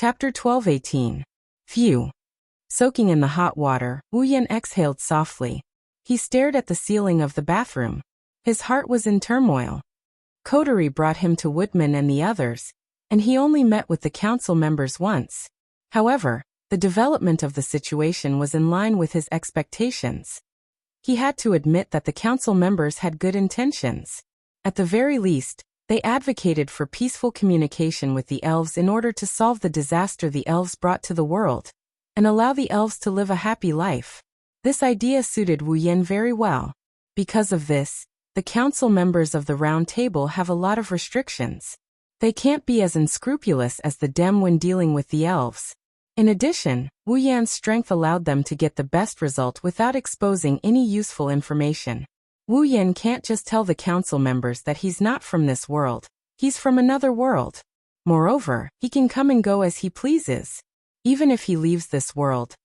Chapter 12:18. Phew. Soaking in the hot water, Wuyan exhaled softly. He stared at the ceiling of the bathroom. His heart was in turmoil. Coterie brought him to Woodman and the others, and he only met with the council members once. However, the development of the situation was in line with his expectations. He had to admit that the council members had good intentions. At the very least, they advocated for peaceful communication with the elves in order to solve the disaster the elves brought to the world, and allow the elves to live a happy life. This idea suited Wuyan very well. Because of this, the council members of the Round Table have a lot of restrictions. They can't be as unscrupulous as the Dem when dealing with the elves. In addition, Wuyan's strength allowed them to get the best result without exposing any useful information. Wuyan can't just tell the council members that he's not from this world, he's from another world. Moreover, he can come and go as he pleases. Even if he leaves this world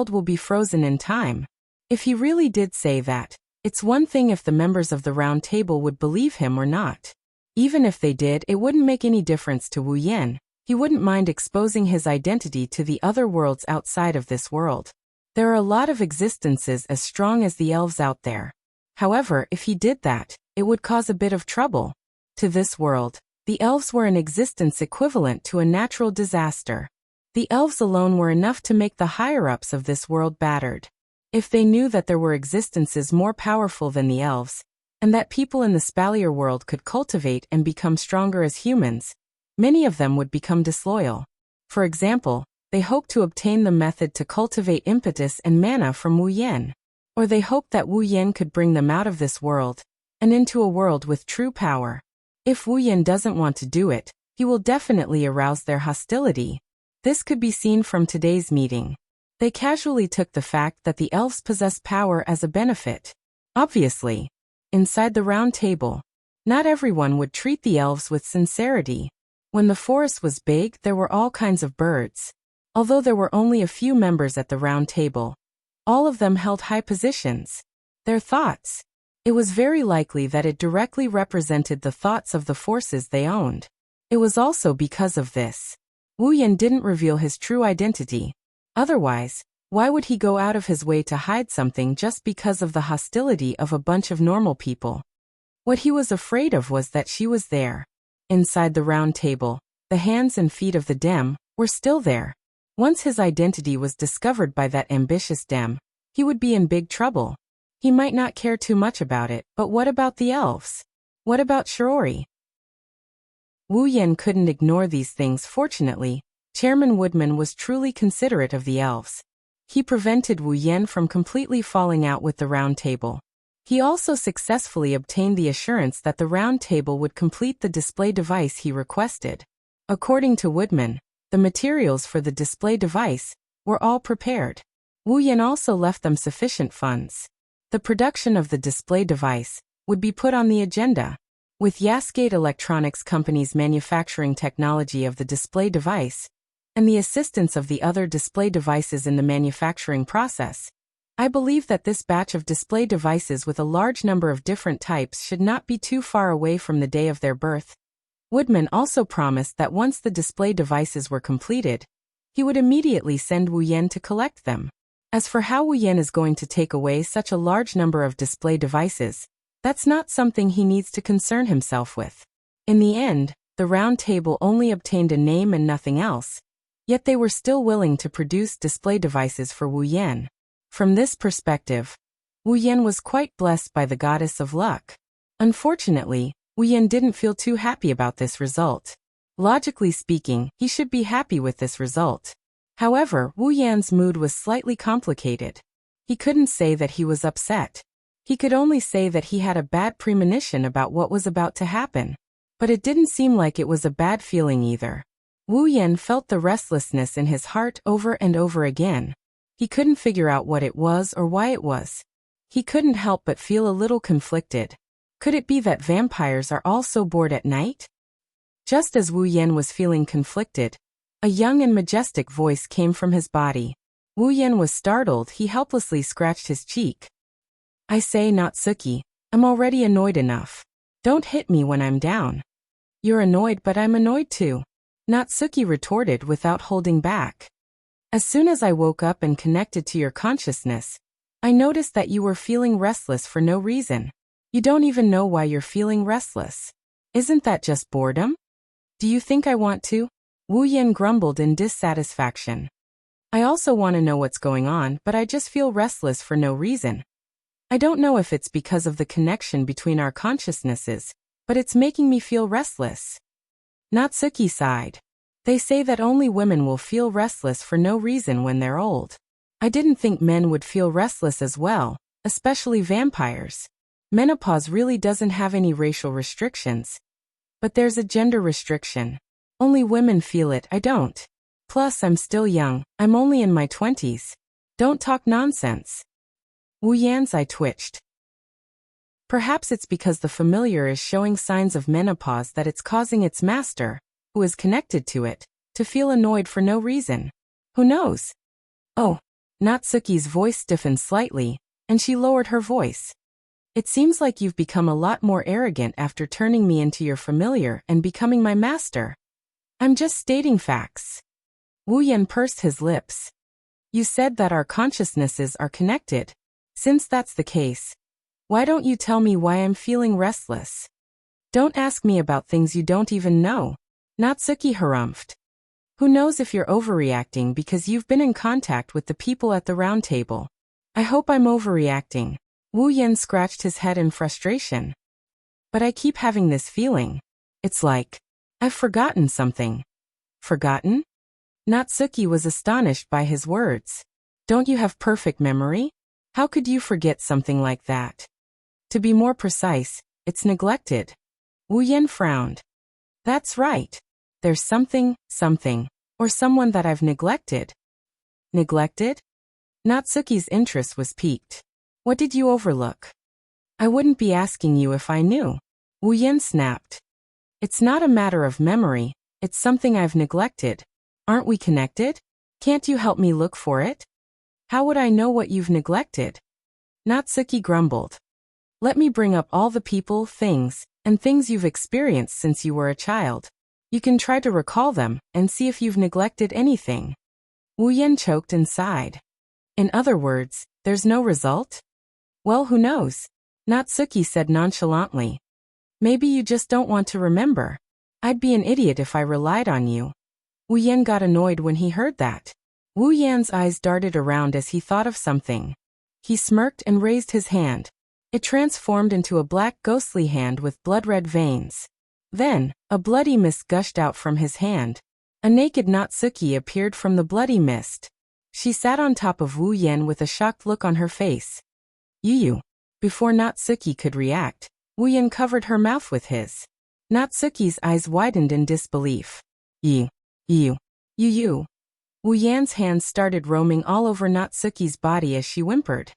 will be frozen in time. If he really did say that, it's one thing if the members of the Round Table would believe him or not. Even if they did, it wouldn't make any difference to Wuyan. He wouldn't mind exposing his identity to the other worlds outside of this world. There are a lot of existences as strong as the elves out there. However, if he did that, it would cause a bit of trouble. To this world, the elves were an existence equivalent to a natural disaster. The elves alone were enough to make the higher-ups of this world battered. If they knew that there were existences more powerful than the elves, and that people in the Spalier world could cultivate and become stronger as humans, many of them would become disloyal. For example, they hoped to obtain the method to cultivate impetus and mana from Wuyan. Or they hoped that Wuyan could bring them out of this world, and into a world with true power. If Wuyan doesn't want to do it, he will definitely arouse their hostility. This could be seen from today's meeting. They casually took the fact that the elves possess power as a benefit. Obviously, inside the Round Table, not everyone would treat the elves with sincerity. When the forest was big, there were all kinds of birds. Although there were only a few members at the Round Table, all of them held high positions. Their thoughts. It was very likely that it directly represented the thoughts of the forces they owned. It was also because of this. Wuyan didn't reveal his true identity. Otherwise, why would he go out of his way to hide something just because of the hostility of a bunch of normal people? What he was afraid of was that she was there. Inside the Round Table, the hands and feet of the Dem were still there. Once his identity was discovered by that ambitious Dem, he would be in big trouble. He might not care too much about it, but what about the elves? What about Shiori? Wuyan couldn't ignore these things. Fortunately, Chairman Woodman was truly considerate of the elves. He prevented Wuyan from completely falling out with the Round Table. He also successfully obtained the assurance that the Round Table would complete the display device he requested. According to Woodman, the materials for the display device were all prepared. Wuyan also left them sufficient funds. The production of the display device would be put on the agenda. With Yasgate Electronics Company's manufacturing technology of the display device, and the assistance of the other display devices in the manufacturing process, I believe that this batch of display devices with a large number of different types should not be too far away from the day of their birth. Woodman also promised that once the display devices were completed, he would immediately send Wuyan to collect them. As for how Wuyan is going to take away such a large number of display devices, that's not something he needs to concern himself with. In the end, the Round Table only obtained a name and nothing else, yet they were still willing to produce display devices for Wuyan. From this perspective, Wuyan was quite blessed by the goddess of luck. Unfortunately, Wuyan didn't feel too happy about this result. Logically speaking, he should be happy with this result. However, Wuyan's mood was slightly complicated. He couldn't say that he was upset. He could only say that he had a bad premonition about what was about to happen. But it didn't seem like it was a bad feeling either. Wuyan felt the restlessness in his heart over and over again. He couldn't figure out what it was or why it was. He couldn't help but feel a little conflicted. Could it be that vampires are all so bored at night? Just as Wuyan was feeling conflicted, a young and majestic voice came from his body. Wuyan was startled. He helplessly scratched his cheek. I say, Natsuki, I'm already annoyed enough. Don't hit me when I'm down. You're annoyed, but I'm annoyed too. Natsuki retorted without holding back. As soon as I woke up and connected to your consciousness, I noticed that you were feeling restless for no reason. You don't even know why you're feeling restless. Isn't that just boredom? Do you think I want to? Wu Yan grumbled in dissatisfaction. I also want to know what's going on, but I just feel restless for no reason. I don't know if it's because of the connection between our consciousnesses, but it's making me feel restless. Natsuki sighed. They say that only women will feel restless for no reason when they're old. I didn't think men would feel restless as well, especially vampires. Menopause really doesn't have any racial restrictions. But there's a gender restriction. Only women feel it, I don't. Plus, I'm still young, I'm only in my 20s. Don't talk nonsense. Wu Yan's eye twitched. Perhaps it's because the familiar is showing signs of menopause that it's causing its master, who is connected to it, to feel annoyed for no reason. Who knows? Oh, Natsuki's voice stiffened slightly, and she lowered her voice. It seems like you've become a lot more arrogant after turning me into your familiar and becoming my master. I'm just stating facts. Wu Yan pursed his lips. You said that our consciousnesses are connected. Since that's the case, why don't you tell me why I'm feeling restless? Don't ask me about things you don't even know. Natsuki harumphed. Who knows if you're overreacting because you've been in contact with the people at the round table. I hope I'm overreacting. Wu Yan scratched his head in frustration. But I keep having this feeling. It's like I've forgotten something. Forgotten? Natsuki was astonished by his words. Don't you have perfect memory? How could you forget something like that? To be more precise, it's neglected. Wu Yan frowned. That's right. There's something, or someone that I've neglected. Neglected? Natsuki's interest was piqued. What did you overlook? I wouldn't be asking you if I knew. Wu Yan snapped. It's not a matter of memory, it's something I've neglected. Aren't we connected? Can't you help me look for it? How would I know what you've neglected? Natsuki grumbled. Let me bring up all the people, things, and things you've experienced since you were a child. You can try to recall them and see if you've neglected anything. Wu Yan choked and sighed. In other words, there's no result? Well, who knows? Natsuki said nonchalantly. Maybe you just don't want to remember. I'd be an idiot if I relied on you. Wu Yan got annoyed when he heard that. Wu Yan's eyes darted around as he thought of something. He smirked and raised his hand. It transformed into a black ghostly hand with blood-red veins. Then, a bloody mist gushed out from his hand. A naked Natsuki appeared from the bloody mist. She sat on top of Wu Yan with a shocked look on her face. You. Before Natsuki could react, Wu Yan covered her mouth with his. Natsuki's eyes widened in disbelief. You. Wu Yan's hands started roaming all over Natsuki's body as she whimpered.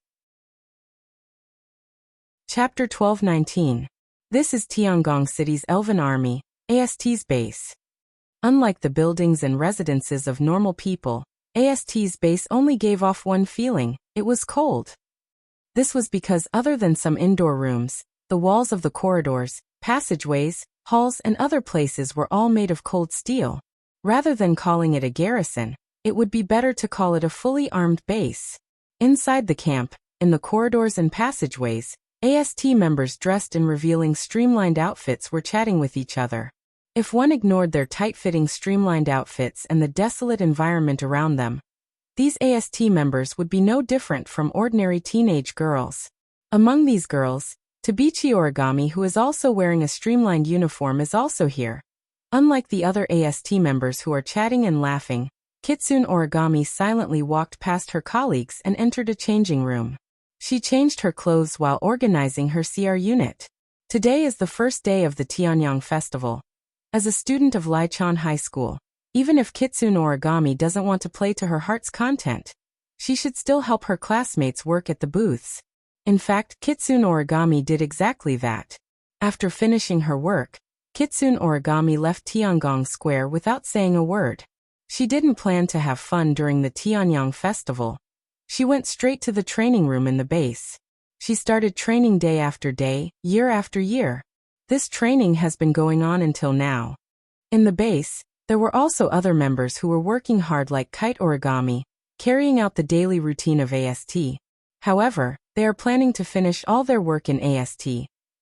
Chapter 12:19. This is Tiangong City's Elven Army, AST's base. Unlike the buildings and residences of normal people, AST's base only gave off one feeling: it was cold. This was because other than some indoor rooms, the walls of the corridors, passageways, halls and other places were all made of cold steel. Rather than calling it a garrison, it would be better to call it a fully armed base. Inside the camp, in the corridors and passageways, AST members dressed in revealing streamlined outfits were chatting with each other. If one ignored their tight-fitting streamlined outfits and the desolate environment around them, these AST members would be no different from ordinary teenage girls. Among these girls, Tabichi Origami, who is also wearing a streamlined uniform, is also here. Unlike the other AST members who are chatting and laughing, Kitsune Origami silently walked past her colleagues and entered a changing room. She changed her clothes while organizing her CR unit. Today is the first day of the Tianyang Festival. As a student of Lichon High School, even if Kitsune Origami doesn't want to play to her heart's content, she should still help her classmates work at the booths. In fact, Kitsune Origami did exactly that. After finishing her work, Kitsune Origami left Tiangong Square without saying a word. She didn't plan to have fun during the Tianyang Festival. She went straight to the training room in the base. She started training day after day, year after year. This training has been going on until now. In the base, There were also other members who were working hard like kite origami, carrying out the daily routine of AST. However, they are planning to finish all their work in AST,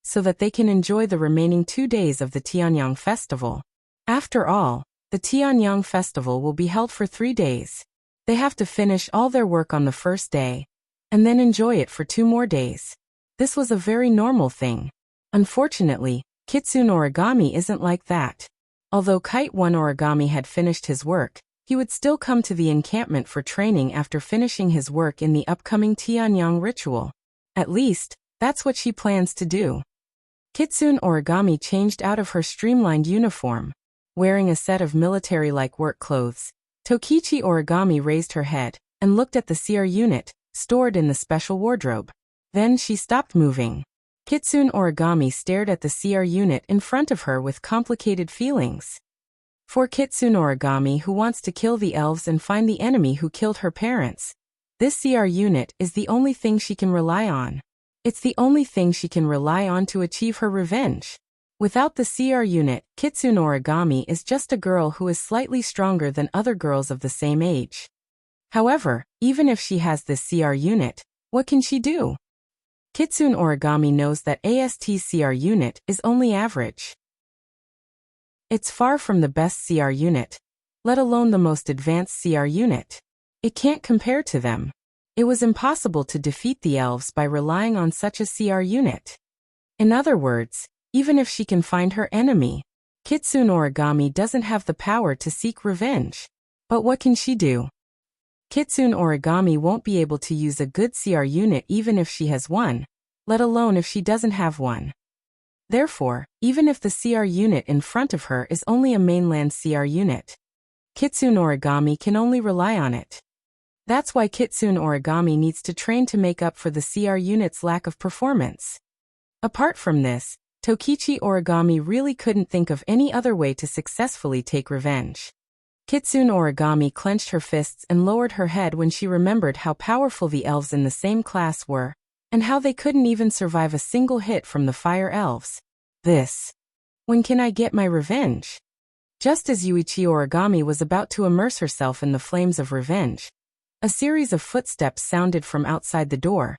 so that they can enjoy the remaining 2 days of the Tianyang Festival. After all, the Tianyang Festival will be held for 3 days. They have to finish all their work on the first day, and then enjoy it for 2 more days. This was a very normal thing. Unfortunately, Kitsune Origami isn't like that. Although Kite 1 Origami had finished his work, he would still come to the encampment for training after finishing his work in the upcoming Tianyang ritual. At least, that's what she plans to do. Kitsune Origami changed out of her streamlined uniform. Wearing a set of military-like work clothes, Tokichi Origami raised her head and looked at the CR unit, stored in the special wardrobe. Then she stopped moving. Kitsune Origami stared at the CR unit in front of her with complicated feelings. For Kitsune Origami, who wants to kill the elves and find the enemy who killed her parents, this CR unit is the only thing she can rely on. It's the only thing she can rely on to achieve her revenge. Without the CR unit, Kitsune Origami is just a girl who is slightly stronger than other girls of the same age. However, even if she has this CR unit, what can she do? Kitsune Origami knows that AST's CR unit is only average. It's far from the best CR unit, let alone the most advanced CR unit. It can't compare to them. It was impossible to defeat the elves by relying on such a CR unit. In other words, even if she can find her enemy, Kitsune Origami doesn't have the power to seek revenge. But what can she do? Kitsune Origami won't be able to use a good CR unit even if she has one, let alone if she doesn't have one. Therefore, even if the CR unit in front of her is only a mainland CR unit, Kitsune Origami can only rely on it. That's why Kitsune Origami needs to train to make up for the CR unit's lack of performance. Apart from this, Tokichi Origami really couldn't think of any other way to successfully take revenge. Kitsune Origami clenched her fists and lowered her head when she remembered how powerful the elves in the same class were, and how they couldn't even survive a single hit from the fire elves. When can I get my revenge? Just as Yuichi Origami was about to immerse herself in the flames of revenge, a series of footsteps sounded from outside the door,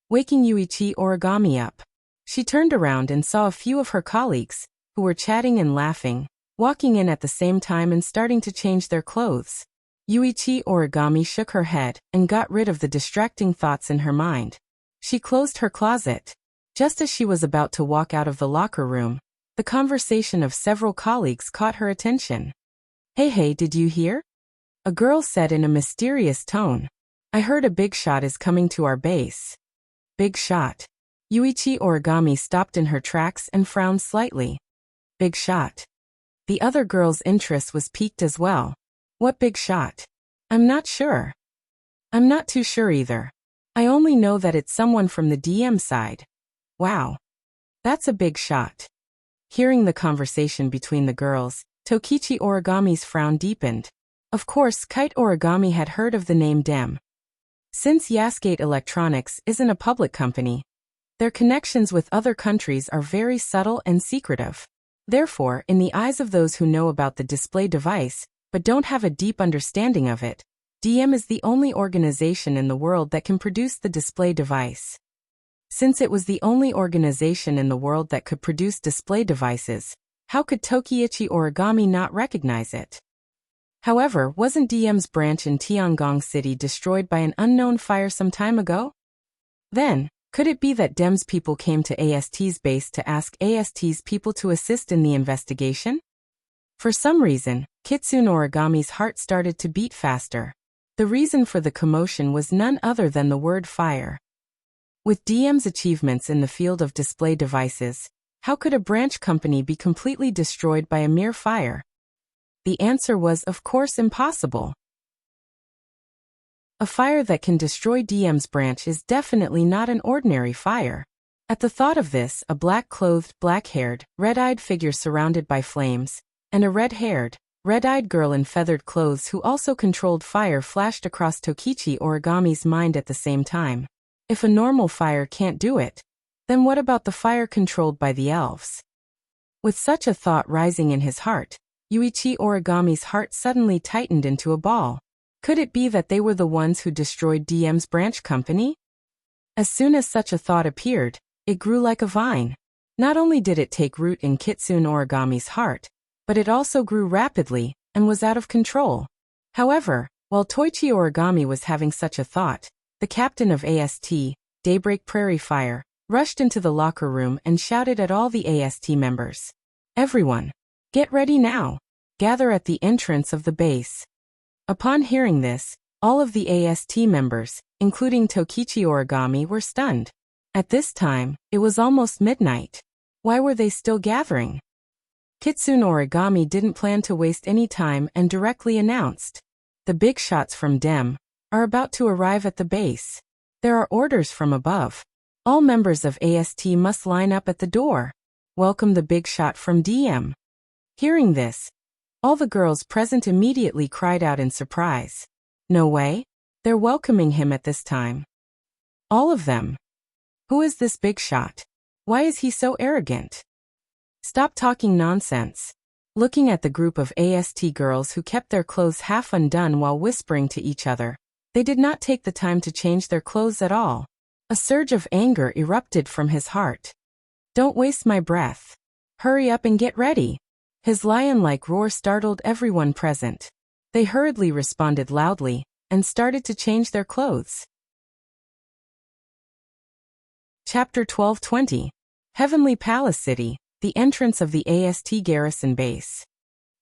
waking Yuichi Origami up. She turned around and saw a few of her colleagues, who were chatting and laughing, walking in at the same time and starting to change their clothes. Yuichi Origami shook her head and got rid of the distracting thoughts in her mind. She closed her closet. Just as she was about to walk out of the locker room, the conversation of several colleagues caught her attention. Hey, did you hear? A girl said in a mysterious tone. I heard a big shot is coming to our base. Big shot. Yuichi Origami stopped in her tracks and frowned slightly. Big shot. The other girl's interest was piqued as well. What big shot? I'm not sure. I'm not too sure either. I only know that it's someone from the DM side. Wow. That's a big shot. Hearing the conversation between the girls, Tokichi Origami's frown deepened. Of course, Kite Origami had heard of the name DEM. Since Yasgate Electronics isn't a public company, their connections with other countries are very subtle and secretive. Therefore, in the eyes of those who know about the display device, but don't have a deep understanding of it, DM is the only organization in the world that can produce the display device. Since it was the only organization in the world that could produce display devices, how could Tokichi Origami not recognize it? However, wasn't DM's branch in Tiangong City destroyed by an unknown fire some time ago? Then, could it be that DEM's people came to AST's base to ask AST's people to assist in the investigation? For some reason, Kitsune Origami's heart started to beat faster. The reason for the commotion was none other than the word fire. With DM's achievements in the field of display devices, how could a branch company be completely destroyed by a mere fire? The answer was, of course, impossible. A fire that can destroy DM's branch is definitely not an ordinary fire. At the thought of this, a black-clothed, black-haired, red-eyed figure surrounded by flames, and a red-haired, red-eyed girl in feathered clothes who also controlled fire flashed across Tokichi Origami's mind at the same time. If a normal fire can't do it, then what about the fire controlled by the elves? With such a thought rising in his heart, Yuichi Origami's heart suddenly tightened into a ball. Could it be that they were the ones who destroyed DM's branch company? As soon as such a thought appeared, it grew like a vine. Not only did it take root in Kitsune Origami's heart, but it also grew rapidly and was out of control. However, while Toichi Origami was having such a thought, the captain of AST, Daybreak Prairie Fire, rushed into the locker room and shouted at all the AST members. Everyone, get ready now. Gather at the entrance of the base. Upon hearing this, all of the AST members, including Tokichi Origami, were stunned. At this time, it was almost midnight. Why were they still gathering? Kitsune Origami didn't plan to waste any time and directly announced, "The big shots from DEM are about to arrive at the base. There are orders from above. All members of AST must line up at the door. Welcome the big shot from DM." Hearing this, all the girls present immediately cried out in surprise. No way? They're welcoming him at this time. All of them. Who is this big shot? Why is he so arrogant? Stop talking nonsense. Looking at the group of AST girls who kept their clothes half undone while whispering to each other, they did not take the time to change their clothes at all. A surge of anger erupted from his heart. Don't waste my breath. Hurry up and get ready. His lion-like roar startled everyone present. They hurriedly responded loudly and started to change their clothes. Chapter 12:20. Heavenly Palace City, the entrance of the AST garrison base.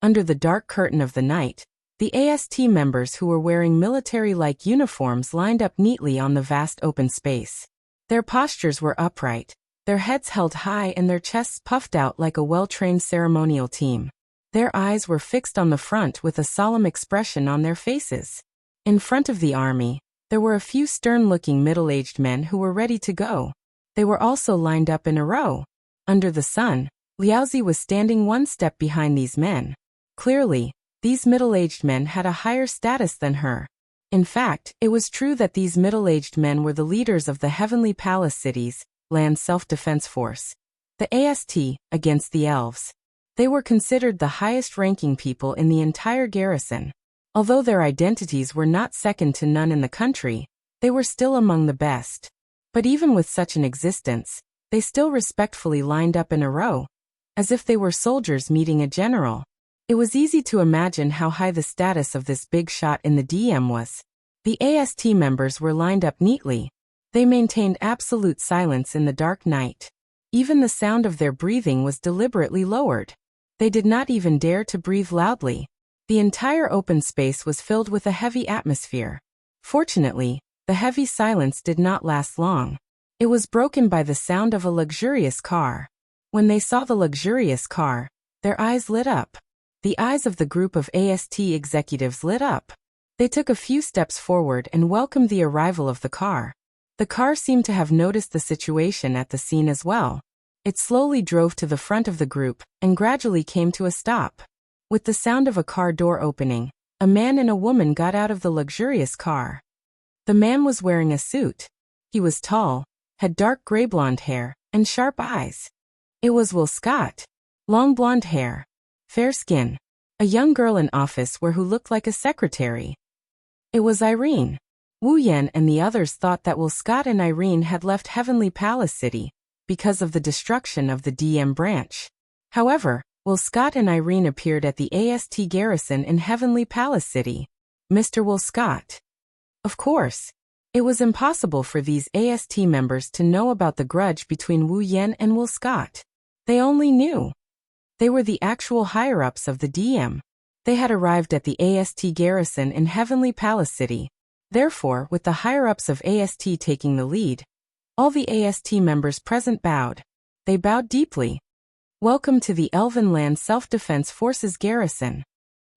Under the dark curtain of the night, the AST members who were wearing military-like uniforms lined up neatly on the vast open space. Their postures were upright, their heads held high and their chests puffed out like a well-trained ceremonial team. Their eyes were fixed on the front with a solemn expression on their faces. In front of the army, there were a few stern-looking middle-aged men who were ready to go. They were also lined up in a row. Under the sun, Liaozi was standing one step behind these men. Clearly, these middle-aged men had a higher status than her. In fact, it was true that these middle-aged men were the leaders of the Heavenly Palace City's Land Self-Defense Force, the AST, against the elves. They were considered the highest-ranking people in the entire garrison. Although their identities were not second to none in the country, they were still among the best. But even with such an existence, they still respectfully lined up in a row, as if they were soldiers meeting a general. It was easy to imagine how high the status of this big shot in the DM was. The AST members were lined up neatly. They maintained absolute silence in the dark night. Even the sound of their breathing was deliberately lowered. They did not even dare to breathe loudly. The entire open space was filled with a heavy atmosphere. Fortunately, the heavy silence did not last long. It was broken by the sound of a luxurious car. When they saw the luxurious car, their eyes lit up. The eyes of the group of AST executives lit up. They took a few steps forward and welcomed the arrival of the car. The car seemed to have noticed the situation at the scene as well. It slowly drove to the front of the group and gradually came to a stop. With the sound of a car door opening, a man and a woman got out of the luxurious car. The man was wearing a suit. He was tall, had dark gray blonde hair, and sharp eyes. It was Will Scott. Long blonde hair, fair skin, a young girl in office wear who looked like a secretary. It was Irene. Wu Yan and the others thought that Will Scott and Irene had left Heavenly Palace City because of the destruction of the DM branch. However, Will Scott and Irene appeared at the AST garrison in Heavenly Palace City. Mr. Will Scott. Of course, it was impossible for these AST members to know about the grudge between Wu Yan and Will Scott. They only knew. They were the actual higher-ups of the DM. They had arrived at the AST garrison in Heavenly Palace City. Therefore, with the higher-ups of AST taking the lead, all the AST members present bowed. They bowed deeply. Welcome to the Elven Land Self-Defense Forces garrison.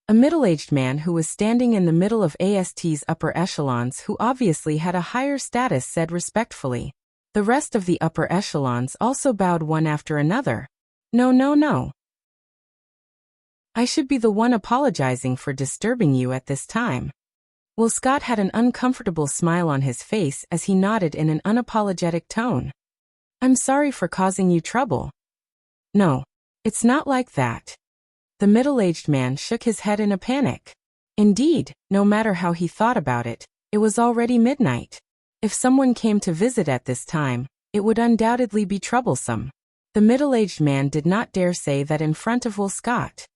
A middle-aged man who was standing in the middle of AST's upper echelons, who obviously had a higher status, said respectfully. The rest of the upper echelons also bowed one after another. No, no, no. I should be the one apologizing for disturbing you at this time. Will Scott had an uncomfortable smile on his face as he nodded in an unapologetic tone. I'm sorry for causing you trouble. No, it's not like that. The middle-aged man shook his head in a panic. Indeed, no matter how he thought about it, it was already midnight. If someone came to visit at this time, it would undoubtedly be troublesome. The middle-aged man did not dare say that in front of Will Scott.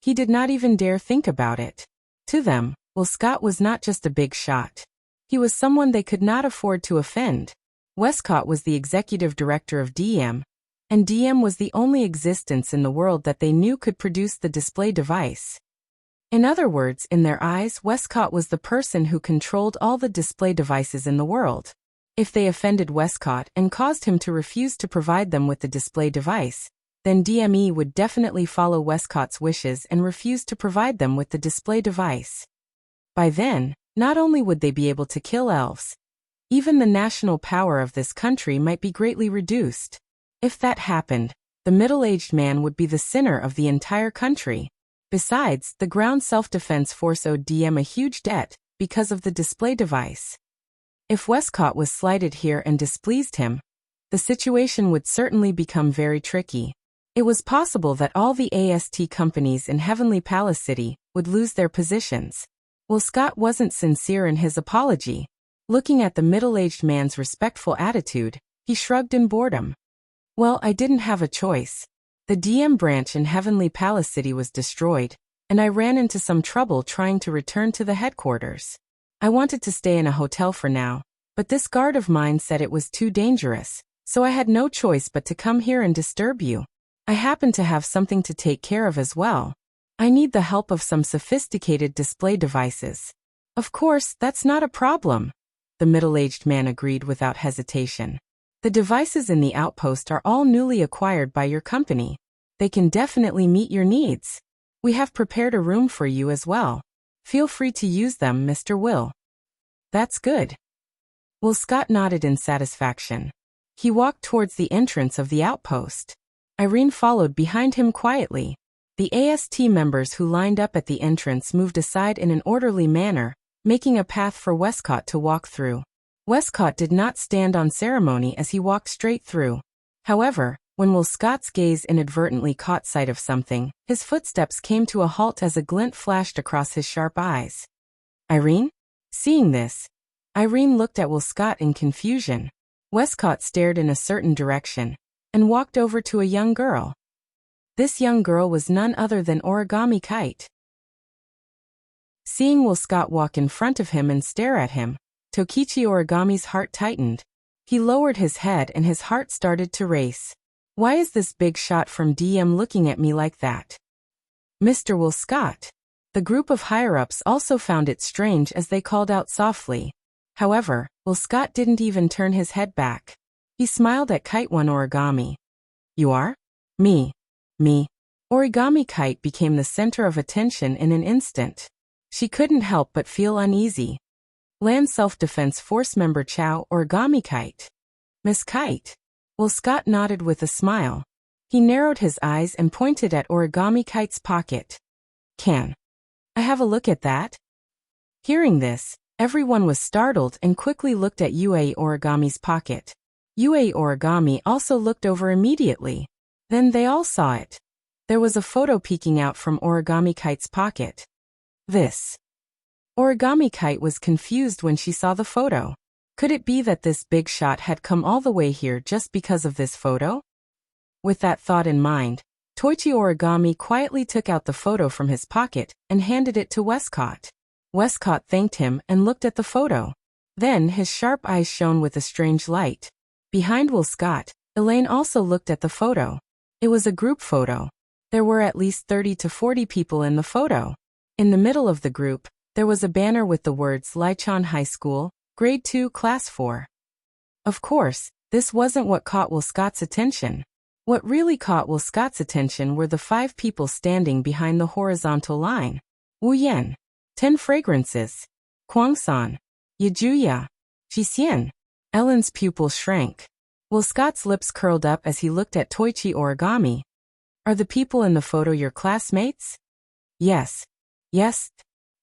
He did not even dare think about it. To them, Will Scott was not just a big shot. He was someone they could not afford to offend. Westcott was the executive director of DM, and DM was the only existence in the world that they knew could produce the display device. In other words, in their eyes, Westcott was the person who controlled all the display devices in the world. If they offended Westcott and caused him to refuse to provide them with the display device, then DME would definitely follow Westcott's wishes and refuse to provide them with the display device. By then, not only would they be able to kill elves, even the national power of this country might be greatly reduced. If that happened, the middle-aged man would be the sinner of the entire country. Besides, the ground self-defense force owed DM a huge debt because of the display device. If Westcott was slighted here and displeased him, the situation would certainly become very tricky. It was possible that all the AST companies in Heavenly Palace City would lose their positions. Will Scott wasn't sincere in his apology. Looking at the middle-aged man's respectful attitude, he shrugged in boredom. Well, I didn't have a choice. The DM branch in Heavenly Palace City was destroyed, and I ran into some trouble trying to return to the headquarters. I wanted to stay in a hotel for now, but this guard of mine said it was too dangerous, so I had no choice but to come here and disturb you. I happen to have something to take care of as well. I need the help of some sophisticated display devices. Of course, that's not a problem, the middle-aged man agreed without hesitation. The devices in the outpost are all newly acquired by your company. They can definitely meet your needs. We have prepared a room for you as well. Feel free to use them, Mr. Will. That's good. Will Scott nodded in satisfaction. He walked towards the entrance of the outpost. Irene followed behind him quietly. The AST members who lined up at the entrance moved aside in an orderly manner, making a path for Westcott to walk through. Westcott did not stand on ceremony as he walked straight through. However, when Will Scott's gaze inadvertently caught sight of something, his footsteps came to a halt as a glint flashed across his sharp eyes. Irene? Seeing this, Irene looked at Will Scott in confusion. Westcott stared in a certain direction and walked over to a young girl. This young girl was none other than Origami Kite. Seeing Will Scott walk in front of him and stare at him, Tokichi Origami's heart tightened. He lowered his head and his heart started to race. Why is this big shot from DM looking at me like that? Mr. Will Scott. The group of higher-ups also found it strange as they called out softly. However, Will Scott didn't even turn his head back. He smiled at Kite One Origami. You are? Me. Origami Kite became the center of attention in an instant. She couldn't help but feel uneasy. Land Self-Defense Force member Chow Origami Kite. Miss Kite. Will Scott nodded with a smile. He narrowed his eyes and pointed at Origami Kite's pocket. Can I have a look at that? Hearing this, everyone was startled and quickly looked at Yue Origami's pocket. Yue Origami also looked over immediately. Then they all saw it. There was a photo peeking out from Origami Kite's pocket. This. Origami Kite was confused when she saw the photo. Could it be that this big shot had come all the way here just because of this photo? With that thought in mind, Toichi Origami quietly took out the photo from his pocket and handed it to Westcott. Westcott thanked him and looked at the photo. Then his sharp eyes shone with a strange light. Behind Will Scott, Elaine also looked at the photo. It was a group photo. There were at least 30 to 40 people in the photo. In the middle of the group, there was a banner with the words Lichon High School, Grade 2, Class 4. Of course, this wasn't what caught Will Scott's attention. What really caught Will Scott's attention were the 5 people standing behind the horizontal line. Wu Yan, 10 Fragrances, Kwang-san, Yajuya, Jixian. Ellen's pupil shrank. Will Scott's lips curled up as he looked at Toichi Origami. Are the people in the photo your classmates? Yes.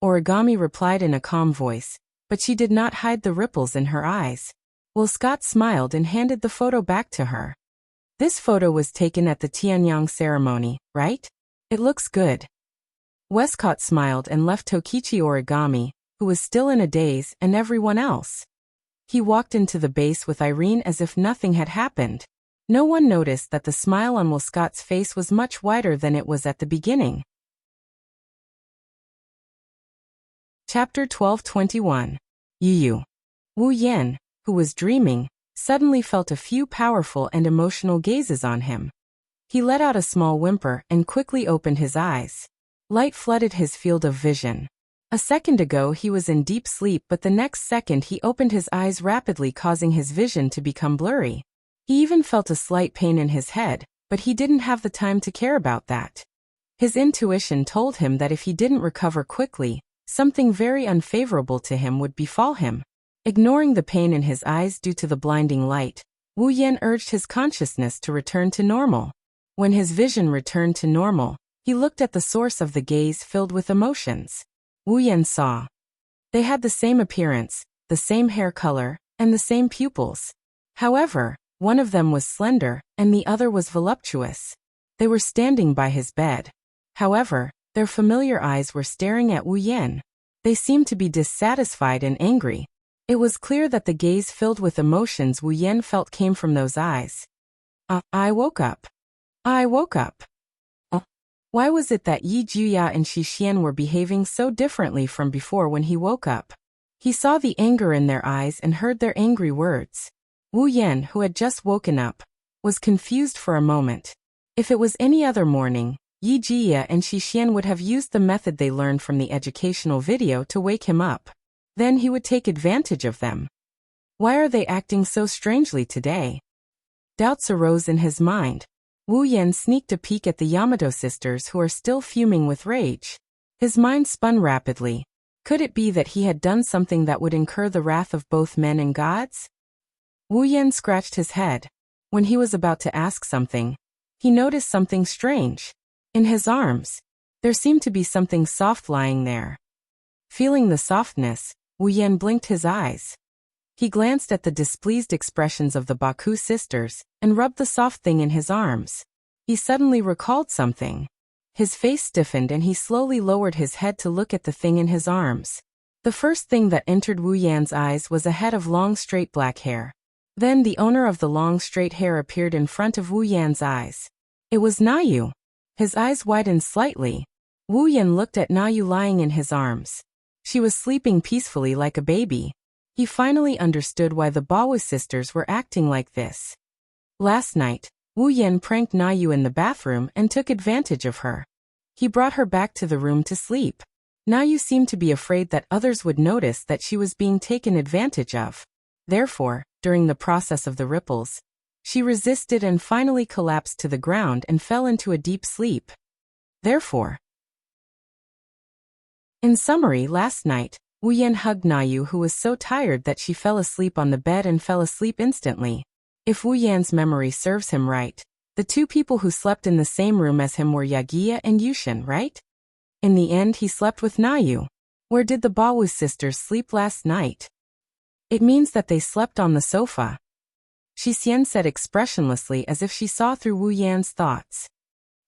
Origami replied in a calm voice, but she did not hide the ripples in her eyes. Will Scott smiled and handed the photo back to her. This photo was taken at the Tianyang ceremony, right? It looks good. Westcott smiled and left Tokichi Origami, who was still in a daze, and everyone else. He walked into the base with Irene as if nothing had happened. No one noticed that the smile on Westcott's face was much wider than it was at the beginning. Chapter 12:21. Yu. Wu Yan, who was dreaming, suddenly felt a few powerful and emotional gazes on him. He let out a small whimper and quickly opened his eyes. Light flooded his field of vision. A second ago he was in deep sleep, but the next second he opened his eyes rapidly, causing his vision to become blurry. He even felt a slight pain in his head, but he didn't have the time to care about that. His intuition told him that if he didn't recover quickly, something very unfavorable to him would befall him. Ignoring the pain in his eyes due to the blinding light, Wu Yan urged his consciousness to return to normal. When his vision returned to normal, he looked at the source of the gaze filled with emotions. Wu Yan saw. They had the same appearance, the same hair color, and the same pupils. However, one of them was slender, and the other was voluptuous. They were standing by his bed. However, their familiar eyes were staring at Wu Yan. They seemed to be dissatisfied and angry. It was clear that the gaze filled with emotions Wu Yan felt came from those eyes. I woke up. I woke up. Why was it that Yi Juya and Shi Xian were behaving so differently from before when he woke up? He saw the anger in their eyes and heard their angry words. Wu Yan, who had just woken up, was confused for a moment. If it was any other morning, Yi Juya and Shi Xian would have used the method they learned from the educational video to wake him up. Then he would take advantage of them. Why are they acting so strangely today? Doubts arose in his mind. Wu Yan sneaked a peek at the Yamato sisters, who are still fuming with rage. His mind spun rapidly. Could it be that he had done something that would incur the wrath of both men and gods? Wu Yan scratched his head. When he was about to ask something, he noticed something strange. In his arms, there seemed to be something soft lying there. Feeling the softness, Wu Yan blinked his eyes. He glanced at the displeased expressions of the Baku sisters and rubbed the soft thing in his arms. He suddenly recalled something. His face stiffened and he slowly lowered his head to look at the thing in his arms. The first thing that entered Wu Yan's eyes was a head of long straight black hair. Then the owner of the long straight hair appeared in front of Wu Yan's eyes. It was Nayu. His eyes widened slightly. Wu Yan looked at Nayu lying in his arms. She was sleeping peacefully like a baby. He finally understood why the Bawu sisters were acting like this. Last night, Wu Yan pranked Nayu in the bathroom and took advantage of her. He brought her back to the room to sleep. Nayu seemed to be afraid that others would notice that she was being taken advantage of. Therefore, during the process of the ripples, she resisted and finally collapsed to the ground and fell into a deep sleep. Therefore, in summary, last night, Wu Yan hugged Nayu, who was so tired that she fell asleep on the bed and fell asleep instantly. If Wu Yan's memory serves him right, the two people who slept in the same room as him were Yagia and Yushin, right? In the end, he slept with Nayu. Where did the Bawu sisters sleep last night? It means that they slept on the sofa. Shi Xian said expressionlessly, as if she saw through Wu Yan's thoughts.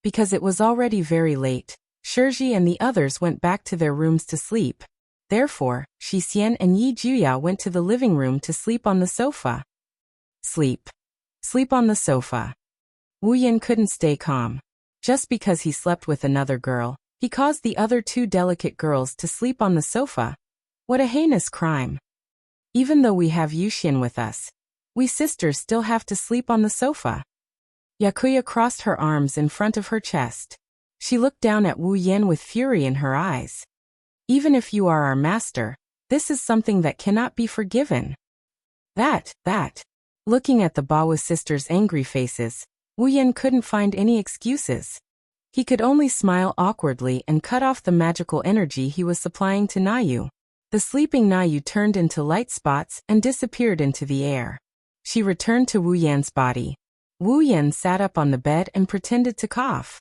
Because it was already very late, Shiji and the others went back to their rooms to sleep. Therefore, Shi Xian and Yi Juya went to the living room to sleep on the sofa. Sleep. Sleep on the sofa. Wu Yan couldn't stay calm. Just because he slept with another girl, he caused the other two delicate girls to sleep on the sofa. What a heinous crime. Even though we have Yushin with us, we sisters still have to sleep on the sofa. Yakuya crossed her arms in front of her chest. She looked down at Wu Yan with fury in her eyes. Even if you are our master, this is something that cannot be forgiven. That. Looking at the Bawu sisters' angry faces, Wu Yan couldn't find any excuses. He could only smile awkwardly and cut off the magical energy he was supplying to Nayu. The sleeping Nayu turned into light spots and disappeared into the air. She returned to Wu Yan's body. Wu Yan sat up on the bed and pretended to cough.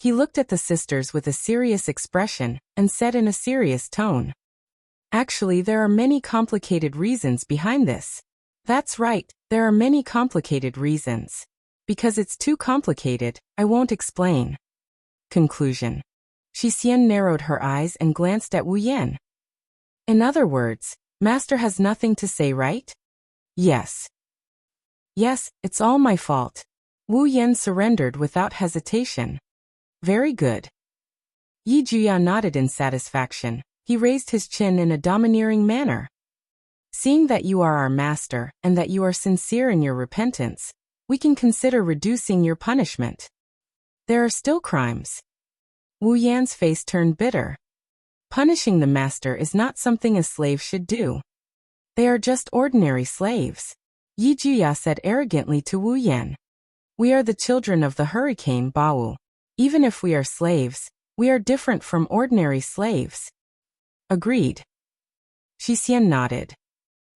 He looked at the sisters with a serious expression and said in a serious tone, "Actually, there are many complicated reasons behind this." That's right, there are many complicated reasons. Because it's too complicated, I won't explain. Conclusion. Shi Xian narrowed her eyes and glanced at Wu Yan. In other words, Master has nothing to say, right? Yes. Yes, it's all my fault. Wu Yan surrendered without hesitation. Very good. Yi Juya nodded in satisfaction. He raised his chin in a domineering manner. Seeing that you are our master, and that you are sincere in your repentance, we can consider reducing your punishment. There are still crimes. Wu Yan's face turned bitter. Punishing the master is not something a slave should do. They are just ordinary slaves. Yi Juya said arrogantly to Wu Yan. We are the children of the hurricane Bawu. Even if we are slaves, we are different from ordinary slaves. Agreed. Shi Xian nodded.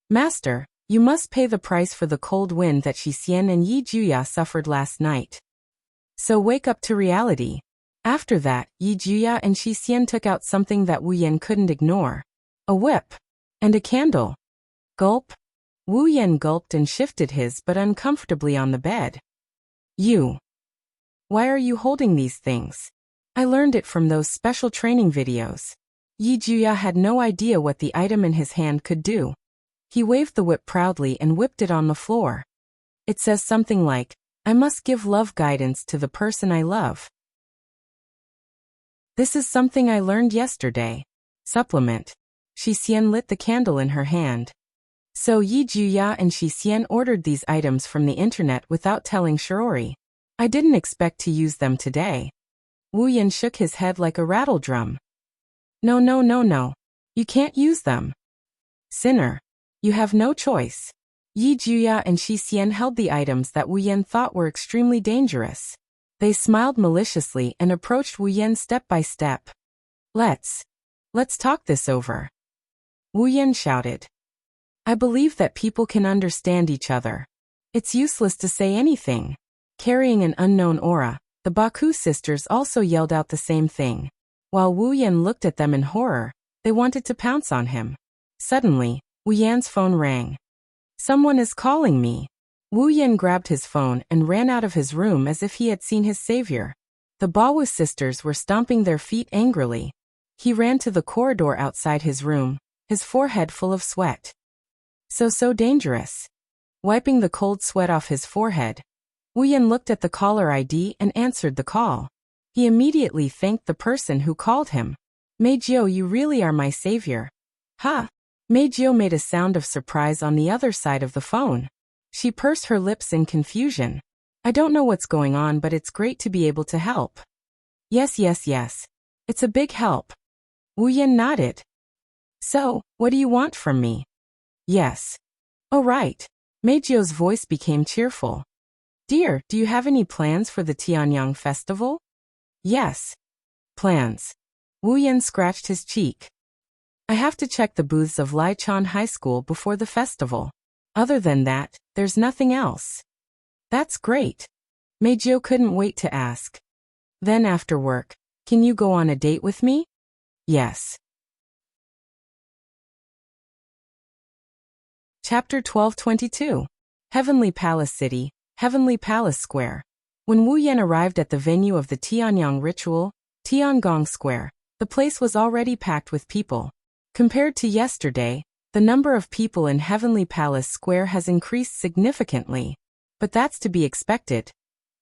Master, you must pay the price for the cold wind that Shi Xian and Yi Juya suffered last night. So wake up to reality. After that, Yi Juya and Shi Xian took out something that Wu Yan couldn't ignore. A whip. And a candle. Gulp. Wu Yan gulped and shifted his butt uncomfortably on the bed. You. Why are you holding these things? I learned it from those special training videos. Yi Juya had no idea what the item in his hand could do. He waved the whip proudly and whipped it on the floor. It says something like, I must give love guidance to the person I love. This is something I learned yesterday. Supplement. Shi Xian lit the candle in her hand. So Yi Juya and Shi Xian ordered these items from the internet without telling Shiori. I didn't expect to use them today. Wu Yan shook his head like a rattle drum. No. You can't use them. Sinner. You have no choice. Yi Juya and Shi Xian held the items that Wu Yan thought were extremely dangerous. They smiled maliciously and approached Wu Yan step by step. Let's talk this over. Wu Yan shouted. I believe that people can understand each other. It's useless to say anything. Carrying an unknown aura, the Baku sisters also yelled out the same thing. While Wu Yan looked at them in horror, they wanted to pounce on him. Suddenly, Wu Yan's phone rang. Someone is calling me. Wu Yan grabbed his phone and ran out of his room as if he had seen his savior. The Bawu sisters were stomping their feet angrily. He ran to the corridor outside his room, his forehead full of sweat. So dangerous. Wiping the cold sweat off his forehead, Wu Yan looked at the caller ID and answered the call. He immediately thanked the person who called him. Meijio, you really are my savior. Ha! Meijio made a sound of surprise on the other side of the phone. She pursed her lips in confusion. I don't know what's going on, but it's great to be able to help. Yes. It's a big help. Wu Yan nodded. So, what do you want from me? Yes. Oh right. Meijio's voice became cheerful. Dear, do you have any plans for the Tianyang festival? Yes. Plans. Wu Yan scratched his cheek. I have to check the booths of Lichon High School before the festival. Other than that, there's nothing else. That's great. Meijio couldn't wait to ask. Then after work, can you go on a date with me? Yes. Chapter 1222. Heavenly Palace City, Heavenly Palace Square. When Wu Yan arrived at the venue of the Tianyang ritual, Tiangong Square, the place was already packed with people. Compared to yesterday, the number of people in Heavenly Palace Square has increased significantly. But that's to be expected.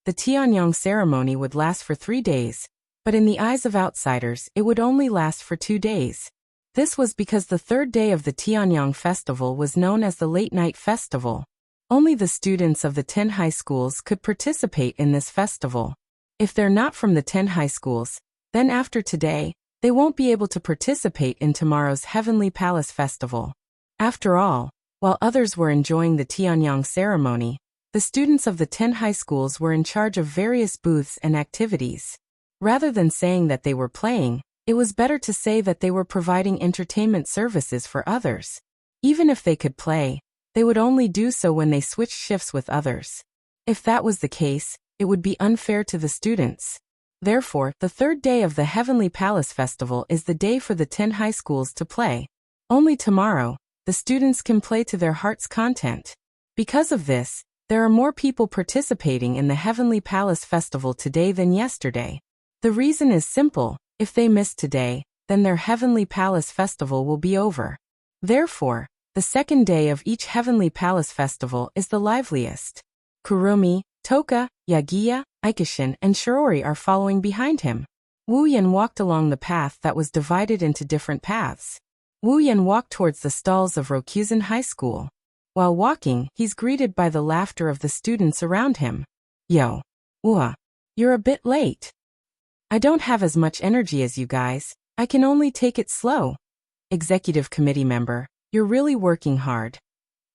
The Tianyang ceremony would last for 3 days, but in the eyes of outsiders, it would only last for 2 days. This was because the third day of the Tianyang festival was known as the Late Night Festival. Only the students of the 10 high schools could participate in this festival. If they're not from the 10 high schools, then after today, they won't be able to participate in tomorrow's Heavenly Palace Festival. After all, while others were enjoying the Tianyang ceremony, the students of the 10 high schools were in charge of various booths and activities. Rather than saying that they were playing, it was better to say that they were providing entertainment services for others. Even if they could play, they would only do so when they switched shifts with others. If that was the case, it would be unfair to the students. Therefore, the third day of the Heavenly Palace Festival is the day for the 10 high schools to play. Only tomorrow, the students can play to their heart's content. Because of this, there are more people participating in the Heavenly Palace Festival today than yesterday. The reason is simple: if they miss today, then their Heavenly Palace Festival will be over. Therefore, the second day of each Heavenly Palace Festival is the liveliest. Kurumi, Toka, Yagiya, Aikishin, and Shirori are following behind him. Wu Yan walked along the path that was divided into different paths. Wu Yan walked towards the stalls of Rokuzen High School. While walking, he's greeted by the laughter of the students around him. Yo. You're a bit late. I don't have as much energy as you guys. I can only take it slow. Executive committee member, you're really working hard.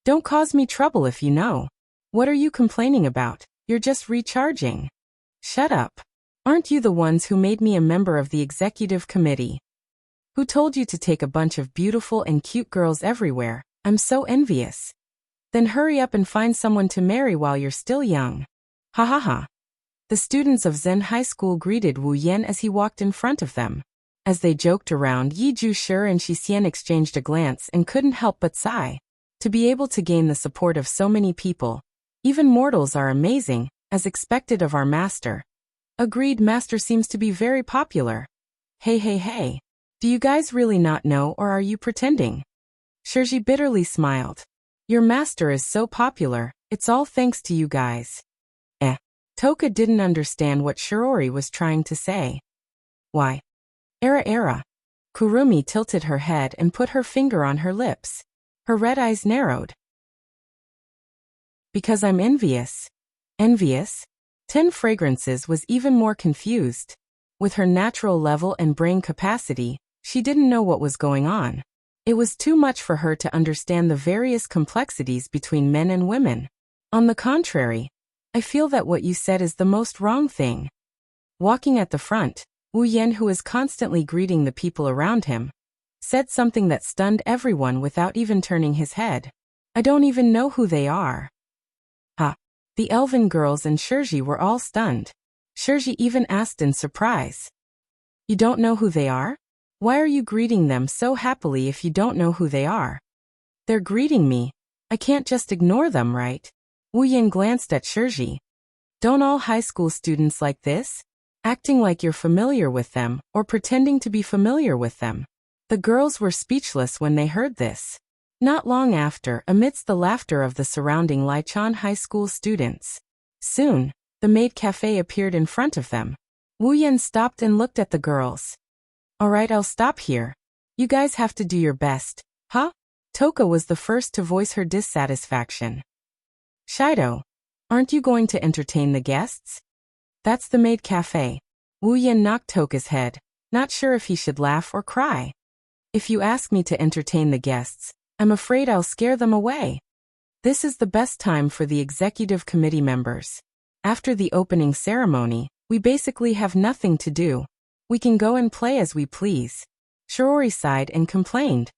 Don't cause me trouble if you know. What are you complaining about? You're just recharging. Shut up. Aren't you the ones who made me a member of the executive committee? Who told you to take a bunch of beautiful and cute girls everywhere? I'm so envious. Then hurry up and find someone to marry while you're still young. Ha ha ha. The students of Zen High School greeted Wu Yan as he walked in front of them. As they joked around, Yi Ju-shi and Shi Xian exchanged a glance and couldn't help but sigh. To be able to gain the support of so many people, even mortals are amazing, as expected of our master. Agreed, master seems to be very popular. Hey. Do you guys really not know, or are you pretending? Shirji bitterly smiled. Your master is so popular, it's all thanks to you guys. Toka didn't understand what Shirori was trying to say. Why? Era. Kurumi tilted her head and put her finger on her lips. Her red eyes narrowed. Because I'm envious. Envious? 10 Fragrances was even more confused. With her natural level and brain capacity, she didn't know what was going on. It was too much for her to understand the various complexities between men and women. On the contrary, I feel that what you said is the most wrong thing. Walking at the front, Wu Yan, who is constantly greeting the people around him, said something that stunned everyone without even turning his head. I don't even know who they are. The elven girls and Shirji were all stunned. Shirji even asked in surprise. You don't know who they are? Why are you greeting them so happily if you don't know who they are? They're greeting me. I can't just ignore them, right? Wu Yan glanced at Shirji. Don't all high school students like this? Acting like you're familiar with them, or pretending to be familiar with them. The girls were speechless when they heard this. Not long after, amidst the laughter of the surrounding Lichon High School students. Soon, the maid cafe appeared in front of them. Wu Yan stopped and looked at the girls. Alright, I'll stop here. You guys have to do your best. Toka was the first to voice her dissatisfaction. Shido, aren't you going to entertain the guests? That's the maid cafe. Wu Yan knocked Toka's head, not sure if he should laugh or cry. If you ask me to entertain the guests, I'm afraid I'll scare them away. This is the best time for the executive committee members. After the opening ceremony, we basically have nothing to do. We can go and play as we please. Shirori sighed and complained.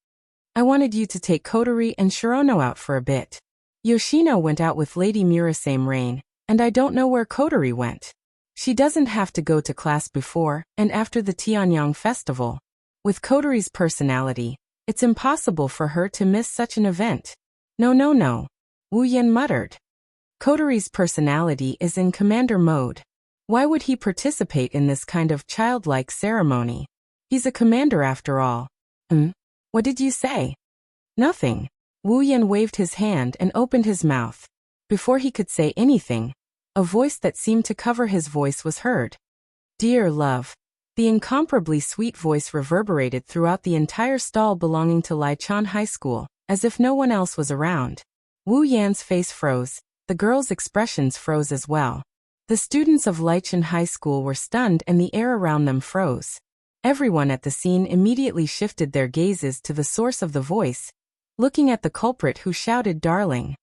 I wanted you to take Kotori and Shirono out for a bit. Yoshino went out with Lady Murasame Rain, and I don't know where Kotori went. She doesn't have to go to class before and after the Tianyang festival. With Kotori's personality, it's impossible for her to miss such an event. No. Wu Yan muttered. Kotori's personality is in commander mode. Why would he participate in this kind of childlike ceremony? He's a commander after all. What did you say? Nothing. Wu Yan waved his hand and opened his mouth. Before he could say anything, a voice that seemed to cover his voice was heard. Dear love. The incomparably sweet voice reverberated throughout the entire stall belonging to Lichon High School, as if no one else was around. Wu Yan's face froze. The girls' expressions froze as well. The students of Lichon High School were stunned and the air around them froze. Everyone at the scene immediately shifted their gazes to the source of the voice, looking at the culprit who shouted darling.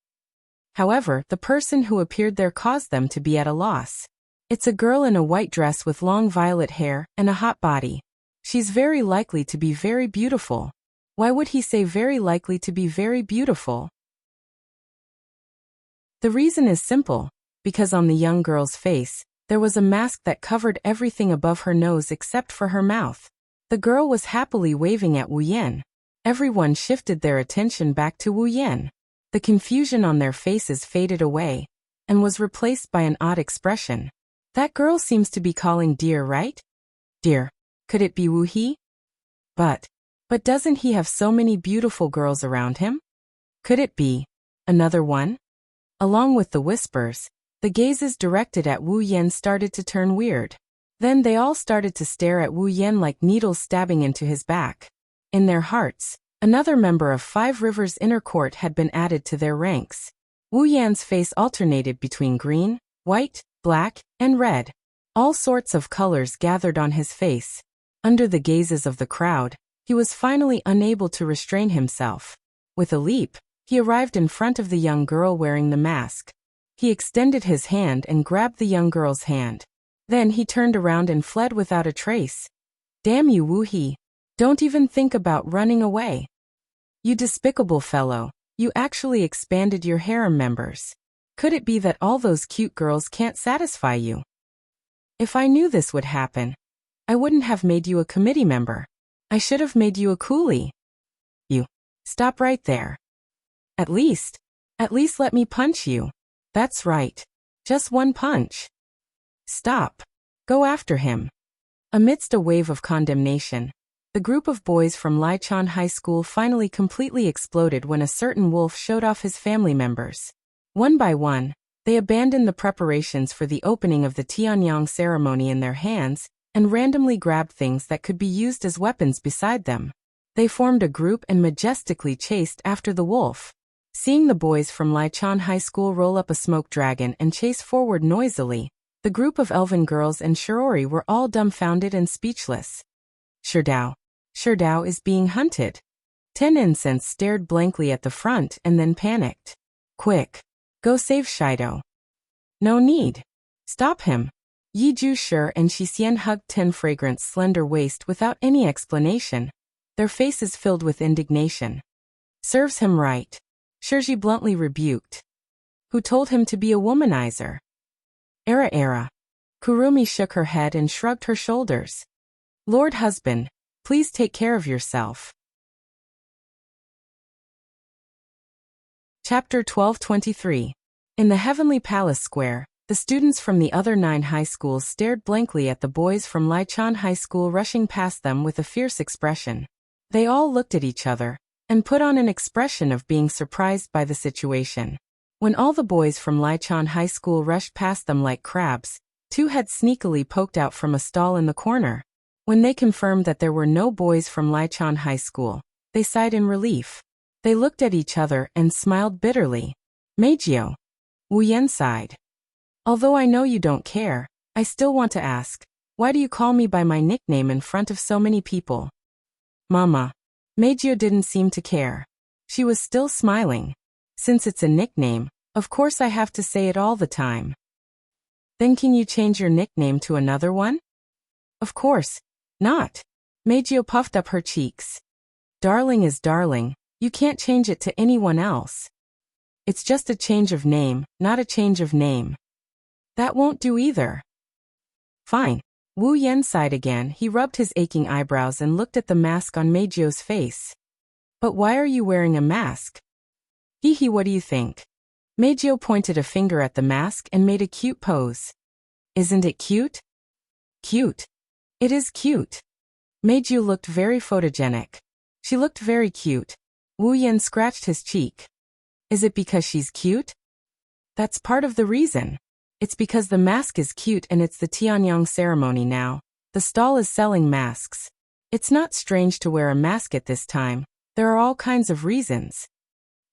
However, the person who appeared there caused them to be at a loss. It's a girl in a white dress with long violet hair and a hot body. She's very likely to be very beautiful. Why would he say very likely to be very beautiful? The reason is simple, because on the young girl's face, there was a mask that covered everything above her nose except for her mouth. The girl was happily waving at Wu Yan. Everyone shifted their attention back to Wu Yan. The confusion on their faces faded away, and was replaced by an odd expression. That girl seems to be calling dear, right? Dear, could it be Wu He? But doesn't he have so many beautiful girls around him? Could it be another one? Along with the whispers, the gazes directed at Wu Yan started to turn weird. Then they all started to stare at Wu Yan like needles stabbing into his back. In their hearts, another member of Five Rivers' inner court had been added to their ranks. Wu Yan's face alternated between green, white, black, and red. All sorts of colors gathered on his face. Under the gazes of the crowd, he was finally unable to restrain himself. With a leap, he arrived in front of the young girl wearing the mask. He extended his hand and grabbed the young girl's hand. Then he turned around and fled without a trace. Damn you, Wu He. Don't even think about running away. You despicable fellow, you actually expanded your harem members. Could it be that all those cute girls can't satisfy you? If I knew this would happen, I wouldn't have made you a committee member. I should have made you a coolie. You. Stop right there. At least let me punch you. That's right. Just one punch. Stop. Go after him. Amidst a wave of condemnation, the group of boys from Lichon High School finally completely exploded when a certain wolf showed off his family members. One by one, they abandoned the preparations for the opening of the Tianyang ceremony in their hands and randomly grabbed things that could be used as weapons beside them. They formed a group and majestically chased after the wolf. Seeing the boys from Lichon High School roll up a smoke dragon and chase forward noisily, the group of elven girls and Shirori were all dumbfounded and speechless. Sherdao is being hunted. 10 Incense stared blankly at the front and then panicked. Quick! Go save Shido. No need. Stop him. Yi Ju Shi and Shixian hugged 10 Fragrant's slender waist without any explanation, their faces filled with indignation. Serves him right. Shirji bluntly rebuked. Who told him to be a womanizer? Era. Kurumi shook her head and shrugged her shoulders. Lord husband, please take care of yourself. Chapter 12:23. In the Heavenly Palace Square, the students from the other 9 high schools stared blankly at the boys from Lichon High School rushing past them with a fierce expression. They all looked at each other and put on an expression of being surprised by the situation. When all the boys from Lichon High School rushed past them like crabs, 2 heads sneakily poked out from a stall in the corner. When they confirmed that there were no boys from Lichon High School, they sighed in relief. They looked at each other and smiled bitterly. Meijio. Wu Yan sighed. Although I know you don't care, I still want to ask, why do you call me by my nickname in front of so many people? Mama. Meijio didn't seem to care. She was still smiling. Since it's a nickname, of course I have to say it all the time. Then can you change your nickname to another one? Of course not. Meijio puffed up her cheeks. Darling is darling, you can't change it to anyone else. It's just a change of name, not a change of name. That won't do either. Fine. Wu Yan sighed again. He rubbed his aching eyebrows and looked at the mask on Meijio's face. But why are you wearing a mask? Hee, what do you think? Meijio pointed a finger at the mask and made a cute pose. Isn't it cute? Cute. It is cute. Meijio looked very photogenic. She looked very cute. Wu Yan scratched his cheek. Is it because she's cute? That's part of the reason. It's because the mask is cute and it's the Tianyang ceremony now. The stall is selling masks. It's not strange to wear a mask at this time. There are all kinds of reasons.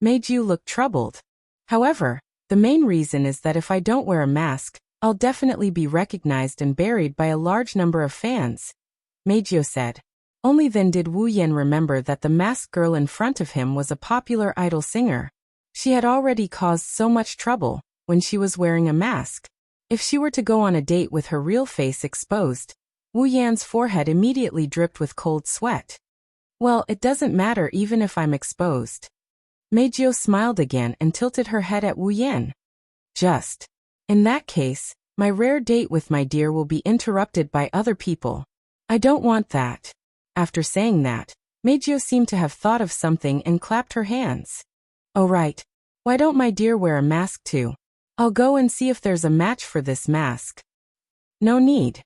Meijio looked troubled. However, the main reason is that if I don't wear a mask, I'll definitely be recognized and buried by a large number of fans. Meijio said. Only then did Wu Yan remember that the masked girl in front of him was a popular idol singer. She had already caused so much trouble when she was wearing a mask. If she were to go on a date with her real face exposed, Wu Yan's forehead immediately dripped with cold sweat. Well, it doesn't matter even if I'm exposed. Meijio smiled again and tilted her head at Wu Yan. Just. In that case, my rare date with my dear will be interrupted by other people. I don't want that. After saying that, Meijio seemed to have thought of something and clapped her hands. Oh right. Why don't my dear wear a mask too? I'll go and see if there's a match for this mask. No need.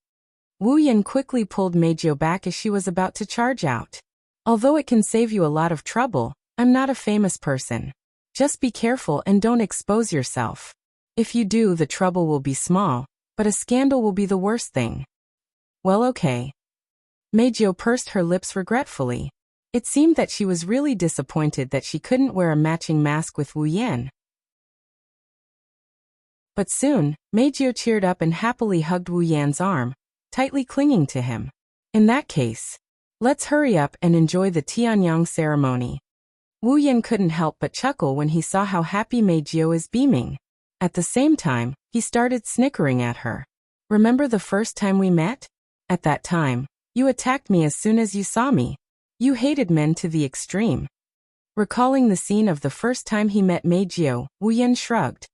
Wu Yan quickly pulled Meijio back as she was about to charge out. Although it can save you a lot of trouble, I'm not a famous person. Just be careful and don't expose yourself. If you do, the trouble will be small, but a scandal will be the worst thing. Well, okay. Meijio pursed her lips regretfully. It seemed that she was really disappointed that she couldn't wear a matching mask with Wu Yan. But soon, Meijio cheered up and happily hugged Wu Yan's arm, tightly clinging to him. In that case, let's hurry up and enjoy the Tianyang ceremony. Wu Yan couldn't help but chuckle when he saw how happy Meijio is beaming. At the same time, he started snickering at her. Remember the first time we met? At that time, you attacked me as soon as you saw me. You hated men to the extreme. Recalling the scene of the first time he met Meijio, Wu Yan shrugged.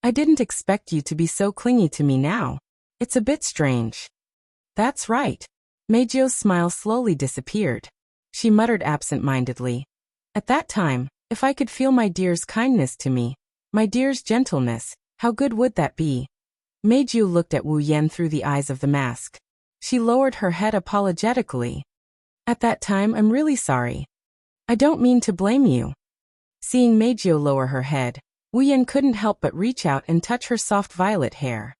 I didn't expect you to be so clingy to me now. It's a bit strange. That's right. Meijio's smile slowly disappeared. She muttered absent-mindedly. At that time, if I could feel my dear's kindness to me, my dear's gentleness, how good would that be? Meijio looked at Wu Yan through the eyes of the mask. She lowered her head apologetically. At that time, I'm really sorry. I don't mean to blame you. Seeing Meijio lower her head, Wu Yan couldn't help but reach out and touch her soft violet hair.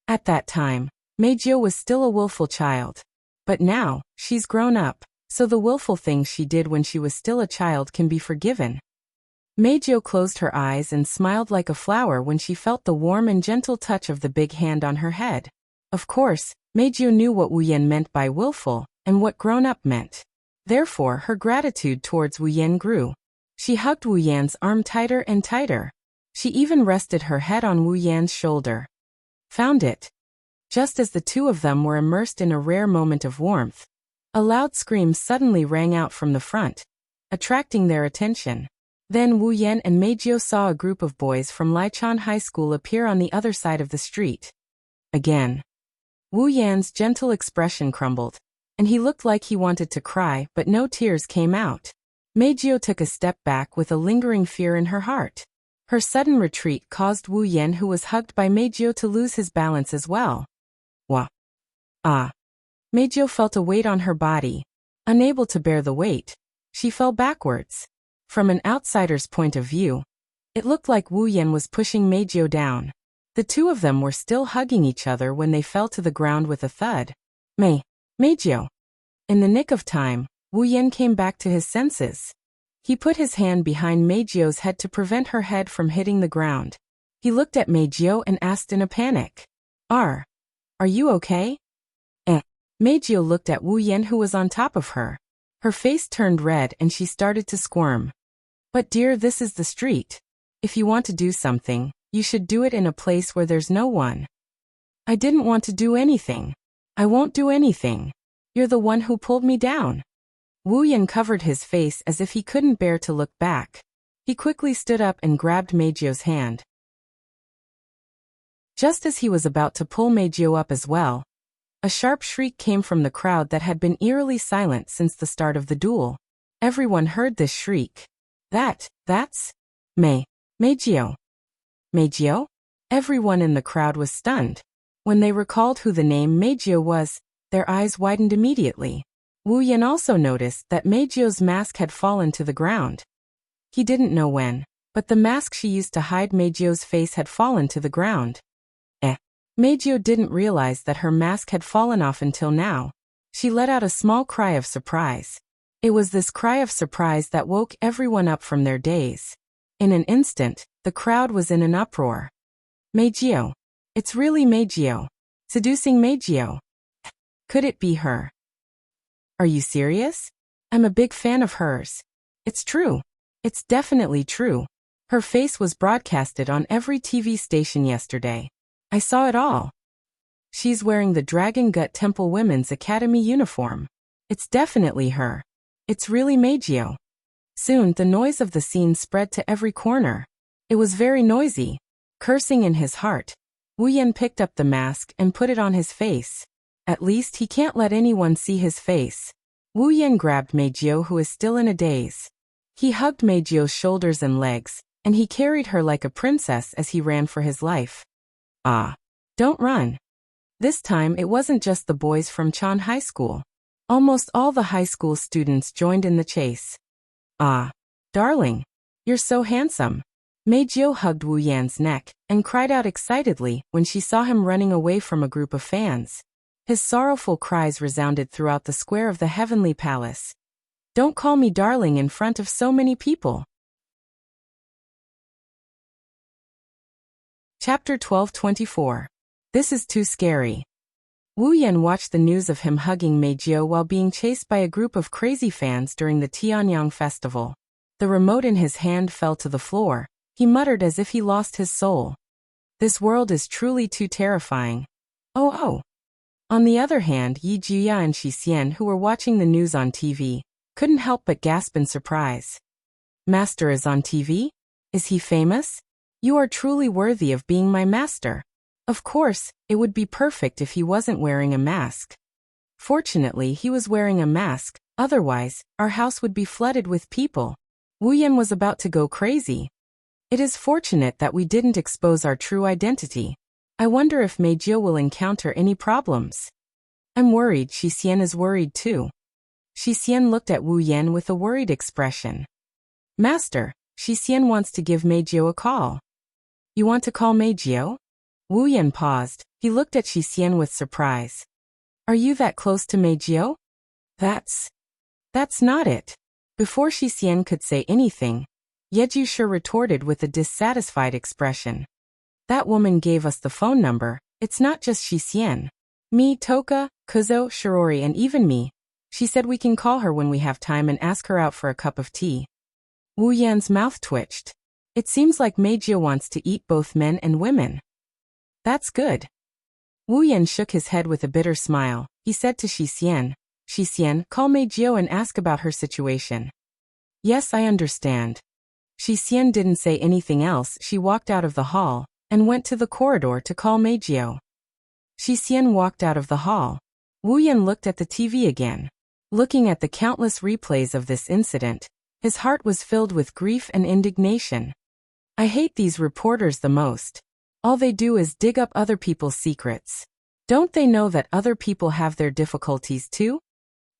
At that time, Meijio was still a willful child. But now, she's grown up, so the willful things she did when she was still a child can be forgiven. Meijio closed her eyes and smiled like a flower when she felt the warm and gentle touch of the big hand on her head. Of course, Meijio knew what Wu Yan meant by willful, and what grown-up meant. Therefore, her gratitude towards Wu Yan grew. She hugged Wu Yan's arm tighter and tighter. She even rested her head on Wu Yan's shoulder. Found it. Just as the two of them were immersed in a rare moment of warmth, a loud scream suddenly rang out from the front, attracting their attention. Then Wu Yan and Meijio saw a group of boys from Lichon High School appear on the other side of the street. Again. Wu Yan's gentle expression crumbled, and he looked like he wanted to cry, but no tears came out. Meijio took a step back with a lingering fear in her heart. Her sudden retreat caused Wu Yan, who was hugged by Meijio, to lose his balance as well. Wah! Ah! Meijio felt a weight on her body. Unable to bear the weight, she fell backwards. From an outsider's point of view, it looked like Wu Yan was pushing Meijio down. The two of them were still hugging each other when they fell to the ground with a thud. Meijio! In the nick of time, Wu Yan came back to his senses. He put his hand behind Meijio's head to prevent her head from hitting the ground. He looked at Meijio and asked in a panic. Are you okay? Meijio looked at Wu Yan, who was on top of her. Her face turned red and she started to squirm. But dear, this is the street. If you want to do something, you should do it in a place where there's no one. I didn't want to do anything. I won't do anything. You're the one who pulled me down. Wu Yan covered his face as if he couldn't bear to look back. He quickly stood up and grabbed Meijio's hand. Just as he was about to pull Meijio up as well, a sharp shriek came from the crowd that had been eerily silent since the start of the duel. Everyone heard this shriek. That's Meijio. Meijio? Everyone in the crowd was stunned. When they recalled who the name Meijio was, their eyes widened immediately. Wu Yan also noticed that Meijio's mask had fallen to the ground. He didn't know when, but the mask she used to hide Meijio's face had fallen to the ground. Meijio didn't realize that her mask had fallen off until now. She let out a small cry of surprise. It was this cry of surprise that woke everyone up from their daze. In an instant, the crowd was in an uproar. Meijio. It's really Meijio. Seducing Meijio. Could it be her? Are you serious? I'm a big fan of hers. It's true. It's definitely true. Her face was broadcasted on every TV station yesterday. I saw it all. She's wearing the Dragon Gut Temple Women's Academy uniform. It's definitely her. It's really Meijio. Soon the noise of the scene spread to every corner. It was very noisy. Cursing in his heart, Wu Yan picked up the mask and put it on his face. At least he can't let anyone see his face. Wu Yan grabbed Meijio, who is still in a daze. He hugged Meijio's shoulders and legs, and he carried her like a princess as he ran for his life. Ah! Don't run. This time it wasn't just the boys from Chan High School. Almost all the high school students joined in the chase. Ah, darling, you're so handsome. Mei Jiu hugged Wu Yan's neck and cried out excitedly when she saw him running away from a group of fans. His sorrowful cries resounded throughout the square of the heavenly palace. Don't call me darling in front of so many people. Chapter 12:24. This is too scary. Wu Yan watched the news of him hugging Mei Jiu while being chased by a group of crazy fans during the Tianyang festival. The remote in his hand fell to the floor. He muttered as if he lost his soul. This world is truly too terrifying. Oh. On the other hand, Yi Juya and Shi Xian, who were watching the news on TV, couldn't help but gasp in surprise. Master is on TV? Is he famous? You are truly worthy of being my master. Of course, it would be perfect if he wasn't wearing a mask. Fortunately, he was wearing a mask, otherwise, our house would be flooded with people. Wu Yan was about to go crazy. It is fortunate that we didn't expose our true identity. I wonder if Mei Jiu will encounter any problems. I'm worried. Shi Xian is worried too. Shi Xian looked at Wu Yan with a worried expression. Master, Shi Xian wants to give Mei Jiu a call. You want to call Mei Jiu? Wu Yan paused. He looked at Shi Xian with surprise. Are you that close to Mei Jiu? That's not it. Before Shi Xian could say anything, Yeju sure retorted with a dissatisfied expression. That woman gave us the phone number. It's not just Shi Xian. Me, Toka, Kuzo, Shirori, and even me. She said we can call her when we have time and ask her out for a cup of tea. Wu Yan's mouth twitched. It seems like Mei Jiu wants to eat both men and women. That's good. Wu Yan shook his head with a bitter smile. He said to Shi Xian, call Mei Jiu and ask about her situation. Yes, I understand. Shi Xian didn't say anything else. She walked out of the hall and went to the corridor to call Mei Jiu. Shi Xian walked out of the hall. Wu Yan looked at the TV again. Looking at the countless replays of this incident, his heart was filled with grief and indignation. I hate these reporters the most. All they do is dig up other people's secrets. Don't they know that other people have their difficulties too?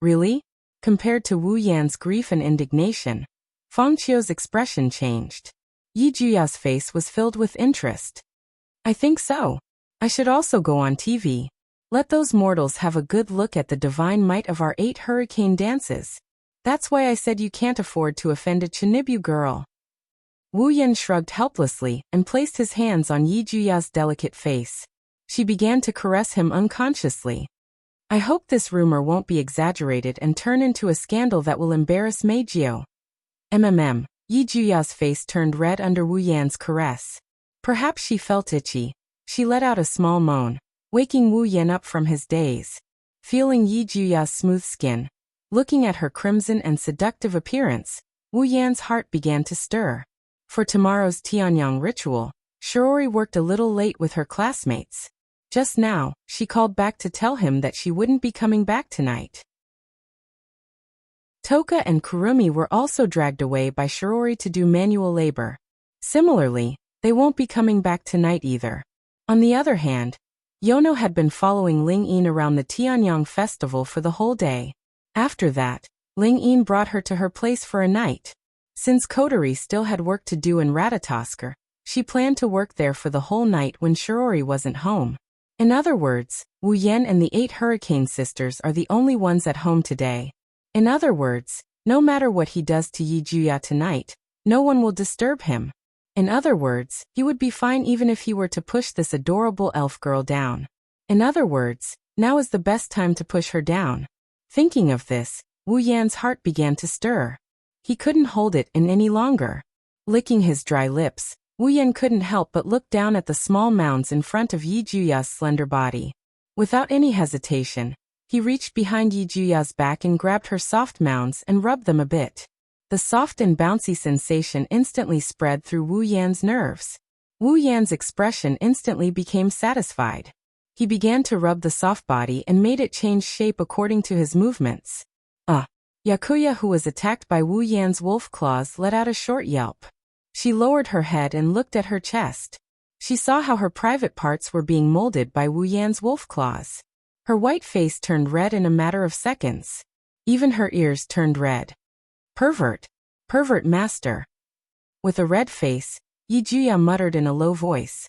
Really? Compared to Wu Yan's grief and indignation, Fang Qiu's expression changed. Yi Juya's face was filled with interest. I think so. I should also go on TV. Let those mortals have a good look at the divine might of our 8 hurricane dances. That's why I said you can't afford to offend a Chinibu girl. Wu Yan shrugged helplessly and placed his hands on Yi Juya's delicate face. She began to caress him unconsciously. I hope this rumor won't be exaggerated and turn into a scandal that will embarrass Mei Jiu. Yi Juya's face turned red under Wu Yan's caress. Perhaps she felt itchy. She let out a small moan, waking Wu Yan up from his daze. Feeling Yi Juya's smooth skin, looking at her crimson and seductive appearance, Wu Yan's heart began to stir. For tomorrow's Tianyang ritual, Shirori worked a little late with her classmates. Just now, she called back to tell him that she wouldn't be coming back tonight. Toka and Kurumi were also dragged away by Shirori to do manual labor. Similarly, they won't be coming back tonight either. On the other hand, Yono had been following Ling Yin around the Tianyang festival for the whole day. After that, Ling Yin brought her to her place for a night. Since Kotori still had work to do in Ratatosker, she planned to work there for the whole night when Shirori wasn't home. In other words, Wu Yan and the 8 Hurricane Sisters are the only ones at home today. In other words, no matter what he does to Yi Juya tonight, no one will disturb him. In other words, he would be fine even if he were to push this adorable elf girl down. In other words, now is the best time to push her down. Thinking of this, Wu Yan's heart began to stir. He couldn't hold it in any longer. Licking his dry lips, Wu Yan couldn't help but look down at the small mounds in front of Yi Juya's slender body. Without any hesitation, he reached behind Yi Juya's back and grabbed her soft mounds and rubbed them a bit. The soft and bouncy sensation instantly spread through Wu Yan's nerves. Wu Yan's expression instantly became satisfied. He began to rub the soft body and made it change shape according to his movements. Yakuya, who was attacked by Wu Yan's wolf claws, let out a short yelp. She lowered her head and looked at her chest. She saw how her private parts were being molded by Wu Yan's wolf claws. Her white face turned red in a matter of seconds. Even her ears turned red. Pervert. Pervert master. With a red face, Yi Juya muttered in a low voice.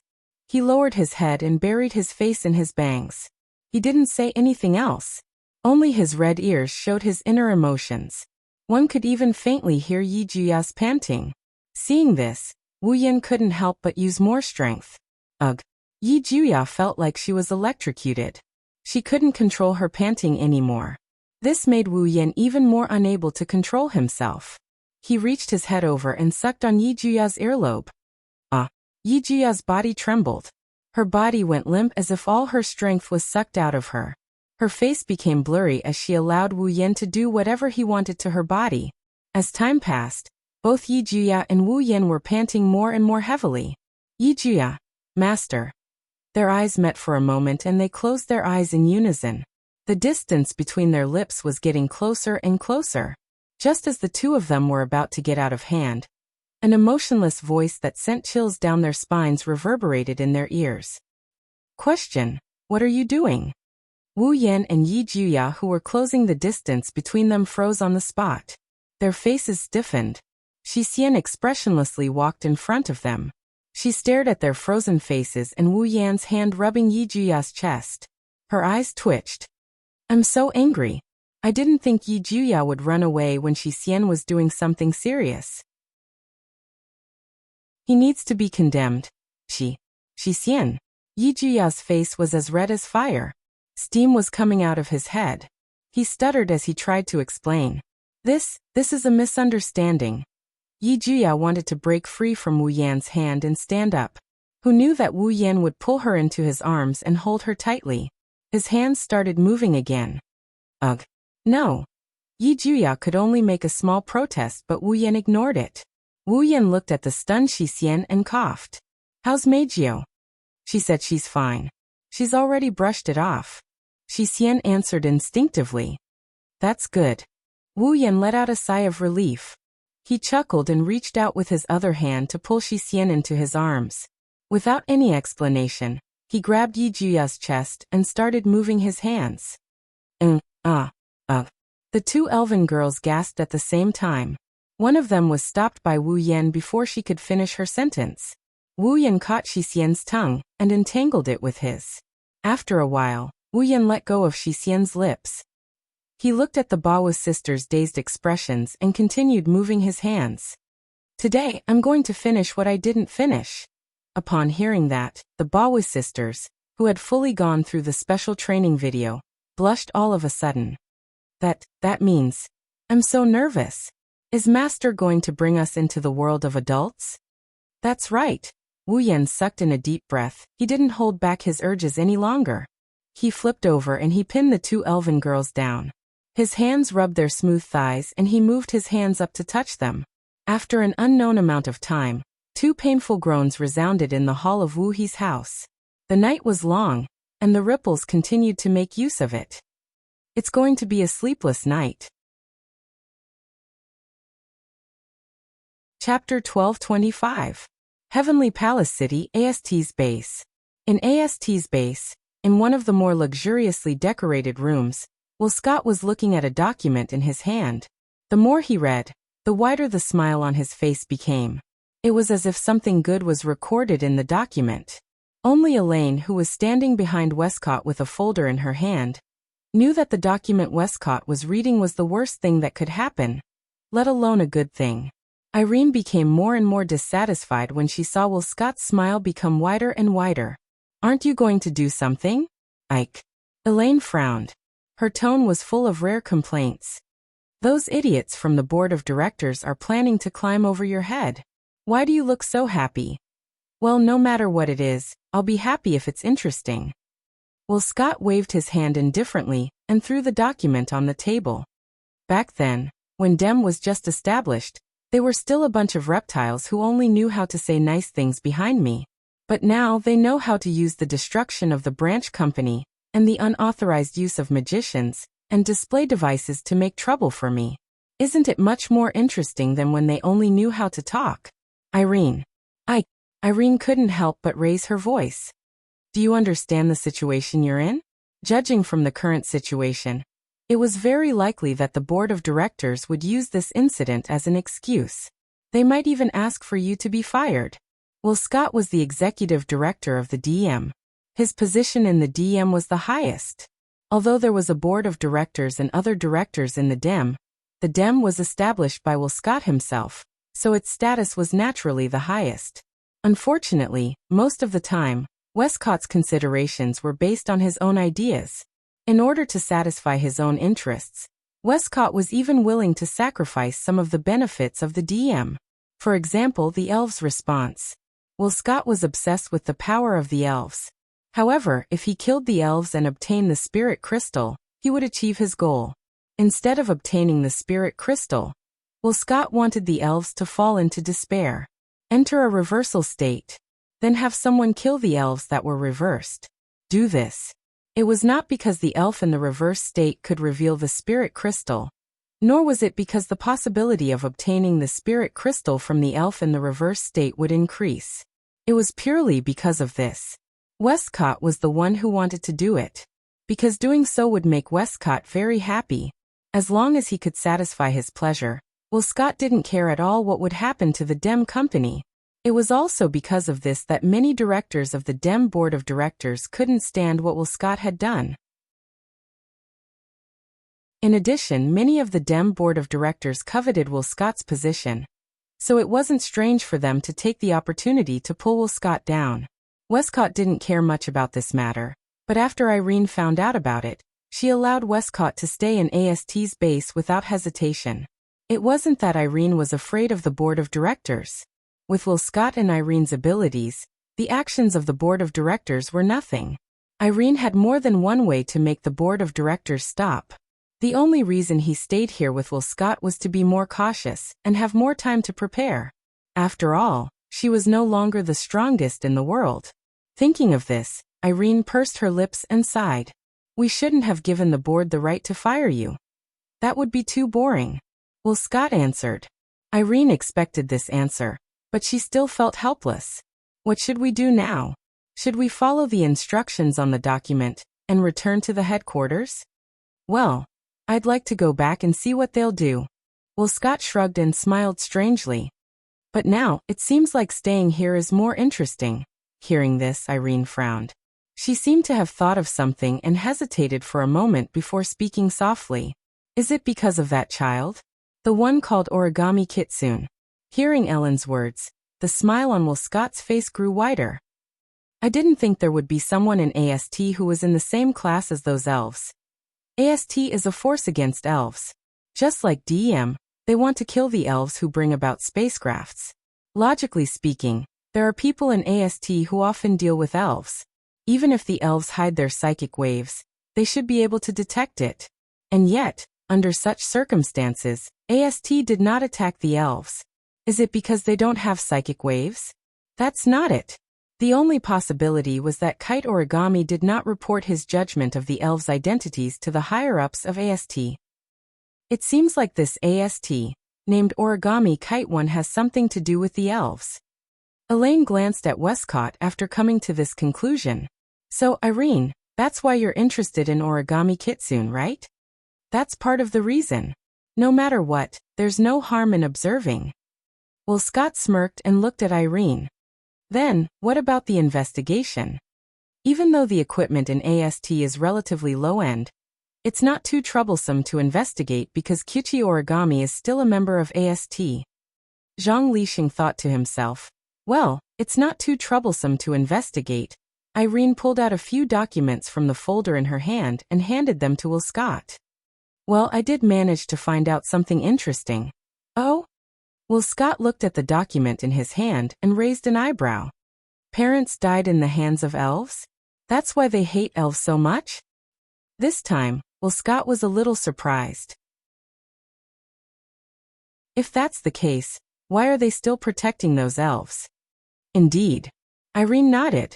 He lowered his head and buried his face in his bangs. He didn't say anything else. Only his red ears showed his inner emotions. One could even faintly hear Yi Juya's panting. Seeing this, Wu Yan couldn't help but use more strength. Ugh. Yi Juya felt like she was electrocuted. She couldn't control her panting anymore. This made Wu Yan even more unable to control himself. He reached his head over and sucked on Yi Juya's earlobe. Yi Juya's body trembled. Her body went limp as if all her strength was sucked out of her. Her face became blurry as she allowed Wu Yan to do whatever he wanted to her body. As time passed, both Yi Juya and Wu Yan were panting more and more heavily. Yi Juya, master. Their eyes met for a moment and they closed their eyes in unison. The distance between their lips was getting closer and closer. Just as the two of them were about to get out of hand, an emotionless voice that sent chills down their spines reverberated in their ears. Question: what are you doing? Wu Yan and Yi Juya, who were closing the distance between them, froze on the spot. Their faces stiffened. Shi Xian expressionlessly walked in front of them. She stared at their frozen faces and Wu Yan's hand rubbing Yi Juya's chest. Her eyes twitched. I'm so angry. I didn't think Yi Juya would run away when Shi Xian was doing something serious. He needs to be condemned. Shi Xian. Yi Juya's face was as red as fire. Steam was coming out of his head. He stuttered as he tried to explain. This is a misunderstanding. Yi Juya wanted to break free from Wu Yan's hand and stand up. Who knew that Wu Yan would pull her into his arms and hold her tightly? His hands started moving again. Ugh. No. Yi Juya could only make a small protest, but Wu Yan ignored it. Wu Yan looked at the stunned Shi Xian and coughed. How's Meijio? She said she's fine. She's already brushed it off. Shi Xian answered instinctively. That's good. Wu Yan let out a sigh of relief. He chuckled and reached out with his other hand to pull Shi Xian into his arms. Without any explanation, he grabbed Yi Juya's chest and started moving his hands. The two elven girls gasped at the same time. One of them was stopped by Wu Yan before she could finish her sentence. Wu Yan caught Shi Xian's tongue and entangled it with his. After a while, Wu Yan let go of Shi Xian's lips. He looked at the Baowu sisters' dazed expressions and continued moving his hands. Today, I'm going to finish what I didn't finish. Upon hearing that, the Baowu sisters, who had fully gone through the special training video, blushed all of a sudden. That means, I'm so nervous. Is Master going to bring us into the world of adults? That's right. Wu Yan sucked in a deep breath. He didn't hold back his urges any longer. He flipped over and he pinned the two elven girls down. His hands rubbed their smooth thighs and he moved his hands up to touch them. After an unknown amount of time, two painful groans resounded in the hall of Wu He's house. The night was long, and the ripples continued to make use of it. It's going to be a sleepless night. Chapter 1225. Heavenly Palace City, AST's base. In AST's base, in one of the more luxuriously decorated rooms, Will Scott was looking at a document in his hand. The more he read, the wider the smile on his face became. It was as if something good was recorded in the document. Only Elaine, who was standing behind Westcott with a folder in her hand, knew that the document Westcott was reading was the worst thing that could happen, let alone a good thing. Irene became more and more dissatisfied when she saw Will Scott's smile become wider and wider. Aren't you going to do something, Ike? Elaine frowned. Her tone was full of rare complaints. Those idiots from the board of directors are planning to climb over your head. Why do you look so happy? Well, no matter what it is, I'll be happy if it's interesting. Will Scott waved his hand indifferently and threw the document on the table. Back then, when Dem was just established, they were still a bunch of reptiles who only knew how to say nice things behind me. But now they know how to use the destruction of the branch company and the unauthorized use of magicians and display devices to make trouble for me. Isn't it much more interesting than when they only knew how to talk? Irene. Irene couldn't help but raise her voice. Do you understand the situation you're in? Judging from the current situation, it was very likely that the board of directors would use this incident as an excuse. They might even ask for you to be fired. Will Scott was the executive director of the DM. His position in the DM was the highest. Although there was a board of directors and other directors in the DEM was established by Will Scott himself, so its status was naturally the highest. Unfortunately, most of the time, Westcott's considerations were based on his own ideas. In order to satisfy his own interests, Westcott was even willing to sacrifice some of the benefits of the DM. For example, the elves' response. Will Scott was obsessed with the power of the elves. However, if he killed the elves and obtained the spirit crystal, he would achieve his goal. Instead of obtaining the spirit crystal, Will Scott wanted the elves to fall into despair, enter a reversal state, then have someone kill the elves that were reversed. Do this. It was not because the elf in the reverse state could reveal the spirit crystal, nor was it because the possibility of obtaining the spirit crystal from the elf in the reverse state would increase. It was purely because of this. Westcott was the one who wanted to do it, because doing so would make Westcott very happy. As long as he could satisfy his pleasure, Will Scott didn't care at all what would happen to the DEM company. It was also because of this that many directors of the DEM board of directors couldn't stand what Will Scott had done. In addition, many of the DEM board of directors coveted Will Scott's position, so it wasn't strange for them to take the opportunity to pull Will Scott down. Westcott didn't care much about this matter, but after Irene found out about it, she allowed Westcott to stay in AST's base without hesitation. It wasn't that Irene was afraid of the board of directors. With Will Scott and Irene's abilities, the actions of the board of directors were nothing. Irene had more than one way to make the board of directors stop. The only reason he stayed here with Will Scott was to be more cautious and have more time to prepare. After all, she was no longer the strongest in the world. Thinking of this, Irene pursed her lips and sighed. We shouldn't have given the board the right to fire you. That would be too boring. Will Scott answered. Irene expected this answer, but she still felt helpless. What should we do now? Should we follow the instructions on the document and return to the headquarters? Well, I'd like to go back and see what they'll do. Will Scott shrugged and smiled strangely. But now, it seems like staying here is more interesting. Hearing this, Irene frowned. She seemed to have thought of something and hesitated for a moment before speaking softly. Is it because of that child? The one called Origami Kitsune. Hearing Ellen's words, the smile on Will Scott's face grew wider. I didn't think there would be someone in AST who was in the same class as those elves. AST is a force against elves. Just like DEM, they want to kill the elves who bring about spacecrafts. Logically speaking, there are people in AST who often deal with elves. Even if the elves hide their psychic waves, they should be able to detect it. And yet, under such circumstances, AST did not attack the elves. Is it because they don't have psychic waves? That's not it. The only possibility was that Kite Origami did not report his judgment of the elves' identities to the higher-ups of AST. It seems like this AST, named Origami Kite One, has something to do with the elves. Elaine glanced at Westcott after coming to this conclusion. So, Irene, that's why you're interested in Origami Kitsune, right? That's part of the reason. No matter what, there's no harm in observing. Will Scott smirked and looked at Irene. Then, what about the investigation? Even though the equipment in AST is relatively low-end, it's not too troublesome to investigate because Kyuchi Origami is still a member of AST. Zhang Lixing thought to himself, well, it's not too troublesome to investigate. Irene pulled out a few documents from the folder in her hand and handed them to Will Scott. Well, I did manage to find out something interesting. Oh? Will Scott looked at the document in his hand and raised an eyebrow. Parents died in the hands of elves? That's why they hate elves so much? This time, Will Scott was a little surprised. If that's the case, why are they still protecting those elves? Indeed. Irene nodded.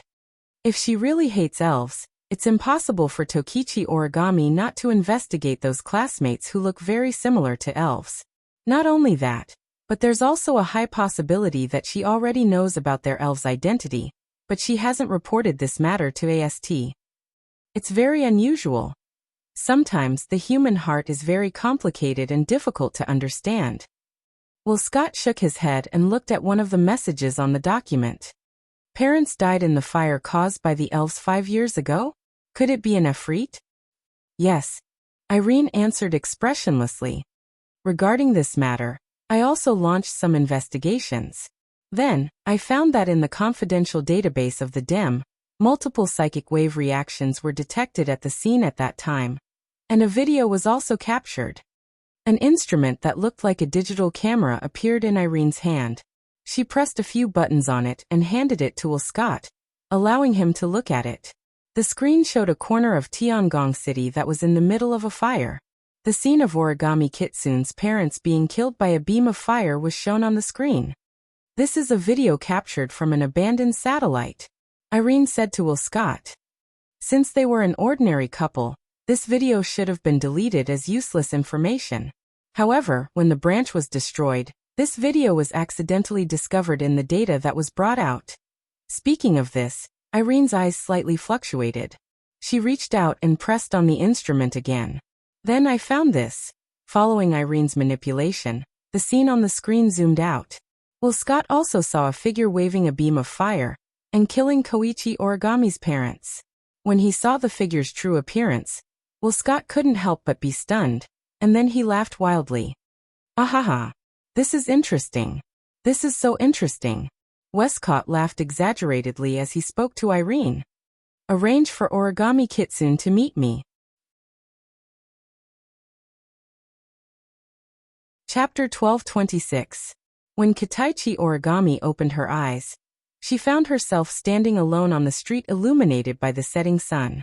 If she really hates elves, it's impossible for Tokichi Origami not to investigate those classmates who look very similar to elves. Not only that, But there's also a high possibility that she already knows about their elf's identity, but she hasn't reported this matter to AST. It's very unusual. Sometimes the human heart is very complicated and difficult to understand. Will Scott shook his head and looked at one of the messages on the document. Parents died in the fire caused by the elves 5 years ago? Could it be an Efreet? Yes. Irene answered expressionlessly. Regarding this matter, I also launched some investigations. Then, I found that in the confidential database of the DEM, multiple psychic wave reactions were detected at the scene at that time. And a video was also captured. An instrument that looked like a digital camera appeared in Irene's hand. She pressed a few buttons on it and handed it to Will Scott, allowing him to look at it. The screen showed a corner of Tiangong City that was in the middle of a fire. The scene of Origami Kitsune's parents being killed by a beam of fire was shown on the screen. This is a video captured from an abandoned satellite, Irene said to Will Scott. Since they were an ordinary couple, this video should have been deleted as useless information. However, when the branch was destroyed, this video was accidentally discovered in the data that was brought out. Speaking of this, Irene's eyes slightly fluctuated. She reached out and pressed on the instrument again. Then I found this. Following Irene's manipulation, the scene on the screen zoomed out. Will Scott also saw a figure waving a beam of fire and killing Koichi Origami's parents. When he saw the figure's true appearance, Will Scott couldn't help but be stunned, and then he laughed wildly. Ahaha. This is interesting. This is so interesting. Westcott laughed exaggeratedly as he spoke to Irene. Arrange for Origami Kitsune to meet me. Chapter 1226. When Kitaichi Origami opened her eyes, she found herself standing alone on the street illuminated by the setting sun.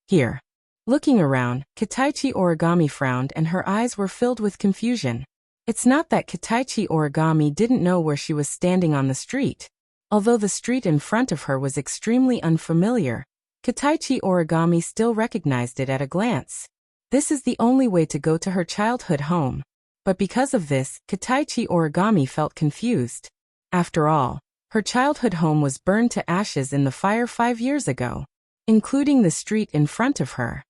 Here. Looking around, Kitaichi Origami frowned and her eyes were filled with confusion. It's not that Kitaichi Origami didn't know where she was standing on the street. Although the street in front of her was extremely unfamiliar, Kitaichi Origami still recognized it at a glance. This is the only way to go to her childhood home. But because of this, Kitaichi Origami felt confused. After all, her childhood home was burned to ashes in the fire 5 years ago, including the street in front of her.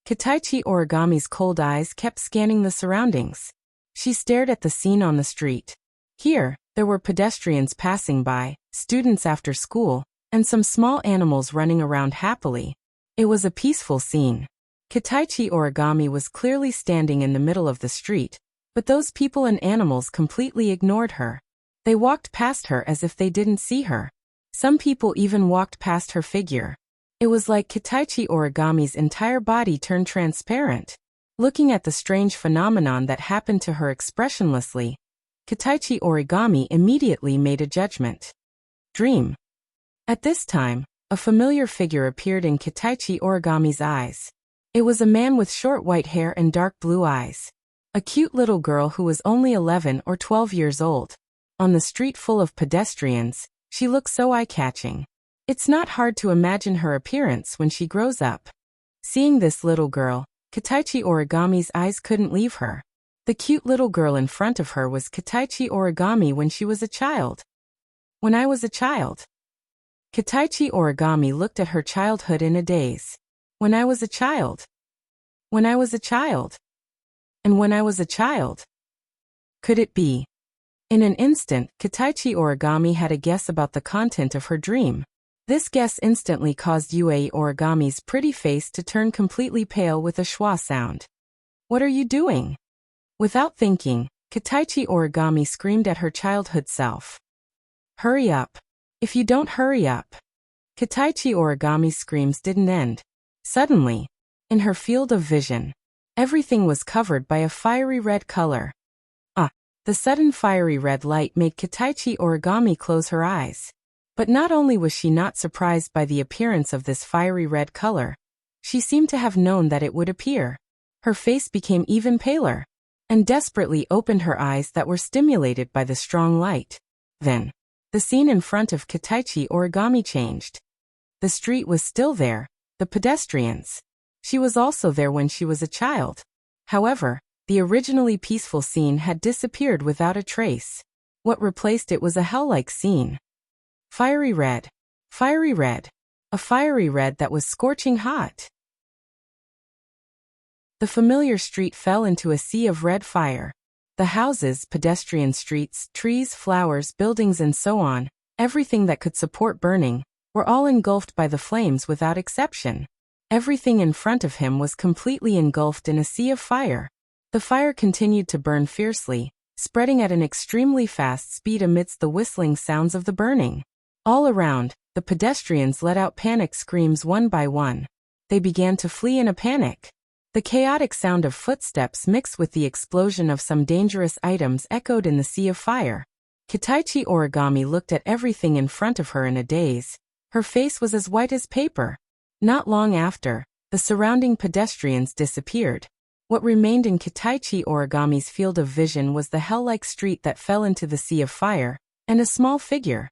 Kitaichi Origami's cold eyes kept scanning the surroundings. She stared at the scene on the street. Here, there were pedestrians passing by, students after school, and some small animals running around happily. It was a peaceful scene. Kitaichi Origami was clearly standing in the middle of the street, but those people and animals completely ignored her. They walked past her as if they didn't see her. Some people even walked past her figure. It was like Kitaichi Origami's entire body turned transparent. Looking at the strange phenomenon that happened to her expressionlessly, Kitaichi Origami immediately made a judgment. Dream. At this time, a familiar figure appeared in Kitaichi Origami's eyes. It was a man with short white hair and dark blue eyes. A cute little girl who was only 11 or 12 years old. On the street full of pedestrians, she looked so eye-catching. It's not hard to imagine her appearance when she grows up. Seeing this little girl, Kitaichi Origami's eyes couldn't leave her. The cute little girl in front of her was Kitaichi Origami when she was a child. When I was a child. Kitaichi Origami looked at her childhood in a daze. When I was a child. When I was a child. And when I was a child. Could it be? In an instant, Kitaichi Origami had a guess about the content of her dream. This guess instantly caused Yue Origami's pretty face to turn completely pale with a schwa sound. What are you doing? Without thinking, Kitaichi Origami screamed at her childhood self. Hurry up. If you don't hurry up. Kitaichi Origami's screams didn't end. Suddenly, in her field of vision, everything was covered by a fiery red color. The sudden fiery red light made Kitaichi Origami close her eyes. But not only was she not surprised by the appearance of this fiery red color, she seemed to have known that it would appear. Her face became even paler, and desperately opened her eyes that were stimulated by the strong light. Then, the scene in front of Kitaichi Origami changed. The street was still there, the pedestrians. She was also there when she was a child. However, The originally peaceful scene had disappeared without a trace. What replaced it was a hell-like scene. Fiery red. Fiery red. A fiery red that was scorching hot. The familiar street fell into a sea of red fire. The houses, pedestrian streets, trees, flowers, buildings and so on, everything that could support burning, were all engulfed by the flames without exception. Everything in front of him was completely engulfed in a sea of fire. The fire continued to burn fiercely, spreading at an extremely fast speed amidst the whistling sounds of the burning. All around, the pedestrians let out panic screams one by one. They began to flee in a panic. The chaotic sound of footsteps mixed with the explosion of some dangerous items echoed in the sea of fire. Kitaichi Origami looked at everything in front of her in a daze. Her face was as white as paper. Not long after, the surrounding pedestrians disappeared. What remained in Kitaichi Origami's field of vision was the hell-like street that fell into the sea of fire, and a small figure.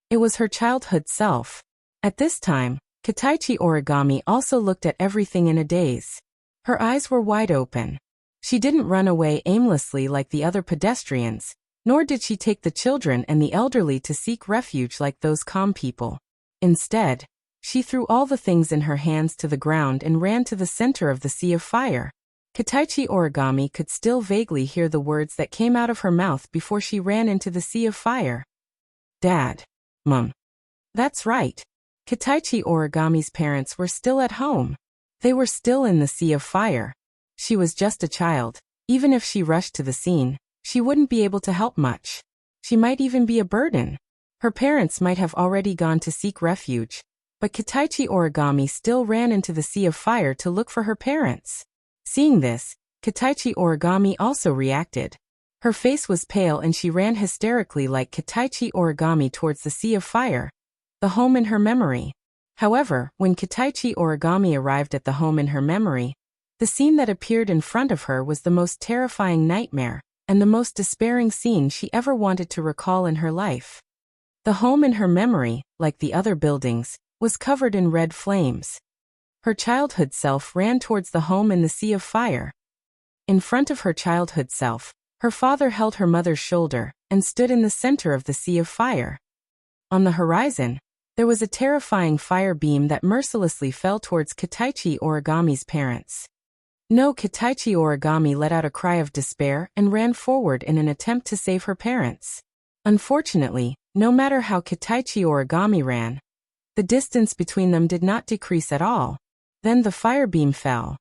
It was her childhood self. At this time, Kitaichi Origami also looked at everything in a daze. Her eyes were wide open. She didn't run away aimlessly like the other pedestrians, nor did she take the children and the elderly to seek refuge like those calm people. Instead, she threw all the things in her hands to the ground and ran to the center of the sea of fire. Kitaichi Origami could still vaguely hear the words that came out of her mouth before she ran into the sea of fire. Dad. Mom. That's right. Kitaichi Origami's parents were still at home. They were still in the sea of fire. She was just a child. Even if she rushed to the scene, she wouldn't be able to help much. She might even be a burden. Her parents might have already gone to seek refuge, but Kitaichi Origami still ran into the sea of fire to look for her parents. Seeing this, Kitaichi Origami also reacted. Her face was pale and she ran hysterically like Kitaichi Origami towards the sea of fire, the home in her memory. However, when Kitaichi Origami arrived at the home in her memory, the scene that appeared in front of her was the most terrifying nightmare, and the most despairing scene she ever wanted to recall in her life. The home in her memory, like the other buildings, was covered in red flames. Her childhood self ran towards the home in the sea of fire. In front of her childhood self, her father held her mother's shoulder and stood in the center of the sea of fire. On the horizon, there was a terrifying fire beam that mercilessly fell towards Kitaichi Origami's parents. No, Kitaichi Origami let out a cry of despair and ran forward in an attempt to save her parents. Unfortunately, no matter how Kitaichi Origami ran, the distance between them did not decrease at all. Then the fire beam fell.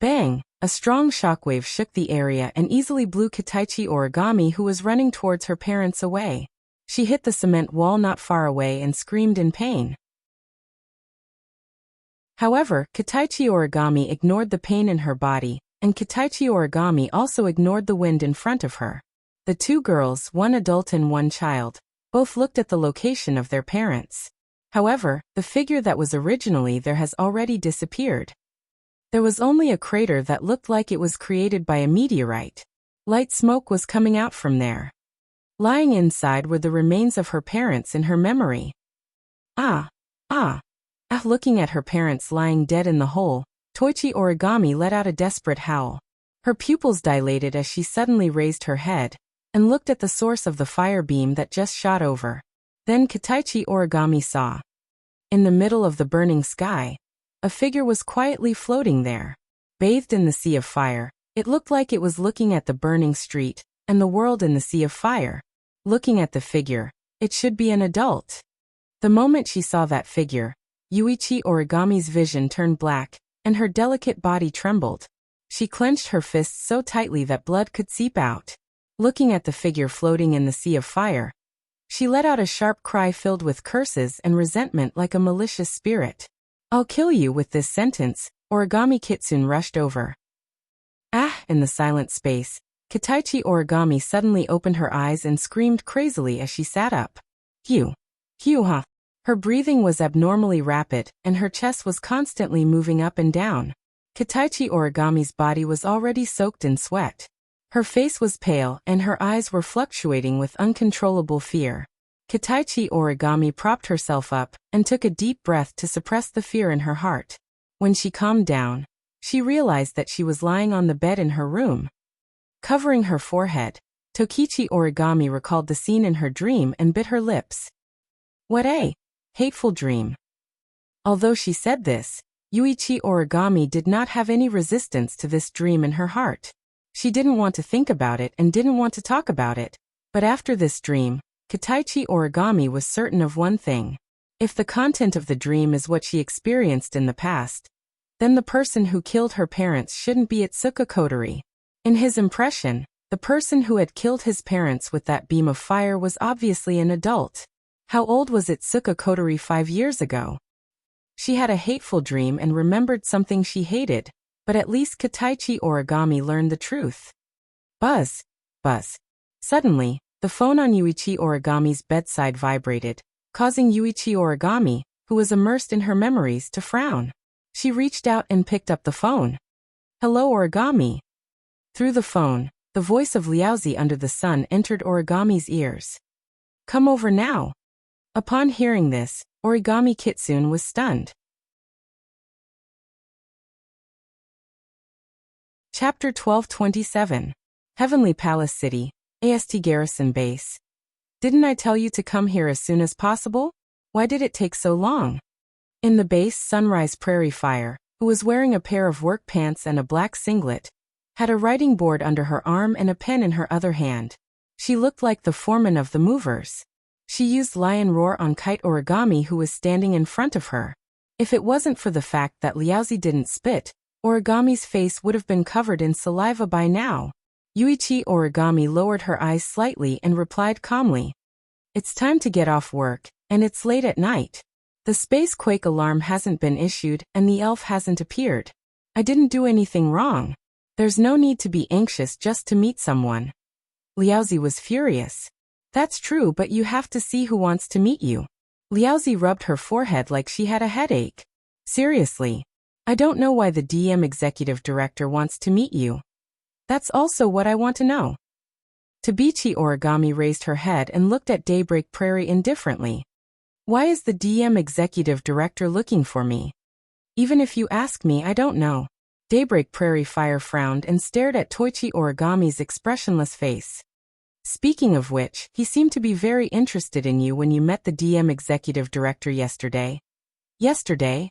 Bang! A strong shockwave shook the area and easily blew Kitaichi Origami, who was running towards her parents, away. She hit the cement wall not far away and screamed in pain. However, Kitaichi Origami ignored the pain in her body, and Kitaichi Origami also ignored the wind in front of her. The two girls, one adult and one child, both looked at the location of their parents. However, the figure that was originally there has already disappeared. There was only a crater that looked like it was created by a meteorite. Light smoke was coming out from there. Lying inside were the remains of her parents in her memory. Looking at her parents lying dead in the hole, Toichi Origami let out a desperate howl. Her pupils dilated as she suddenly raised her head and looked at the source of the fire beam that just shot over. Then Kitaichi Origami saw. In the middle of the burning sky, a figure was quietly floating there. Bathed in the sea of fire, it looked like it was looking at the burning street and the world in the sea of fire. Looking at the figure, it should be an adult. The moment she saw that figure, Yuichi Origami's vision turned black, and her delicate body trembled. She clenched her fists so tightly that blood could seep out. Looking at the figure floating in the sea of fire, she let out a sharp cry filled with curses and resentment like a malicious spirit. "I'll kill you." With this sentence, Origami Kitsune rushed over. In the silent space, Kitaichi Origami suddenly opened her eyes and screamed crazily as she sat up. Phew. Her breathing was abnormally rapid, and her chest was constantly moving up and down. Kitaichi Origami's body was already soaked in sweat. Her face was pale and her eyes were fluctuating with uncontrollable fear. Kitaichi Origami propped herself up and took a deep breath to suppress the fear in her heart. When she calmed down, She realized that she was lying on the bed in her room. Covering her forehead, Tokichi Origami recalled the scene in her dream and bit her lips. What a hateful dream. Although she said this, Yuichi Origami did not have any resistance to this dream in her heart. She didn't want to think about it and didn't want to talk about it. But after this dream, Kitaichi Origami was certain of one thing. If the content of the dream is what she experienced in the past, then the person who killed her parents shouldn't be Itsuka Kotori. In his impression, the person who had killed his parents with that beam of fire was obviously an adult. How old was Itsuka Kotori 5 years ago? She had a hateful dream and remembered something she hated, but at least Kitaichi Origami learned the truth. Buzz. Buzz. Suddenly, the phone on Yuichi Origami's bedside vibrated, causing Yuichi Origami, who was immersed in her memories, to frown. She reached out and picked up the phone. Hello, Origami. Through the phone, the voice of Liaozi under the sun entered Origami's ears. Come over now. Upon hearing this, Origami Kitsune was stunned. Chapter 1227. Heavenly Palace City, AST Garrison Base. Didn't I tell you to come here as soon as possible? Why did it take so long? In the base, Sunrise Prairie Fire, who was wearing a pair of work pants and a black singlet, had a writing board under her arm and a pen in her other hand. She looked like the foreman of the movers. She used Lion Roar on Kite Origami, who was standing in front of her. If it wasn't for the fact that Liaozi didn't spit, Origami's face would have been covered in saliva by now. Yuichi Origami lowered her eyes slightly and replied calmly. It's time to get off work, and it's late at night. The space quake alarm hasn't been issued and the elf hasn't appeared. I didn't do anything wrong. There's no need to be anxious just to meet someone. Liaozi was furious. That's true, but you have to see who wants to meet you. Liaozi rubbed her forehead like she had a headache. Seriously. I don't know why the DM executive director wants to meet you. That's also what I want to know. Tabichi Origami raised her head and looked at Daybreak Prairie indifferently. Why is the DM executive director looking for me? Even if you ask me, I don't know. Daybreak Prairie Fire frowned and stared at Toichi Origami's expressionless face. Speaking of which, he seemed to be very interested in you when you met the DM executive director yesterday. Yesterday?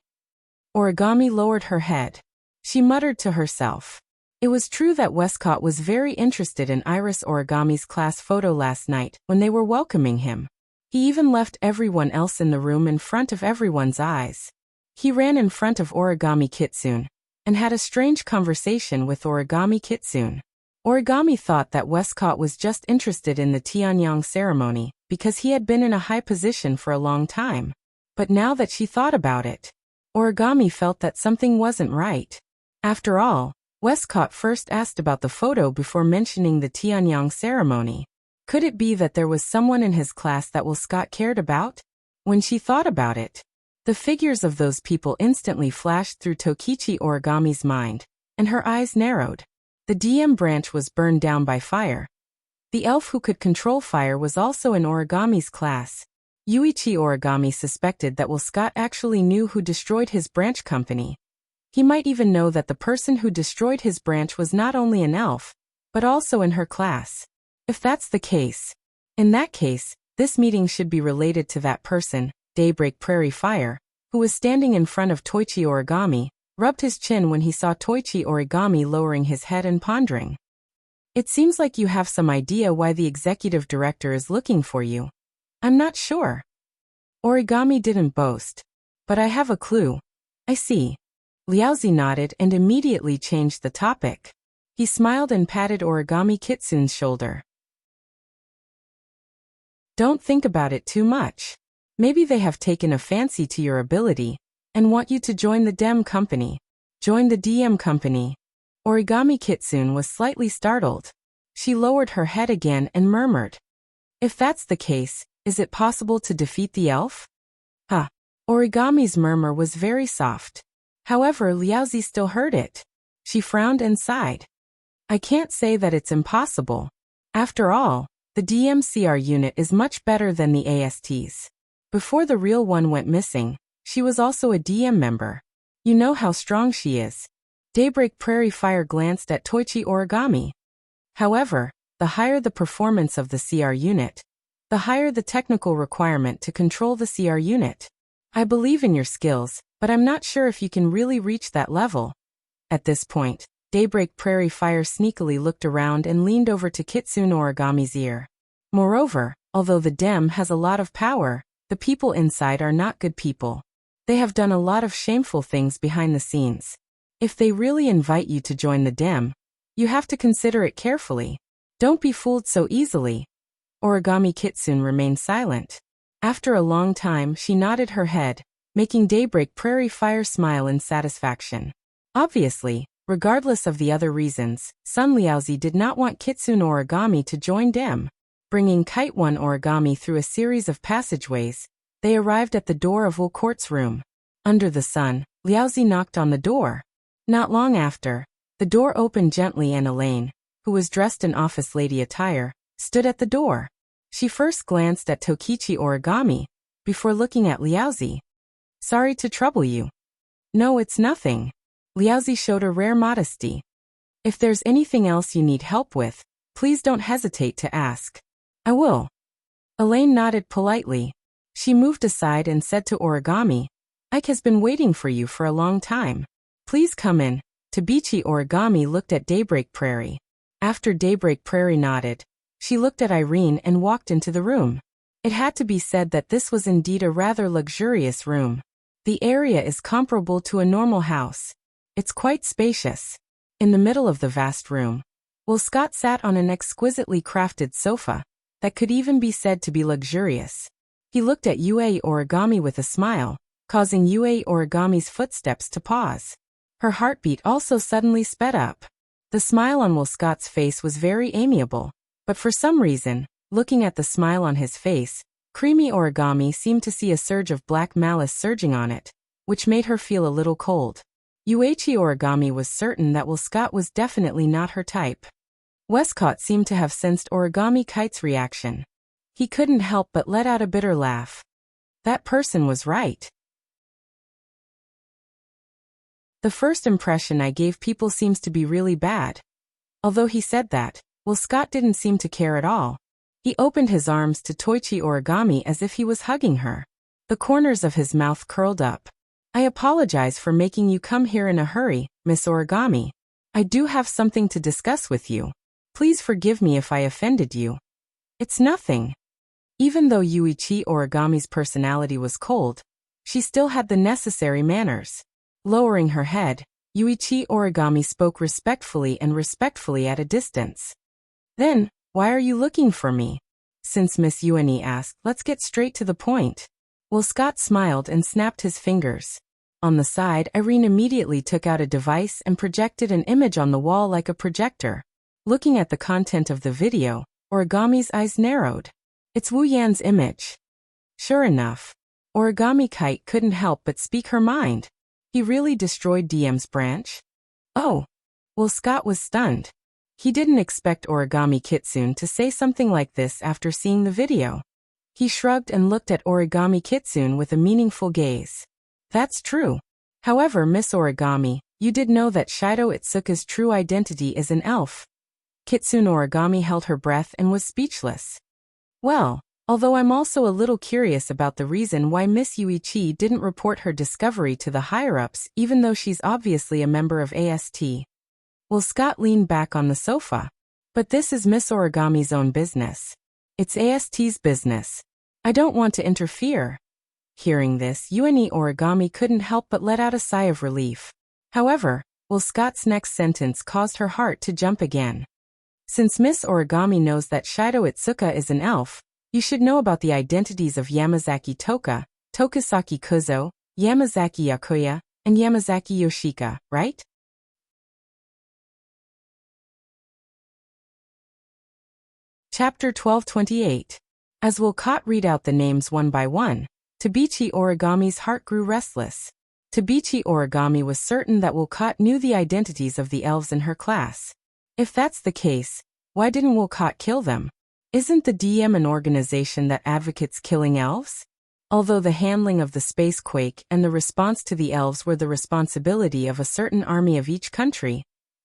Origami lowered her head. She muttered to herself. It was true that Westcott was very interested in Iris Origami's class photo last night when they were welcoming him. He even left everyone else in the room in front of everyone's eyes. He ran in front of Origami Kitsune and had a strange conversation with Origami Kitsune. Origami thought that Westcott was just interested in the Tianyang ceremony because he had been in a high position for a long time. But now that she thought about it, Origami felt that something wasn't right. After all, Westcott first asked about the photo before mentioning the Tianyang ceremony. Could it be that there was someone in his class that Scott cared about? When she thought about it, the figures of those people instantly flashed through Tokichi Origami's mind, and her eyes narrowed. The DM branch was burned down by fire. The elf who could control fire was also in Origami's class. Yuichi Origami suspected that Scott actually knew who destroyed his branch company. He might even know that the person who destroyed his branch was not only an elf, but also in her class. If that's the case, in that case, this meeting should be related to that person. Daybreak Prairie Fire, who was standing in front of Toichi Origami, rubbed his chin when he saw Toichi Origami lowering his head and pondering. It seems like you have some idea why the executive director is looking for you. I'm not sure. Origami didn't boast. But I have a clue. I see. Liaozi nodded and immediately changed the topic. He smiled and patted Origami Kitsune's shoulder. Don't think about it too much. Maybe they have taken a fancy to your ability and want you to join the DEM company. Join the DM company. Origami Kitsune was slightly startled. She lowered her head again and murmured. If that's the case, is it possible to defeat the elf? Huh. Origami's murmur was very soft. However, Liaozi still heard it. She frowned and sighed. I can't say that it's impossible. After all, the DMCR unit is much better than the ASTs. Before the real one went missing, she was also a DM member. You know how strong she is. Daybreak Prairie Fire glanced at Toichi Origami. However, the higher the performance of the CR unit, the higher the technical requirement to control the CR unit. I believe in your skills, but I'm not sure if you can really reach that level. At this point, Daybreak Prairie Fire sneakily looked around and leaned over to Kitsune Origami's ear. Moreover, although the DEM has a lot of power, the people inside are not good people. They have done a lot of shameful things behind the scenes. If they really invite you to join the DEM, you have to consider it carefully. Don't be fooled so easily. Origami Kitsune remained silent. After a long time, she nodded her head, making Daybreak Prairie Fire smile in satisfaction. Obviously, regardless of the other reasons, Sun Liaozi did not want Kitsune Origami to join DEM. Bringing Kite One Origami through a series of passageways, they arrived at the door of Wu Court's room. Under the sun, Liaozi knocked on the door. Not long after, the door opened gently and Elaine, who was dressed in office lady attire, stood at the door. She first glanced at Tokichi Origami, before looking at Liaozi. Sorry to trouble you. No, it's nothing. Liaozi showed a rare modesty. If there's anything else you need help with, please don't hesitate to ask. I will. Elaine nodded politely. She moved aside and said to Origami, Ike has been waiting for you for a long time. Please come in. Tabichi Origami looked at Daybreak Prairie. After Daybreak Prairie nodded, she looked at Irene and walked into the room. It had to be said that this was indeed a rather luxurious room. The area is comparable to a normal house. It's quite spacious. In the middle of the vast room, Will Scott sat on an exquisitely crafted sofa that could even be said to be luxurious. He looked at Yue Origami with a smile, causing Yue Origami's footsteps to pause. Her heartbeat also suddenly sped up. The smile on Will Scott's face was very amiable, but for some reason, looking at the smile on his face, Creamy Origami seemed to see a surge of black malice surging on it, which made her feel a little cold. Yuichi Origami was certain that Will Scott was definitely not her type. Westcott seemed to have sensed Origami Kite's reaction. He couldn't help but let out a bitter laugh. That person was right. The first impression I gave people seems to be really bad. Although he said that, Will Scott didn't seem to care at all. He opened his arms to Toichi Origami as if he was hugging her. The corners of his mouth curled up. I apologize for making you come here in a hurry, Miss Origami. I do have something to discuss with you. Please forgive me if I offended you. It's nothing. Even though Yuichi Origami's personality was cold, she still had the necessary manners. Lowering her head, Yuichi Origami spoke respectfully at a distance. Then, why are you looking for me? Since Miss Yuani asked, let's get straight to the point. Will Scott smiled and snapped his fingers. On the side, Irene immediately took out a device and projected an image on the wall like a projector. Looking at the content of the video, Origami's eyes narrowed. It's Wu Yan's image. Sure enough, Origami Kite couldn't help but speak her mind. He really destroyed DM's branch? Oh. Will Scott was stunned. He didn't expect Origami Kitsune to say something like this after seeing the video. He shrugged and looked at Origami Kitsune with a meaningful gaze. That's true. However, Miss Origami, you did know that Shido Itsuka's true identity is an elf. Kitsune Origami held her breath and was speechless. Well, although I'm also a little curious about the reason why Miss Yuichi didn't report her discovery to the higher-ups even though she's obviously a member of AST. Will Scott leaned back on the sofa. But this is Miss Origami's own business. It's AST's business. I don't want to interfere. Hearing this, Yuani Origami couldn't help but let out a sigh of relief. However, Will Scott's next sentence caused her heart to jump again. Since Miss Origami knows that Shido Itsuka is an elf, you should know about the identities of Yamazaki Toka, Tokasaki Kuzo, Yamazaki Yakuya, and Yamazaki Yoshika, right? Chapter 1228. As Wolcott read out the names one by one, Tabichi Origami's heart grew restless. Tabichi Origami was certain that Wolcott knew the identities of the elves in her class. If that's the case, why didn't Wolcott kill them? Isn't the DM an organization that advocates killing elves? Although the handling of the spacequake and the response to the elves were the responsibility of a certain army of each country,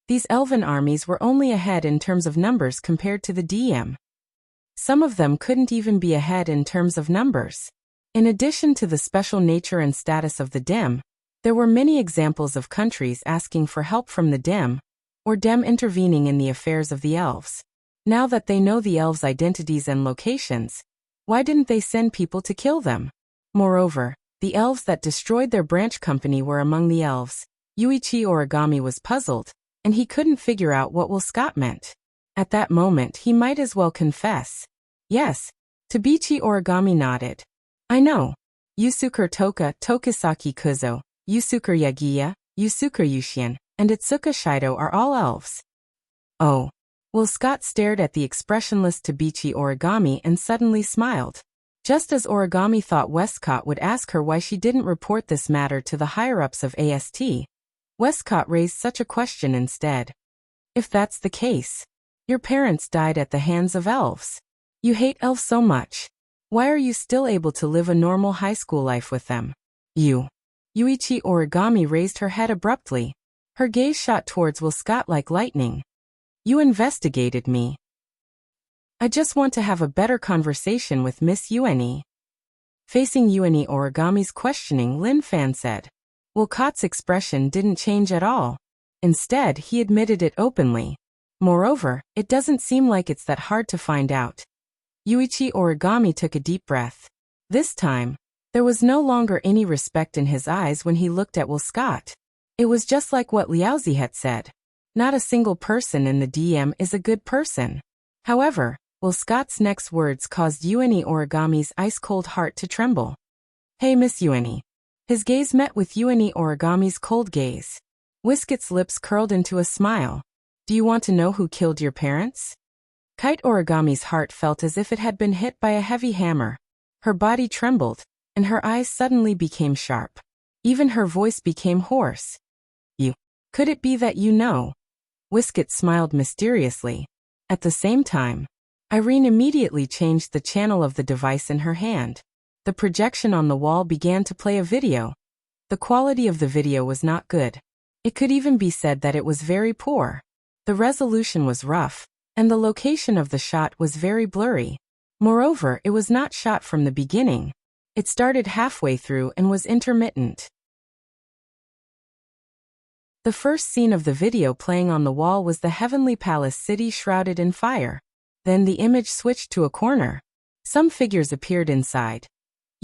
these elven armies were only ahead in terms of numbers compared to the DM. Some of them couldn't even be ahead in terms of numbers. In addition to the special nature and status of the Dem, there were many examples of countries asking for help from the Dem, or Dem intervening in the affairs of the elves. Now that they know the elves' identities and locations, why didn't they send people to kill them? Moreover, the elves that destroyed their branch company were among the elves. Yuichi Origami was puzzled, and he couldn't figure out what Will Scott meant. At that moment he might as well confess. Yes. Tabichi Origami nodded. I know. Yusuker Toka Tokisaki Kuzo, Yusuker Yagiya, Yusuker Yushin, and Itsuka Shido are all elves. Oh. Will Scott stared at the expressionless Tabichi Origami and suddenly smiled. Just as Origami thought Westcott would ask her why she didn't report this matter to the higher-ups of AST, Westcott raised such a question instead. If that's the case, your parents died at the hands of elves. You hate elves so much. Why are you still able to live a normal high school life with them? Yuichi Origami raised her head abruptly. Her gaze shot towards Will Scott like lightning. You investigated me. I just want to have a better conversation with Miss Yueni. Facing Yueni Origami's questioning, Lin Fan said. Will Scott's expression didn't change at all. Instead, he admitted it openly. Moreover, it doesn't seem like it's that hard to find out. Yuichi Origami took a deep breath. This time, there was no longer any respect in his eyes when he looked at Will Scott. It was just like what Liaozi had said. Not a single person in the DM is a good person. However, Will Scott's next words caused Yueni Origami's ice-cold heart to tremble. Hey Miss Yueni. His gaze met with Yueni Origami's cold gaze. Whisket's lips curled into a smile. Do you want to know who killed your parents? Kite Origami's heart felt as if it had been hit by a heavy hammer. Her body trembled, and her eyes suddenly became sharp. Even her voice became hoarse. Could it be that you know? Whisket smiled mysteriously. At the same time, Irene immediately changed the channel of the device in her hand. The projection on the wall began to play a video. The quality of the video was not good. It could even be said that it was very poor. The resolution was rough, and the location of the shot was very blurry. Moreover, it was not shot from the beginning. It started halfway through and was intermittent. The first scene of the video playing on the wall was the Heavenly Palace city shrouded in fire. Then the image switched to a corner. Some figures appeared inside.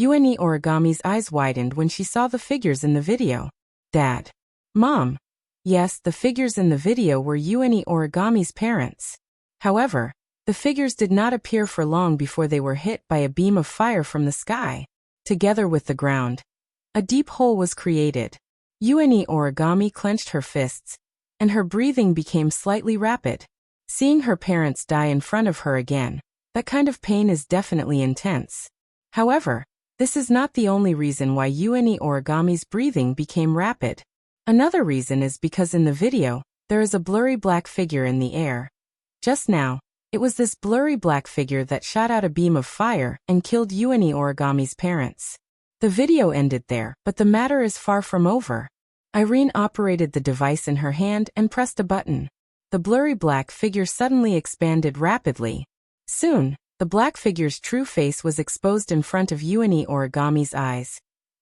Yueni Origami's eyes widened when she saw the figures in the video. Dad. Mom. Yes, the figures in the video were Yueni Origami's parents. However, the figures did not appear for long before they were hit by a beam of fire from the sky. Together with the ground, a deep hole was created. Yueni Origami clenched her fists, and her breathing became slightly rapid. Seeing her parents die in front of her again, that kind of pain is definitely intense. However, this is not the only reason why Yueni Origami's breathing became rapid. Another reason is because in the video, there is a blurry black figure in the air. Just now, it was this blurry black figure that shot out a beam of fire and killed Yueni Origami's parents. The video ended there, but the matter is far from over. Irene operated the device in her hand and pressed a button. The blurry black figure suddenly expanded rapidly. Soon, the black figure's true face was exposed in front of Yueni Origami's eyes.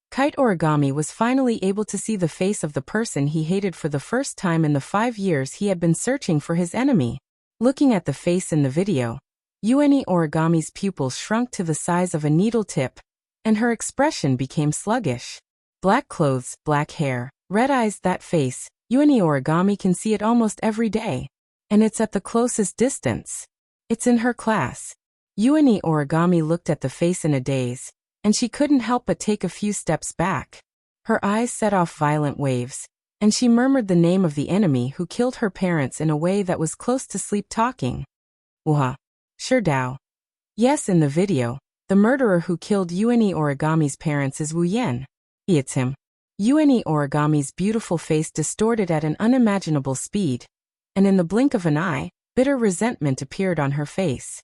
Kite Origami was finally able to see the face of the person he hated for the first time in the 5 years he had been searching for his enemy. Looking at the face in the video, Yueni Origami's pupils shrunk to the size of a needle tip, and her expression became sluggish. Black clothes, black hair, red eyes, that face, Yueni Origami can see it almost every day. And it's at the closest distance. It's in her class. Yueni Origami looked at the face in a daze, and she couldn't help but take a few steps back. Her eyes set off violent waves, and she murmured the name of the enemy who killed her parents in a way that was close to sleep-talking. Wuha. Sherdao. Yes, in the video, the murderer who killed Yueni Origami's parents is Wu Yen. It's him. Yueni Origami's beautiful face distorted at an unimaginable speed, and in the blink of an eye, bitter resentment appeared on her face.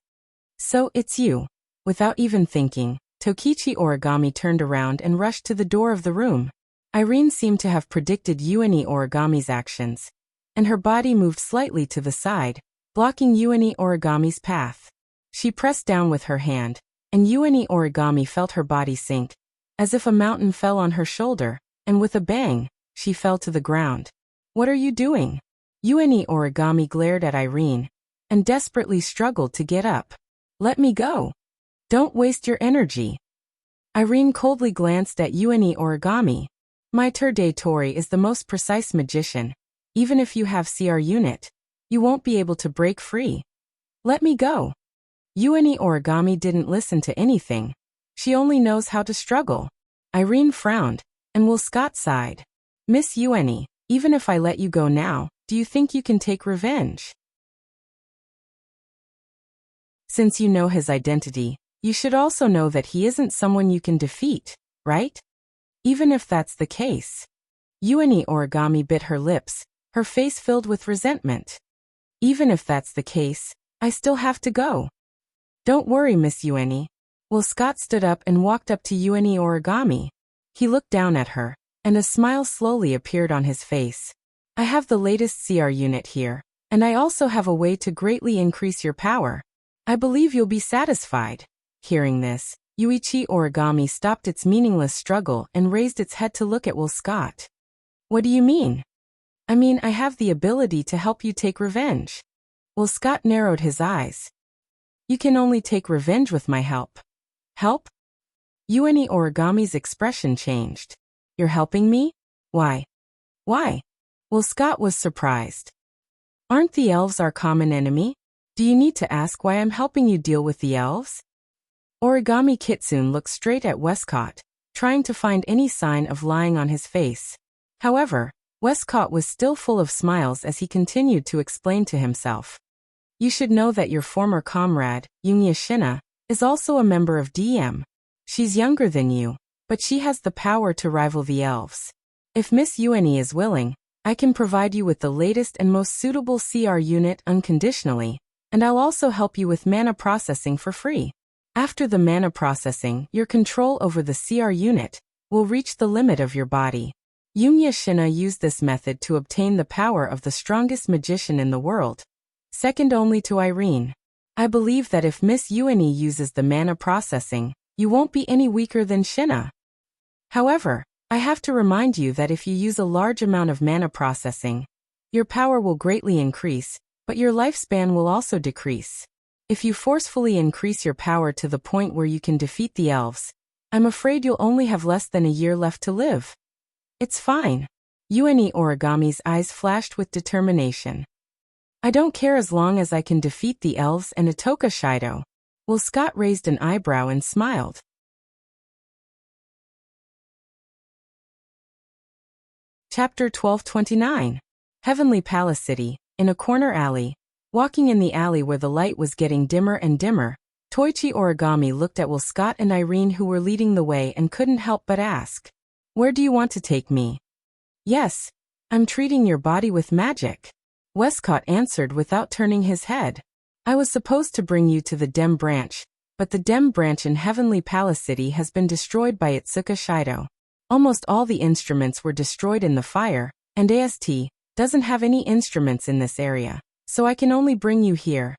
So it's you. Without even thinking, Tokichi Origami turned around and rushed to the door of the room. Irene seemed to have predicted Yuani Origami's actions, and her body moved slightly to the side, blocking Yuani Origami's path. She pressed down with her hand, and Yuani Origami felt her body sink, as if a mountain fell on her shoulder, and with a bang, she fell to the ground. What are you doing? Yuani Origami glared at Irene, and desperately struggled to get up. Let me go. Don't waste your energy. Irene coldly glanced at Yuani Origami. My Terde Tori is the most precise magician. Even if you have CR unit, you won't be able to break free. Let me go. Yuani Origami didn't listen to anything. She only knows how to struggle. Irene frowned, and Will Scott sighed. Miss Yuani, even if I let you go now, do you think you can take revenge? Since you know his identity, you should also know that he isn't someone you can defeat, right? Even if that's the case. Yuani Origami bit her lips, her face filled with resentment. Even if that's the case, I still have to go. Don't worry, Miss Yuani. Will Scott stood up and walked up to Yuani Origami. He looked down at her, and a smile slowly appeared on his face. I have the latest CR unit here, and I also have a way to greatly increase your power. I believe you'll be satisfied. Hearing this, Yuichi Origami stopped its meaningless struggle and raised its head to look at Will Scott. What do you mean? I mean, I have the ability to help you take revenge. Will Scott narrowed his eyes. You can only take revenge with my help. Help? Yuani Origami's expression changed. You're helping me? Why? Why? Will Scott was surprised. Aren't the elves our common enemy? Do you need to ask why I'm helping you deal with the elves? Origami Kitsune looked straight at Westcott, trying to find any sign of lying on his face. However, Westcott was still full of smiles as he continued to explain to himself. You should know that your former comrade, Yunya Shina, is also a member of DM. She's younger than you, but she has the power to rival the elves. If Miss Yuani is willing, I can provide you with the latest and most suitable CR unit unconditionally, and I'll also help you with mana processing for free. After the mana processing, your control over the CR unit will reach the limit of your body. Yunya Shina used this method to obtain the power of the strongest magician in the world, second only to Irene. I believe that if Miss Yuani uses the mana processing, you won't be any weaker than Shina. However, I have to remind you that if you use a large amount of mana processing, your power will greatly increase, but your lifespan will also decrease. If you forcefully increase your power to the point where you can defeat the elves, I'm afraid you'll only have less than a year left to live. It's fine. Yuani Origami's eyes flashed with determination. I don't care as long as I can defeat the elves and Atoka Shido. Will Scott raised an eyebrow and smiled. Chapter 1229. Heavenly Palace City, in a corner alley. Walking in the alley where the light was getting dimmer and dimmer, Toichi Origami looked at Will Scott and Irene who were leading the way and couldn't help but ask. Where do you want to take me? Yes, I'm treating your body with magic. Westcott answered without turning his head. I was supposed to bring you to the Dem branch, but the Dem branch in Heavenly Palace City has been destroyed by Itsuka Shido. Almost all the instruments were destroyed in the fire, and AST doesn't have any instruments in this area, so I can only bring you here.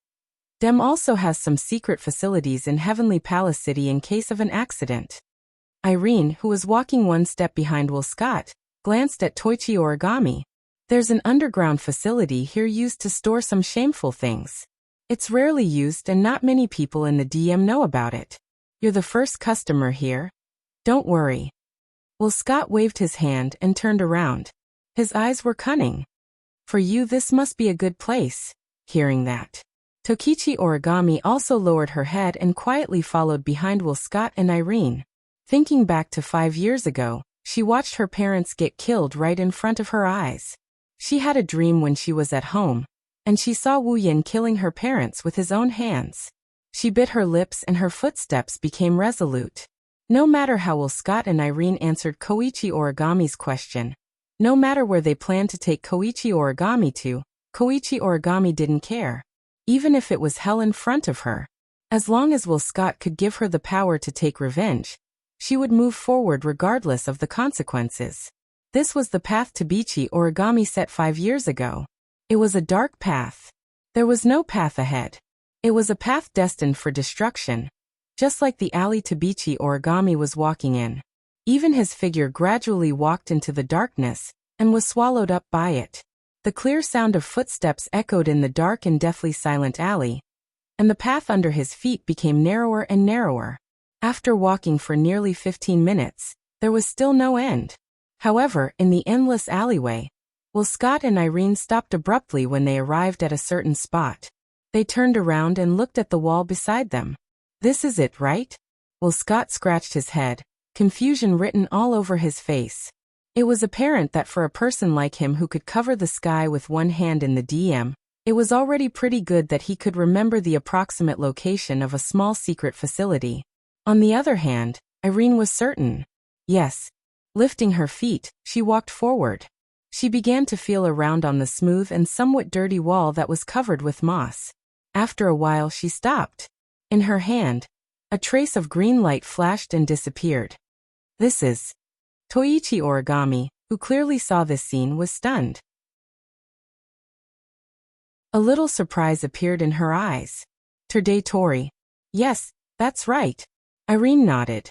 Dem also has some secret facilities in Heavenly Palace City in case of an accident. Irene, who was walking one step behind Will Scott, glanced at Toichi Origami. There's an underground facility here used to store some shameful things. It's rarely used and not many people in the DM know about it. You're the first customer here. Don't worry. Will Scott waved his hand and turned around. His eyes were cunning. For you this must be a good place. Hearing that, Tokichi Origami also lowered her head and quietly followed behind Will Scott and Irene. Thinking back to 5 years ago, she watched her parents get killed right in front of her eyes. She had a dream when she was at home, and she saw Wu Yin killing her parents with his own hands. She bit her lips and her footsteps became resolute. No matter how Will Scott and Irene answered Koichi Origami's question, no matter where they planned to take Koichi Origami to, Koichi Origami didn't care. Even if it was hell in front of her, As long as Will Scott could give her the power to take revenge, she would move forward regardless of the consequences. This was the path Tabichi Origami set 5 years ago. It was a dark path. There was no path ahead. It was a path destined for destruction, just like the alley Tabichi Origami was walking in. Even his figure gradually walked into the darkness and was swallowed up by it. The clear sound of footsteps echoed in the dark and deathly silent alley, and the path under his feet became narrower and narrower. After walking for nearly 15 minutes, there was still no end. However, in the endless alleyway, Will Scott and Irene stopped abruptly when they arrived at a certain spot. They turned around and looked at the wall beside them. "This is it, right?" Will Scott scratched his head, confusion written all over his face. It was apparent that for a person like him who could cover the sky with one hand in the DM, it was already pretty good that he could remember the approximate location of a small secret facility. On the other hand, Irene was certain. Yes. Lifting her feet, she walked forward. She began to feel around on the smooth and somewhat dirty wall that was covered with moss. After a while she stopped. In her hand, a trace of green light flashed and disappeared. "This is..." Toichi Origami, who clearly saw this scene, was stunned. A little surprise appeared in her eyes. "Terde Tori." "Yes, that's right." Irene nodded.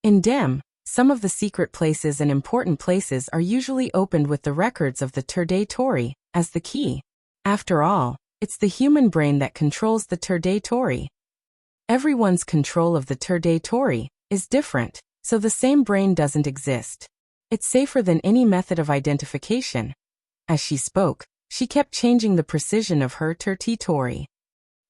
In DEM, some of the secret places and important places are usually opened with the records of the Terde Tori as the key. After all, it's the human brain that controls the Terde Tori. Everyone's control of the Terde Tori is different, so the same brain doesn't exist. It's safer than any method of identification. As she spoke, she kept changing the precision of her Terde Tori.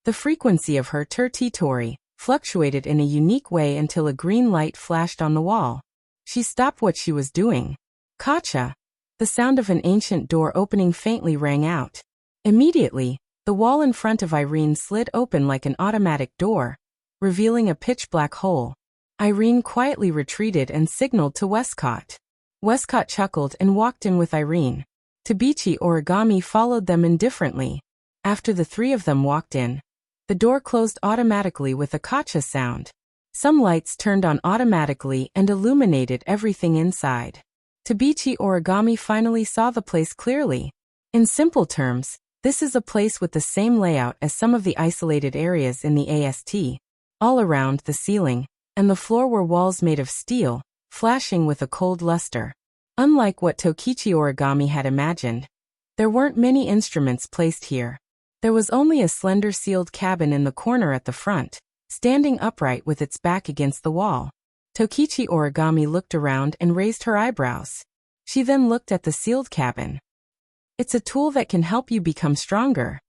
The frequency of her Terde Tori fluctuated in a unique way until a green light flashed on the wall. She stopped what she was doing. "Kacha!" The sound of an ancient door opening faintly rang out. Immediately, the wall in front of Irene slid open like an automatic door, revealing a pitch-black hole. Irene quietly retreated and signaled to Westcott. Westcott chuckled and walked in with Irene. Tabichi Origami followed them indifferently. After the three of them walked in, the door closed automatically with a kacha sound. Some lights turned on automatically and illuminated everything inside. Tabichi Origami finally saw the place clearly. In simple terms, this is a place with the same layout as some of the isolated areas in the AST. All around, the ceiling and the floor were walls made of steel, flashing with a cold luster. Unlike what Tokichi Origami had imagined, there weren't many instruments placed here. There was only a slender sealed cabin in the corner at the front, standing upright with its back against the wall. Tokichi Origami looked around and raised her eyebrows. She then looked at the sealed cabin. "It's a tool that can help you become stronger."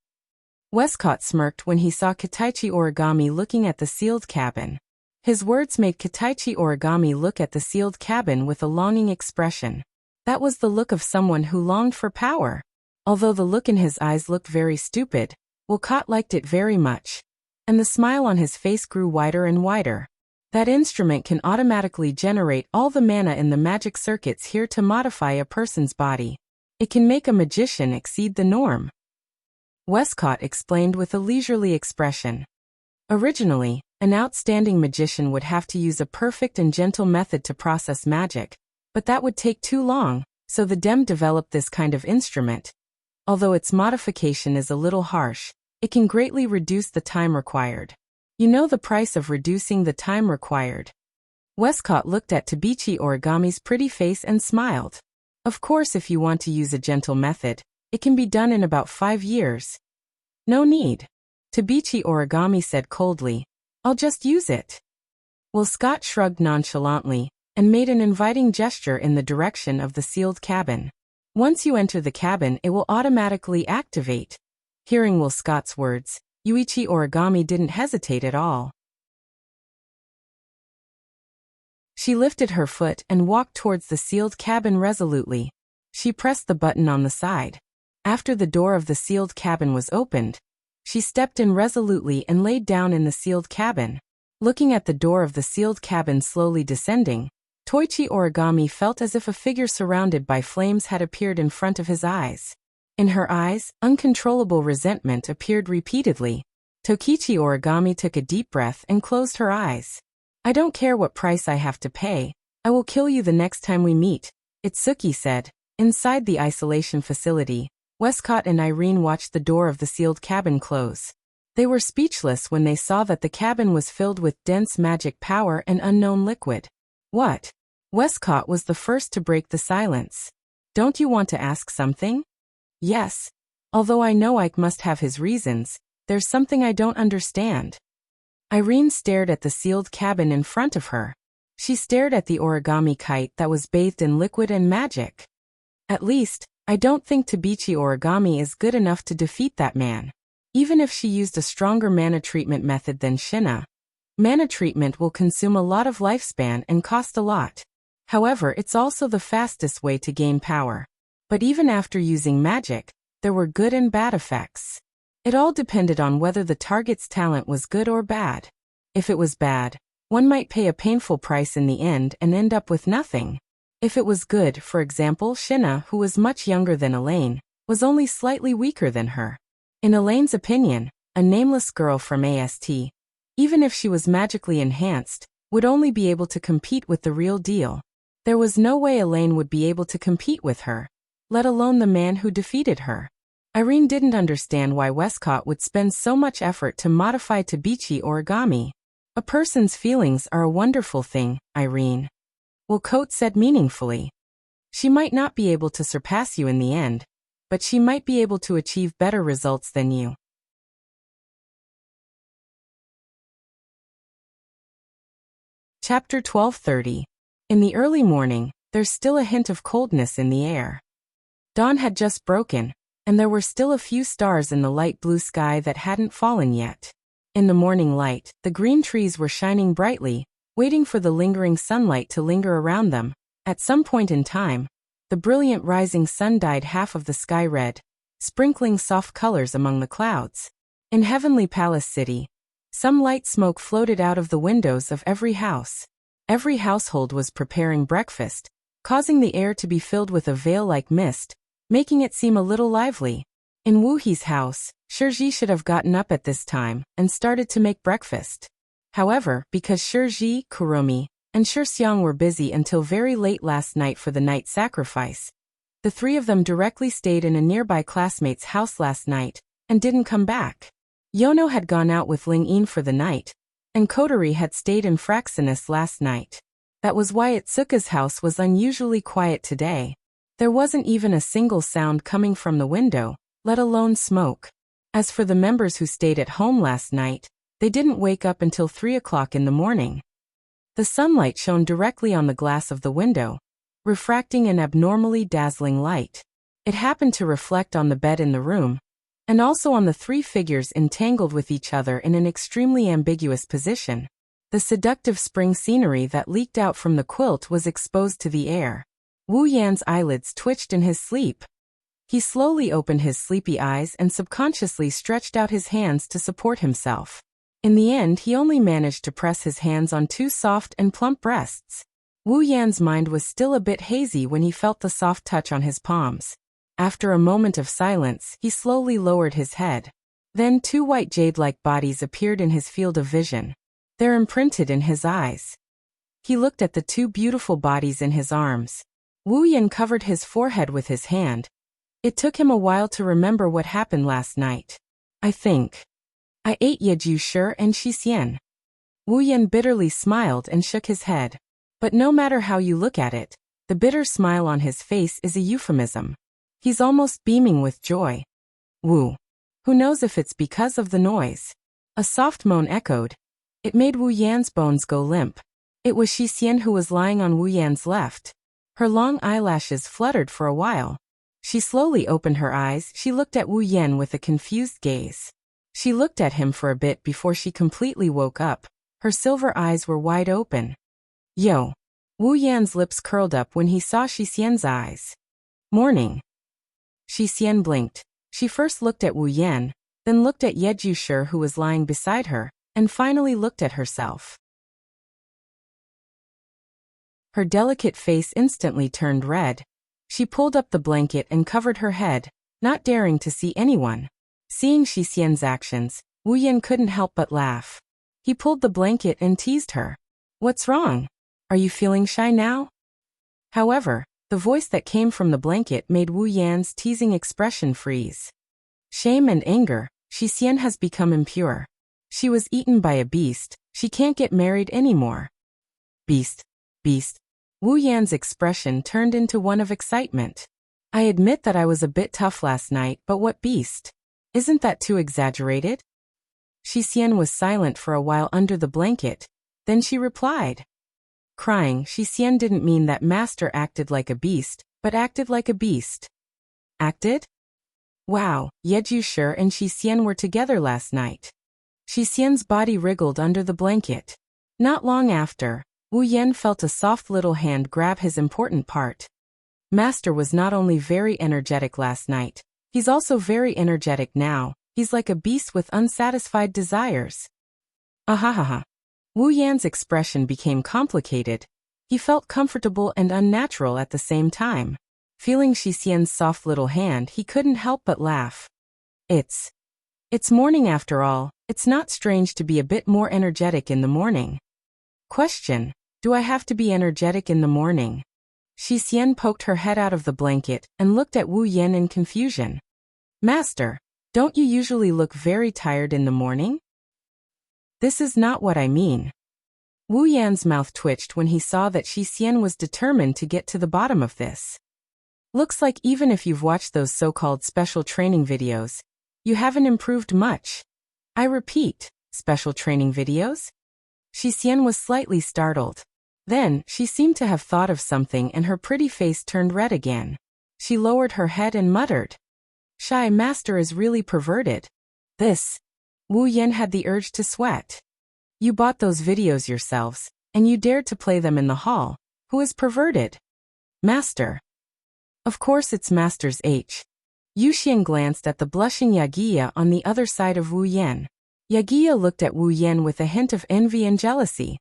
Westcott smirked when he saw Kitaichi Origami looking at the sealed cabin. His words made Kitaichi Origami look at the sealed cabin with a longing expression. That was the look of someone who longed for power. Although the look in his eyes looked very stupid, Westcott liked it very much. And the smile on his face grew wider and wider. That instrument can automatically generate all the mana in the magic circuits here to modify a person's body. It can make a magician exceed the norm. Westcott explained with a leisurely expression. Originally, an outstanding magician would have to use a perfect and gentle method to process magic, but that would take too long, so the DEM developed this kind of instrument. Although its modification is a little harsh, it can greatly reduce the time required. You know the price of reducing the time required. Westcott looked at Tabichi Origami's pretty face and smiled. Of course, if you want to use a gentle method, it can be done in about 5 years. No need. Tabichi Origami said coldly. I'll just use it. Westcott shrugged nonchalantly and made an inviting gesture in the direction of the sealed cabin. Once you enter the cabin, it will automatically activate. Hearing Westcott's words, Yuichi Origami didn't hesitate at all. She lifted her foot and walked towards the sealed cabin resolutely. She pressed the button on the side. After the door of the sealed cabin was opened, she stepped in resolutely and laid down in the sealed cabin. Looking at the door of the sealed cabin slowly descending, Toichi Origami felt as if a figure surrounded by flames had appeared in front of his eyes. In her eyes, uncontrollable resentment appeared repeatedly. Tokichi Origami took a deep breath and closed her eyes. I don't care what price I have to pay. I will kill you the next time we meet, Itsuki said. Inside the isolation facility, Westcott and Irene watched the door of the sealed cabin close. They were speechless when they saw that the cabin was filled with dense magic power and unknown liquid. What? Westcott was the first to break the silence. Don't you want to ask something? Yes. Although I know Ike must have his reasons, there's something I don't understand. Irene stared at the sealed cabin in front of her. She stared at the origami kite that was bathed in liquid and magic. At least, I don't think Tabichi Origami is good enough to defeat that man. Even if she used a stronger mana treatment method than Shina. Mana treatment will consume a lot of lifespan and cost a lot. However, it's also the fastest way to gain power. But even after using magic, there were good and bad effects. It all depended on whether the target's talent was good or bad. If it was bad, one might pay a painful price in the end and end up with nothing. If it was good, for example, Shina, who was much younger than Elaine, was only slightly weaker than her. In Elaine's opinion, a nameless girl from AST, even if she was magically enhanced, would only be able to compete with the real deal. There was no way Elaine would be able to compete with her, let alone the man who defeated her. Irene didn't understand why Westcott would spend so much effort to modify Tabichi Origami. A person's feelings are a wonderful thing, Irene. Cote said meaningfully. She might not be able to surpass you in the end, but she might be able to achieve better results than you. Chapter 1230. In the early morning, there's still a hint of coldness in the air. Dawn had just broken, and there were still a few stars in the light blue sky that hadn't fallen yet. In the morning light, the green trees were shining brightly, waiting for the lingering sunlight to linger around them. At some point in time, the brilliant rising sun dyed half of the sky red, sprinkling soft colors among the clouds. In Heavenly Palace City, some light smoke floated out of the windows of every house. Every household was preparing breakfast, causing the air to be filled with a veil-like mist, making it seem a little lively. In Wu He's house, Shirji should have gotten up at this time and started to make breakfast. However, because Shirji, Kurumi, and Shirxiang were busy until very late last night for the night sacrifice, the three of them directly stayed in a nearby classmate's house last night and didn't come back. Yono had gone out with Ling Yin for the night, and Kotori had stayed in Fraxinus last night. That was why Itsuka's house was unusually quiet today. There wasn't even a single sound coming from the window, let alone smoke. As for the members who stayed at home last night, they didn't wake up until 3 o'clock in the morning. The sunlight shone directly on the glass of the window, refracting an abnormally dazzling light. It happened to reflect on the bed in the room, and also on the three figures entangled with each other in an extremely ambiguous position. The seductive spring scenery that leaked out from the quilt was exposed to the air. Wu Yan's eyelids twitched in his sleep. He slowly opened his sleepy eyes and subconsciously stretched out his hands to support himself. In the end, he only managed to press his hands on two soft and plump breasts. Wu Yan's mind was still a bit hazy when he felt the soft touch on his palms. After a moment of silence, he slowly lowered his head. Then two white jade-like bodies appeared in his field of vision. They're imprinted in his eyes. He looked at the two beautiful bodies in his arms. Wu Yan covered his forehead with his hand. It took him a while to remember what happened last night. I ate Yeju Shi and Shixian. Wu Yan bitterly smiled and shook his head. But no matter how you look at it, the bitter smile on his face is a euphemism. He's almost beaming with joy. Wu. Who knows if it's because of the noise? A soft moan echoed. It made Wu Yan's bones go limp. It was Shixian who was lying on Wu Yan's left. Her long eyelashes fluttered for a while. She slowly opened her eyes. She looked at Wu Yan with a confused gaze. She looked at him for a bit before she completely woke up. Her silver eyes were wide open. Yo. Wu Yan's lips curled up when he saw Shixian's eyes. Morning. Shixian blinked. She first looked at Wu Yan, then looked at Yeju Shi who was lying beside her, and finally looked at herself. Her delicate face instantly turned red. She pulled up the blanket and covered her head, not daring to see anyone. Seeing Shixian's actions, Wu Yan couldn't help but laugh. He pulled the blanket and teased her. What's wrong? Are you feeling shy now? However, the voice that came from the blanket made Wu Yan's teasing expression freeze. Shame and anger, Shi Xian has become impure. She was eaten by a beast, she can't get married anymore. Beast. Beast. Wu Yan's expression turned into one of excitement. I admit that I was a bit tough last night, but what beast? Isn't that too exaggerated? Shi Xian was silent for a while under the blanket, then she replied. Crying, Shi Xian didn't mean that Master acted like a beast, but acted like a beast. Acted? Wow, Yejusher and Shi Xian were together last night. Shi Xian's body wriggled under the blanket. Not long after, Wu Yan felt a soft little hand grab his important part. Master was not only very energetic last night, he's also very energetic now. He's like a beast with unsatisfied desires. Ahahaha. Wu Yan's expression became complicated. He felt comfortable and unnatural at the same time. Feeling Shi Xian's soft little hand, he couldn't help but laugh. It's morning after all. It's not strange to be a bit more energetic in the morning. Question: do I have to be energetic in the morning? Shi Xian poked her head out of the blanket and looked at Wu Yan in confusion. Master, don't you usually look very tired in the morning? This is not what I mean. Wu Yan's mouth twitched when he saw that Shi Xian was determined to get to the bottom of this. Looks like even if you've watched those so-called special training videos, you haven't improved much. I repeat, special training videos? Shi Xian was slightly startled. Then, she seemed to have thought of something and her pretty face turned red again. She lowered her head and muttered. Shy Master is really perverted. This. Wu Yan had the urge to sweat. You bought those videos yourselves, and you dared to play them in the hall. Who is perverted? Master. Of course it's Master's H. Yu Xian glanced at the blushing Yagiya on the other side of Wu Yan. Yagiya looked at Wu Yan with a hint of envy and jealousy.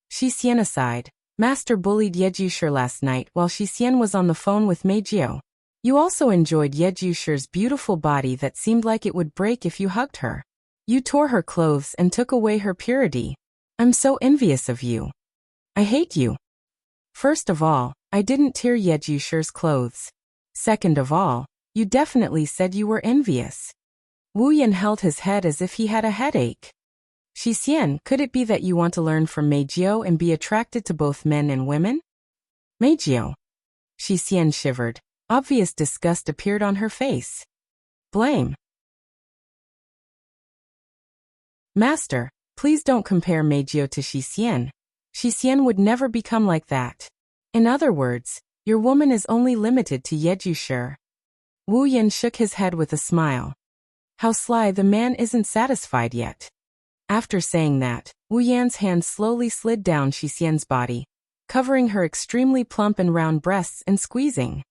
Shi Xian aside, Master bullied Yejusher last night while Shi Xian was on the phone with Meijio. You also enjoyed Yejusher's beautiful body that seemed like it would break if you hugged her. You tore her clothes and took away her purity. I'm so envious of you. I hate you. First of all, I didn't tear Yejusher's clothes. Second of all, you definitely said you were envious. Wu Yan held his head as if he had a headache. Shi Xian, could it be that you want to learn from Meijio and be attracted to both men and women? Meijio. Shi Xian shivered. Obvious disgust appeared on her face. Blame. Master, please don't compare Meijio to Shi Xian. Shi Xian would never become like that. In other words, your woman is only limited to Yejusher. Wu Yan shook his head with a smile. How sly, the man isn't satisfied yet. After saying that, Wu Yan's hand slowly slid down Shi Xian's body, covering her extremely plump and round breasts and squeezing.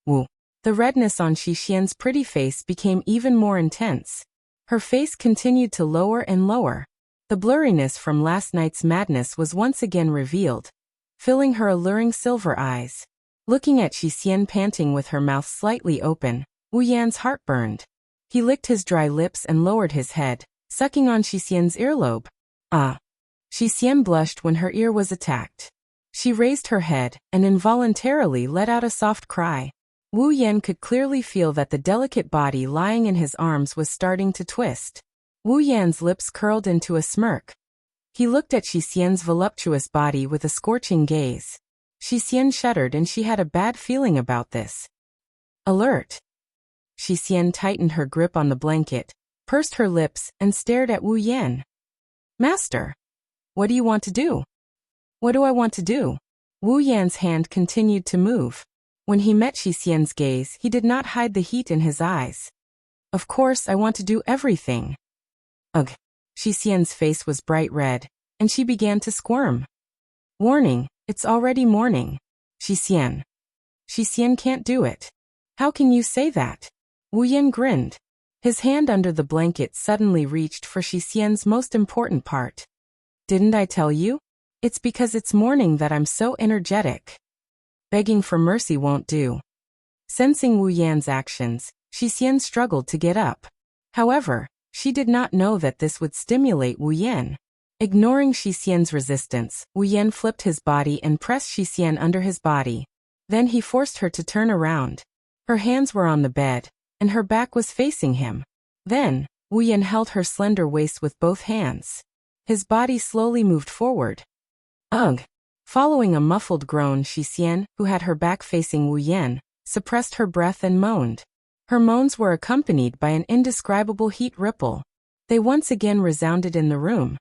Wu. The redness on Shi Xian's pretty face became even more intense. Her face continued to lower and lower. The blurriness from last night's madness was once again revealed, filling her alluring silver eyes. Looking at Shi Xian panting with her mouth slightly open, Wu Yan's heart burned. He licked his dry lips and lowered his head, sucking on Shi Xian's earlobe. Ah! Shi Xian blushed when her ear was attacked. She raised her head and involuntarily let out a soft cry. Wu Yan could clearly feel that the delicate body lying in his arms was starting to twist. Wu Yan's lips curled into a smirk. He looked at Shi Xian's voluptuous body with a scorching gaze. Shi Xian shuddered and she had a bad feeling about this. Alert! Shi Xian tightened her grip on the blanket, pursed her lips, and stared at Wu Yan. Master! What do you want to do? What do I want to do? Wu Yan's hand continued to move. When he met Shi Xian's gaze, he did not hide the heat in his eyes. Of course, I want to do everything. Ugh. Shi Xian's face was bright red, and she began to squirm. Warning, it's already morning. Shi Xian. Shi Xian can't do it. How can you say that? Wu Yan grinned. His hand under the blanket suddenly reached for Shi Xian's most important part. Didn't I tell you? It's because it's morning that I'm so energetic. Begging for mercy won't do. Sensing Wu Yan's actions, Shi Xian struggled to get up. However, She did not know that this would stimulate Wu Yan. Ignoring Shi Xian's resistance, Wu Yan flipped his body and pressed Shi Xian under his body. Then he forced her to turn around. Her hands were on the bed, and her back was facing him. Then, Wu Yan held her slender waist with both hands. His body slowly moved forward. Ugh! Following a muffled groan, Shi Xian, who had her back facing Wu Yan, suppressed her breath and moaned. Her moans were accompanied by an indescribable heat ripple. They once again resounded in the room.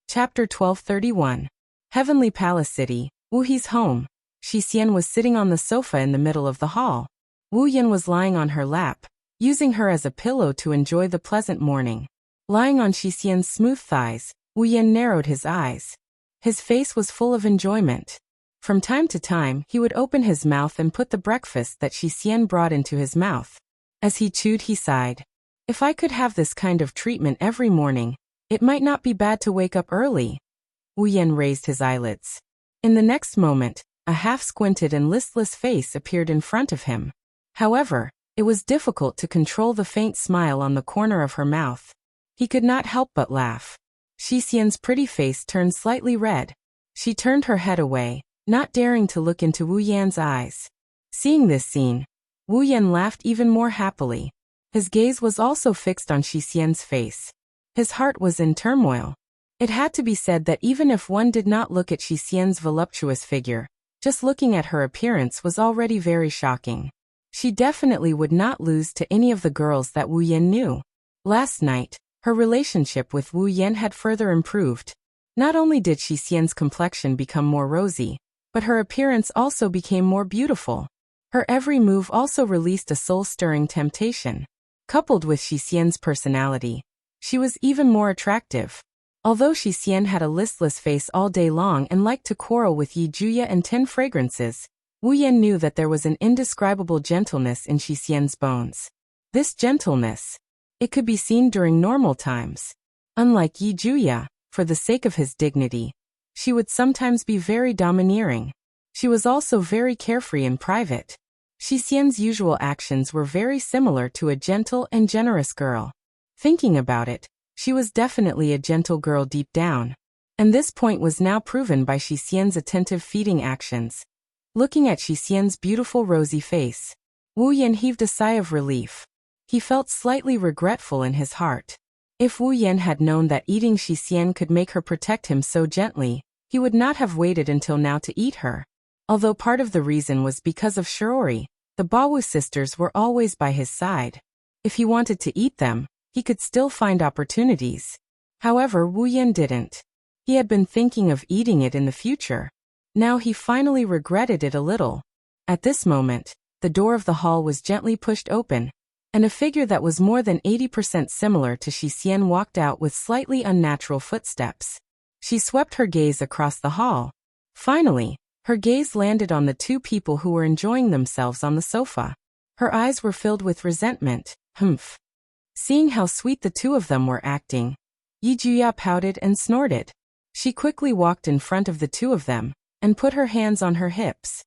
Chapter 1231. Heavenly Palace City, Wu He's home. Shi Xian was sitting on the sofa in the middle of the hall. Wu Yan was lying on her lap, using her as a pillow to enjoy the pleasant morning. Lying on Shi Xian's smooth thighs, Wu Yan narrowed his eyes. His face was full of enjoyment. From time to time, he would open his mouth and put the breakfast that Shi Xian brought into his mouth. As he chewed, he sighed. If I could have this kind of treatment every morning, it might not be bad to wake up early. Wu Yan raised his eyelids. In the next moment, a half-squinted and listless face appeared in front of him. However, it was difficult to control the faint smile on the corner of her mouth. He could not help but laugh. Shi Xian's pretty face turned slightly red. She turned her head away, not daring to look into Wu Yan's eyes. Seeing this scene, Wu Yan laughed even more happily. His gaze was also fixed on Shi Xian's face. His heart was in turmoil. It had to be said that even if one did not look at Shi Xian's voluptuous figure, just looking at her appearance was already very shocking. She definitely would not lose to any of the girls that Wu Yan knew. Last night, her relationship with Wu Yan had further improved. Not only did Shi Xian's complexion become more rosy, but her appearance also became more beautiful. Her every move also released a soul-stirring temptation. Coupled with Shi Xian's personality, she was even more attractive. Although Shi Xian had a listless face all day long and liked to quarrel with Yi Juya and 10 fragrances, Wu Yan knew that there was an indescribable gentleness in Shi Xian's bones. This gentleness, it could be seen during normal times. Unlike Yi Juya, for the sake of his dignity, she would sometimes be very domineering. She was also very carefree in private. Shi Xian's usual actions were very similar to a gentle and generous girl. Thinking about it, she was definitely a gentle girl deep down. And this point was now proven by Shi Xian's attentive feeding actions. Looking at Shi Xian's beautiful rosy face, Wu Yan heaved a sigh of relief. He felt slightly regretful in his heart. If Wu Yan had known that eating Shi Xian could make her protect him so gently, he would not have waited until now to eat her. Although part of the reason was because of Shiori, the Bawu sisters were always by his side. If he wanted to eat them, he could still find opportunities. However, Wu Yan didn't. He had been thinking of eating it in the future. Now he finally regretted it a little. At this moment, the door of the hall was gently pushed open, and a figure that was more than 80% similar to Shi Xian walked out with slightly unnatural footsteps. She swept her gaze across the hall. Finally, her gaze landed on the two people who were enjoying themselves on the sofa. Her eyes were filled with resentment. Humph. Seeing how sweet the two of them were acting, Yi Juya pouted and snorted. She quickly walked in front of the two of them, and put her hands on her hips.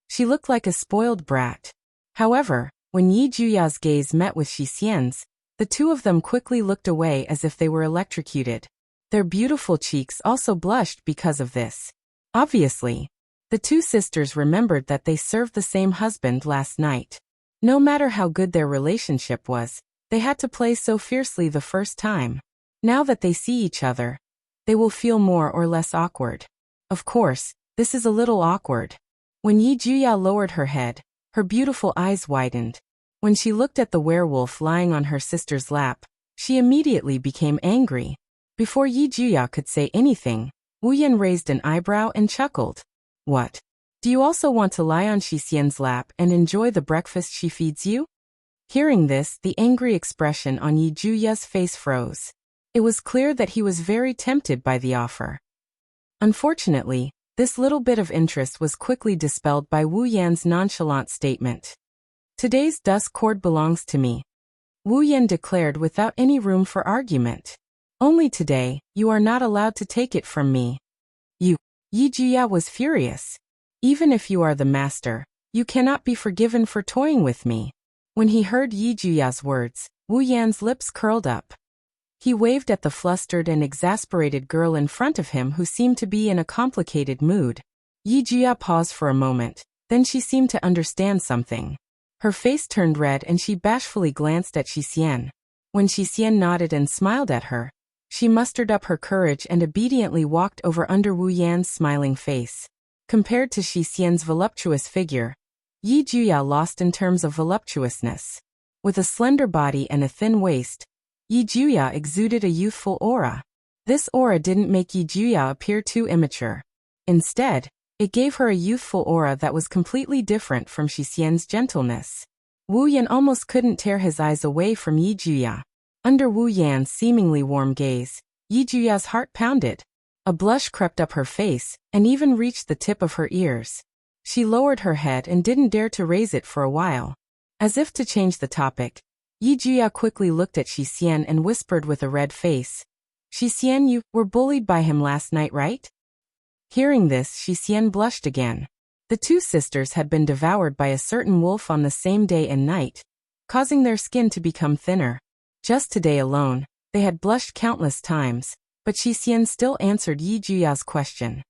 She looked like a spoiled brat. However, when Yi Juya's gaze met with Shi Xian's, the two of them quickly looked away as if they were electrocuted. Their beautiful cheeks also blushed because of this. Obviously, the two sisters remembered that they served the same husband last night. No matter how good their relationship was, they had to play so fiercely the first time. Now that they see each other, they will feel more or less awkward. Of course, this is a little awkward. When Yi Juya lowered her head, her beautiful eyes widened. When she looked at the werewolf lying on her sister's lap, she immediately became angry. Before Yi Juya could say anything, Wu Yan raised an eyebrow and chuckled. What? Do you also want to lie on Shi Xian's lap and enjoy the breakfast she feeds you? Hearing this, the angry expression on Yi Juya's face froze. It was clear that he was very tempted by the offer. Unfortunately, this little bit of interest was quickly dispelled by Wu Yan's nonchalant statement. Today's dusk cord belongs to me. Wu Yan declared without any room for argument. Only today, you are not allowed to take it from me. You. Yi Juya was furious. Even if you are the master, you cannot be forgiven for toying with me. When he heard Yi Juya's words, Wu Yan's lips curled up. He waved at the flustered and exasperated girl in front of him who seemed to be in a complicated mood. Yi Juya paused for a moment, then she seemed to understand something. Her face turned red and she bashfully glanced at Xixian. When Xixian nodded and smiled at her, she mustered up her courage and obediently walked over under Wu Yan's smiling face. Compared to Xixian's voluptuous figure, Yi Juya lost in terms of voluptuousness. With a slender body and a thin waist, Yi Juya exuded a youthful aura. This aura didn't make Yi Juya appear too immature. Instead, it gave her a youthful aura that was completely different from Xixian's gentleness. Wu Yan almost couldn't tear his eyes away from Yi Juya. Under Wu Yan's seemingly warm gaze, Yi Juya's heart pounded. A blush crept up her face, and even reached the tip of her ears. She lowered her head and didn't dare to raise it for a while. As if to change the topic, Yi Juya quickly looked at Xixian and whispered with a red face. Xixian, you were bullied by him last night, right? Hearing this, Xixian blushed again. The two sisters had been devoured by a certain wolf on the same day and night, causing their skin to become thinner. Just today alone, they had blushed countless times, but Xixian still answered Yi Juya's question.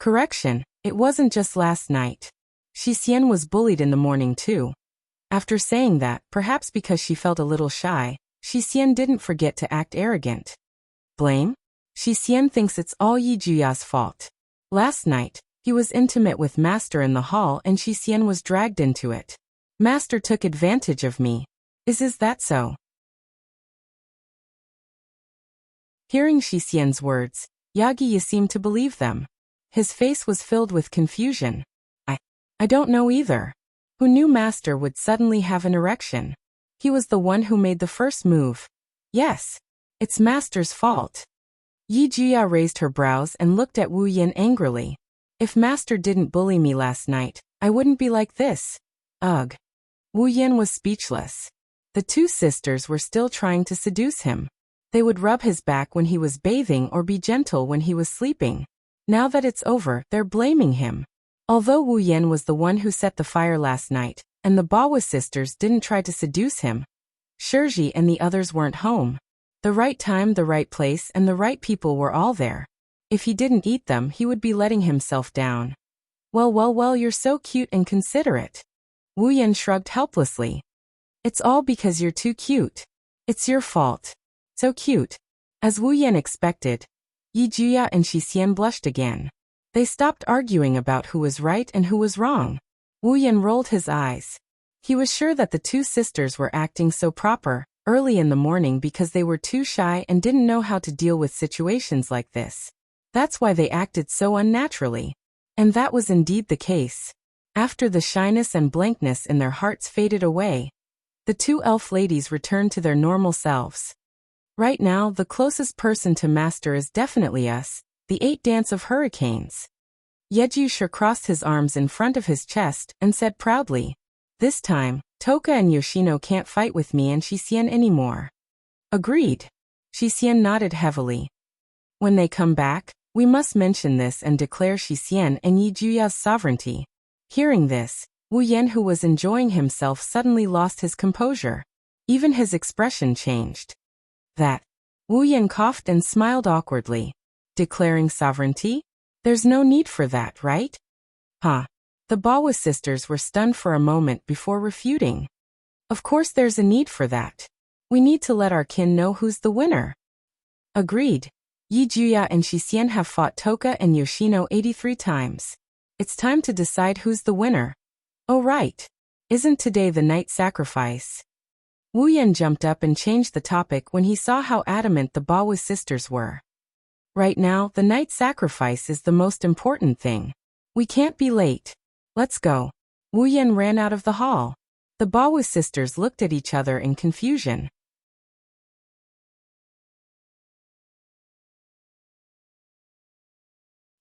Correction, it wasn't just last night. Xixian was bullied in the morning too. After saying that, perhaps because she felt a little shy, Xixian didn't forget to act arrogant. Blame? Xixian thinks it's all Yi Juya's fault. Last night, he was intimate with Master in the hall and Xixian was dragged into it. Master took advantage of me. Is that so? Hearing Xixian's words, Yagi seemed to believe them. His face was filled with confusion. I don't know either. Who knew Master would suddenly have an erection? He was the one who made the first move. Yes, it's Master's fault. Yi Juya raised her brows and looked at Wu Yan angrily. If Master didn't bully me last night, I wouldn't be like this. Ugh. Wu Yan was speechless. The two sisters were still trying to seduce him. They would rub his back when he was bathing or be gentle when he was sleeping. Now that it's over, they're blaming him. Although Wu Yan was the one who set the fire last night, and the Bawa sisters didn't try to seduce him, Shirji and the others weren't home. The right time, the right place, and the right people were all there. If he didn't eat them, he would be letting himself down. Well, you're so cute and considerate. Wu Yan shrugged helplessly. It's all because you're too cute. It's your fault. So cute. As Wu Yan expected, Yi Juya and Xixian blushed again. They stopped arguing about who was right and who was wrong. Wu Yan rolled his eyes. He was sure that the two sisters were acting so proper, early in the morning because they were too shy and didn't know how to deal with situations like this. That's why they acted so unnaturally. And that was indeed the case. After the shyness and blankness in their hearts faded away, the two elf ladies returned to their normal selves. Right now, the closest person to Master is definitely us, the 8 dance of hurricanes. Yejusha crossed his arms in front of his chest and said proudly, this time, Toka and Yoshino can't fight with me and Xixian anymore. Agreed. Xixian nodded heavily. When they come back, we must mention this and declare Xixian and Yi Juya's sovereignty. Hearing this, Wu Yan, who was enjoying himself, suddenly lost his composure. Even his expression changed. That. Wu Yan coughed and smiled awkwardly. Declaring sovereignty? There's no need for that, right? Huh. The Bawa sisters were stunned for a moment before refuting. Of course there's a need for that. We need to let our kin know who's the winner. Agreed. Yi Juya and Xixian have fought Toka and Yoshino 83 times. It's time to decide who's the winner. Oh right. Isn't today the night sacrifice? Wu Yan jumped up and changed the topic when he saw how adamant the Bawa sisters were. Right now, the night sacrifice is the most important thing. We can't be late. Let's go. Wu Yan ran out of the hall. The Bawa sisters looked at each other in confusion.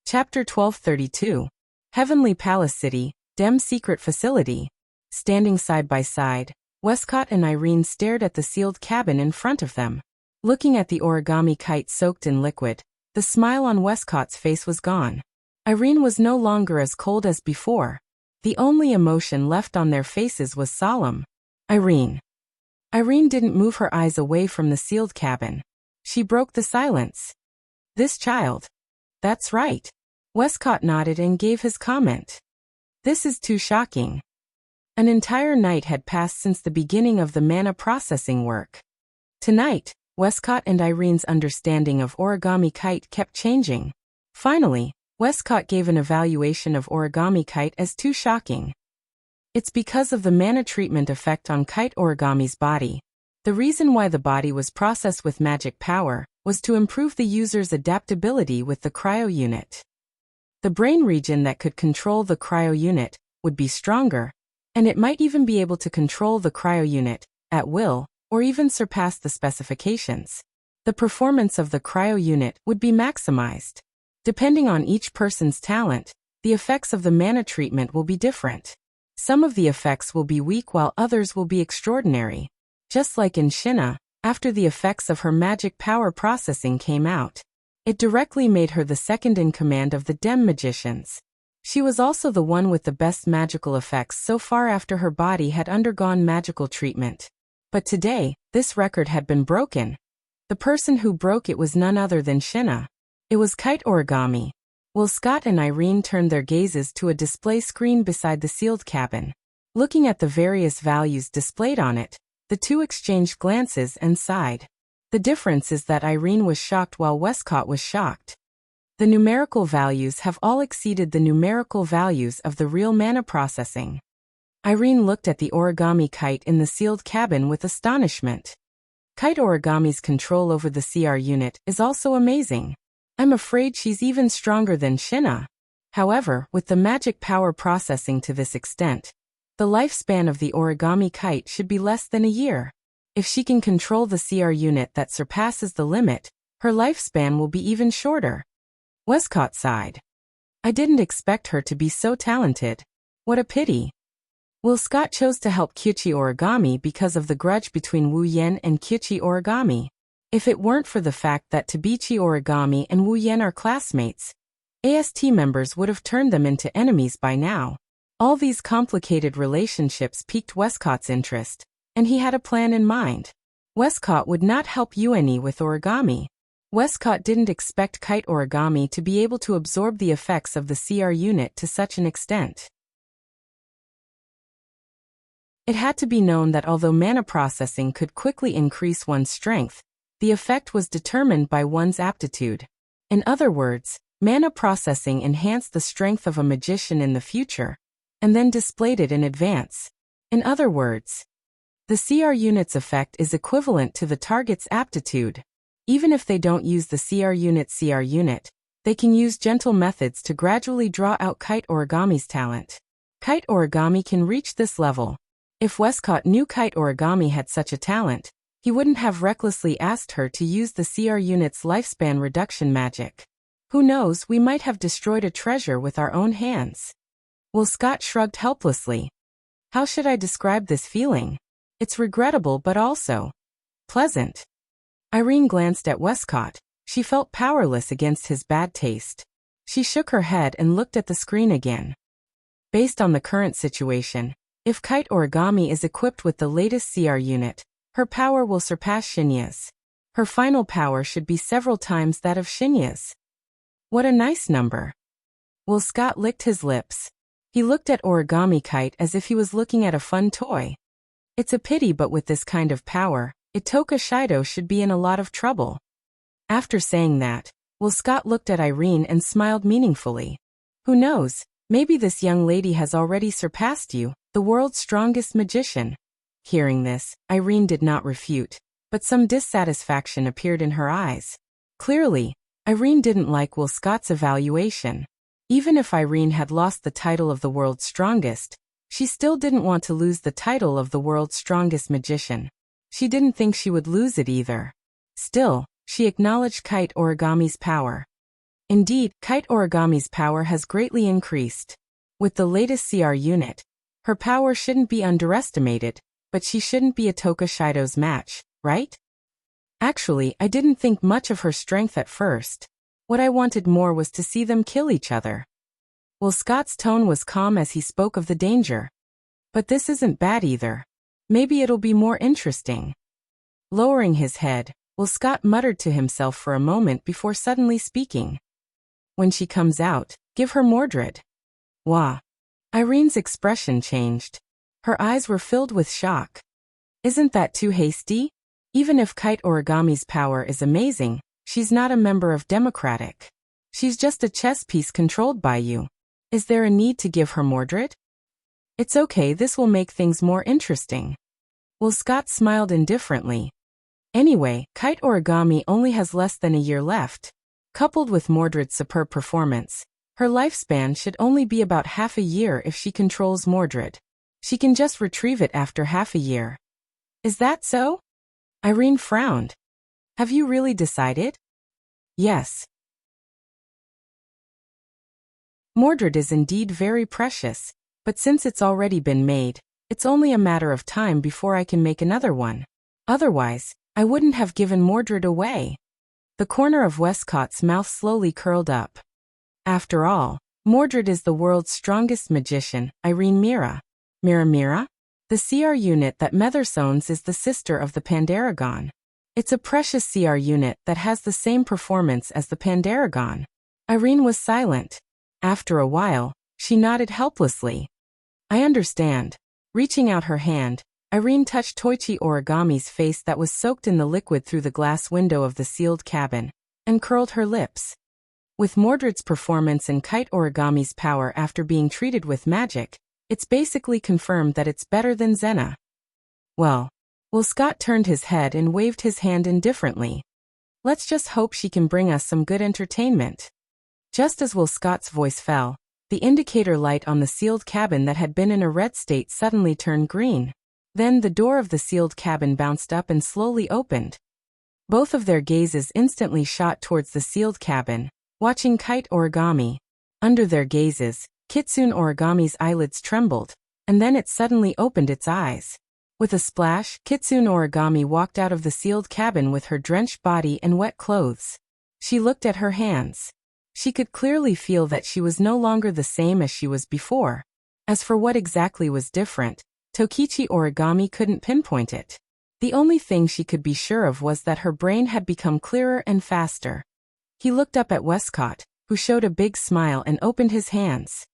Chapter 1232. Heavenly Palace City, Dem Secret Facility. Standing side by side, Westcott and Irene stared at the sealed cabin in front of them. Looking at the origami kite soaked in liquid, the smile on Westcott's face was gone. Irene was no longer as cold as before. The only emotion left on their faces was solemn. Irene. Irene didn't move her eyes away from the sealed cabin. She broke the silence. This child. That's right. Westcott nodded and gave his comment. This is too shocking. An entire night had passed since the beginning of the mana processing work. Tonight, Westcott and Irene's understanding of Origami Kite kept changing. Finally, Westcott gave an evaluation of Origami Kite as too shocking. It's because of the mana treatment effect on Kite Origami's body. The reason why the body was processed with magic power was to improve the user's adaptability with the cryo unit. The brain region that could control the cryo unit would be stronger, and it might even be able to control the cryo unit at will, or even surpass the specifications. The performance of the cryo unit would be maximized. Depending on each person's talent, the effects of the mana treatment will be different. Some of the effects will be weak while others will be extraordinary. Just like in Shinna, after the effects of her magic power processing came out, it directly made her the second in command of the Dem magicians. She was also the one with the best magical effects so far after her body had undergone magical treatment. But today, this record had been broken. The person who broke it was none other than Shinna. It was Kite Origami. Will Scott and Irene turned their gazes to a display screen beside the sealed cabin. Looking at the various values displayed on it, the two exchanged glances and sighed. The difference is that Irene was shocked while Westcott was shocked. The numerical values have all exceeded the numerical values of the real mana processing. Irene looked at the origami kite in the sealed cabin with astonishment. Kite Origami's control over the CR unit is also amazing. I'm afraid she's even stronger than Shinna. However, with the magic power processing to this extent, the lifespan of the origami kite should be less than a year. If she can control the CR unit that surpasses the limit, her lifespan will be even shorter. Westcott sighed. I didn't expect her to be so talented. What a pity. Will Scott chose to help Kyuchi Origami because of the grudge between Wu Yen and Kyuchi Origami. If it weren't for the fact that Tabichi Origami and Wu Yen are classmates, AST members would have turned them into enemies by now. All these complicated relationships piqued Westcott's interest, and he had a plan in mind. Westcott would not help Yuani with origami. Westcott didn't expect Kite Origami to be able to absorb the effects of the CR unit to such an extent. It had to be known that although mana processing could quickly increase one's strength, the effect was determined by one's aptitude. In other words, mana processing enhanced the strength of a magician in the future, and then displayed it in advance. In other words, the CR unit's effect is equivalent to the target's aptitude. Even if they don't use the CR unit, they can use gentle methods to gradually draw out Kite Origami's talent. Kite Origami can reach this level. If Westcott knew Kite Origami had such a talent, he wouldn't have recklessly asked her to use the CR unit's lifespan reduction magic. Who knows, we might have destroyed a treasure with our own hands. Will Scott shrugged helplessly. How should I describe this feeling? It's regrettable but also pleasant. Irene glanced at Westcott. She felt powerless against his bad taste. She shook her head and looked at the screen again. Based on the current situation, if Kite Origami is equipped with the latest CR unit, her power will surpass Shinya's. Her final power should be several times that of Shinya's. What a nice number. Will Scott licked his lips. He looked at Origami Kite as if he was looking at a fun toy. It's a pity, but with this kind of power, Itoka Shido should be in a lot of trouble. After saying that, Will Scott looked at Irene and smiled meaningfully. Who knows, maybe this young lady has already surpassed you, the world's strongest magician. Hearing this, Irene did not refute, but some dissatisfaction appeared in her eyes. Clearly, Irene didn't like Will Scott's evaluation. Even if Irene had lost the title of the world's strongest, she still didn't want to lose the title of the world's strongest magician. She didn't think she would lose it either. Still, she acknowledged Kite Origami's power. Indeed, Kite Origami's power has greatly increased. With the latest CR unit, her power shouldn't be underestimated, but she shouldn't be Itoka Shido's match, right? Actually, I didn't think much of her strength at first. What I wanted more was to see them kill each other. Will Scott's tone was calm as he spoke of the danger. But this isn't bad either. Maybe it'll be more interesting. Lowering his head, Will Scott muttered to himself for a moment before suddenly speaking. When she comes out, give her Mordred. Wah. Irene's expression changed. Her eyes were filled with shock. Isn't that too hasty? Even if Kite Origami's power is amazing, she's not a member of Democratic. She's just a chess piece controlled by you. Is there a need to give her Mordred? It's okay, this will make things more interesting. Will Scott smiled indifferently. Anyway, Kite Origami only has less than a year left. Coupled with Mordred's superb performance, her lifespan should only be about half a year if she controls Mordred. She can just retrieve it after half a year. Is that so? Irene frowned. Have you really decided? Yes. Mordred is indeed very precious, but since it's already been made, it's only a matter of time before I can make another one. Otherwise, I wouldn't have given Mordred away. The corner of Westcott's mouth slowly curled up. After all, Mordred is the world's strongest magician, Irene Mira. Mira? The CR unit that Methers owns is the sister of the Pandaragon. It's a precious CR unit that has the same performance as the Pandaragon. Irene was silent. After a while, she nodded helplessly. I understand. Reaching out her hand, Irene touched Toichi Origami's face that was soaked in the liquid through the glass window of the sealed cabin, and curled her lips. With Mordred's performance and Kite Origami's power after being treated with magic, it's basically confirmed that it's better than Xena. Well, Will Scott turned his head and waved his hand indifferently. Let's just hope she can bring us some good entertainment. Just as Will Scott's voice fell, the indicator light on the sealed cabin that had been in a red state suddenly turned green. Then the door of the sealed cabin bounced up and slowly opened. Both of their gazes instantly shot towards the sealed cabin, watching Kite Origami. Under their gazes, Kitsune Origami's eyelids trembled, and then it suddenly opened its eyes. With a splash, Kitsune Origami walked out of the sealed cabin with her drenched body and wet clothes. She looked at her hands. She could clearly feel that she was no longer the same as she was before. As for what exactly was different, Tokichi Origami couldn't pinpoint it. The only thing she could be sure of was that her brain had become clearer and faster. He looked up at Westcott, who showed a big smile and opened his hands.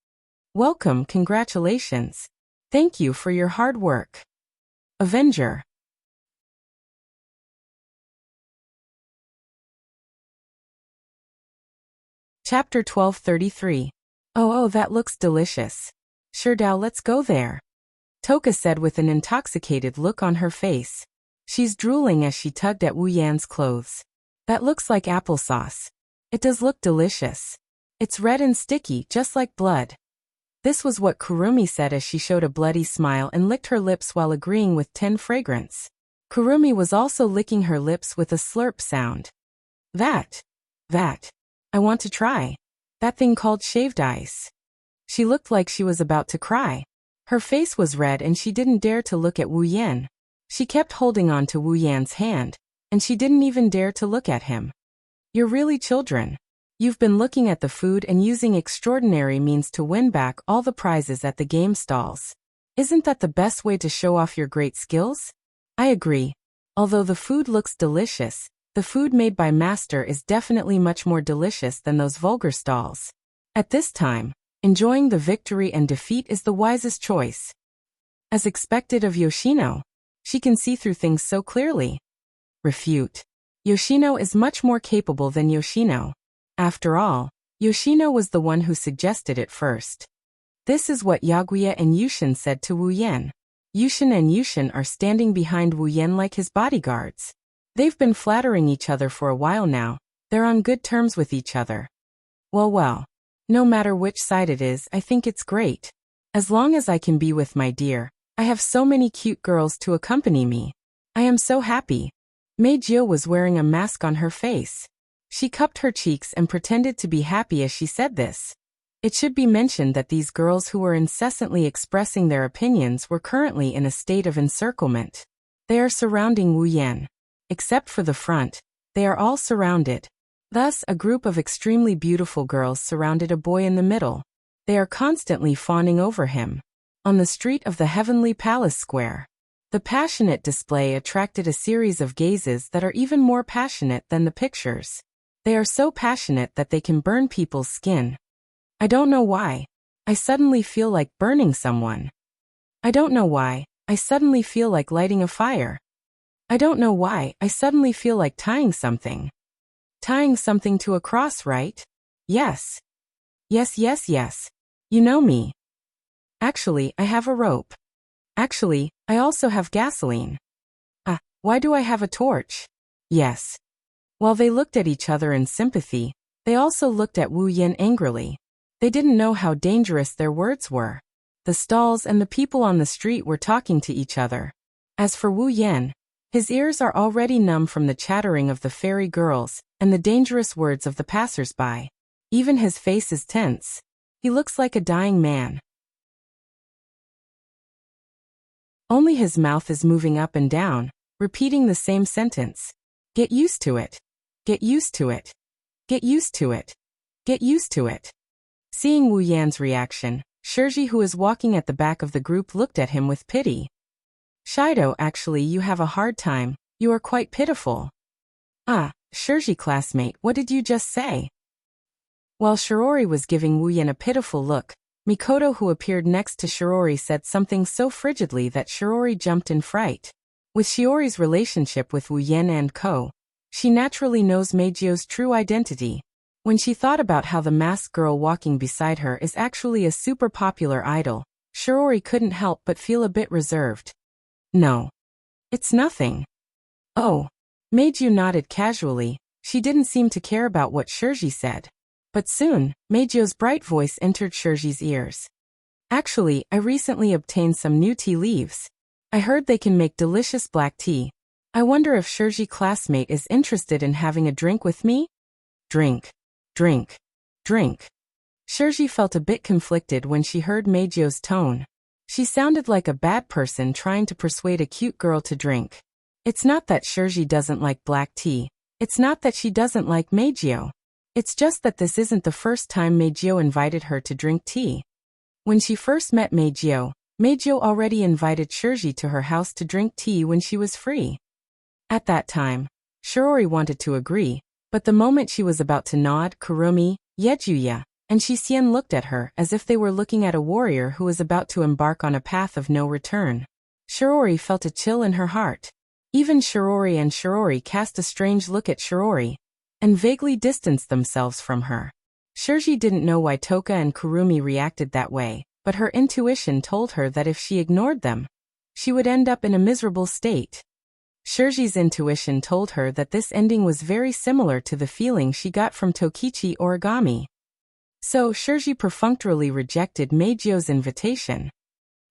Welcome, congratulations. Thank you for your hard work. Avenger. Chapter 1233. Oh, that looks delicious. Sure, Dao, let's go there. Toka said with an intoxicated look on her face. She's drooling as she tugged at Wu Yan's clothes. That looks like applesauce. It does look delicious. It's red and sticky, just like blood. This was what Kurumi said as she showed a bloody smile and licked her lips while agreeing with Ten Fragrance. Kurumi was also licking her lips with a slurp sound. That. I want to try. That thing called shaved ice. She looked like she was about to cry. Her face was red and she didn't dare to look at Wu Yan. She kept holding on to Wu Yan's hand, and she didn't even dare to look at him. You're really children. You've been looking at the food and using extraordinary means to win back all the prizes at the game stalls. Isn't that the best way to show off your great skills? I agree. Although the food looks delicious, the food made by Master is definitely much more delicious than those vulgar stalls. At this time, enjoying the victory and defeat is the wisest choice. As expected of Yoshino, she can see through things so clearly. Refute. Yoshino is much more capable than Yoshino. After all, Yoshino was the one who suggested it first. This is what Yaguya and Yushin said to Wu Yan. Yushin and Yushin are standing behind Wu Yan like his bodyguards. They've been flattering each other for a while now. They're on good terms with each other. Well, no matter which side it is, I think it's great. As long as I can be with my dear, I have so many cute girls to accompany me. I am so happy. Mei Jio was wearing a mask on her face. She cupped her cheeks and pretended to be happy as she said this. It should be mentioned that these girls who were incessantly expressing their opinions were currently in a state of encirclement. They are surrounding Wu Yan. Except for the front, they are all surrounded. Thus, a group of extremely beautiful girls surrounded a boy in the middle. They are constantly fawning over him. On the street of the heavenly palace square, the passionate display attracted a series of gazes that are even more passionate than the pictures. They are so passionate that they can burn people's skin. I don't know why. I suddenly feel like burning someone. I don't know why. I suddenly feel like lighting a fire. I don't know why. I suddenly feel like tying something. Tying something to a cross, right? Yes. Yes, yes, yes. You know me. Actually, I have a rope. Actually, I also have gasoline. Why do I have a torch? Yes. While they looked at each other in sympathy, they also looked at Wu Yan angrily. They didn't know how dangerous their words were. The stalls and the people on the street were talking to each other. As for Wu Yan, his ears are already numb from the chattering of the fairy girls and the dangerous words of the passers-by. Even his face is tense. He looks like a dying man. Only his mouth is moving up and down, repeating the same sentence. Get used to it. Get used to it. Get used to it. Get used to it. Seeing Wu Yan's reaction, Shirji, who is walking at the back of the group, looked at him with pity. Shido, actually you have a hard time, you are quite pitiful. Shirji classmate, what did you just say? While Shirori was giving Wu Yan a pitiful look, Mikoto, who appeared next to Shirori, said something so frigidly that Shirori jumped in fright. With Shiori's relationship with Wu Yan and Ko, she naturally knows Meijio's true identity. When she thought about how the masked girl walking beside her is actually a super popular idol, Shirori couldn't help but feel a bit reserved. No. It's nothing. Oh. Meijio nodded casually. She didn't seem to care about what Shirji said. But soon, Meijio's bright voice entered Shirji's ears. Actually, I recently obtained some new tea leaves. I heard they can make delicious black tea. I wonder if Shirji classmate is interested in having a drink with me? Drink. Drink. Drink. Shirji felt a bit conflicted when she heard Meijio's tone. She sounded like a bad person trying to persuade a cute girl to drink. It's not that Shirji doesn't like black tea. It's not that she doesn't like Meijio. It's just that this isn't the first time Meijio invited her to drink tea. When she first met Meijio, Meijio already invited Shirji to her house to drink tea when she was free. At that time, Shirori wanted to agree, but the moment she was about to nod, Kurumi, Yejuya, and Shisien looked at her as if they were looking at a warrior who was about to embark on a path of no return. Shirori felt a chill in her heart. Even Shirori and Shirori cast a strange look at Shirori, and vaguely distanced themselves from her. Shirji didn't know why Toka and Kurumi reacted that way, but her intuition told her that if she ignored them, she would end up in a miserable state. Shirji's intuition told her that this ending was very similar to the feeling she got from Tokichi Origami. So Shirji perfunctorily rejected Meijio's invitation.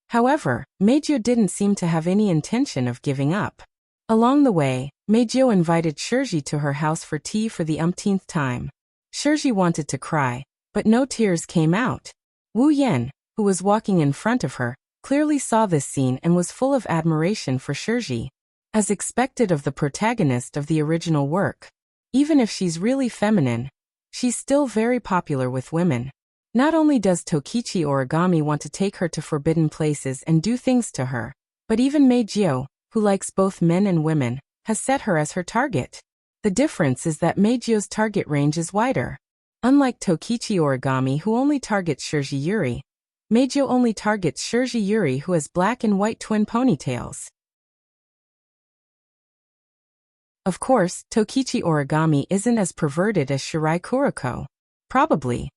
However, Meijio didn't seem to have any intention of giving up. Along the way, Meijio invited Shirji to her house for tea for the umpteenth time. Shirji wanted to cry, but no tears came out. Wu Yan, who was walking in front of her, clearly saw this scene and was full of admiration for Shirji. As expected of the protagonist of the original work. Even if she's really feminine, she's still very popular with women. Not only does Tokichi Origami want to take her to forbidden places and do things to her, but even Meijio, who likes both men and women, has set her as her target. The difference is that Meijio's target range is wider. Unlike Tokichi Origami, who only targets Shirji Yuri, Meijio only targets Shirji Yuri, who has black and white twin ponytails. Of course, Tokichi Origami isn't as perverted as Shirai Kuroko. Probably.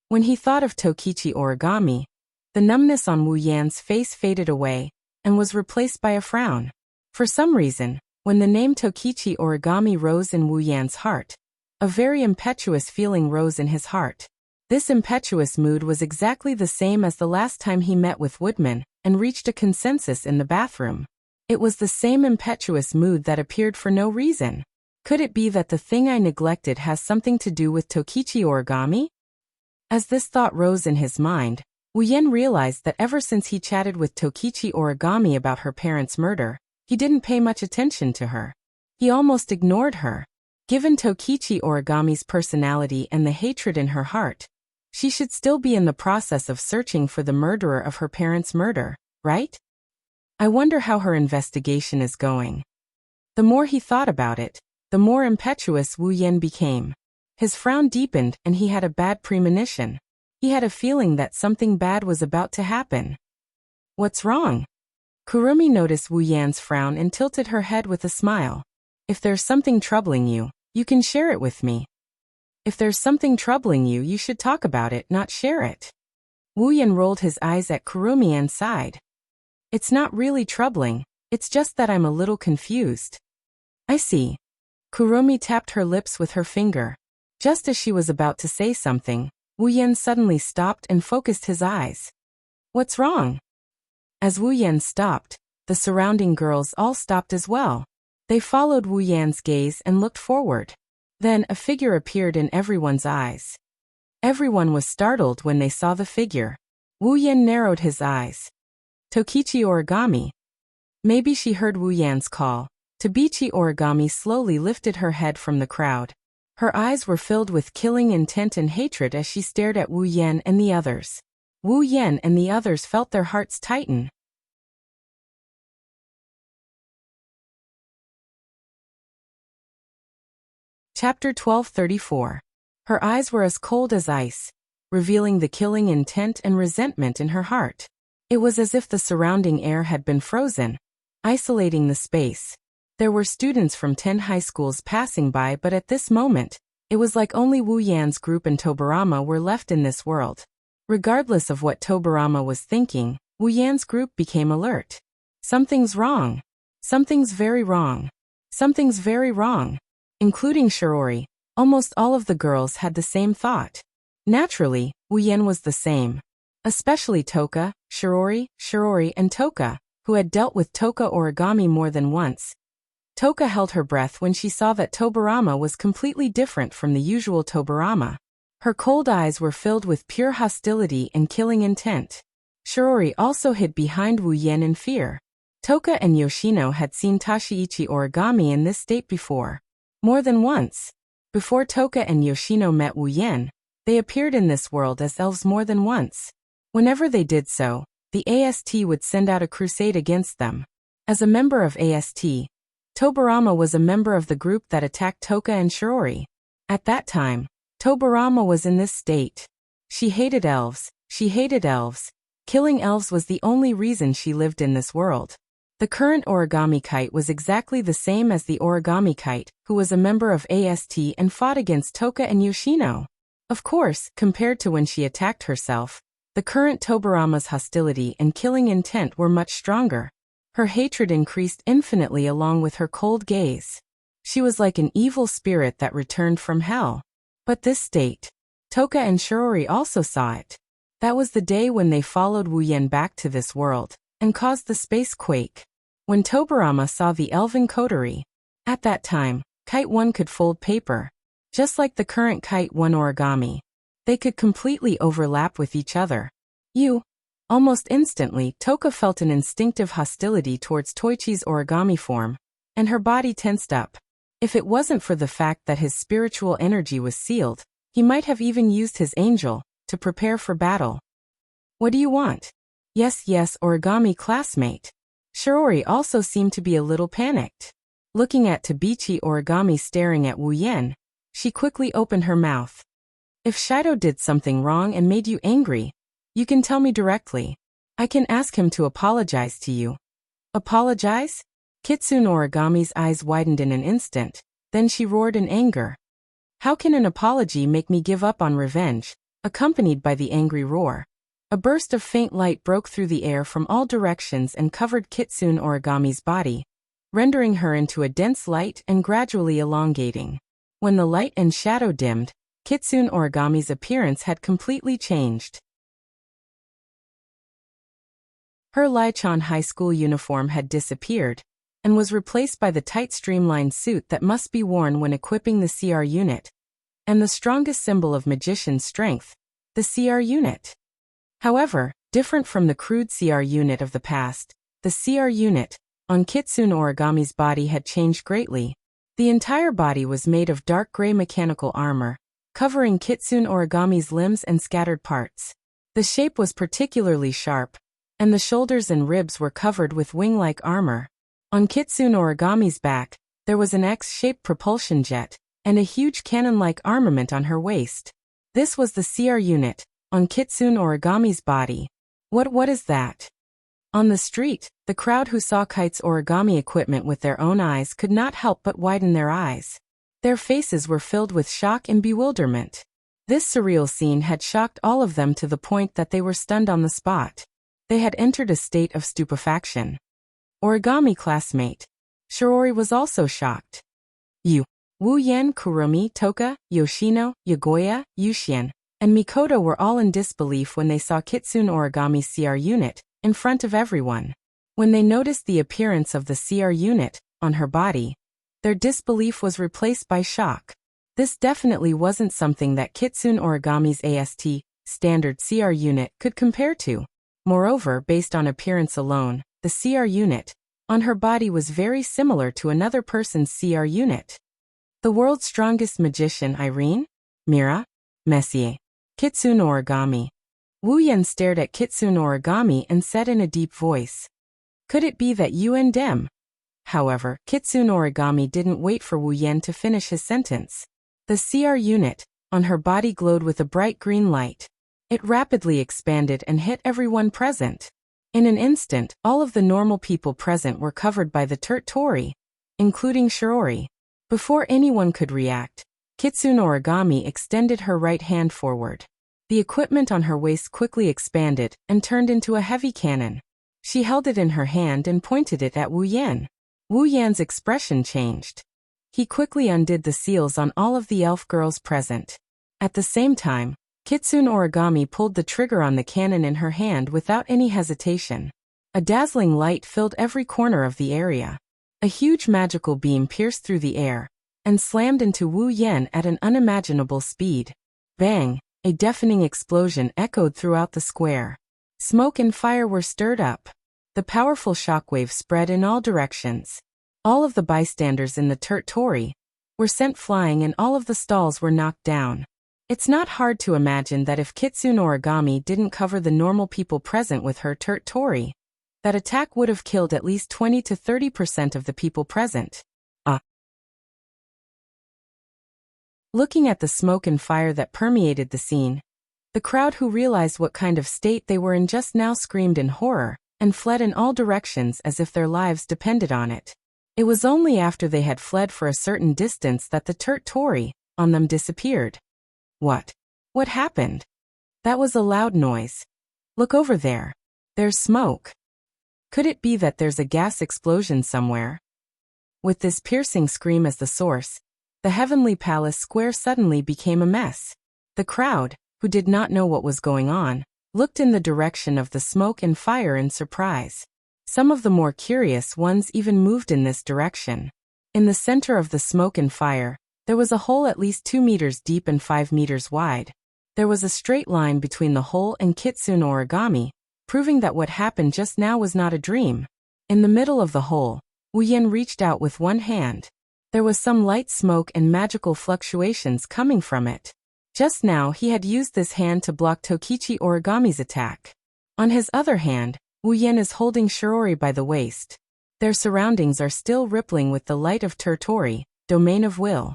When he thought of Tokichi Origami, the numbness on Wu Yan's face faded away and was replaced by a frown. For some reason, when the name Tokichi Origami rose in Wu Yan's heart, a very impetuous feeling rose in his heart. This impetuous mood was exactly the same as the last time he met with Woodman and reached a consensus in the bathroom. It was the same impetuous mood that appeared for no reason. Could it be that the thing I neglected has something to do with Tokichi Origami? As this thought rose in his mind, Wu Yan realized that ever since he chatted with Tokichi Origami about her parents' murder, he didn't pay much attention to her. He almost ignored her. Given Tokichi Origami's personality and the hatred in her heart, She should still be in the process of searching for the murderer of her parents' murder, right? I wonder how her investigation is going. The more he thought about it, the more impetuous Wu Yan became. His frown deepened and he had a bad premonition. He had a feeling that something bad was about to happen. What's wrong? Kurumi noticed Wu Yan's frown and tilted her head with a smile. If there's something troubling you, you can share it with me. If there's something troubling you, you should talk about it, not share it. Wu Yan rolled his eyes at Kurumi and sighed. It's not really troubling, it's just that I'm a little confused. I see. Kurumi tapped her lips with her finger. Just as she was about to say something, Wu Yan suddenly stopped and focused his eyes. What's wrong? As Wu Yan stopped, the surrounding girls all stopped as well. They followed Wu Yan's gaze and looked forward. Then a figure appeared in everyone's eyes. Everyone was startled when they saw the figure. Wu Yan narrowed his eyes. Tokichi Origami. Maybe she heard Wu Yan's call. Tabichi Origami slowly lifted her head from the crowd. Her eyes were filled with killing intent and hatred as she stared at Wu Yan and the others. Wu Yan and the others felt their hearts tighten. Chapter 1234. Her eyes were as cold as ice, revealing the killing intent and resentment in her heart. It was as if the surrounding air had been frozen, isolating the space. There were students from 10 high schools passing by, but at this moment, it was like only Wu Yan's group and Tobarama were left in this world. Regardless of what Tobarama was thinking, Wu Yan's group became alert. Something's wrong. Something's very wrong. Something's very wrong. Including Shirori, almost all of the girls had the same thought. Naturally, Wu Yan was the same. Especially Toka, Shirori, and Toka, who had dealt with Toka Origami more than once. Toka held her breath when she saw that Tobarama was completely different from the usual Tobarama. Her cold eyes were filled with pure hostility and killing intent. Shirori also hid behind Wu Yan in fear. Toka and Yoshino had seen Tashiichi Origami in this state before. More than once. Before Toka and Yoshino met Wu Yan, they appeared in this world as elves more than once. Whenever they did so, the AST would send out a crusade against them. As a member of AST, Tobarama was a member of the group that attacked Toka and Shirori. At that time, Tobarama was in this state. She hated elves. Killing elves was the only reason she lived in this world. The current origami kite was exactly the same as the origami kite, who was a member of AST and fought against Toka and Yoshino. Of course, compared to when she attacked herself, the current Tobarama's hostility and killing intent were much stronger. Her hatred increased infinitely along with her cold gaze. She was like an evil spirit that returned from hell. But this state, Toka and Shirori also saw it. That was the day when they followed Wu Yan back to this world, and caused the space quake. When Tobarama saw the elven coterie, at that time, Kite 1 could fold paper. Just like the current Kite 1 origami. They could completely overlap with each other. Almost instantly, Toka felt an instinctive hostility towards Toichi's origami form, and her body tensed up. If it wasn't for the fact that his spiritual energy was sealed, he might have even used his angel to prepare for battle. What do you want? Yes, origami classmate. Shirori also seemed to be a little panicked. Looking at Tabichi Origami staring at Wu Yan, she quickly opened her mouth. If Shido did something wrong and made you angry, you can tell me directly. I can ask him to apologize to you. Apologize? Kitsune Origami's eyes widened in an instant, then she roared in anger. How can an apology make me give up on revenge? Accompanied by the angry roar. A burst of faint light broke through the air from all directions and covered Kitsune Origami's body, rendering her into a dense light and gradually elongating. When the light and shadow dimmed, Kitsune Origami's appearance had completely changed. Her Laichon High School uniform had disappeared, and was replaced by the tight streamlined suit that must be worn when equipping the CR unit, and the strongest symbol of magician's strength, the CR unit. However, different from the crude CR unit of the past, the CR unit on Kitsune Origami's body had changed greatly. The entire body was made of dark gray mechanical armor, covering Kitsune Origami's limbs and scattered parts. The shape was particularly sharp, and the shoulders and ribs were covered with wing-like armor. On Kitsune Origami's back, there was an X-shaped propulsion jet, and a huge cannon-like armament on her waist. This was the CR unit, on Kitsune Origami's body. What is that? On the street, the crowd who saw Kite's origami equipment with their own eyes could not help but widen their eyes. Their faces were filled with shock and bewilderment. This surreal scene had shocked all of them to the point that they were stunned on the spot. They had entered a state of stupefaction. Origami classmate. Shiori was also shocked. Wu Yan, Kurumi, Toka, Yoshino, Yagoya, Yuxian, and Mikoto were all in disbelief when they saw Kitsune Origami's CR unit, in front of everyone. When they noticed the appearance of the CR unit, on her body, their disbelief was replaced by shock. This definitely wasn't something that Kitsune Origami's AST, standard CR unit, could compare to. Moreover, based on appearance alone, the CR unit, on her body was very similar to another person's CR unit. The world's strongest magician Irene? Mira? Messier. Kitsune Origami. Wu Yan stared at Kitsune Origami and said in a deep voice, "Could it be that you and them?" However, Kitsune Origami didn't wait for Wu Yan to finish his sentence. The CR unit, on her body glowed with a bright green light. It rapidly expanded and hit everyone present. In an instant, all of the normal people present were covered by the Tori, including Shiori. Before anyone could react, Kitsune Origami extended her right hand forward. The equipment on her waist quickly expanded and turned into a heavy cannon. She held it in her hand and pointed it at Wu Yan. Wu Yan's expression changed. He quickly undid the seals on all of the elf girls present. At the same time, Kitsune Origami pulled the trigger on the cannon in her hand without any hesitation. A dazzling light filled every corner of the area. A huge magical beam pierced through the air and slammed into Wu Yan at an unimaginable speed. Bang! A deafening explosion echoed throughout the square. Smoke and fire were stirred up. The powerful shockwave spread in all directions. All of the bystanders in the Tori were sent flying and all of the stalls were knocked down. It's not hard to imagine that if Kitsune Origami didn't cover the normal people present with her Tori, that attack would have killed at least 20 to 30% of the people present. Looking at the smoke and fire that permeated the scene, the crowd who realized what kind of state they were in just now screamed in horror and fled in all directions as if their lives depended on it. It was only after they had fled for a certain distance that the Tori on them disappeared. What happened? That was a loud noise. Look over there. There's smoke. Could it be that there's a gas explosion somewhere? With this piercing scream as the source, the Heavenly Palace Square suddenly became a mess. The crowd, who did not know what was going on, looked in the direction of the smoke and fire in surprise. Some of the more curious ones even moved in this direction. In the center of the smoke and fire, there was a hole at least 2 meters deep and 5 meters wide. There was a straight line between the hole and Kitsune Origami, proving that what happened just now was not a dream. In the middle of the hole, Wu Yan reached out with one hand. There was some light smoke and magical fluctuations coming from it. Just now he had used this hand to block Tokichi Origami's attack. On his other hand, Wu Yan is holding Shiori by the waist. Their surroundings are still rippling with the light of Tori, domain of will.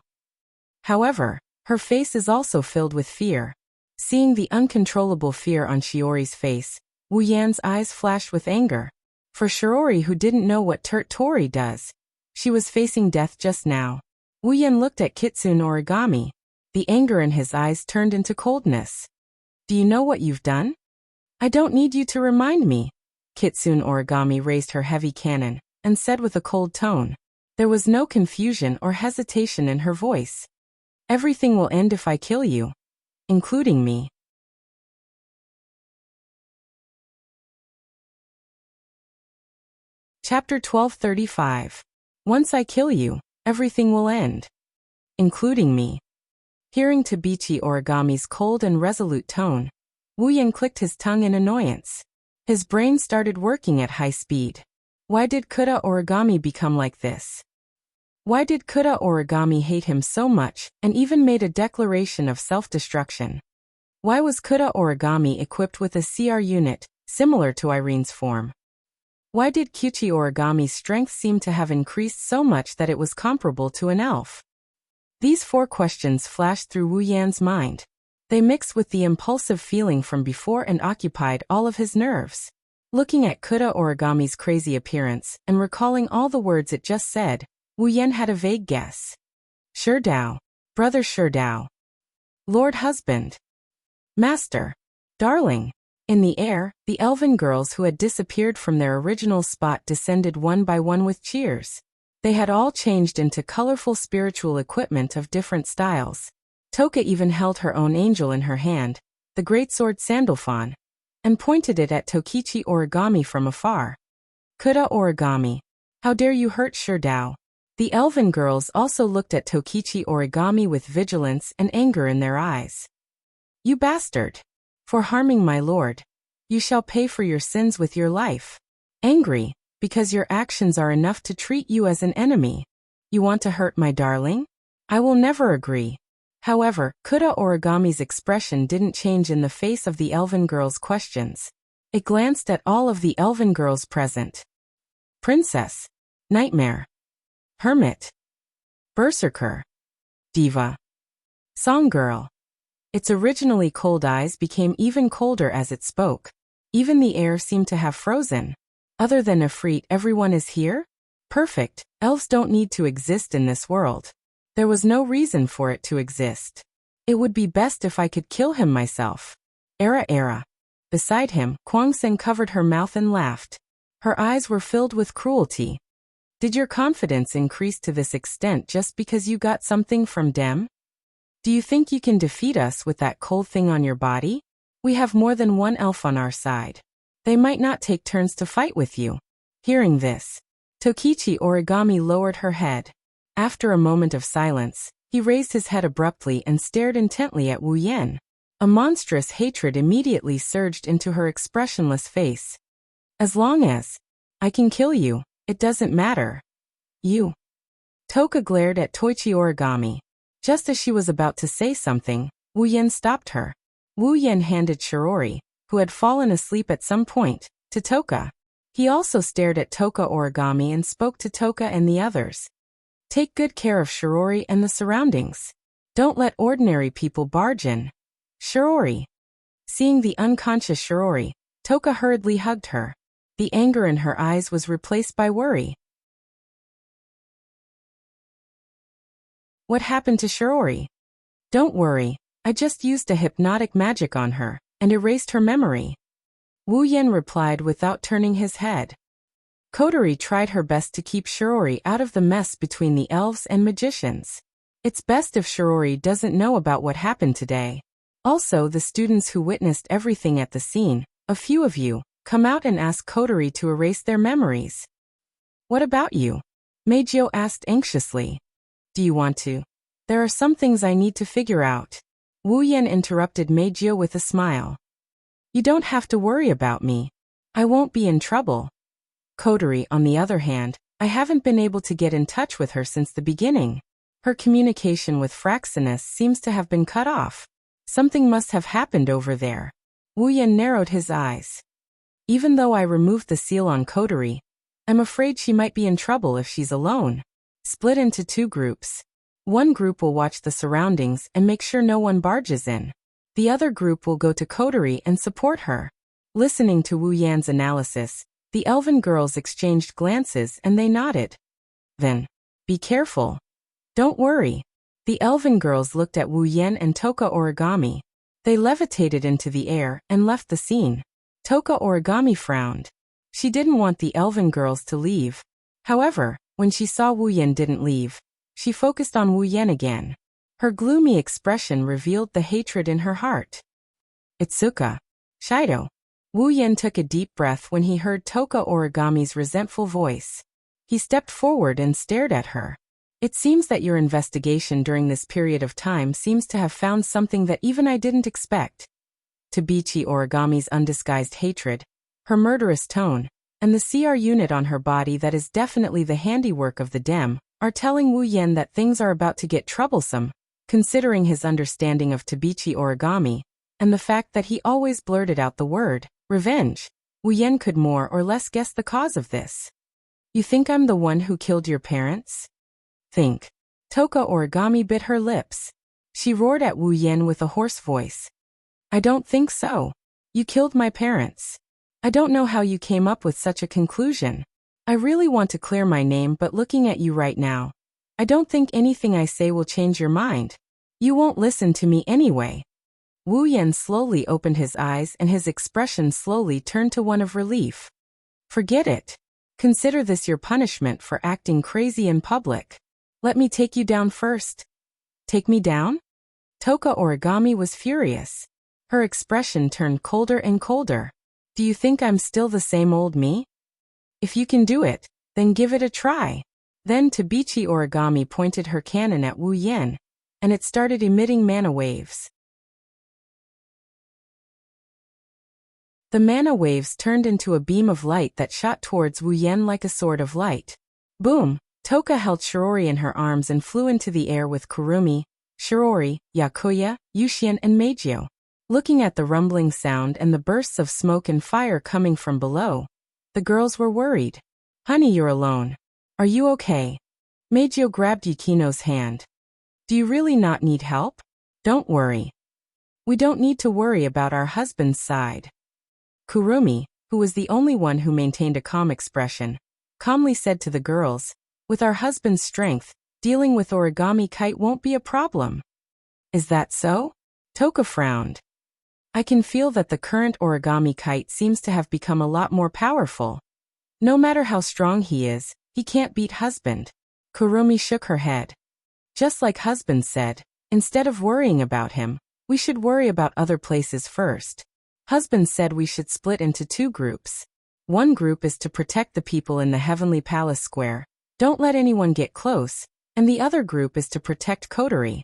However, her face is also filled with fear. Seeing the uncontrollable fear on Shiori's face, Wu Yan's eyes flashed with anger. For Shiori, who didn't know what Tori does, she was facing death just now. Wu Yan looked at Kitsune Origami. The anger in his eyes turned into coldness. Do you know what you've done? I don't need you to remind me. Kitsune Origami raised her heavy cannon and said with a cold tone. There was no confusion or hesitation in her voice. Everything will end if I kill you, including me. Chapter 1235. Once I kill you, everything will end, including me. Hearing Tabichi Origami's cold and resolute tone, Wu Yan clicked his tongue in annoyance. His brain started working at high speed. Why did Kuta Origami become like this? Why did Kuda Origami hate him so much, and even made a declaration of self-destruction? Why was Kuda Origami equipped with a CR unit, similar to Irene's form? Why did Kyuchi Origami's strength seem to have increased so much that it was comparable to an elf? These 4 questions flashed through Wu Yan's mind. They mixed with the impulsive feeling from before and occupied all of his nerves. Looking at Kuda Origami's crazy appearance, and recalling all the words it just said, Wu Yan had a vague guess. Sherdao. Brother Sherdao. Lord Husband. Master. Darling. In the air, the elven girls who had disappeared from their original spot descended one by one with cheers. They had all changed into colorful spiritual equipment of different styles. Toka even held her own angel in her hand, the greatsword Sandalphon, and pointed it at Tokichi Origami from afar. Kuda Origami. How dare you hurt Sherdao? The elven girls also looked at Tokichi Origami with vigilance and anger in their eyes. You bastard! For harming my lord. You shall pay for your sins with your life. Angry, because your actions are enough to treat you as an enemy. You want to hurt my darling? I will never agree. However, Kuda Origami's expression didn't change in the face of the elven girl's questions. It glanced at all of the elven girls present. Princess. Nightmare. Hermit. Berserker. Diva. Songgirl. Its originally cold eyes became even colder as it spoke. Even the air seemed to have frozen. Other than Ifrit, everyone is here? Perfect. Elves don't need to exist in this world. There was no reason for it to exist. It would be best if I could kill him myself. Era. Beside him, Kwangsen covered her mouth and laughed. Her eyes were filled with cruelty. Did your confidence increase to this extent just because you got something from Dem? Do you think you can defeat us with that cold thing on your body? We have more than one elf on our side. They might not take turns to fight with you. Hearing this, Tokichi Origami lowered her head. After a moment of silence, he raised his head abruptly and stared intently at Wu Yan. A monstrous hatred immediately surged into her expressionless face. As long as I can kill you, it doesn't matter. You. Toka glared at Toichi Origami. Just as she was about to say something, Wu Yan stopped her. Wu Yan handed Shirori, who had fallen asleep at some point, to Toka. He also stared at Toka Origami and spoke to Toka and the others. Take good care of Shirori and the surroundings. Don't let ordinary people barge in. Shirori. Seeing the unconscious Shirori, Toka hurriedly hugged her. The anger in her eyes was replaced by worry. What happened to Shirori? Don't worry, I just used a hypnotic magic on her, and erased her memory. Wu Yan replied without turning his head. Kotori tried her best to keep Shirori out of the mess between the elves and magicians. It's best if Shirori doesn't know about what happened today. Also, the students who witnessed everything at the scene, a few of you, come out and ask Kotori to erase their memories. What about you? Meijio asked anxiously. Do you want to? There are some things I need to figure out. Wu Yan interrupted Meijio with a smile. You don't have to worry about me. I won't be in trouble. Kotori, on the other hand, I haven't been able to get in touch with her since the beginning. Her communication with Fraxinus seems to have been cut off. Something must have happened over there. Wu Yan narrowed his eyes. Even though I removed the seal on Kotori, I'm afraid she might be in trouble if she's alone. Split into 2 groups. One group will watch the surroundings and make sure no one barges in. The other group will go to Kotori and support her. Listening to Wu Yan's analysis, the elven girls exchanged glances and they nodded. Then, be careful. Don't worry. The elven girls looked at Wu Yan and Toka Origami. They levitated into the air and left the scene. Toka Origami frowned. She didn't want the elven girls to leave. However, when she saw Wu Yan didn't leave, she focused on Wu Yan again. Her gloomy expression revealed the hatred in her heart. Itsuka. Shido. Wu Yan took a deep breath when he heard Toka Origami's resentful voice. He stepped forward and stared at her. It seems that your investigation during this period of time seems to have found something that even I didn't expect. Tabichi Origami's undisguised hatred, her murderous tone, and the CR unit on her body that is definitely the handiwork of the Dem, are telling Wu Yan that things are about to get troublesome, considering his understanding of Tabichi origami, and the fact that he always blurted out the word, revenge. Wu Yan could more or less guess the cause of this. You think I'm the one who killed your parents? Think. Toka Origami bit her lips. She roared at Wu Yan with a hoarse voice. I don't think so. You killed my parents. I don't know how you came up with such a conclusion. I really want to clear my name, but looking at you right now, I don't think anything I say will change your mind. You won't listen to me anyway. Wu Yan slowly opened his eyes and his expression slowly turned to one of relief. Forget it. Consider this your punishment for acting crazy in public. Let me take you down first. Take me down? Toka Origami was furious. Her expression turned colder and colder. Do you think I'm still the same old me? If you can do it, then give it a try. Then Tabichi Origami pointed her cannon at Wu Yan, and it started emitting mana waves. The mana waves turned into a beam of light that shot towards Wu Yan like a sword of light. Boom! Toka held Shirori in her arms and flew into the air with Kurumi, Shirori, Yakuya, Yushin and Meijio. Looking at the rumbling sound and the bursts of smoke and fire coming from below, the girls were worried. Honey, you're alone. Are you okay? Meijio grabbed Yukino's hand. Do you really not need help? Don't worry. We don't need to worry about our husband's side. Kurumi, who was the only one who maintained a calm expression, calmly said to the girls, with our husband's strength, dealing with origami kite won't be a problem. Is that so? Toka frowned. I can feel that the current origami kite seems to have become a lot more powerful. No matter how strong he is, he can't beat husband. Kurumi shook her head. Just like husband said, instead of worrying about him, we should worry about other places first. Husband said we should split into two groups. One group is to protect the people in the Heavenly Palace Square. Don't let anyone get close. And the other group is to protect Kotori.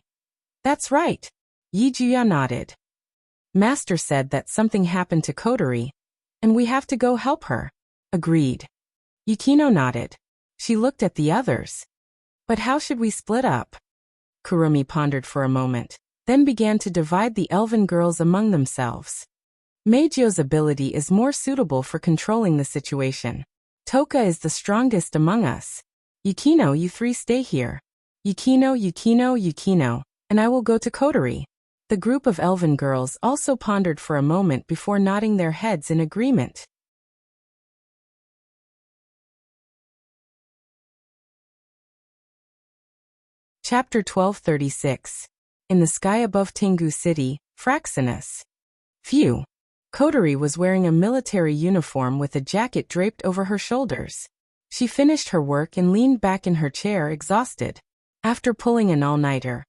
That's right. Yijuya nodded. Master said that something happened to Kotori, and we have to go help her. Agreed. Yukino nodded. She looked at the others. But how should we split up? Kurumi pondered for a moment, then began to divide the elven girls among themselves. Meijio's ability is more suitable for controlling the situation. Toka is the strongest among us. Yukino, you three stay here. Yukino, and I will go to Kotori. The group of elven girls also pondered for a moment before nodding their heads in agreement. Chapter 1236. In the sky above Tengu City, Fraxinus. Phew. Kotori was wearing a military uniform with a jacket draped over her shoulders. She finished her work and leaned back in her chair exhausted. After pulling an all-nighter,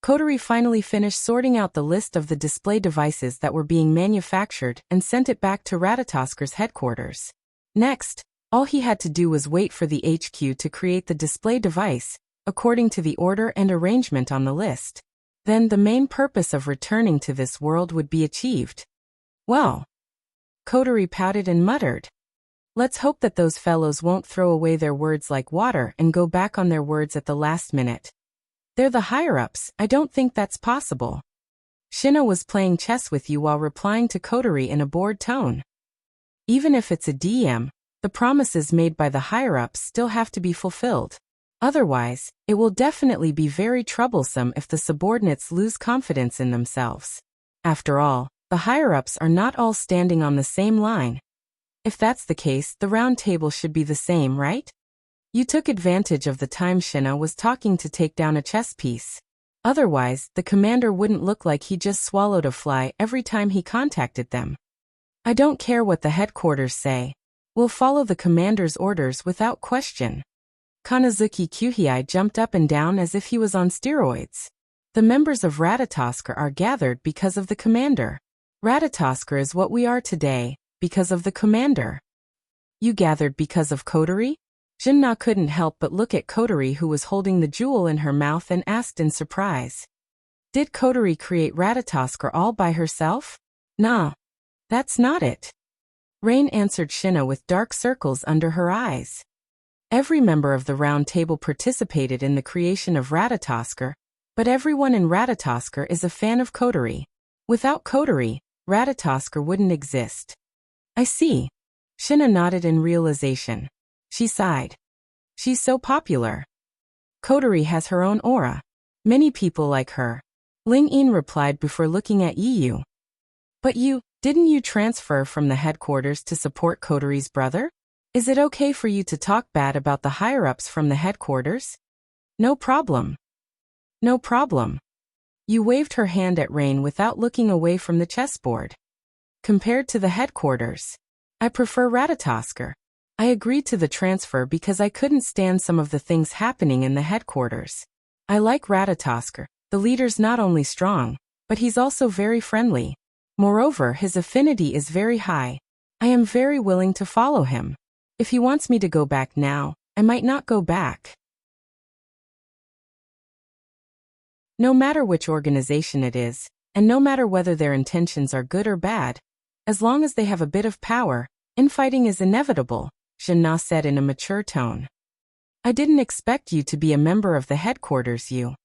Kotori finally finished sorting out the list of the display devices that were being manufactured and sent it back to Ratatasker's headquarters. Next, all he had to do was wait for the HQ to create the display device, according to the order and arrangement on the list. Then the main purpose of returning to this world would be achieved. Well, Kotori pouted and muttered. Let's hope that those fellows won't throw away their words like water and go back on their words at the last minute. They're the higher-ups, I don't think that's possible. Shino was playing chess with you while replying to Kotori in a bored tone. Even if it's a DM, the promises made by the higher-ups still have to be fulfilled. Otherwise, it will definitely be very troublesome if the subordinates lose confidence in themselves. After all, the higher-ups are not all standing on the same line. If that's the case, the round table should be the same, right? You took advantage of the time Shino was talking to take down a chess piece. Otherwise, the commander wouldn't look like he just swallowed a fly every time he contacted them. I don't care what the headquarters say. We'll follow the commander's orders without question. Kanazuki Kyuhei jumped up and down as if he was on steroids. The members of Ratatosker are gathered because of the commander. Ratatosker is what we are today, because of the commander. You gathered because of Kotori? Jinna couldn't help but look at Kotori, who was holding the jewel in her mouth, and asked in surprise. Did Kotori create Ratatosker all by herself? Nah. That's not it. Rain answered Shino with dark circles under her eyes. Every member of the round table participated in the creation of Ratatoskr, but everyone in Ratatoskr is a fan of coterie. Without coterie, Ratatoskr wouldn't exist. I see. Shinna nodded in realization. She sighed. She's so popular. Coterie has her own aura. Many people like her. Ling Yin replied before looking at Yu. But didn't you transfer from the headquarters to support Coterie's brother? Is it okay for you to talk bad about the higher-ups from the headquarters? No problem. No problem. Yu waved her hand at Rain without looking away from the chessboard. Compared to the headquarters, I prefer Ratatoskr. I agreed to the transfer because I couldn't stand some of the things happening in the headquarters. I like Ratatoskr. The leader's not only strong, but he's also very friendly. Moreover, his affinity is very high. I am very willing to follow him. If he wants me to go back now, I might not go back. No matter which organization it is, and no matter whether their intentions are good or bad, as long as they have a bit of power, infighting is inevitable, Shinna said in a mature tone. I didn't expect you to be a member of the headquarters, Yu.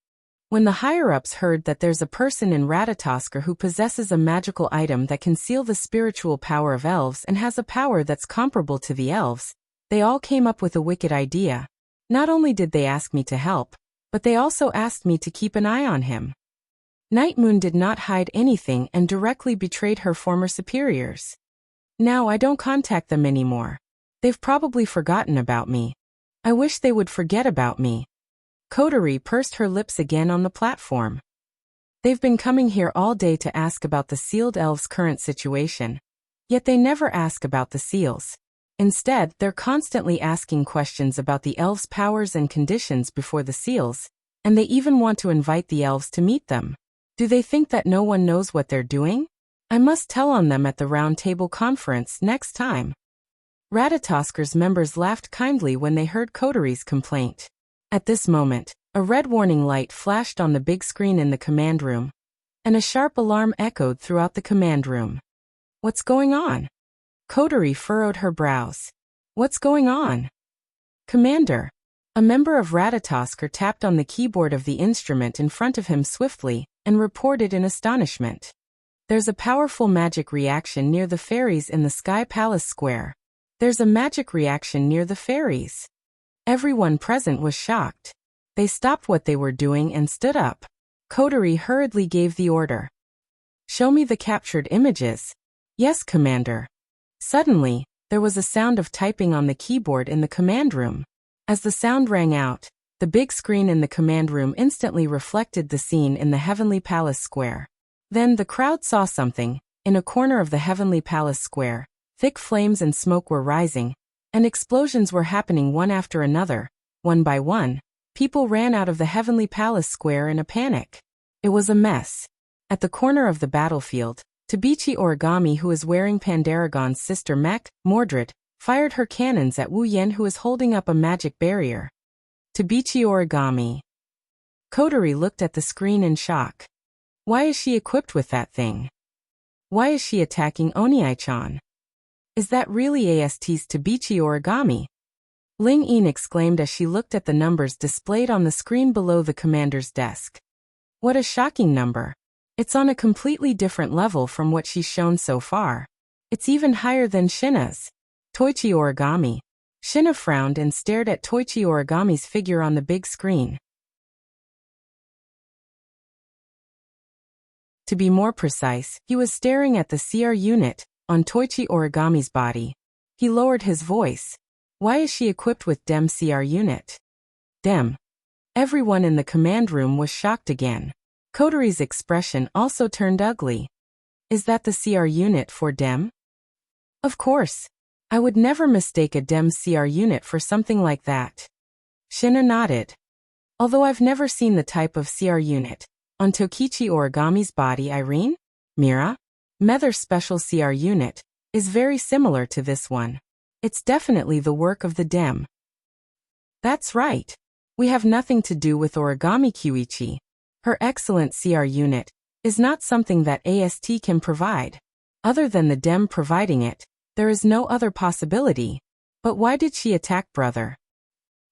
When the higher-ups heard that there's a person in Ratatoskr who possesses a magical item that can seal the spiritual power of elves and has a power that's comparable to the elves, they all came up with a wicked idea. Not only did they ask me to help, but they also asked me to keep an eye on him. Night Moon did not hide anything and directly betrayed her former superiors. Now I don't contact them anymore. They've probably forgotten about me. I wish they would forget about me. Coterie pursed her lips again on the platform. They've been coming here all day to ask about the sealed elves' current situation. Yet they never ask about the seals. Instead, they're constantly asking questions about the elves' powers and conditions before the seals, and they even want to invite the elves to meet them. Do they think that no one knows what they're doing? I must tell on them at the Round Table Conference next time. Ratatoskr's members laughed kindly when they heard Coterie's complaint. At this moment, a red warning light flashed on the big screen in the command room, and a sharp alarm echoed throughout the command room. What's going on? Coterie furrowed her brows. What's going on? Commander. A member of Ratatoskr tapped on the keyboard of the instrument in front of him swiftly, and reported in astonishment. There's a powerful magic reaction near the fairies in the Sky Palace Square. There's a magic reaction near the fairies. Everyone present was shocked. They stopped what they were doing and stood up. Coterie hurriedly gave the order. Show me the captured images. Yes, Commander. Suddenly, there was a sound of typing on the keyboard in the command room. As the sound rang out, the big screen in the command room instantly reflected the scene in the Heavenly Palace Square. Then the crowd saw something. In a corner of the Heavenly Palace Square, thick flames and smoke were rising, and explosions were happening one after another. One by one, people ran out of the Heavenly Palace Square in a panic. It was a mess. At the corner of the battlefield, Tabichi Origami, who is wearing Pandaragon's sister mech, Mordred, fired her cannons at Wu Yen, who is holding up a magic barrier. Tabichi Origami. Coterie looked at the screen in shock. Why is she equipped with that thing? Why is she attacking Oniai-chan? Is that really AST's Tabichi Origami? Ling Yin exclaimed as she looked at the numbers displayed on the screen below the commander's desk. What a shocking number. It's on a completely different level from what she's shown so far. It's even higher than Shinna's. Toichi Origami. Shinna frowned and stared at Toichi Origami's figure on the big screen. To be more precise, he was staring at the CR unit on Toichi Origami's body. He lowered his voice. Why is she equipped with Dem CR unit? Dem. Everyone in the command room was shocked again. Coterie's expression also turned ugly. Is that the CR unit for Dem? Of course. I would never mistake a Dem CR unit for something like that. Shinna nodded. Although I've never seen the type of CR unit on Tokichi Origami's body, Irene? Mira? Mether's special CR unit is very similar to this one. It's definitely the work of the Dem. That's right. We have nothing to do with Origami Kyuichi. Her excellent CR unit is not something that AST can provide. Other than the Dem providing it, there is no other possibility. But why did she attack brother?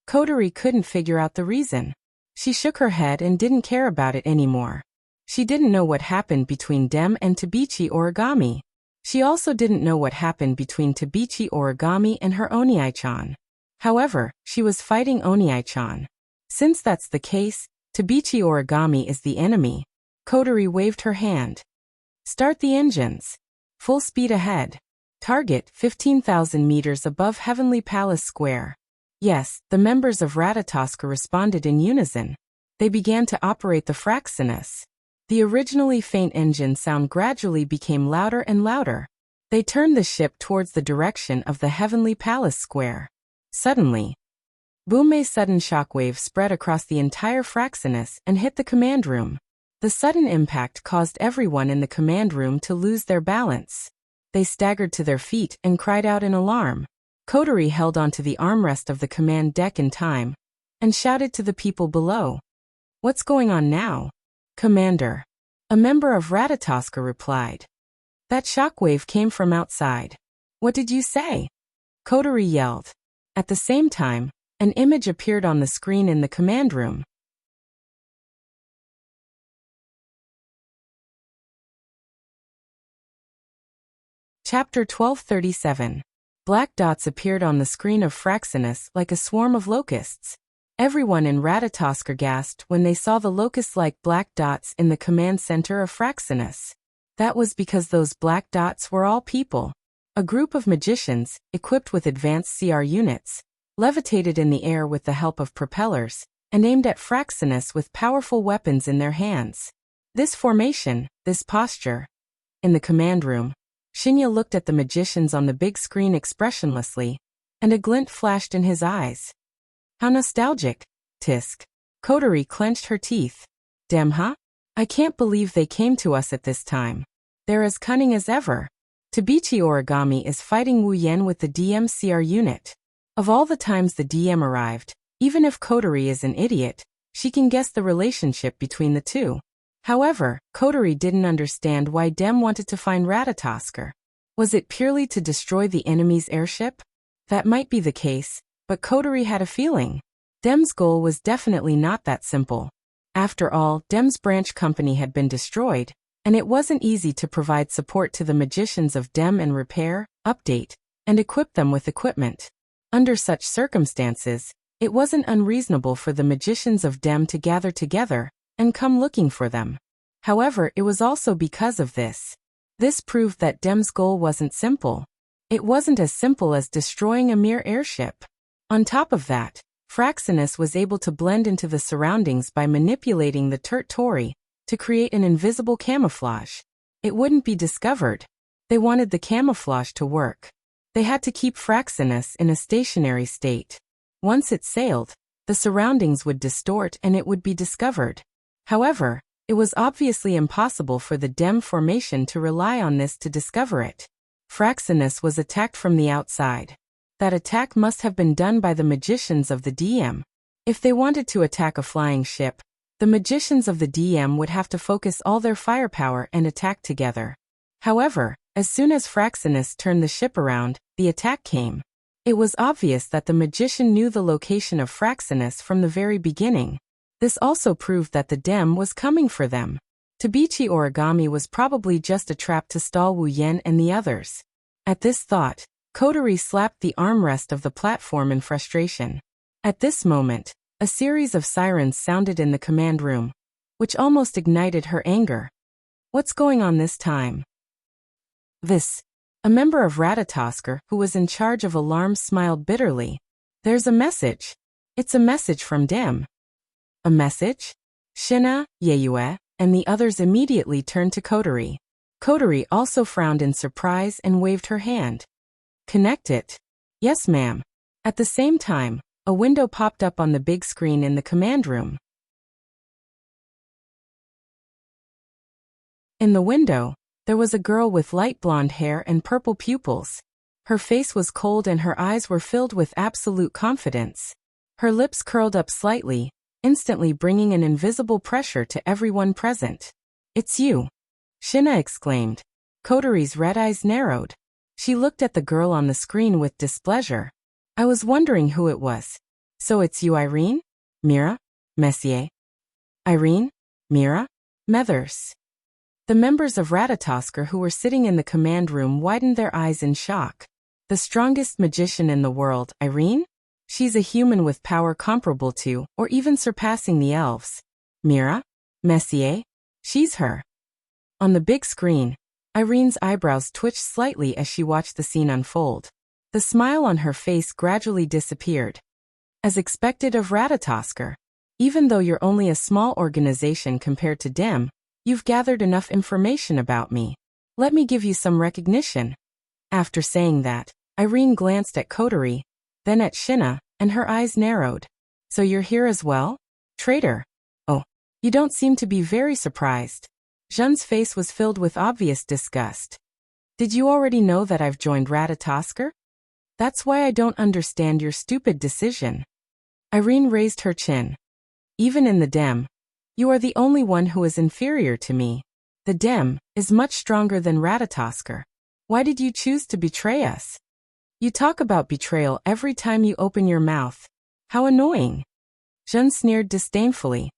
Kotori couldn't figure out the reason. She shook her head and didn't care about it anymore. She didn't know what happened between Dem and Tabichi Origami. She also didn't know what happened between Tabichi Origami and her Oniai-chan. However, she was fighting Oniai-chan. Since that's the case, Tabichi Origami is the enemy. Kotori waved her hand. Start the engines. Full speed ahead. Target 15,000 meters above Heavenly Palace Square. Yes, the members of Ratatoska responded in unison. They began to operate the Fraxinus. The originally faint engine sound gradually became louder and louder. They turned the ship towards the direction of the Heavenly Palace Square. Suddenly, a sudden shockwave spread across the entire Fraxinus and hit the command room. The sudden impact caused everyone in the command room to lose their balance. They staggered to their feet and cried out in alarm. Kotori held onto the armrest of the command deck in time and shouted to the people below. What's going on now? Commander. A member of Ratatoska replied. That shockwave came from outside. What did you say? Kotori yelled. At the same time, an image appeared on the screen in the command room. Chapter 1237. Black dots appeared on the screen of Fraxinus like a swarm of locusts. Everyone in Ratatoska gasped when they saw the locust-like black dots in the command center of Fraxinus. That was because those black dots were all people. A group of magicians, equipped with advanced CR units, levitated in the air with the help of propellers, and aimed at Fraxinus with powerful weapons in their hands. This formation, this posture. In the command room, Shinya looked at the magicians on the big screen expressionlessly, and a glint flashed in his eyes. How nostalgic, tisk. Kotori clenched her teeth. Dem, huh? I can't believe they came to us at this time. They're as cunning as ever. Tabichi Origami is fighting Wu Yen with the DMCR unit. Of all the times the DM arrived, even if Kotori is an idiot, she can guess the relationship between the two. However, Kotori didn't understand why Dem wanted to find Ratatoska. Was it purely to destroy the enemy's airship? That might be the case, but Kotori had a feeling. Dem's goal was definitely not that simple. After all, Dem's branch company had been destroyed, and it wasn't easy to provide support to the magicians of Dem and repair, update, and equip them with equipment. Under such circumstances, it wasn't unreasonable for the magicians of Dem to gather together and come looking for them. However, it was also because of this. This proved that Dem's goal wasn't simple. It wasn't as simple as destroying a mere airship. On top of that, Fraxinus was able to blend into the surroundings by manipulating the Tori to create an invisible camouflage. It wouldn't be discovered. They wanted the camouflage to work. They had to keep Fraxinus in a stationary state. Once it sailed, the surroundings would distort and it would be discovered. However, it was obviously impossible for the Dem formation to rely on this to discover it. Fraxinus was attacked from the outside. That attack must have been done by the magicians of the DM. If they wanted to attack a flying ship, the magicians of the DM would have to focus all their firepower and attack together. However, as soon as Fraxinus turned the ship around, the attack came. It was obvious that the magician knew the location of Fraxinus from the very beginning. This also proved that the Dem was coming for them. Tabichi Origami was probably just a trap to stall Wu Yen and the others. At this thought, Kotori slapped the armrest of the platform in frustration. At this moment, a series of sirens sounded in the command room, which almost ignited her anger. What's going on this time? A member of Ratatoska who was in charge of alarms smiled bitterly. There's a message. It's a message from Dem. A message? Shina, Yeyue, and the others immediately turned to Kotori. Kotori also frowned in surprise and waved her hand. Connect it. Yes, ma'am. At the same time, a window popped up on the big screen in the command room. In the window, there was a girl with light blonde hair and purple pupils. Her face was cold and her eyes were filled with absolute confidence. Her lips curled up slightly, instantly bringing an invisible pressure to everyone present. It's you. Shina exclaimed. Kotori's red eyes narrowed. She looked at the girl on the screen with displeasure. I was wondering who it was. So it's you, Irene? Mira? Messier? Irene? Mira? Methers. The members of Ratatosker who were sitting in the command room widened their eyes in shock. The strongest magician in the world, Irene? She's a human with power comparable to, or even surpassing the elves. Mira? Messier? She's her. On the big screen, Irene's eyebrows twitched slightly as she watched the scene unfold. The smile on her face gradually disappeared. As expected of Ratatosker, even though you're only a small organization compared to DEM, you've gathered enough information about me. Let me give you some recognition. After saying that, Irene glanced at Coterie, then at Shinna, and her eyes narrowed. So you're here as well? Traitor. Oh, you don't seem to be very surprised. Jean's face was filled with obvious disgust. Did you already know that I've joined Ratatosker? That's why I don't understand your stupid decision. Irene raised her chin. Even in the DEM, you are the only one who is inferior to me. The DEM is much stronger than Ratatosker. Why did you choose to betray us? You talk about betrayal every time you open your mouth. How annoying. Jean sneered disdainfully.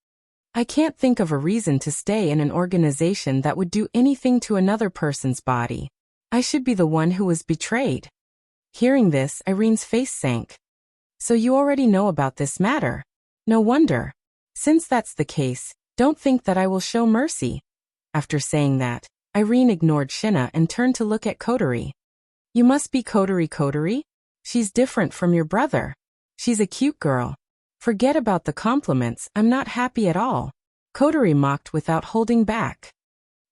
I can't think of a reason to stay in an organization that would do anything to another person's body. I should be the one who was betrayed. Hearing this, Irene's face sank. So you already know about this matter. No wonder. Since that's the case, don't think that I will show mercy. After saying that, Irene ignored Shinna and turned to look at Coterie. You must be Coterie. She's different from your brother. She's a cute girl. Forget about the compliments, I'm not happy at all. Coterie mocked without holding back.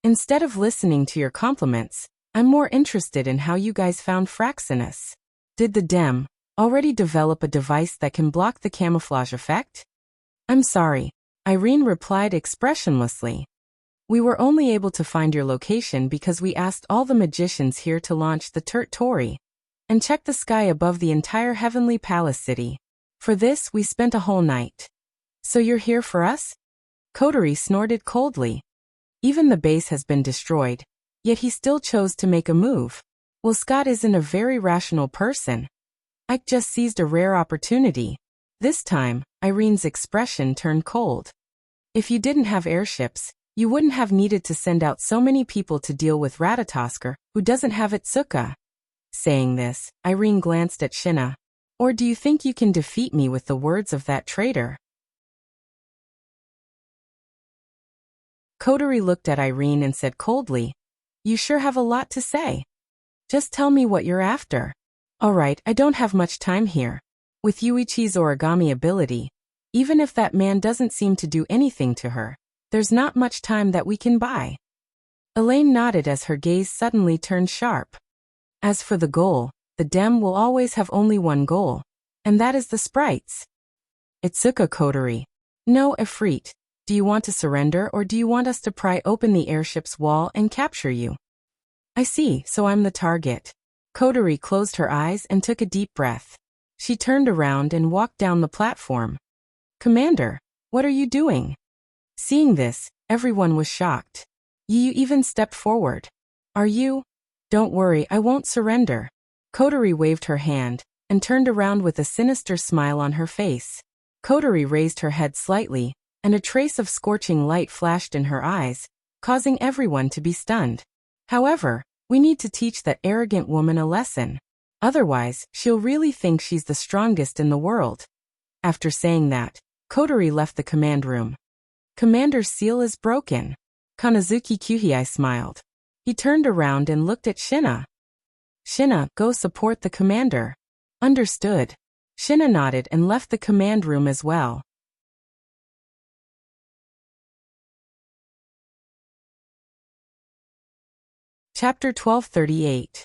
Instead of listening to your compliments, I'm more interested in how you guys found Fraxinus. Did the DEM already develop a device that can block the camouflage effect? I'm sorry, Irene replied expressionlessly. We were only able to find your location because we asked all the magicians here to launch the Turt Tori and check the sky above the entire Heavenly Palace city. For this, we spent a whole night. So you're here for us? Coterie snorted coldly. Even the base has been destroyed, yet he still chose to make a move. Well, Scott isn't a very rational person. Ike just seized a rare opportunity. This time, Irene's expression turned cold. If you didn't have airships, you wouldn't have needed to send out so many people to deal with Ratatosker, who doesn't have Itsuka. Saying this, Irene glanced at Shinna. Or do you think you can defeat me with the words of that traitor? Coterie looked at Irene and said coldly, You sure have a lot to say. Just tell me what you're after. Alright, I don't have much time here. With Yuichi's origami ability, even if that man doesn't seem to do anything to her, there's not much time that we can buy. Elaine nodded as her gaze suddenly turned sharp. As for the goal, the DEM will always have only one goal, and that is the sprites. Itsuka Coterie. No, Ifrit. Do you want to surrender or do you want us to pry open the airship's wall and capture you? I see, so I'm the target. Coterie closed her eyes and took a deep breath. She turned around and walked down the platform. Commander, what are you doing? Seeing this, everyone was shocked. You even stepped forward. Are you? Don't worry, I won't surrender. Coterie waved her hand and turned around with a sinister smile on her face. Coterie raised her head slightly, and a trace of scorching light flashed in her eyes, causing everyone to be stunned. However, we need to teach that arrogant woman a lesson. Otherwise, she'll really think she's the strongest in the world. After saying that, Coterie left the command room. Commander's seal is broken. Kanazuki Kyuhei smiled. He turned around and looked at Shinna. Shinna, go support the commander. Understood. Shinna nodded and left the command room as well. Chapter 1238.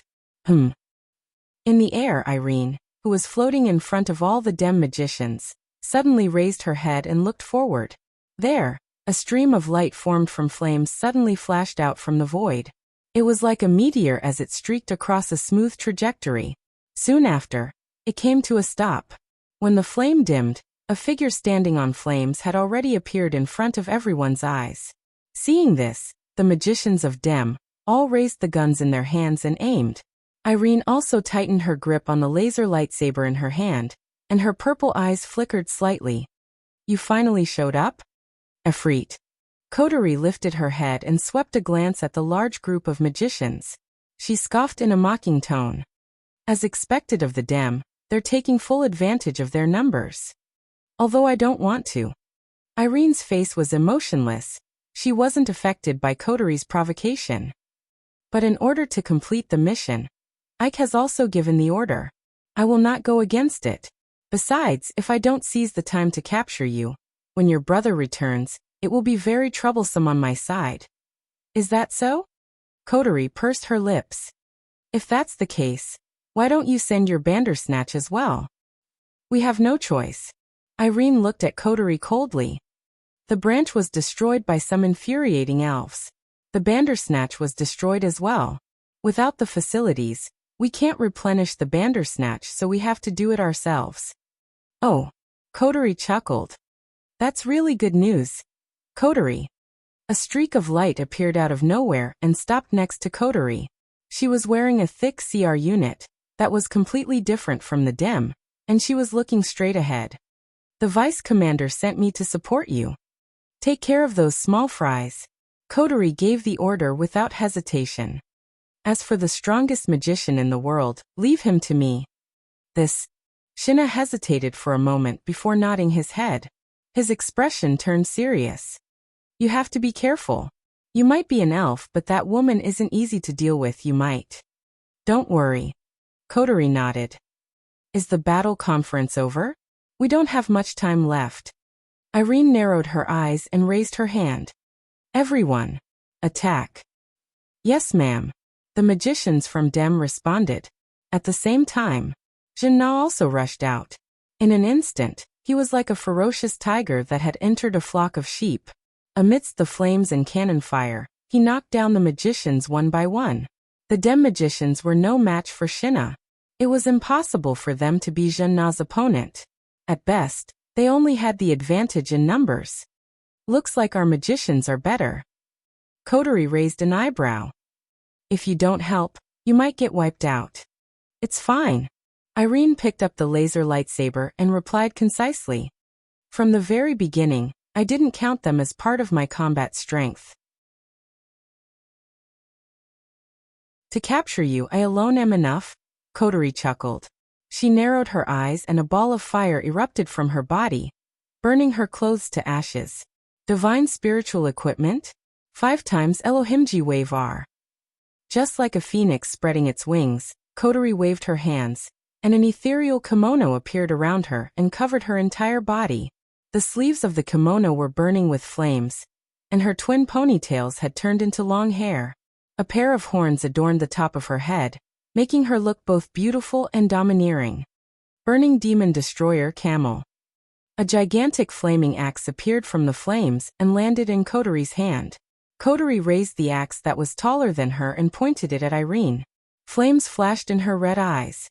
In the air, Irene, who was floating in front of all the DEM magicians, suddenly raised her head and looked forward. There, a stream of light formed from flames suddenly flashed out from the void. It was like a meteor as it streaked across a smooth trajectory. Soon after, it came to a stop. When the flame dimmed, a figure standing on flames had already appeared in front of everyone's eyes. Seeing this, the magicians of DEM all raised the guns in their hands and aimed. Irene also tightened her grip on the laser lightsaber in her hand, and her purple eyes flickered slightly. You finally showed up? Efreet. Coterie lifted her head and swept a glance at the large group of magicians. She scoffed in a mocking tone. As expected of the Dem, they're taking full advantage of their numbers. Although I don't want to. Irene's face was emotionless. She wasn't affected by Coterie's provocation. But in order to complete the mission, Ike has also given the order. I will not go against it. Besides, if I don't seize the time to capture you, when your brother returns, it will be very troublesome on my side. Is that so? Coterie pursed her lips. If that's the case, why don't you send your Bandersnatch as well? We have no choice. Irene looked at Coterie coldly. The branch was destroyed by some infuriating elves. The Bandersnatch was destroyed as well. Without the facilities, we can't replenish the Bandersnatch, so we have to do it ourselves. Oh, Coterie chuckled. That's really good news. Coterie. A streak of light appeared out of nowhere and stopped next to Coterie. She was wearing a thick CR unit that was completely different from the Dem, and she was looking straight ahead. The vice commander sent me to support you. Take care of those small fries. Coterie gave the order without hesitation. As for the strongest magician in the world, leave him to me. Shinna hesitated for a moment before nodding his head. His expression turned serious. You have to be careful. You might be an elf, but that woman isn't easy to deal with. You might. Don't worry. Coterie nodded. Is the battle conference over? We don't have much time left. Irene narrowed her eyes and raised her hand. Everyone. Attack. Yes, ma'am. The magicians from Dem responded. At the same time, Jinna also rushed out. In an instant, he was like a ferocious tiger that had entered a flock of sheep. Amidst the flames and cannon fire, he knocked down the magicians one by one. The Dem magicians were no match for Shinna. It was impossible for them to be Jinna's opponent. At best, they only had the advantage in numbers. Looks like our magicians are better. Coterie raised an eyebrow. If you don't help, you might get wiped out. It's fine. Irene picked up the laser lightsaber and replied concisely. From the very beginning, I didn't count them as part of my combat strength. To capture you, I alone am enough, Coterie chuckled. She narrowed her eyes and a ball of fire erupted from her body, burning her clothes to ashes. Divine spiritual equipment? 5 times Elohimji wave R. Just like a phoenix spreading its wings, Coterie waved her hands, and an ethereal kimono appeared around her and covered her entire body. The sleeves of the kimono were burning with flames, and her twin ponytails had turned into long hair. A pair of horns adorned the top of her head, making her look both beautiful and domineering. Burning Demon Destroyer Camel. A gigantic flaming axe appeared from the flames and landed in Coterie's hand. Coterie raised the axe that was taller than her and pointed it at Irene. Flames flashed in her red eyes.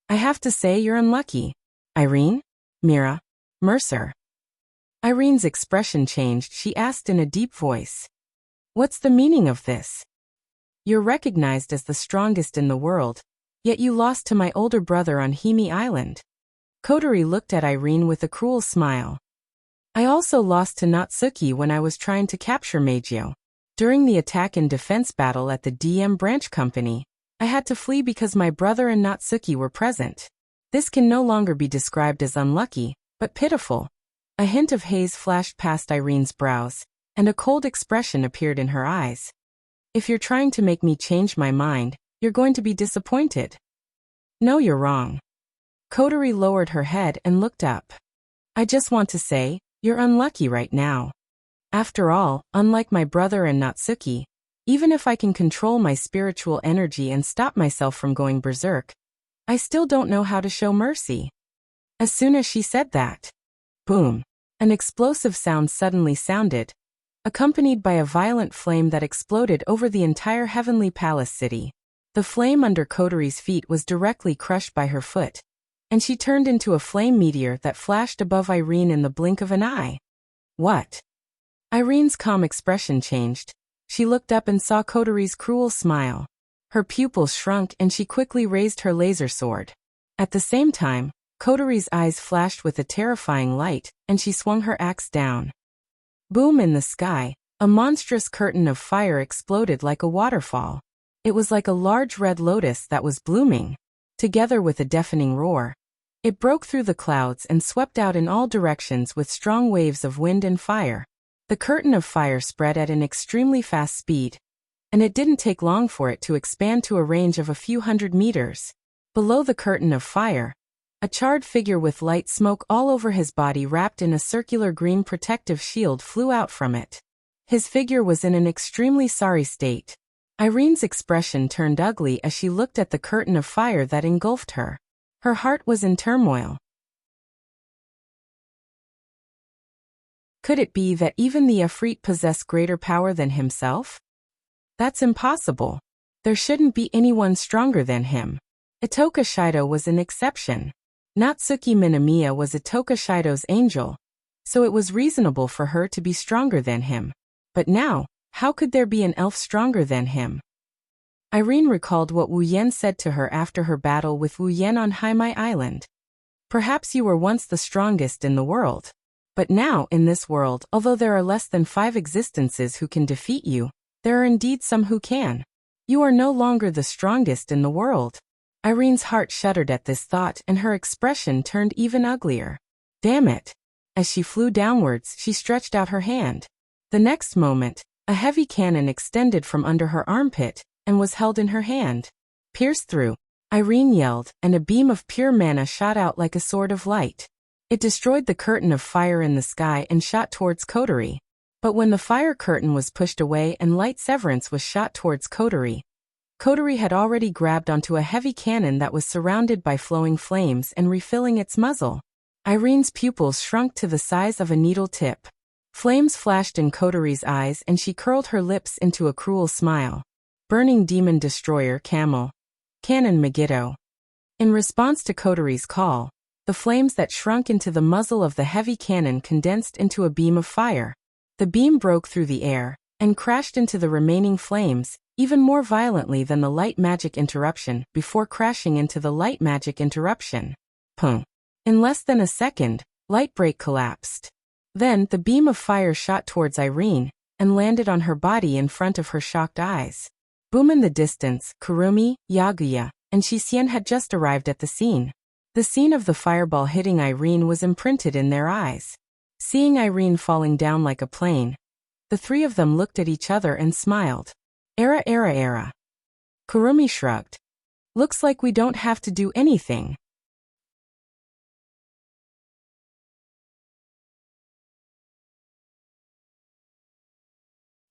I have to say you're unlucky. Irene? Mira? Mercer? Irene's expression changed. She asked in a deep voice. What's the meaning of this? You're recognized as the strongest in the world, yet you lost to my older brother on Himi Island. Coterie looked at Irene with a cruel smile. I also lost to Natsuki when I was trying to capture Meijio. During the attack and defense battle at the DM Branch Company, I had to flee because my brother and Natsuki were present. This can no longer be described as unlucky, but pitiful. A hint of haze flashed past Irene's brows, and a cold expression appeared in her eyes. If you're trying to make me change my mind, you're going to be disappointed. No, you're wrong. Coterie lowered her head and looked up. I just want to say, you're unlucky right now. After all, unlike my brother and Natsuki, even if I can control my spiritual energy and stop myself from going berserk, I still don't know how to show mercy. As soon as she said that, boom, an explosive sound suddenly sounded, accompanied by a violent flame that exploded over the entire Heavenly Palace city. The flame under Coterie's feet was directly crushed by her foot, and she turned into a flame meteor that flashed above Irene in the blink of an eye. What? Irene's calm expression changed. She looked up and saw Coterie's cruel smile. Her pupils shrunk and she quickly raised her laser sword. At the same time, Kotori's eyes flashed with a terrifying light, and she swung her axe down. Boom! In the sky, a monstrous curtain of fire exploded like a waterfall. It was like a large red lotus that was blooming. Together with a deafening roar, it broke through the clouds and swept out in all directions with strong waves of wind and fire. The curtain of fire spread at an extremely fast speed, and it didn't take long for it to expand to a range of a few hundred meters. Below the curtain of fire, a charred figure with light smoke all over his body wrapped in a circular green protective shield flew out from it. His figure was in an extremely sorry state. Irene's expression turned ugly as she looked at the curtain of fire that engulfed her. Her heart was in turmoil. Could it be that even the Ifrit possessed greater power than himself? That's impossible. There shouldn't be anyone stronger than him. Itoka Shido was an exception. Natsuki Minamiya was Itoka Shido's angel, so it was reasonable for her to be stronger than him. But now, how could there be an elf stronger than him? Irene recalled what Wu Yen said to her after her battle with Wu Yen on Haimai Island. Perhaps you were once the strongest in the world. But now, in this world, although there are less than 5 existences who can defeat you, there are indeed some who can. You are no longer the strongest in the world. Irene's heart shuddered at this thought and her expression turned even uglier. Damn it! As she flew downwards, she stretched out her hand. The next moment, a heavy cannon extended from under her armpit and was held in her hand. Pierce through! Irene yelled, and a beam of pure mana shot out like a sword of light. It destroyed the curtain of fire in the sky and shot towards Kotori. But when the fire curtain was pushed away and light severance was shot towards Kotori, Kotori had already grabbed onto a heavy cannon that was surrounded by flowing flames and refilling its muzzle. Irene's pupils shrunk to the size of a needle tip. Flames flashed in Kotori's eyes and she curled her lips into a cruel smile. Burning Demon Destroyer Camel. Cannon Megiddo. In response to Kotori's call, the flames that shrunk into the muzzle of the heavy cannon condensed into a beam of fire. The beam broke through the air and crashed into the remaining flames, even more violently than the light magic interruption, before crashing into the light magic interruption. Pung. In less than a second, light break collapsed. Then, the beam of fire shot towards Irene, and landed on her body in front of her shocked eyes. Boom! In the distance, Kurumi, Yaguya, and Shisien had just arrived at the scene. The scene of the fireball hitting Irene was imprinted in their eyes. Seeing Irene falling down like a plane, the 3 of them looked at each other and smiled. Era. Kurumi shrugged. Looks like we don't have to do anything.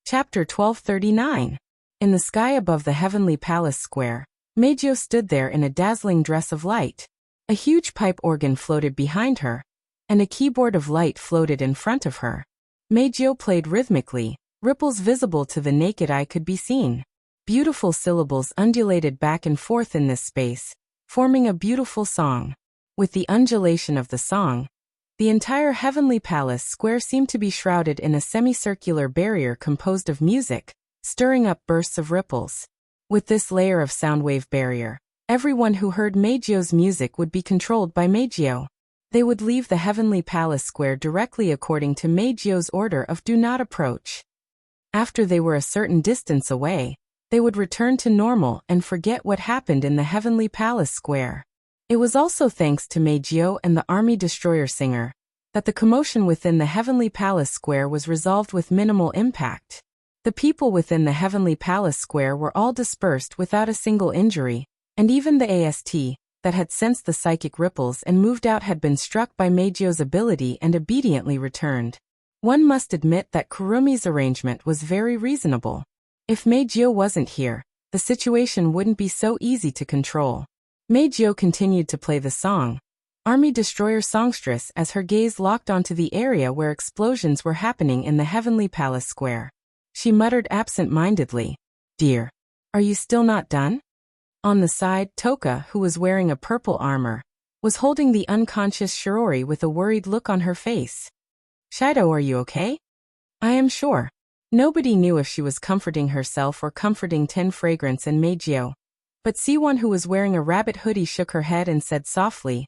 Chapter 1239. In the sky above the heavenly palace square, Meijio stood there in a dazzling dress of light. A huge pipe organ floated behind her, and a keyboard of light floated in front of her. Meijio played rhythmically. Ripples visible to the naked eye could be seen. Beautiful syllables undulated back and forth in this space, forming a beautiful song. With the undulation of the song, the entire heavenly palace square seemed to be shrouded in a semicircular barrier composed of music, stirring up bursts of ripples. With this layer of soundwave barrier, everyone who heard Meijio's music would be controlled by Meijio. They would leave the heavenly palace square directly according to Meijio's order of do not approach. After they were a certain distance away, they would return to normal and forget what happened in the heavenly palace square. It was also thanks to Meijio and the army destroyer singer that the commotion within the heavenly palace square was resolved with minimal impact. The people within the heavenly palace square were all dispersed without a single injury, and even the AST that had sensed the psychic ripples and moved out had been struck by Meijio's ability and obediently returned. One must admit that Kurumi's arrangement was very reasonable. If Meijio wasn't here, the situation wouldn't be so easy to control. Meijio continued to play the song, Army Destroyer Songstress, as her gaze locked onto the area where explosions were happening in the heavenly palace square. She muttered absent-mindedly, "Dear, are you still not done?" On the side, Toka, who was wearing a purple armor, was holding the unconscious Shirori with a worried look on her face. "Shido, are you okay?" "I am sure." Nobody knew if she was comforting herself or comforting Ten Fragrance and Meijio. But C1, who was wearing a rabbit hoodie, shook her head and said softly,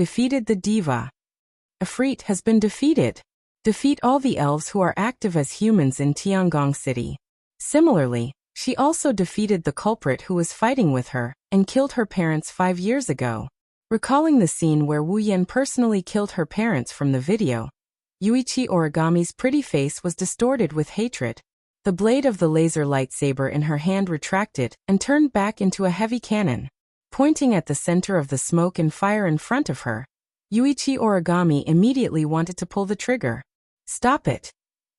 Defeated the diva. Ifrit has been defeated. Defeat all the elves who are active as humans in Tiangong City. Similarly, she also defeated the culprit who was fighting with her and killed her parents 5 years ago. Recalling the scene where Wu Yan personally killed her parents from the video, Yuichi Origami's pretty face was distorted with hatred. The blade of the laser lightsaber in her hand retracted and turned back into a heavy cannon. Pointing at the center of the smoke and fire in front of her, Yuichi Origami immediately wanted to pull the trigger. Stop it!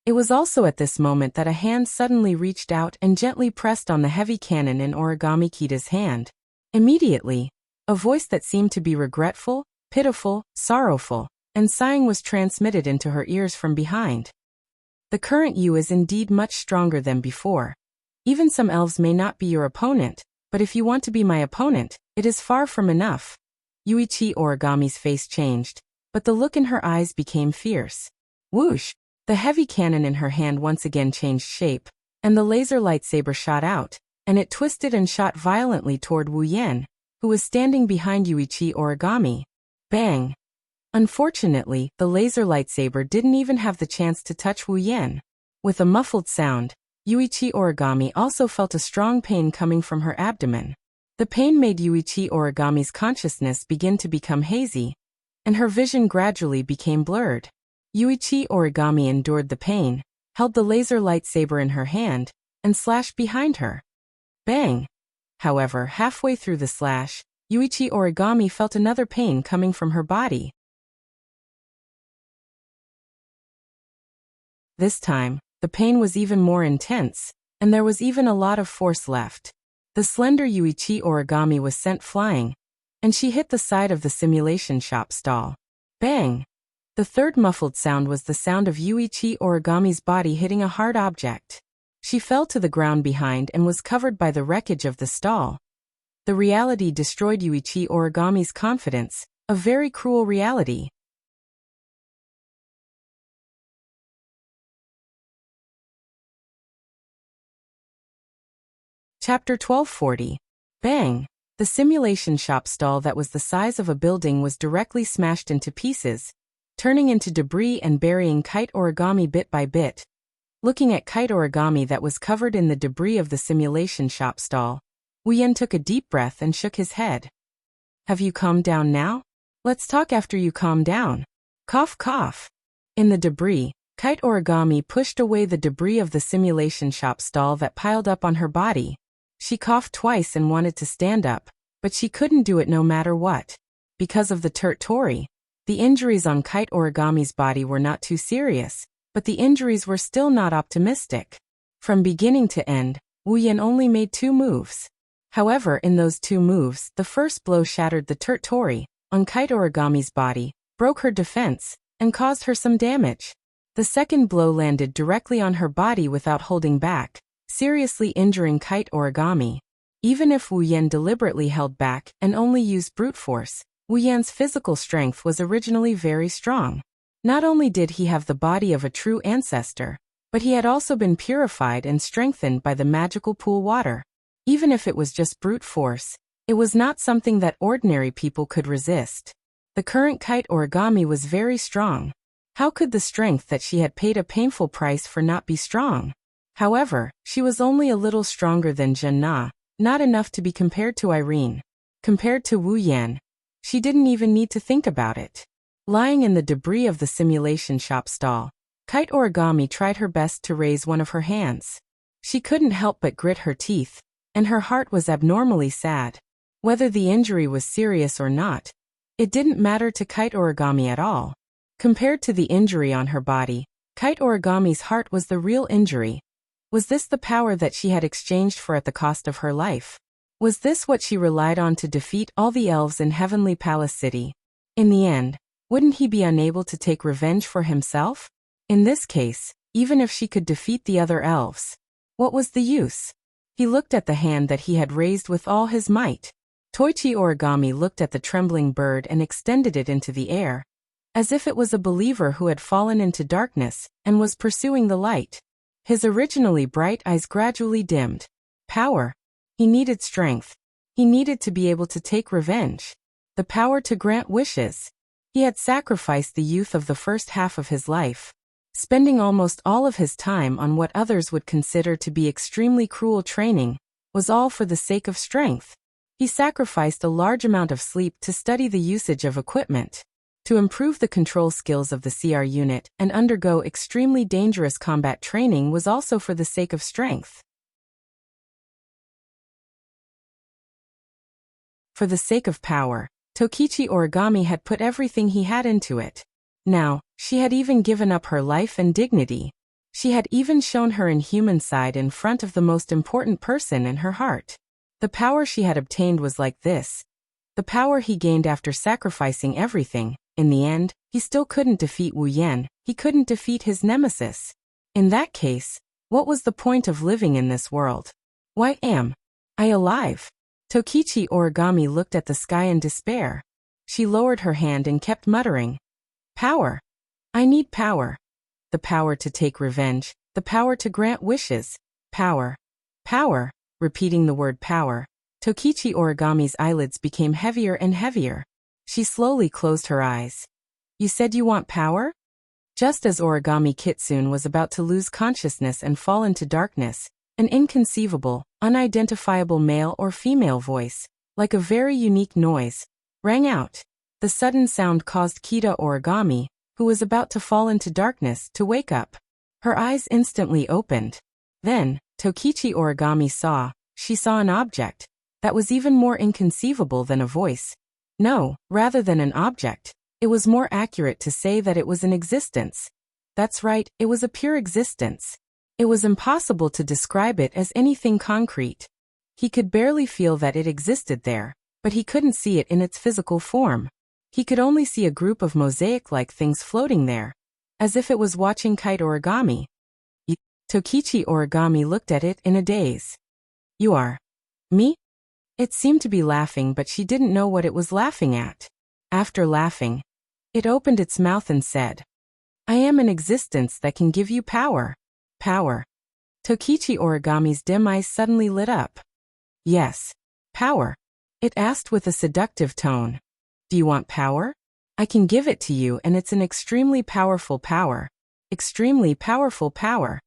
It was also at this moment that a hand suddenly reached out and gently pressed on the heavy cannon in Origami Kita's hand. Immediately, a voice that seemed to be regretful, pitiful, sorrowful, and sighing was transmitted into her ears from behind. The current you is indeed much stronger than before. Even some elves may not be your opponent, but if you want to be my opponent, it is far from enough. Yuichi Origami's face changed, but the look in her eyes became fierce. Whoosh! The heavy cannon in her hand once again changed shape, and the laser lightsaber shot out, and it twisted and shot violently toward Wu Yan, who was standing behind Yuichi Origami. Bang! Unfortunately, the laser lightsaber didn't even have the chance to touch Wu Yan. With a muffled sound, Yuichi Origami also felt a strong pain coming from her abdomen. The pain made Yuichi Origami's consciousness begin to become hazy, and her vision gradually became blurred. Yuichi Origami endured the pain, held the laser lightsaber in her hand, and slashed behind her. Bang! However, halfway through the slash, Yuichi Origami felt another pain coming from her body. This time, the pain was even more intense, and there was even a lot of force left. The slender Yuichi Origami was sent flying, and she hit the side of the simulation shop stall. Bang! The third muffled sound was the sound of Yuichi Origami's body hitting a hard object. She fell to the ground behind and was covered by the wreckage of the stall. The reality destroyed Yuichi Origami's confidence, a very cruel reality. Chapter 1240. Bang! The simulation shop stall that was the size of a building was directly smashed into pieces, turning into debris and burying Kite Origami bit by bit. Looking at Kite Origami that was covered in the debris of the simulation shop stall, Wu Yan took a deep breath and shook his head. Have you calmed down now? Let's talk after you calm down. Cough cough. In the debris, Kite Origami pushed away the debris of the simulation shop stall that piled up on her body. She coughed twice and wanted to stand up, but she couldn't do it no matter what. Because of the Tori, the injuries on Kite Origami's body were not too serious, but the injuries were still not optimistic. From beginning to end, Wu Yan only made 2 moves. However, in those 2 moves, the first blow shattered the Tori on Kite Origami's body, broke her defense, and caused her some damage. The second blow landed directly on her body without holding back, seriously injuring Kite Origami. Even if Wu Yan deliberately held back and only used brute force, Wu Yan's physical strength was originally very strong. Not only did he have the body of a true ancestor, but he had also been purified and strengthened by the magical pool water. Even if it was just brute force, it was not something that ordinary people could resist. The current Kite Origami was very strong. How could the strength that she had paid a painful price for not be strong? However, she was only a little stronger than Zhen Na, not enough to be compared to Irene. Compared to Wu Yan, she didn't even need to think about it. Lying in the debris of the simulation shop stall, Kite Origami tried her best to raise one of her hands. She couldn't help but grit her teeth, and her heart was abnormally sad. Whether the injury was serious or not, it didn't matter to Kite Origami at all. Compared to the injury on her body, Kite Origami's heart was the real injury. Was this the power that she had exchanged for at the cost of her life? Was this what she relied on to defeat all the elves in Heavenly Palace City? In the end, wouldn't he be unable to take revenge for himself? In this case, even if she could defeat the other elves, what was the use? He looked at the hand that he had raised with all his might. Toichi Origami looked at the trembling bird and extended it into the air, as if it was a believer who had fallen into darkness and was pursuing the light. His originally bright eyes gradually dimmed. Power. He needed strength. He needed to be able to take revenge. The The power to grant wishes. He had sacrificed the youth of the first half of his life, spending almost all of his time on what others would consider to be extremely cruel training, was all for the sake of strength. He sacrificed a large amount of sleep to study the usage of equipment, to improve the control skills of the CR unit, and undergo extremely dangerous combat training was also for the sake of strength. For the sake of power, Tokichi Origami had put everything he had into it. Now, she had even given up her life and dignity. She had even shown her inhuman side in front of the most important person in her heart. The power she had obtained was like this. The power he gained after sacrificing everything. In the end, he still couldn't defeat Wu Yan, he couldn't defeat his nemesis. In that case, what was the point of living in this world? Why am I alive? Tokichi Origami looked at the sky in despair. She lowered her hand and kept muttering. Power. I need power. The power to take revenge, the power to grant wishes. Power. Power. Repeating the word power, Tokichi Origami's eyelids became heavier and heavier. She slowly closed her eyes. You said you want power? Just as Origami Kitsune was about to lose consciousness and fall into darkness, an inconceivable, unidentifiable male or female voice, like a very unique noise, rang out. The sudden sound caused Kita Origami, who was about to fall into darkness, to wake up. Her eyes instantly opened. Then, Tokichi Origami saw an object that was even more inconceivable than a voice. No, rather than an object, it was more accurate to say that it was an existence. That's right, it was a pure existence. It was impossible to describe it as anything concrete. He could barely feel that it existed there, but he couldn't see it in its physical form. He could only see a group of mosaic-like things floating there, as if it was watching Kite Origami. Tokichi Origami looked at it in a daze. You are me? It seemed to be laughing, but she didn't know what it was laughing at. After laughing, it opened its mouth and said, I am an existence that can give you power. Power. Tokichi Origami's dim eyes suddenly lit up. Yes. Power. It asked with a seductive tone. Do you want power? I can give it to you, and it's an extremely powerful power. Extremely powerful power.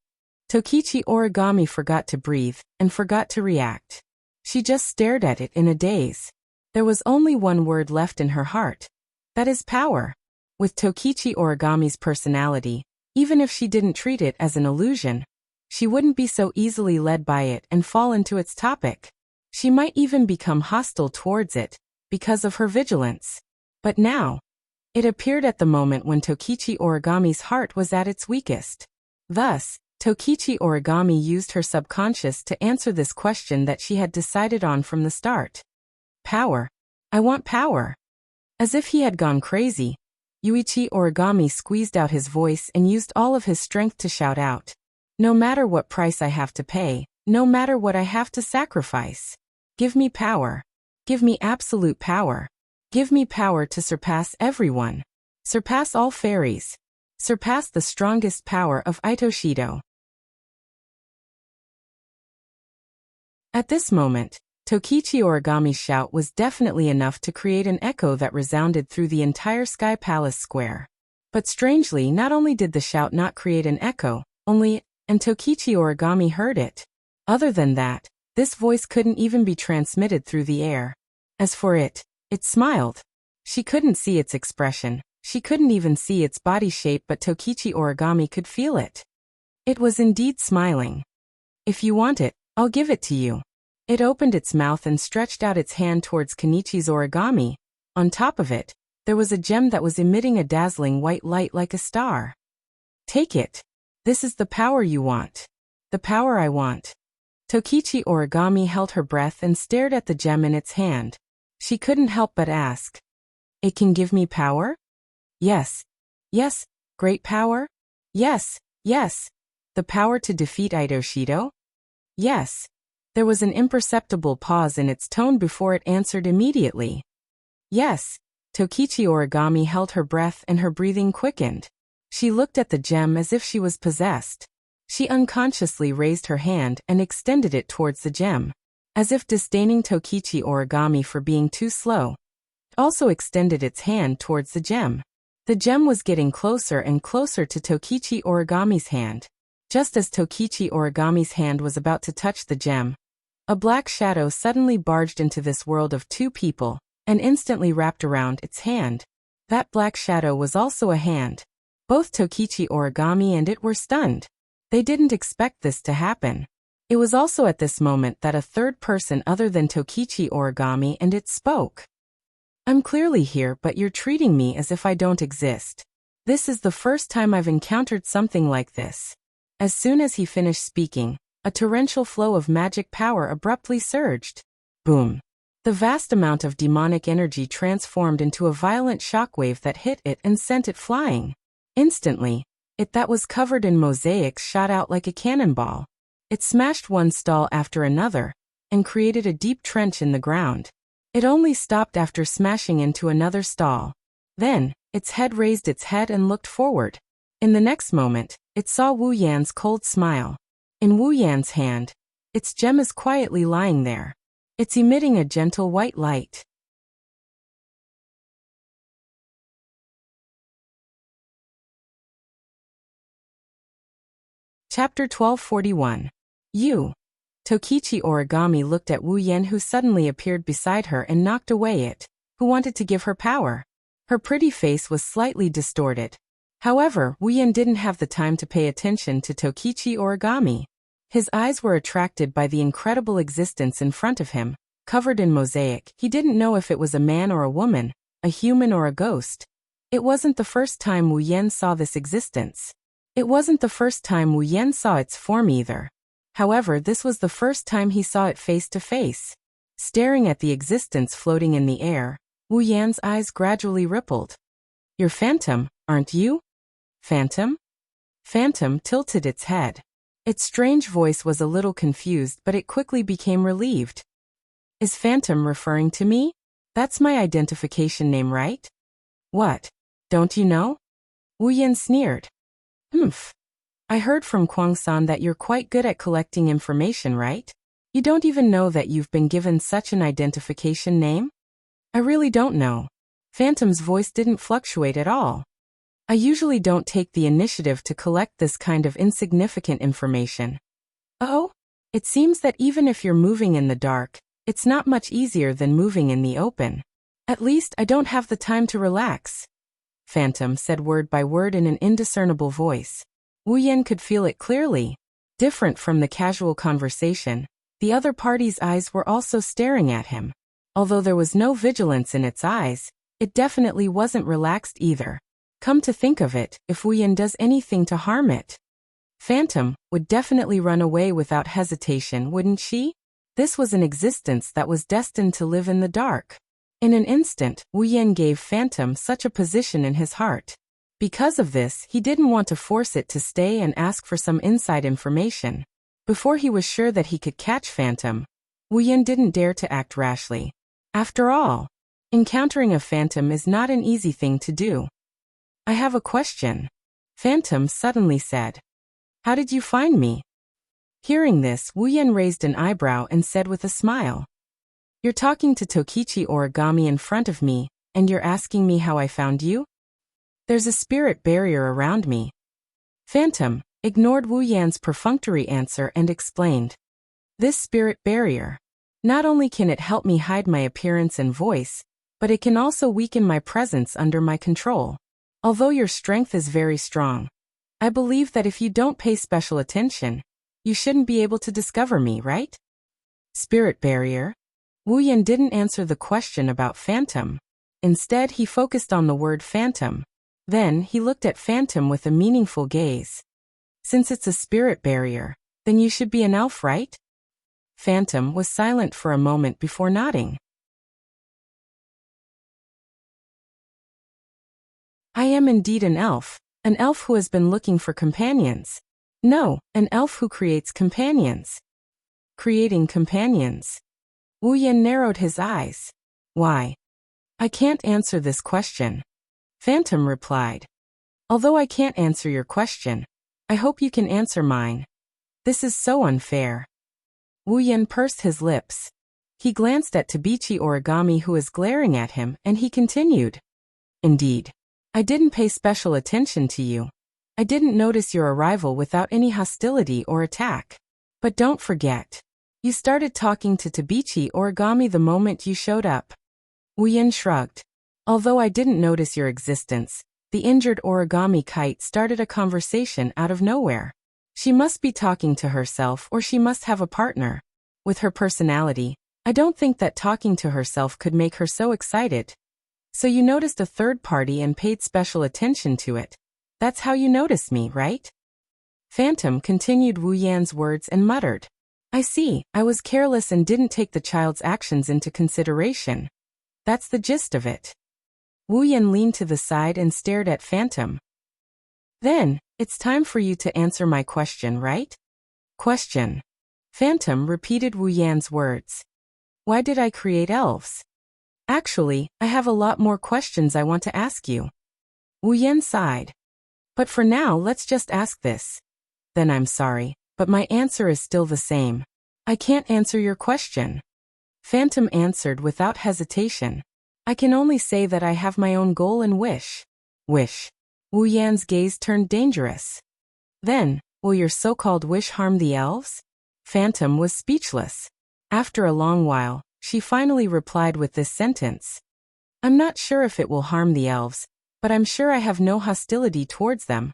Tokichi Origami forgot to breathe, and forgot to react. She just stared at it in a daze. There was only one word left in her heart. That is power. With Tokichi Origami's personality, even if she didn't treat it as an illusion, she wouldn't be so easily led by it and fall into its topic. She might even become hostile towards it, because of her vigilance. But now, it appeared at the moment when Tokichi Origami's heart was at its weakest. Thus, Tokichi Origami used her subconscious to answer this question that she had decided on from the start. Power. I want power. As if he had gone crazy, Yuichi Origami squeezed out his voice and used all of his strength to shout out. No matter what price I have to pay, no matter what I have to sacrifice. Give me power. Give me absolute power. Give me power to surpass everyone. Surpass all fairies. Surpass the strongest power of Itoshido. At this moment, Tokichi Origami's shout was definitely enough to create an echo that resounded through the entire Sky Palace square. But strangely, not only did the shout not create an echo, and Tokichi Origami heard it. Other than that, this voice couldn't even be transmitted through the air. As for it smiled. She couldn't see its expression, she couldn't even see its body shape, but Tokichi Origami could feel it. It was indeed smiling. If you want it, I'll give it to you. It opened its mouth and stretched out its hand towards Kenichi's origami. On top of it, there was a gem that was emitting a dazzling white light like a star. Take it. This is the power you want. The power I want. Tokichi Origami held her breath and stared at the gem in its hand. She couldn't help but ask. It can give me power? Yes. Yes. Great power? Yes. Yes. The power to defeat Itoshido? Yes. There was an imperceptible pause in its tone before it answered immediately. Yes. Tokichi Origami held her breath and her breathing quickened. She looked at the gem as if she was possessed. She unconsciously raised her hand and extended it towards the gem. As if disdaining Tokichi Origami for being too slow, also extended its hand towards the gem. The gem was getting closer and closer to Tokichi Origami's hand. Just as Tokichi Origami's hand was about to touch the gem, a black shadow suddenly barged into this world of two people and instantly wrapped around its hand. That black shadow was also a hand. Both Tokichi Origami and it were stunned. They didn't expect this to happen. It was also at this moment that a third person other than Tokichi Origami and it spoke. I'm clearly here, but you're treating me as if I don't exist. This is the first time I've encountered something like this. As soon as he finished speaking, a torrential flow of magic power abruptly surged. Boom. The vast amount of demonic energy transformed into a violent shockwave that hit it and sent it flying. Instantly, it that was covered in mosaics shot out like a cannonball. It smashed one stall after another and created a deep trench in the ground. It only stopped after smashing into another stall. Then, its head raised its head and looked forward. In the next moment, it saw Wu Yan's cold smile. In Wu Yan's hand, its gem is quietly lying there. It's emitting a gentle white light. Chapter 1241. Tokichi Origami looked at Wu Yan, who suddenly appeared beside her and knocked away it, who wanted to give her power. Her pretty face was slightly distorted. However, Wu Yan didn't have the time to pay attention to Tokichi Origami. His eyes were attracted by the incredible existence in front of him, covered in mosaic. He didn't know if it was a man or a woman, a human or a ghost. It wasn't the first time Wu Yan saw this existence. It wasn't the first time Wu Yan saw its form either. However, this was the first time he saw it face to face. Staring at the existence floating in the air, Wu Yan's eyes gradually rippled. You're Phantom, aren't you? Phantom? Phantom tilted its head. Its strange voice was a little confused, but it quickly became relieved. Is Phantom referring to me? That's my identification name, right? What? Don't you know? Wu Yan sneered. I heard from Kwang-san that you're quite good at collecting information, right? You don't even know that you've been given such an identification name? I really don't know. Phantom's voice didn't fluctuate at all. I usually don't take the initiative to collect this kind of insignificant information. Oh? It seems that even if you're moving in the dark, it's not much easier than moving in the open. At least I don't have the time to relax. Phantom said word by word in an indiscernible voice. Wu Yan could feel it clearly. Different from the casual conversation, the other party's eyes were also staring at him. Although there was no vigilance in its eyes, it definitely wasn't relaxed either. Come to think of it, if Wu Yan does anything to harm it, Phantom would definitely run away without hesitation, wouldn't she? This was an existence that was destined to live in the dark. In an instant, Wu Yan gave Phantom such a position in his heart. Because of this, he didn't want to force it to stay and ask for some inside information. Before he was sure that he could catch Phantom, Wu Yan didn't dare to act rashly. After all, encountering a phantom is not an easy thing to do. I have a question, Phantom suddenly said. How did you find me? Hearing this, Wu Yan raised an eyebrow and said with a smile. You're talking to Tokichi Origami in front of me, and you're asking me how I found you? There's a spirit barrier around me. Phantom ignored Wu Yan's perfunctory answer and explained. This spirit barrier. Not only can it help me hide my appearance and voice, but it can also weaken my presence under my control. Although your strength is very strong, I believe that if you don't pay special attention, you shouldn't be able to discover me, right? Spirit barrier? Wu Yan didn't answer the question about Phantom. Instead, he focused on the word Phantom. Then, he looked at Phantom with a meaningful gaze. Since it's a spirit barrier, then you should be an elf, right? Phantom was silent for a moment before nodding. I am indeed an elf who has been looking for companions. No, an elf who creates companions. Creating companions. Wu Yan narrowed his eyes. Why? I can't answer this question. Phantom replied. Although I can't answer your question, I hope you can answer mine. This is so unfair. Wu Yan pursed his lips. He glanced at Tabichi Origami, who was glaring at him, and he continued. Indeed. I didn't pay special attention to you. I didn't notice your arrival without any hostility or attack. But don't forget. You started talking to Tabichi Origami the moment you showed up. Wuyan shrugged. Although I didn't notice your existence, the injured origami kite started a conversation out of nowhere. She must be talking to herself, or she must have a partner. With her personality, I don't think that talking to herself could make her so excited. So you noticed a third party and paid special attention to it. That's how you noticed me, right? Phantom continued Wu Yan's words and muttered. I see, I was careless and didn't take the child's actions into consideration. That's the gist of it. Wu Yan leaned to the side and stared at Phantom. Then, it's time for you to answer my question, right? Question. Phantom repeated Wu Yan's words. Why did I create elves? Actually, I have a lot more questions I want to ask you. Wu Yan sighed. But for now, let's just ask this. Then I'm sorry, but my answer is still the same. I can't answer your question. Phantom answered without hesitation. I can only say that I have my own goal and wish. Wish. Wu Yan's gaze turned dangerous. Then, will your so-called wish harm the elves? Phantom was speechless. After a long while, she finally replied with this sentence. I'm not sure if it will harm the elves, but I'm sure I have no hostility towards them.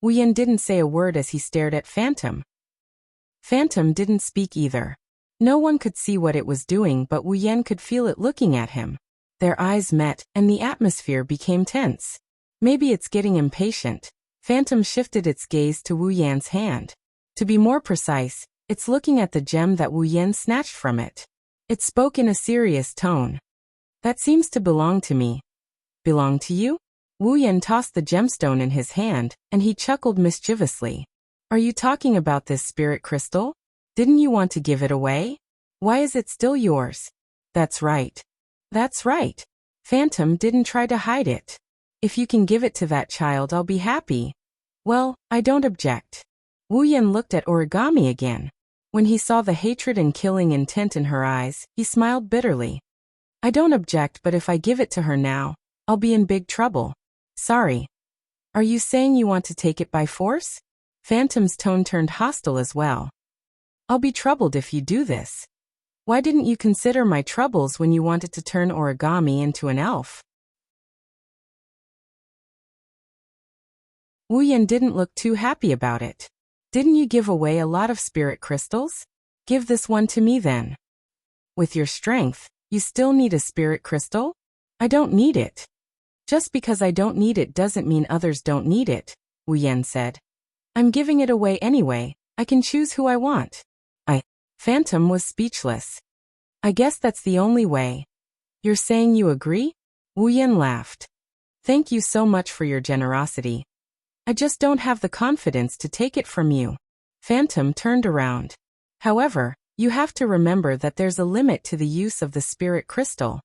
Wu Yan didn't say a word as he stared at Phantom. Phantom didn't speak either. No one could see what it was doing, but Wu Yan could feel it looking at him. Their eyes met, and the atmosphere became tense. Maybe it's getting impatient. Phantom shifted its gaze to Wu Yan's hand. To be more precise, it's looking at the gem that Wu Yan snatched from it. It spoke in a serious tone. That seems to belong to me. Belong to you? Wu Yan tossed the gemstone in his hand, and he chuckled mischievously. Are you talking about this spirit crystal? Didn't you want to give it away? Why is it still yours? That's right. That's right. Phantom didn't try to hide it. If you can give it to that child, I'll be happy. Well, I don't object. Wu Yan looked at Origami again. When he saw the hatred and killing intent in her eyes, he smiled bitterly. I don't object, but if I give it to her now, I'll be in big trouble. Sorry. Are you saying you want to take it by force? Phantom's tone turned hostile as well. I'll be troubled if you do this. Why didn't you consider my troubles when you wanted to turn Origami into an elf? Wu Yan didn't look too happy about it. Didn't you give away a lot of spirit crystals? Give this one to me then. With your strength, you still need a spirit crystal? I don't need it. Just because I don't need it doesn't mean others don't need it, Wu Yan said. I'm giving it away anyway. I can choose who I want. Phantom was speechless. I guess that's the only way. You're saying you agree? Wu Yan laughed. Thank you so much for your generosity. I just don't have the confidence to take it from you. Phantom turned around. However, you have to remember that there's a limit to the use of the spirit crystal.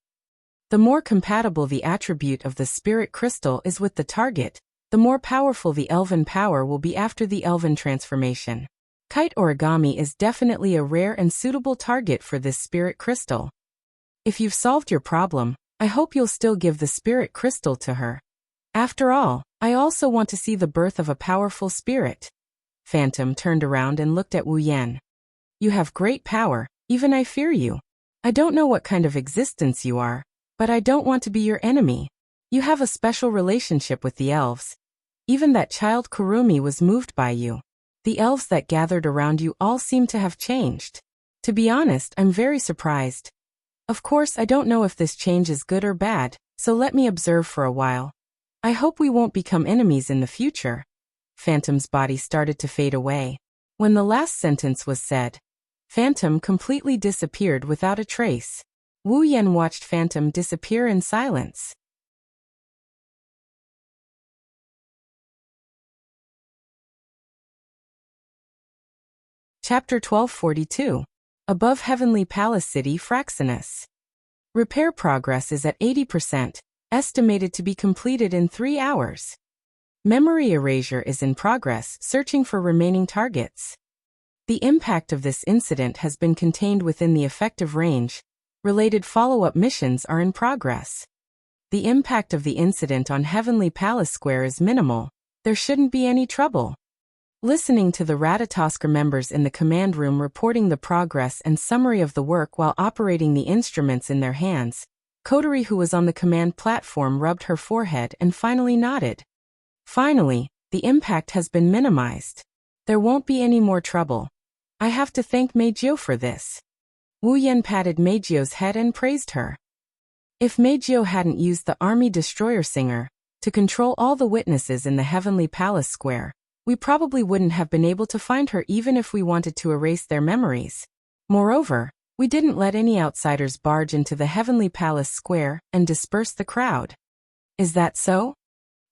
The more compatible the attribute of the spirit crystal is with the target, the more powerful the elven power will be after the elven transformation. Kite Origami is definitely a rare and suitable target for this spirit crystal. If you've solved your problem, I hope you'll still give the spirit crystal to her. After all, I also want to see the birth of a powerful spirit. Phantom turned around and looked at Wu Yan. You have great power, even I fear you. I don't know what kind of existence you are, but I don't want to be your enemy. You have a special relationship with the elves. Even that child Kurumi was moved by you. The elves that gathered around you all seem to have changed. To be honest, I'm very surprised. Of course, I don't know if this change is good or bad, so let me observe for a while. I hope we won't become enemies in the future. Phantom's body started to fade away. When the last sentence was said, Phantom completely disappeared without a trace. Wu Yan watched Phantom disappear in silence. Chapter 1242. Above Heavenly Palace City Fraxinus. Repair progress is at 80%, estimated to be completed in 3 hours. Memory erasure is in progress, searching for remaining targets. The impact of this incident has been contained within the effective range, Related follow-up missions are in progress. The impact of the incident on Heavenly Palace Square is minimal. There shouldn't be any trouble. Listening to the Ratatosker members in the command room reporting the progress and summary of the work while operating the instruments in their hands, Coterie, who was on the command platform, rubbed her forehead and finally nodded. Finally, the impact has been minimized. There won't be any more trouble. I have to thank Meijio for this. Wu Yan patted Meijio's head and praised her. If Meijio hadn't used the Army Destroyer Singer to control all the witnesses in the Heavenly Palace Square, we probably wouldn't have been able to find her even if we wanted to erase their memories. Moreover, we didn't let any outsiders barge into the Heavenly Palace Square and disperse the crowd. Is that so?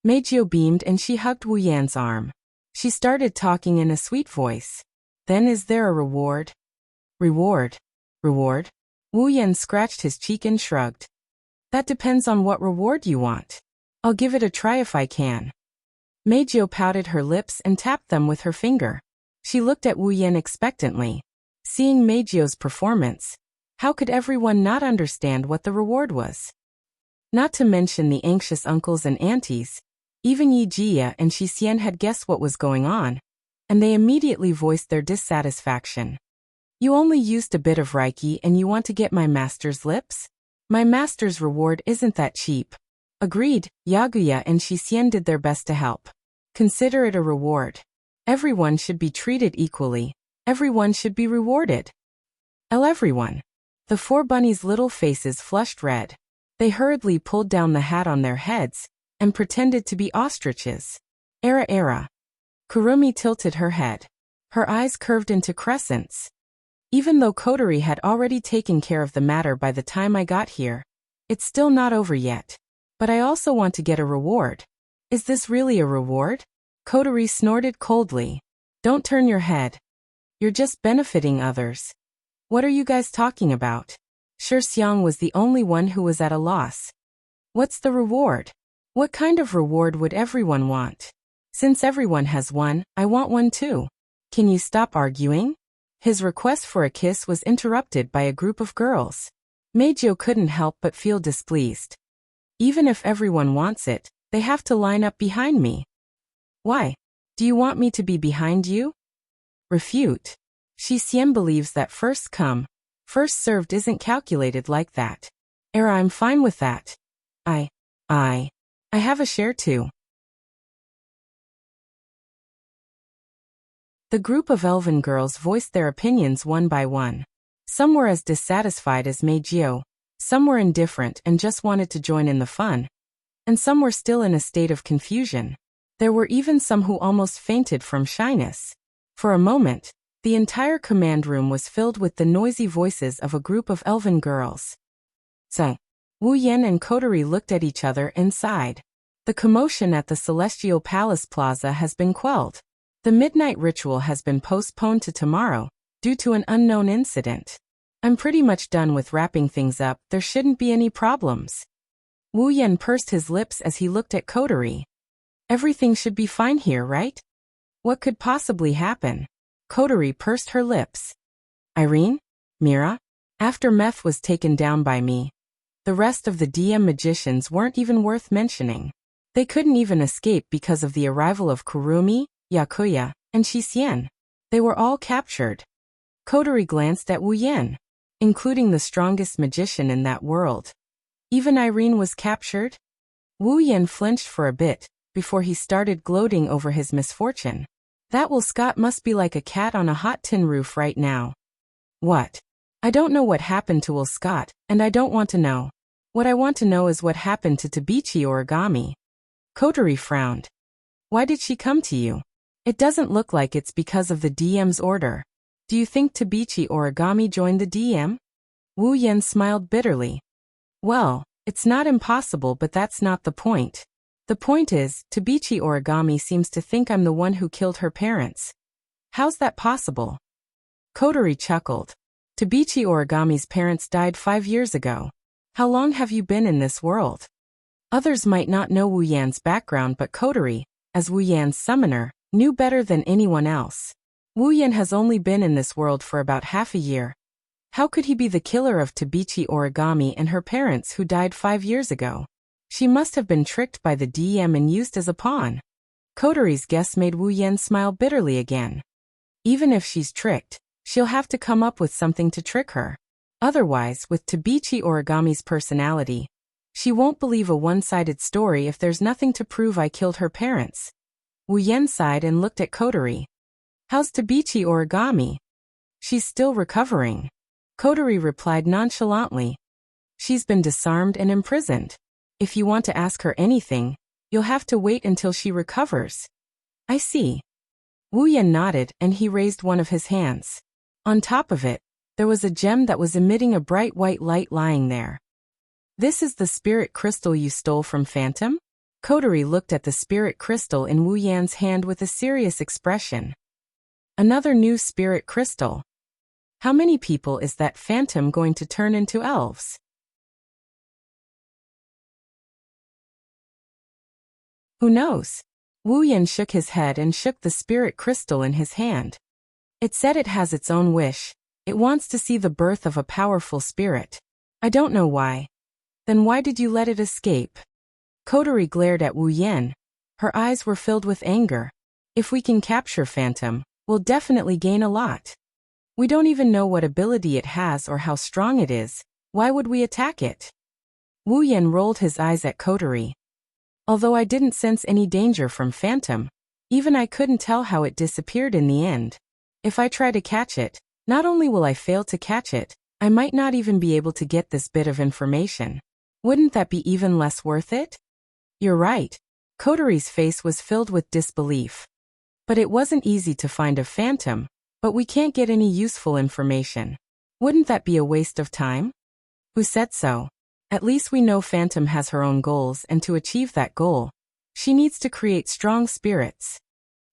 Meijio beamed and she hugged Wu Yan's arm. She started talking in a sweet voice. Then is there a reward? Reward? Reward? Wu Yan scratched his cheek and shrugged. That depends on what reward you want. I'll give it a try if I can. Meijio pouted her lips and tapped them with her finger. She looked at Wu Yan expectantly. Seeing Meijio's performance, how could everyone not understand what the reward was? Not to mention the anxious uncles and aunties, even Yi Jia and Shi Xian had guessed what was going on, and they immediately voiced their dissatisfaction. You only used a bit of Reiki and you want to get my master's lips? My master's reward isn't that cheap. Agreed, Yaguya and Shi Xian did their best to help. Consider it a reward. Everyone should be treated equally. Everyone should be rewarded. Everyone. The four bunnies' little faces flushed red. They hurriedly pulled down the hat on their heads and pretended to be ostriches. Era. Kurumi tilted her head. Her eyes curved into crescents. Even though Coterie had already taken care of the matter by the time I got here, it's still not over yet. But I also want to get a reward. Is this really a reward? Coterie snorted coldly. Don't turn your head. You're just benefiting others. What are you guys talking about? Shi Xiang was the only one who was at a loss. What's the reward? What kind of reward would everyone want? Since everyone has one, I want one too. Can you stop arguing? His request for a kiss was interrupted by a group of girls. Meijio couldn't help but feel displeased. Even if everyone wants it, they have to line up behind me. Why? Do you want me to be behind you? Refute. Shi Xian believes that first come, first served isn't calculated like that. I'm fine with that. I have a share too. The group of elven girls voiced their opinions one by one. Some were as dissatisfied as Meijio, some were indifferent and just wanted to join in the fun, and some were still in a state of confusion. There were even some who almost fainted from shyness. For a moment, the entire command room was filled with the noisy voices of a group of elven girls. Wu Yan and Coterie looked at each other and sighed. The commotion at the Celestial Palace Plaza has been quelled. The midnight ritual has been postponed to tomorrow, due to an unknown incident. I'm pretty much done with wrapping things up, there shouldn't be any problems. Wu Yan pursed his lips as he looked at Coterie. Everything should be fine here, right? What could possibly happen? Coterie pursed her lips. Irene? Mira? After Meth was taken down by me, the rest of the DM magicians weren't even worth mentioning. They couldn't even escape because of the arrival of Kurumi, Yakuya, and Shi Xian. They were all captured. Coterie glanced at Wu Yan, including the strongest magician in that world. Even Irene was captured? Wu Yan flinched for a bit, before he started gloating over his misfortune. That Will Scott must be like a cat on a hot tin roof right now. What? I don't know what happened to Will Scott, and I don't want to know. What I want to know is what happened to Tabichi Origami. Coterie frowned. Why did she come to you? It doesn't look like it's because of the DM's order. Do you think Tabichi Origami joined the DM? Wu Yan smiled bitterly. Well, it's not impossible, but that's not the point. The point is, Tabichi Origami seems to think I'm the one who killed her parents. How's that possible? Coterie chuckled. Tabichi Origami's parents died 5 years ago. How long have you been in this world? Others might not know Wu Yan's background, but Coterie, as Wu Yan's summoner, knew better than anyone else. Wu Yan has only been in this world for about half a year. How could he be the killer of Tabichi Origami and her parents who died 5 years ago? She must have been tricked by the DM and used as a pawn. Kotori's guess made Wu Yan smile bitterly again. Even if she's tricked, she'll have to come up with something to trick her. Otherwise, with Tabichi Origami's personality, she won't believe a one-sided story if there's nothing to prove I killed her parents. Wu Yan sighed and looked at Kotori. How's Tabichi Origami? She's still recovering. Kotori replied nonchalantly. She's been disarmed and imprisoned. If you want to ask her anything, you'll have to wait until she recovers. I see. Wu Yan nodded and he raised one of his hands. On top of it, there was a gem that was emitting a bright white light lying there. This is the spirit crystal you stole from Phantom? Kotori looked at the spirit crystal in Wu Yan's hand with a serious expression. Another new spirit crystal. How many people is that Phantom going to turn into elves? Who knows? Wu Yan shook his head and shook the spirit crystal in his hand. It said it has its own wish. It wants to see the birth of a powerful spirit. I don't know why. Then why did you let it escape? Kotori glared at Wu Yan. Her eyes were filled with anger. If we can capture Phantom, we'll definitely gain a lot. We don't even know what ability it has or how strong it is. Why would we attack it? Wu Yan rolled his eyes at Kotori. Although I didn't sense any danger from Phantom, even I couldn't tell how it disappeared in the end. If I try to catch it, not only will I fail to catch it, I might not even be able to get this bit of information. Wouldn't that be even less worth it? You're right. Kotori's face was filled with disbelief. But it wasn't easy to find a Phantom, but we can't get any useful information. Wouldn't that be a waste of time? Who said so? At least we know Phantom has her own goals, and to achieve that goal, she needs to create strong spirits.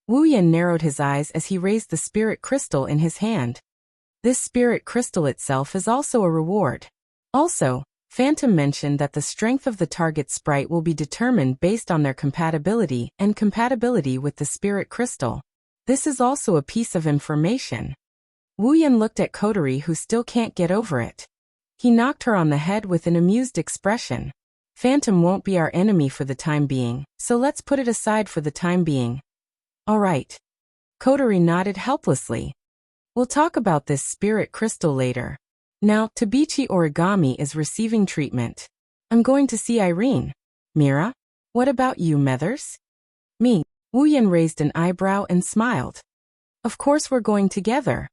Wu Yan narrowed his eyes as he raised the spirit crystal in his hand. This spirit crystal itself is also a reward. Also, Phantom mentioned that the strength of the target sprite will be determined based on their compatibility and compatibility with the spirit crystal. This is also a piece of information. Wu Yan looked at Kotori, who still can't get over it. He knocked her on the head with an amused expression. Phantom won't be our enemy for the time being, so let's put it aside for the time being. All right. Kotori nodded helplessly. We'll talk about this spirit crystal later. Now, Tabichi Origami is receiving treatment. I'm going to see Irene. Mira? What about you, Methers? Me. Wu Yan raised an eyebrow and smiled. Of course we're going together.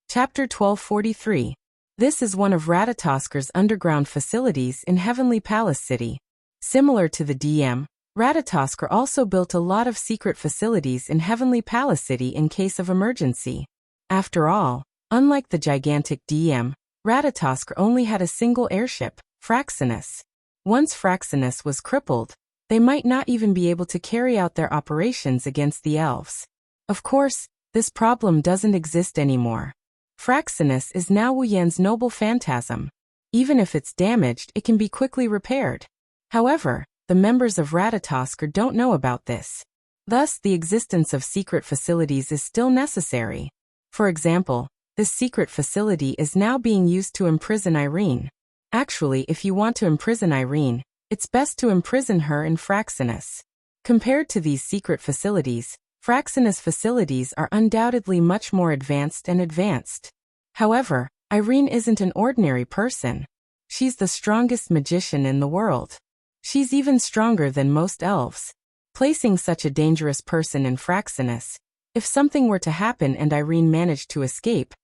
Chapter 1243. This is one of Ratatosker's underground facilities in Heavenly Palace City. Similar to the DM, Ratatosker also built a lot of secret facilities in Heavenly Palace City in case of emergency. After all, unlike the gigantic DM, Ratatosker only had a single airship, Fraxinus. Once Fraxinus was crippled, they might not even be able to carry out their operations against the elves. Of course, this problem doesn't exist anymore. Fraxinus is now Wu Yan's noble phantasm. Even if it's damaged, it can be quickly repaired. However, the members of Ratatosker don't know about this. Thus, the existence of secret facilities is still necessary. For example, this secret facility is now being used to imprison Irene. Actually, if you want to imprison Irene, it's best to imprison her in Fraxinus. Compared to these secret facilities, Fraxinus facilities are undoubtedly much more advanced and advanced. However, Irene isn't an ordinary person. She's the strongest magician in the world. She's even stronger than most elves. Placing such a dangerous person in Fraxinus, if something were to happen and Irene managed to escape,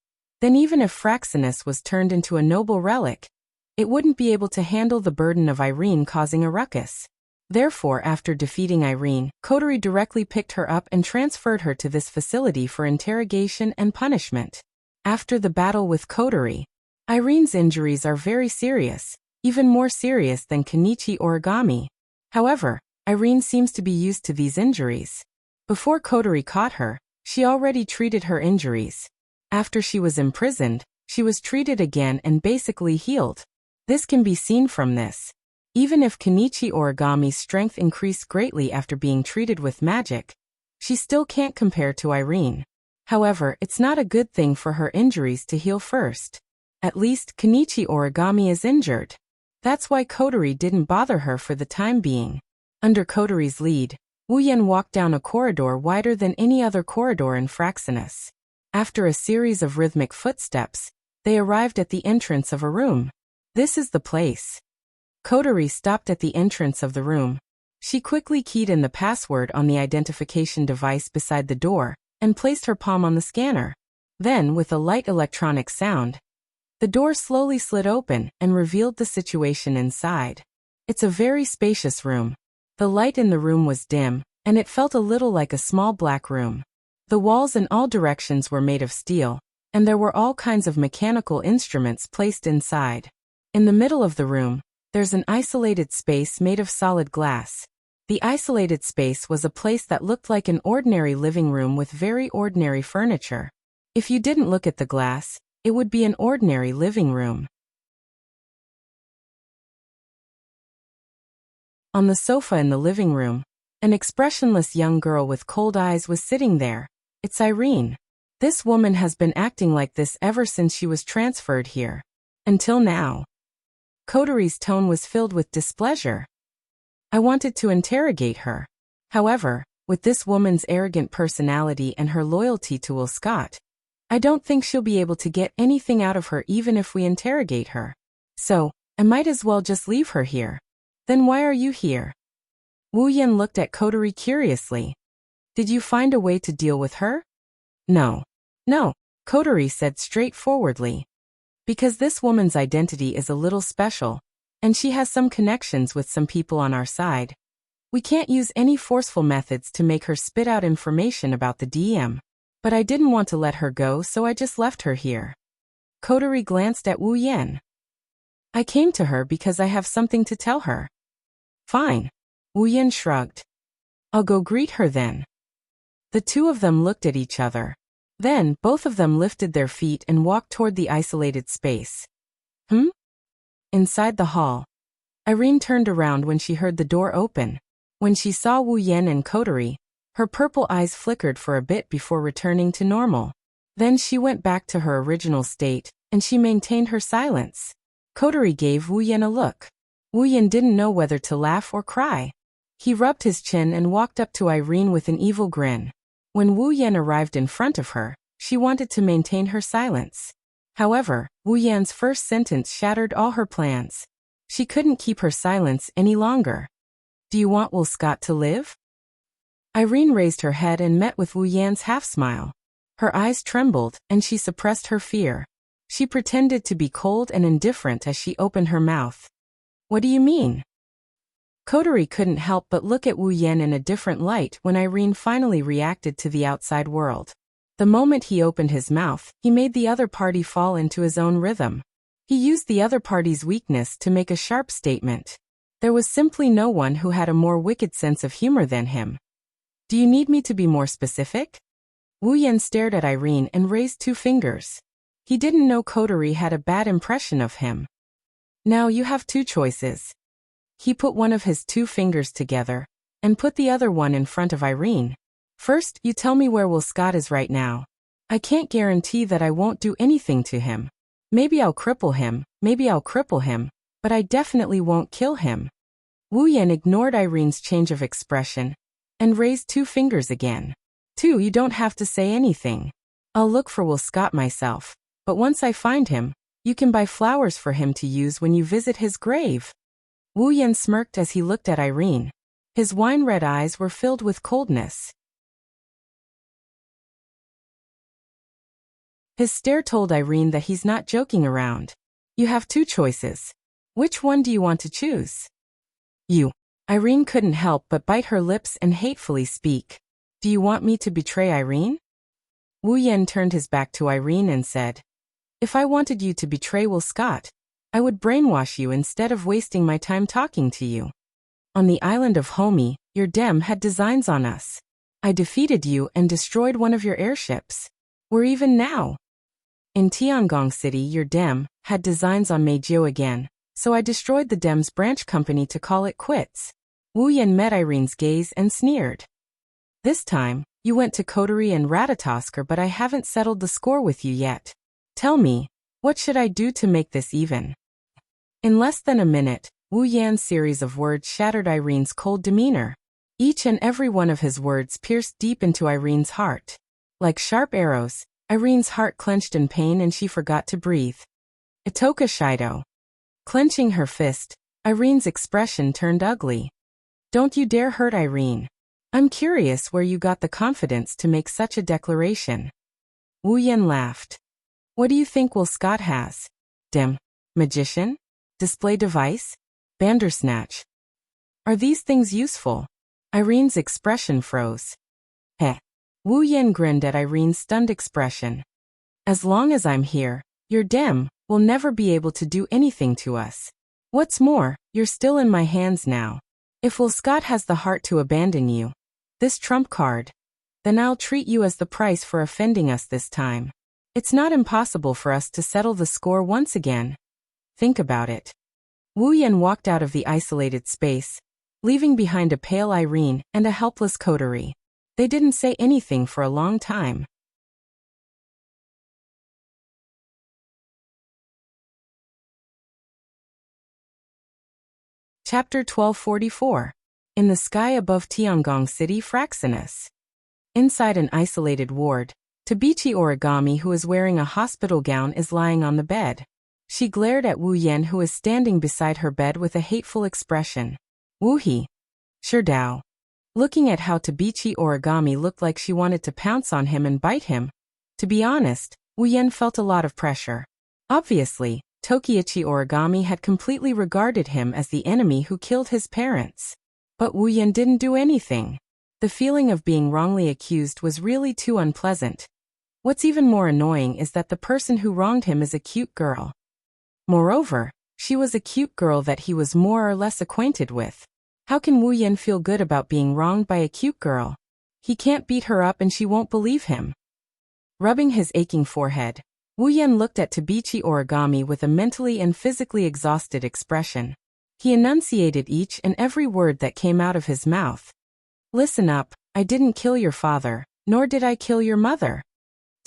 then even if Fraxinus was turned into a noble relic, it wouldn't be able to handle the burden of Irene causing a ruckus. Therefore, after defeating Irene, Kotori directly picked her up and transferred her to this facility for interrogation and punishment. After the battle with Kotori, Irene's injuries are very serious, even more serious than Kenichi Origami. However, Irene seems to be used to these injuries. Before Kotori caught her, she already treated her injuries. After she was imprisoned, she was treated again and basically healed. This can be seen from this. Even if Kenichi Origami's strength increased greatly after being treated with magic, she still can't compare to Irene. However, it's not a good thing for her injuries to heal first. At least, Kenichi Origami is injured. That's why Kotori didn't bother her for the time being. Under Kotori's lead, Wuyan walked down a corridor wider than any other corridor in Fraxinus. After a series of rhythmic footsteps, they arrived at the entrance of a room. This is the place. Kotori stopped at the entrance of the room. She quickly keyed in the password on the identification device beside the door and placed her palm on the scanner. Then, with a light electronic sound, the door slowly slid open and revealed the situation inside. It's a very spacious room. The light in the room was dim, and it felt a little like a small black room. The walls in all directions were made of steel, and there were all kinds of mechanical instruments placed inside. In the middle of the room, there's an isolated space made of solid glass. The isolated space was a place that looked like an ordinary living room with very ordinary furniture. If you didn't look at the glass, it would be an ordinary living room. On the sofa in the living room, an expressionless young girl with cold eyes was sitting there. It's Irene. This woman has been acting like this ever since she was transferred here. Until now. Kotori's tone was filled with displeasure. I wanted to interrogate her. However, with this woman's arrogant personality and her loyalty to Will Scott, I don't think she'll be able to get anything out of her even if we interrogate her. So, I might as well just leave her here. Then why are you here? Wuyan looked at Kotori curiously. Did you find a way to deal with her? No. No, Kotori said straightforwardly. Because this woman's identity is a little special, and she has some connections with some people on our side. We can't use any forceful methods to make her spit out information about the DM. But I didn't want to let her go, so I just left her here. Kotori glanced at Wuyan. I came to her because I have something to tell her. Fine. Wuyan shrugged. I'll go greet her then. The two of them looked at each other. Then, both of them lifted their feet and walked toward the isolated space. Inside the hall, Irene turned around when she heard the door open. When she saw Wuyan and Kotori, her purple eyes flickered for a bit before returning to normal. Then she went back to her original state, and she maintained her silence. Kotori gave Wuyan a look. Wuyan didn't know whether to laugh or cry. He rubbed his chin and walked up to Irene with an evil grin. When Wuyan arrived in front of her, she wanted to maintain her silence. However, Wuyan's first sentence shattered all her plans. She couldn't keep her silence any longer. Do you want Will Scott to live? Irene raised her head and met with Wuyan's half-smile. Her eyes trembled, and she suppressed her fear. She pretended to be cold and indifferent as she opened her mouth. What do you mean? Kotori couldn't help but look at Wuyan in a different light when Irene finally reacted to the outside world. The moment he opened his mouth, he made the other party fall into his own rhythm. He used the other party's weakness to make a sharp statement. There was simply no one who had a more wicked sense of humor than him. Do you need me to be more specific? Wuyan stared at Irene and raised two fingers. He didn't know Kotori had a bad impression of him. Now you have two choices. He put one of his two fingers together and put the other one in front of Irene. First, you tell me where Will Scott is right now. I can't guarantee that I won't do anything to him. Maybe I'll cripple him, but I definitely won't kill him. Wuyan ignored Irene's change of expression and raised two fingers again. Two, you don't have to say anything. I'll look for Will Scott myself, but once I find him, you can buy flowers for him to use when you visit his grave. Wuyan smirked as he looked at Irene. His wine-red eyes were filled with coldness. His stare told Irene that he's not joking around. You have two choices. Which one do you want to choose? You. Irene couldn't help but bite her lips and hatefully speak. Do you want me to betray Irene? Wuyan turned his back to Irene and said, If I wanted you to betray Will Scott, I would brainwash you instead of wasting my time talking to you. On the island of Homi, your dem had designs on us. I defeated you and destroyed one of your airships. We're even now. In Tiangong City, your dem had designs on Meijio again, so I destroyed the Dem's branch company to call it quits. Wu Yan met Irene's gaze and sneered. This time, you went to Coterie and Ratatosker, but I haven't settled the score with you yet. Tell me, what should I do to make this even? In less than a minute, Wu Yan's series of words shattered Irene's cold demeanor. Each and every one of his words pierced deep into Irene's heart. Like sharp arrows, Irene's heart clenched in pain and she forgot to breathe. Itoka Shido. Clenching her fist, Irene's expression turned ugly. Don't you dare hurt Irene. I'm curious where you got the confidence to make such a declaration. Wu Yan laughed. What do you think Will Scott has? Dem. Magician? Display device? Bandersnatch. Are these things useful? Irene's expression froze. Heh. Wu Yan grinned at Irene's stunned expression. As long as I'm here, your Dem will never be able to do anything to us. What's more, you're still in my hands now. If Will Scott has the heart to abandon you, this trump card, then I'll treat you as the price for offending us this time. It's not impossible for us to settle the score once again. Think about it. Wu Yan walked out of the isolated space, leaving behind a pale Irene and a helpless Coterie. They didn't say anything for a long time. Chapter 1244. In the sky above Tiangong City, Fraxinus. Inside an isolated ward, Tabichi Origami, who is wearing a hospital gown, is lying on the bed. She glared at Wu Yan, who is standing beside her bed with a hateful expression. Wu-he. Sure Dao. Looking at how Tabichi Origami looked like she wanted to pounce on him and bite him. To be honest, Wu Yan felt a lot of pressure. Obviously, Tokiichi Origami had completely regarded him as the enemy who killed his parents. But Wu Yan didn't do anything. The feeling of being wrongly accused was really too unpleasant. What's even more annoying is that the person who wronged him is a cute girl. Moreover, she was a cute girl that he was more or less acquainted with. How can Wu Yan feel good about being wronged by a cute girl? He can't beat her up and she won't believe him. Rubbing his aching forehead, Wu Yan looked at Tabichi Origami with a mentally and physically exhausted expression. He enunciated each and every word that came out of his mouth. Listen up, I didn't kill your father, nor did I kill your mother.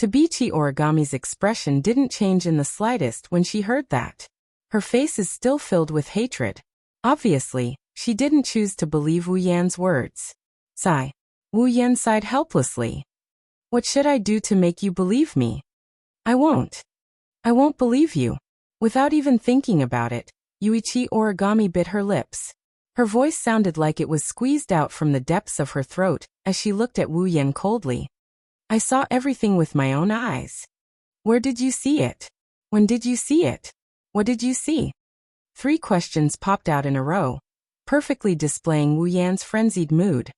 Tabichi Origami's expression didn't change in the slightest when she heard that. Her face is still filled with hatred. Obviously, she didn't choose to believe Wu Yan's words. Sigh. Wu Yan sighed helplessly. What should I do to make you believe me? I won't. I won't believe you. Without even thinking about it, Yuichi Origami bit her lips. Her voice sounded like it was squeezed out from the depths of her throat as she looked at Wu Yan coldly. I saw everything with my own eyes. Where did you see it? When did you see it? What did you see? 3 questions popped out in a row, perfectly displaying Wu Yan's frenzied mood.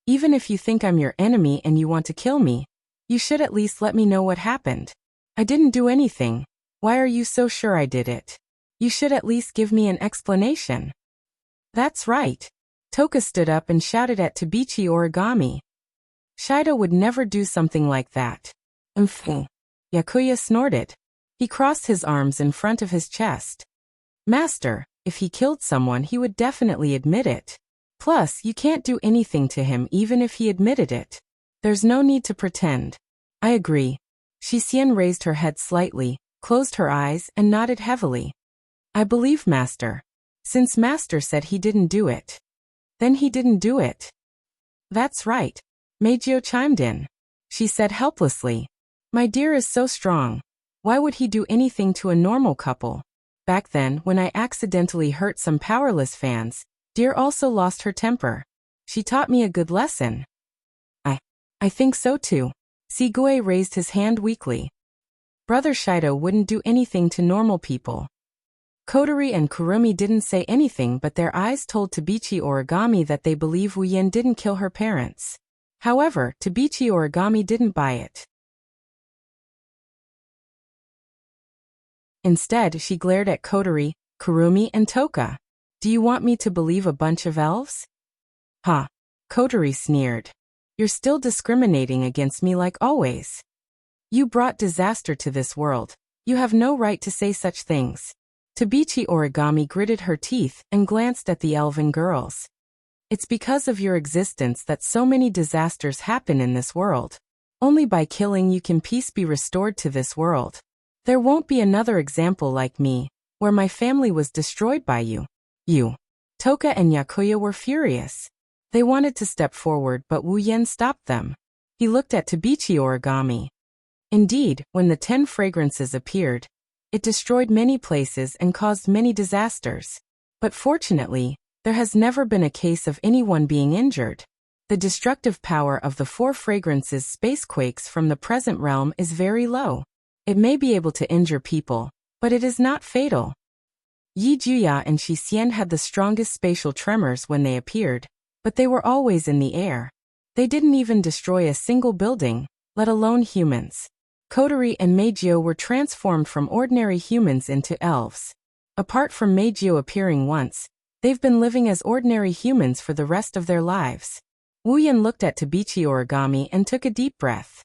Even if you think I'm your enemy and you want to kill me, you should at least let me know what happened. I didn't do anything. Why are you so sure I did it? You should at least give me an explanation. That's right. Toka stood up and shouted at Tabichi Origami. Shido would never do something like that. Yakuya snorted. He crossed his arms in front of his chest. Master, if he killed someone he would definitely admit it. Plus, you can't do anything to him even if he admitted it. There's no need to pretend. I agree. Shisian raised her head slightly, closed her eyes, and nodded heavily. I believe Master. Since Master said he didn't do it. Then he didn't do it. That's right. Meijio chimed in. She said helplessly. My dear is so strong. Why would he do anything to a normal couple? Back then, when I accidentally hurt some powerless fans, Dear also lost her temper. She taught me a good lesson. I think so too. Sigue raised his hand weakly. Brother Shido wouldn't do anything to normal people. Kotori and Kurumi didn't say anything, but their eyes told Tabichi Origami that they believe Wu Yan didn't kill her parents. However, Tabichi Origami didn't buy it. Instead, she glared at Kotori, Kurumi, and Toka. Do you want me to believe a bunch of elves? Ha! Kotori sneered. You're still discriminating against me like always. You brought disaster to this world. You have no right to say such things. Tabichi Origami gritted her teeth and glanced at the elven girls. It's because of your existence that so many disasters happen in this world. Only by killing you can peace be restored to this world. There won't be another example like me, where my family was destroyed by you. You. Toka and Yakuya were furious. They wanted to step forward, but Wu Yan stopped them. He looked at Tabichi Origami. Indeed, when the 10 fragrances appeared, it destroyed many places and caused many disasters. But fortunately, there has never been a case of anyone being injured. The destructive power of the 4 fragrances spacequakes from the present realm is very low. It may be able to injure people, but it is not fatal. Yi Juya and Shi Xian had the strongest spatial tremors when they appeared, but they were always in the air. They didn't even destroy a single building, let alone humans. Kotori and Meijio were transformed from ordinary humans into elves. Apart from Meijio appearing once, they've been living as ordinary humans for the rest of their lives. Wu Yan looked at Tabichi Origami and took a deep breath.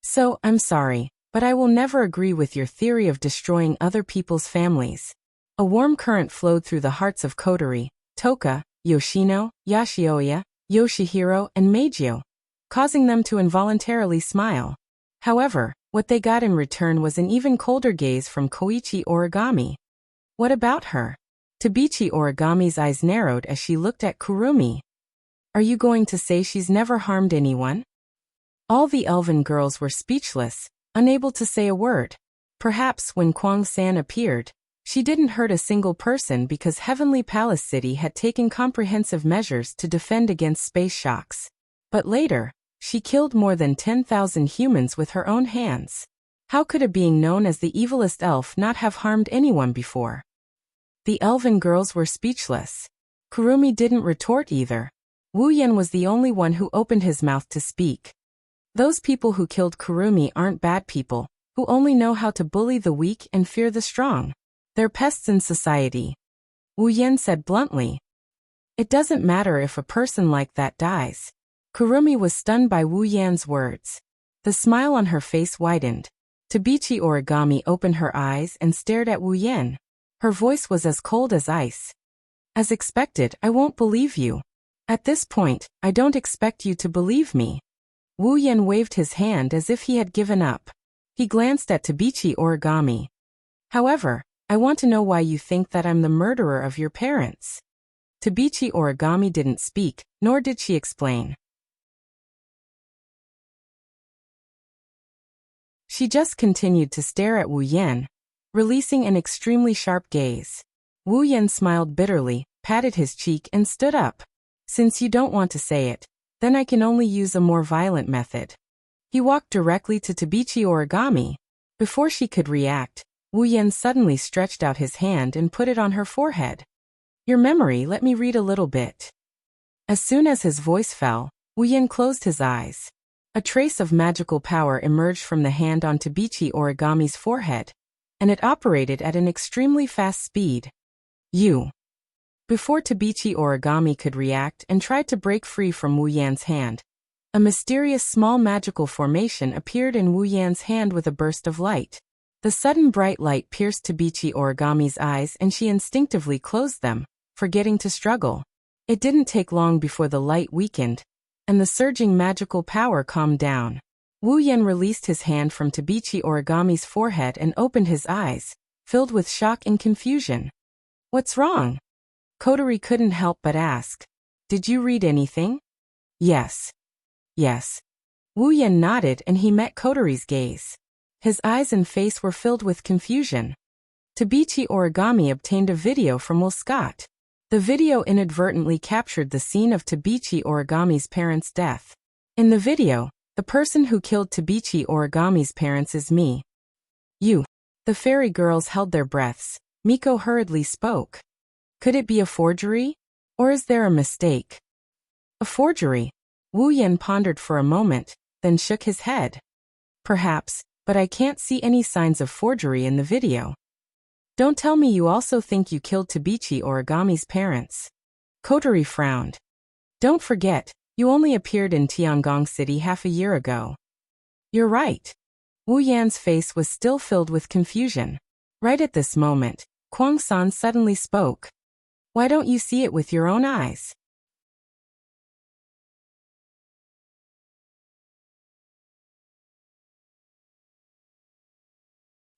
So, I'm sorry, but I will never agree with your theory of destroying other people's families. A warm current flowed through the hearts of Kotori, Toka, Yoshino, Yashioya, Yoshihiro, and Meijio, causing them to involuntarily smile. However, what they got in return was an even colder gaze from Koichi Origami. What about her? Tabichi Origami's eyes narrowed as she looked at Kurumi. Are you going to say she's never harmed anyone? All the elven girls were speechless, unable to say a word. Perhaps when Kwang-san appeared, she didn't hurt a single person because Heavenly Palace City had taken comprehensive measures to defend against space shocks. But later, she killed more than 10,000 humans with her own hands. How could a being known as the evilest elf not have harmed anyone before? The elven girls were speechless. Kurumi didn't retort either. Wu Yan was the only one who opened his mouth to speak. Those people who killed Kurumi aren't bad people, who only know how to bully the weak and fear the strong. They're pests in society. Wu Yan said bluntly. It doesn't matter if a person like that dies. Kurumi was stunned by Wu Yan's words. The smile on her face widened. Tabichi Origami opened her eyes and stared at Wu Yan. Her voice was as cold as ice. As expected, I won't believe you. At this point, I don't expect you to believe me. Wu Yan waved his hand as if he had given up. He glanced at Tabichi Origami. However, I want to know why you think that I'm the murderer of your parents. Tabichi Origami didn't speak, nor did she explain. She just continued to stare at Wu Yan, releasing an extremely sharp gaze. Wu Yan smiled bitterly, patted his cheek and stood up. Since you don't want to say it, then I can only use a more violent method. He walked directly to Tabichi Origami. Before she could react, Wu Yan suddenly stretched out his hand and put it on her forehead. Your memory, let me read a little bit. As soon as his voice fell, Wu Yan closed his eyes. A trace of magical power emerged from the hand on Tabichi Origami's forehead, and it operated at an extremely fast speed. Before Tabichi Origami could react and tried to break free from Wu Yan's hand, a mysterious small magical formation appeared in Wu Yan's hand with a burst of light. The sudden bright light pierced Tabichi Origami's eyes and she instinctively closed them, forgetting to struggle. It didn't take long before the light weakened, and the surging magical power calmed down. Wu Yan released his hand from Tabichi Origami's forehead and opened his eyes, filled with shock and confusion. What's wrong? Kotori couldn't help but ask. Did you read anything? Yes. Wu Yan nodded and he met Kotori's gaze. His eyes and face were filled with confusion. Tabichi Origami obtained a video from Will Scott. The video inadvertently captured the scene of Tabichi Origami's parents' death. In the video, the person who killed Tabichi Origami's parents is me. You. The fairy girls held their breaths. Miko hurriedly spoke. Could it be a forgery? Or is there a mistake? A forgery. Wu Yan pondered for a moment, then shook his head. Perhaps, but I can't see any signs of forgery in the video. Don't tell me you also think you killed Tabichi Origami's parents. Kotori frowned. Don't forget, you only appeared in Tiangong City half a year ago. You're right. Wu Yan's face was still filled with confusion. Right at this moment, Kwang-san suddenly spoke. Why don't you see it with your own eyes?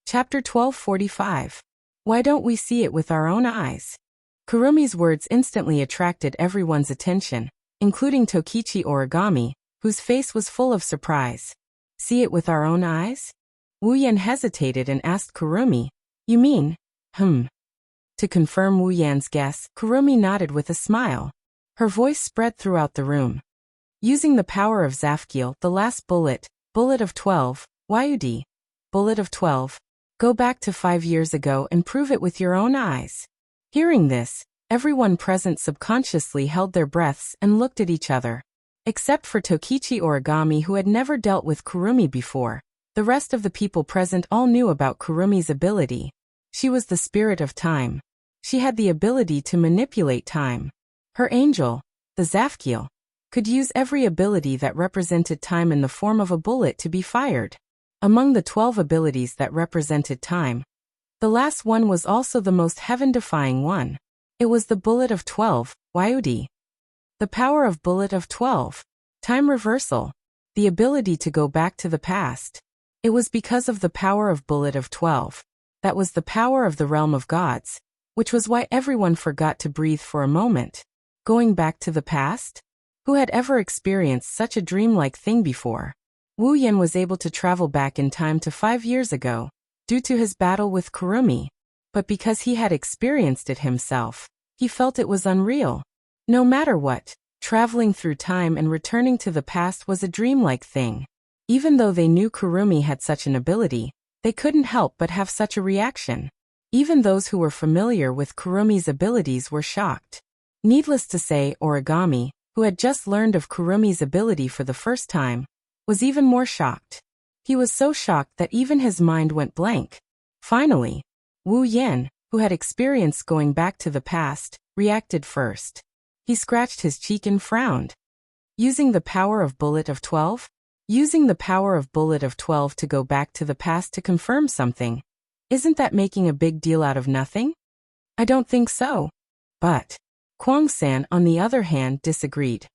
Chapter 1245. Why don't we see it with our own eyes? Kurumi's words instantly attracted everyone's attention, including Tokichi Origami, whose face was full of surprise. See it with our own eyes? Wu Yan hesitated and asked Kurumi, You mean? To confirm Wu Yan's guess, Kurumi nodded with a smile. Her voice spread throughout the room. Using the power of Zafkiel, the last bullet of 12, Yud, bullet of 12, go back to 5 years ago and prove it with your own eyes. Hearing this, everyone present subconsciously held their breaths and looked at each other. Except for Tokichi Origami, who had never dealt with Kurumi before, the rest of the people present all knew about Kurumi's ability. She was the spirit of time. She had the ability to manipulate time. Her angel, the Zafkiel, could use every ability that represented time in the form of a bullet to be fired. Among the 12 abilities that represented time, the last one was also the most heaven-defying one. It was the bullet of 12, Yud. The power of bullet of 12. Time reversal. The ability to go back to the past. It was because of the power of bullet of 12. That was the power of the realm of gods, which was why everyone forgot to breathe for a moment. Going back to the past? Who had ever experienced such a dreamlike thing before? Wu Yan was able to travel back in time to 5 years ago, due to his battle with Kurumi. But because he had experienced it himself, he felt it was unreal. No matter what, traveling through time and returning to the past was a dreamlike thing. Even though they knew Kurumi had such an ability, they couldn't help but have such a reaction. Even those who were familiar with Kurumi's abilities were shocked. Needless to say, Origami, who had just learned of Kurumi's ability for the first time, was even more shocked. He was so shocked that even his mind went blank. Finally, Wu Yan, who had experienced going back to the past, reacted first. He scratched his cheek and frowned. Using the power of bullet of 12? Using the power of bullet of 12 to go back to the past to confirm something. Isn't that making a big deal out of nothing? I don't think so. But Kwang-san, on the other hand, disagreed.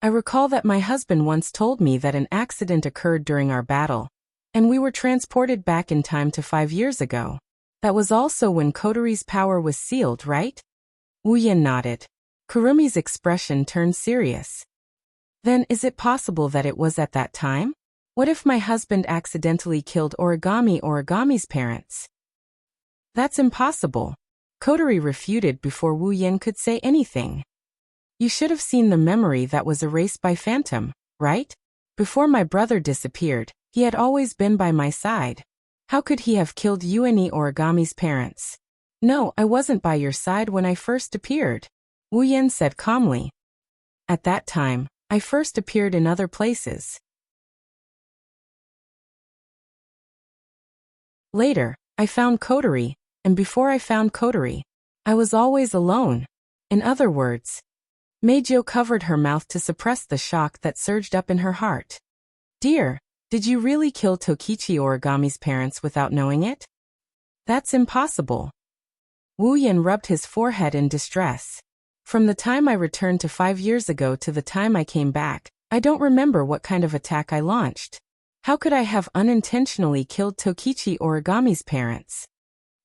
I recall that my husband once told me that an accident occurred during our battle, and we were transported back in time to 5 years ago. That was also when Kotori's power was sealed, right? Wu Yan nodded. Kurumi's expression turned serious. Then is it possible that it was at that time? What if my husband accidentally killed Origami's parents? That's impossible. Kotori refuted before Wu Yan could say anything. You should have seen the memory that was erased by Phantom, right? Before my brother disappeared, he had always been by my side. How could he have killed Origami's parents? No, I wasn't by your side when I first appeared, Wu Yan said calmly. At that time, I first appeared in other places. Later, I found Kotori, and before I found Kotori, I was always alone. In other words, Meijio covered her mouth to suppress the shock that surged up in her heart. Dear, did you really kill Tokichi Origami's parents without knowing it? That's impossible. Wu Yan rubbed his forehead in distress. From the time I returned to 5 years ago to the time I came back, I don't remember what kind of attack I launched. How could I have unintentionally killed Tokichi Origami's parents?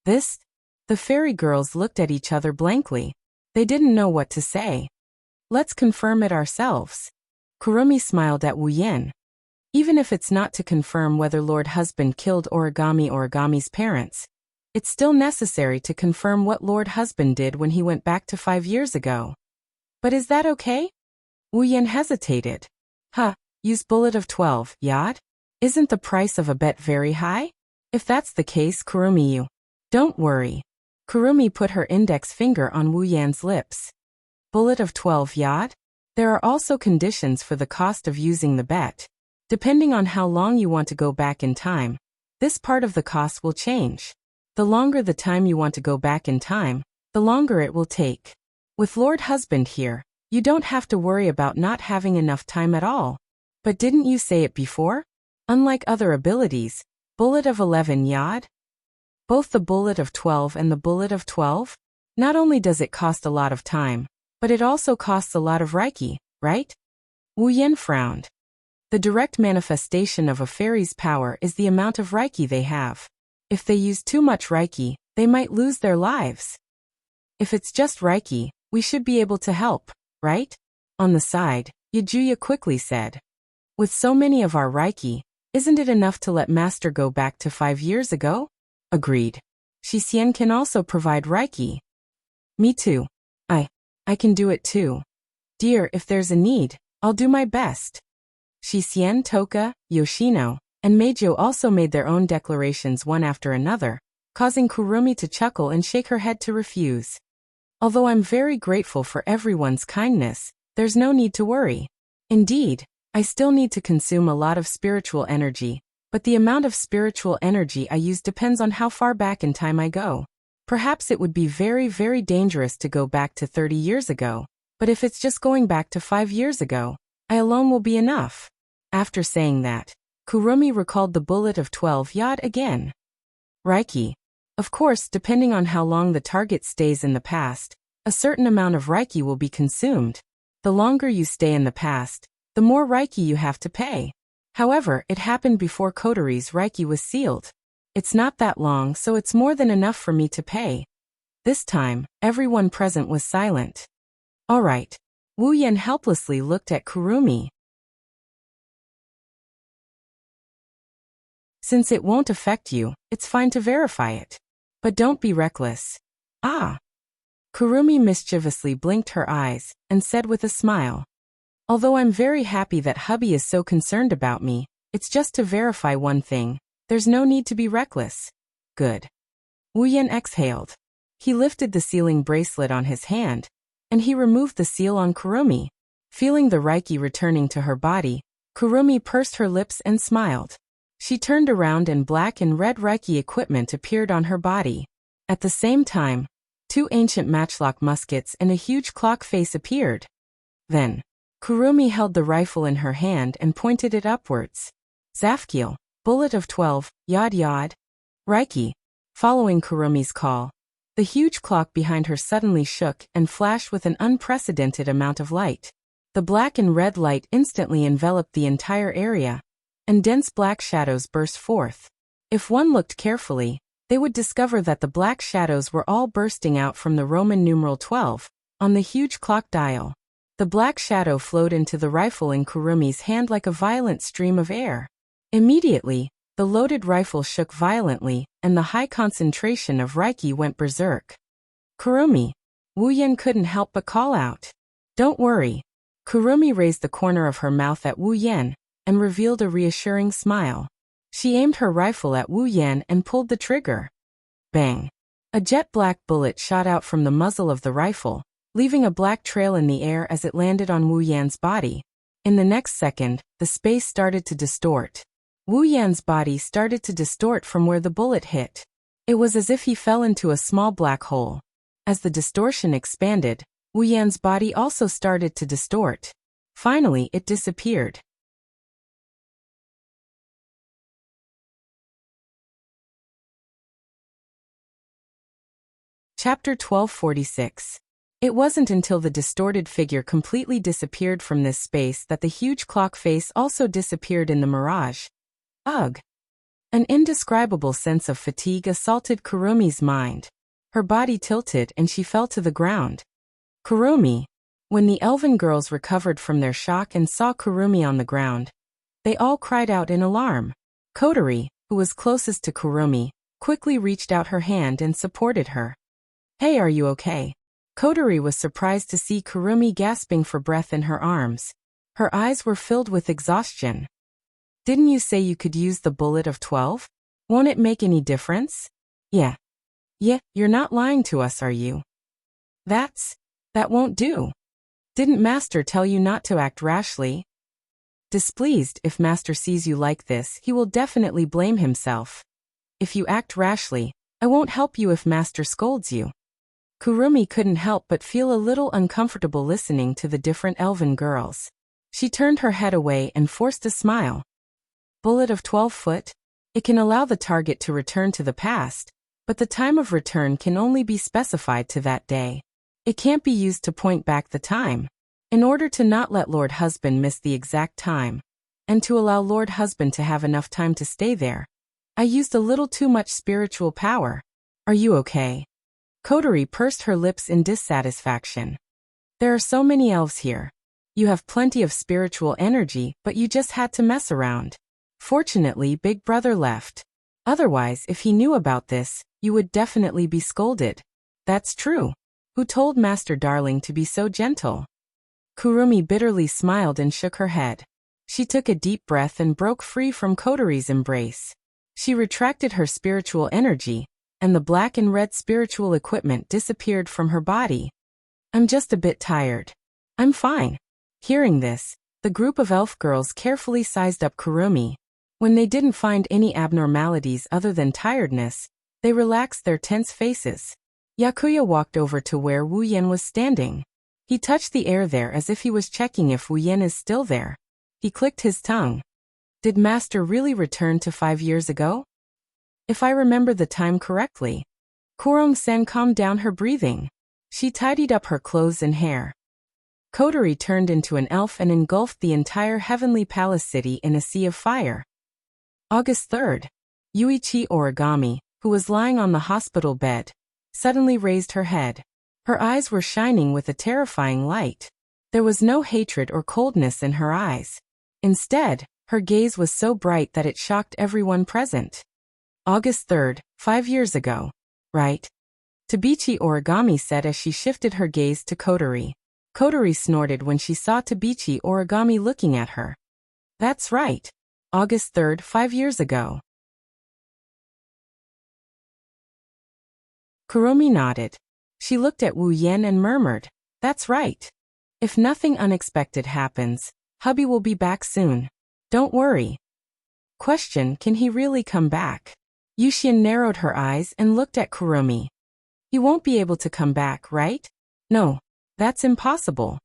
The fairy girls looked at each other blankly. They didn't know what to say. Let's confirm it ourselves. Kurumi smiled at Wu Yan. Even if it's not to confirm whether Lord Husband killed Origami's parents, it's still necessary to confirm what Lord Husband did when he went back to 5 years ago. But is that okay? Wu Yan hesitated. Use bullet of 12, Yad? Isn't the price of a bet very high? If that's the case, Kurumi, don't worry. Kurumi put her index finger on Wu Yan's lips. Bullet of 12 Yad? There are also conditions for the cost of using the bet. Depending on how long you want to go back in time, this part of the cost will change. The longer the time you want to go back in time, the longer it will take. With Lord Husband here, you don't have to worry about not having enough time at all. But didn't you say it before? Unlike other abilities, bullet of 11 Yad? Both the bullet of 12 and the bullet of 12? Not only does it cost a lot of time, but it also costs a lot of Reiki, right? Wu Yan frowned. The direct manifestation of a fairy's power is the amount of Reiki they have. If they use too much Reiki, they might lose their lives. If it's just Reiki, we should be able to help, right? On the side, Yajuya quickly said. With so many of our Reiki, isn't it enough to let Master go back to 5 years ago? Agreed. Shixian can also provide Reiki. Me too. I can do it too. Dear, if there's a need, I'll do my best. Shixian, Toka, Yoshino, and Meijo also made their own declarations one after another, causing Kurumi to chuckle and shake her head to refuse. Although I'm very grateful for everyone's kindness, there's no need to worry. Indeed, I still need to consume a lot of spiritual energy, but the amount of spiritual energy I use depends on how far back in time I go. Perhaps it would be very, very dangerous to go back to 30 years ago, but if it's just going back to 5 years ago, I alone will be enough. After saying that, Kurumi recalled the bullet of 12 yod again. Reiki. Of course, depending on how long the target stays in the past, a certain amount of Reiki will be consumed. The longer you stay in the past, the more Reiki you have to pay. However, it happened before Kotori's Reiki was sealed. It's not that long, so it's more than enough for me to pay. This time, everyone present was silent. All right. Wu Yan helplessly looked at Kurumi. Since it won't affect you, it's fine to verify it. But don't be reckless. Ah. Kurumi mischievously blinked her eyes and said with a smile. Although I'm very happy that hubby is so concerned about me, it's just to verify one thing. There's no need to be reckless. Good. Wu Yan exhaled. He lifted the sealing bracelet on his hand, and he removed the seal on Kurumi. Feeling the Reiki returning to her body, Kurumi pursed her lips and smiled. She turned around and black and red Reiki equipment appeared on her body. At the same time, 2 ancient matchlock muskets and a huge clock face appeared. Then, Kurumi held the rifle in her hand and pointed it upwards. Zafkiel. Bullet of 12, yod yod. Reiki. Following Kurumi's call, the huge clock behind her suddenly shook and flashed with an unprecedented amount of light. The black and red light instantly enveloped the entire area, and dense black shadows burst forth. If one looked carefully, they would discover that the black shadows were all bursting out from the Roman numeral 12 on the huge clock dial. The black shadow flowed into the rifle in Kurumi's hand like a violent stream of air. Immediately, the loaded rifle shook violently, and the high concentration of Reiki went berserk. Kurumi. Wu Yan couldn't help but call out. Don't worry. Kurumi raised the corner of her mouth at Wu Yan, and revealed a reassuring smile. She aimed her rifle at Wu Yan and pulled the trigger. Bang. A jet-black bullet shot out from the muzzle of the rifle, leaving a black trail in the air as it landed on Wu Yan's body. In the next second, the space started to distort. Wu Yan's body started to distort from where the bullet hit. It was as if he fell into a small black hole. As the distortion expanded, Wu Yan's body also started to distort. Finally, it disappeared. Chapter 1246. It wasn't until the distorted figure completely disappeared from this space that the huge clock face also disappeared in the mirage. Ugh! An indescribable sense of fatigue assaulted Kurumi's mind. Her body tilted and she fell to the ground. Kurumi. When the elven girls recovered from their shock and saw Kurumi on the ground, they all cried out in alarm. Kotori, who was closest to Kurumi, quickly reached out her hand and supported her. Hey, are you okay? Kotori was surprised to see Kurumi gasping for breath in her arms. Her eyes were filled with exhaustion. Didn't you say you could use the bullet of 12? Won't it make any difference? Yeah, you're not lying to us, are you? That won't do. Didn't Master tell you not to act rashly? Displeased, if Master sees you like this, he will definitely blame himself. If you act rashly, I won't help you if Master scolds you. Kurumi couldn't help but feel a little uncomfortable listening to the different elven girls. She turned her head away and forced a smile. Bullet of 12 foot? It can allow the target to return to the past, but the time of return can only be specified to that day. It can't be used to point back the time. In order to not let Lord Husband miss the exact time, and to allow Lord Husband to have enough time to stay there, I used a little too much spiritual power. Are you okay? Kotori pursed her lips in dissatisfaction. There are so many elves here. You have plenty of spiritual energy, but you just had to mess around. Fortunately, Big Brother left. Otherwise, if he knew about this, you would definitely be scolded. That's true. Who told Master Darling to be so gentle? Kurumi bitterly smiled and shook her head. She took a deep breath and broke free from Kotori's embrace. She retracted her spiritual energy, and the black and red spiritual equipment disappeared from her body. I'm just a bit tired. I'm fine. Hearing this, the group of elf girls carefully sized up Kurumi. When they didn't find any abnormalities other than tiredness, they relaxed their tense faces. Yakuya walked over to where Wu Yan was standing. He touched the air there as if he was checking if Wu Yan is still there. He clicked his tongue. Did Master really return to 5 years ago? If I remember the time correctly. Kurong-san calmed down her breathing. She tidied up her clothes and hair. Kotori turned into an elf and engulfed the entire heavenly palace city in a sea of fire. August 3rd. Yuichi Origami, who was lying on the hospital bed, suddenly raised her head. Her eyes were shining with a terrifying light. There was no hatred or coldness in her eyes. Instead, her gaze was so bright that it shocked everyone present. August 3rd, 5 years ago. Right? Tabichi Origami said as she shifted her gaze to Kotori. Kotori snorted when she saw Tabichi Origami looking at her. That's right. August 3rd, 5 years ago. Kurumi nodded. She looked at Wu Yan and murmured, "That's right. If nothing unexpected happens, hubby will be back soon. Don't worry." Question: Can he really come back? Yushin narrowed her eyes and looked at Kurumi. He won't be able to come back, right? No. That's impossible.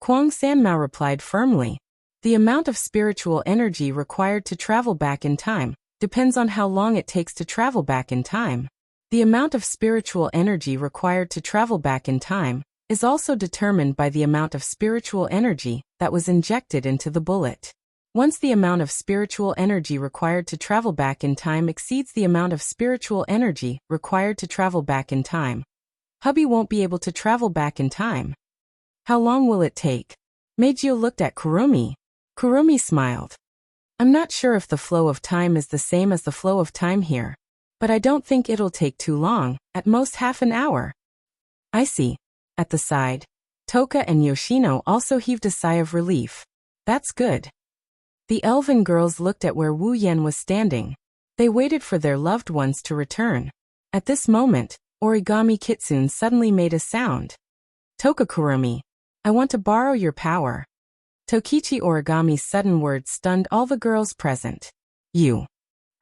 Kwang Sanmao replied firmly. The amount of spiritual energy required to travel back in time depends on how long it takes to travel back in time. The amount of spiritual energy required to travel back in time is also determined by the amount of spiritual energy that was injected into the bullet. Once the amount of spiritual energy required to travel back in time exceeds the amount of spiritual energy required to travel back in time, hubby won't be able to travel back in time. How long will it take? Meijio looked at Kurumi. Kurumi smiled. I'm not sure if the flow of time is the same as the flow of time here, but I don't think it'll take too long, at most half an hour. I see. At the side, Toka and Yoshino also heaved a sigh of relief. That's good. The elven girls looked at where Wu Yan was standing. They waited for their loved ones to return. At this moment, Origami Kitsune suddenly made a sound. Toka Kurumi, I want to borrow your power. Tokichi Origami's sudden words stunned all the girls present. You.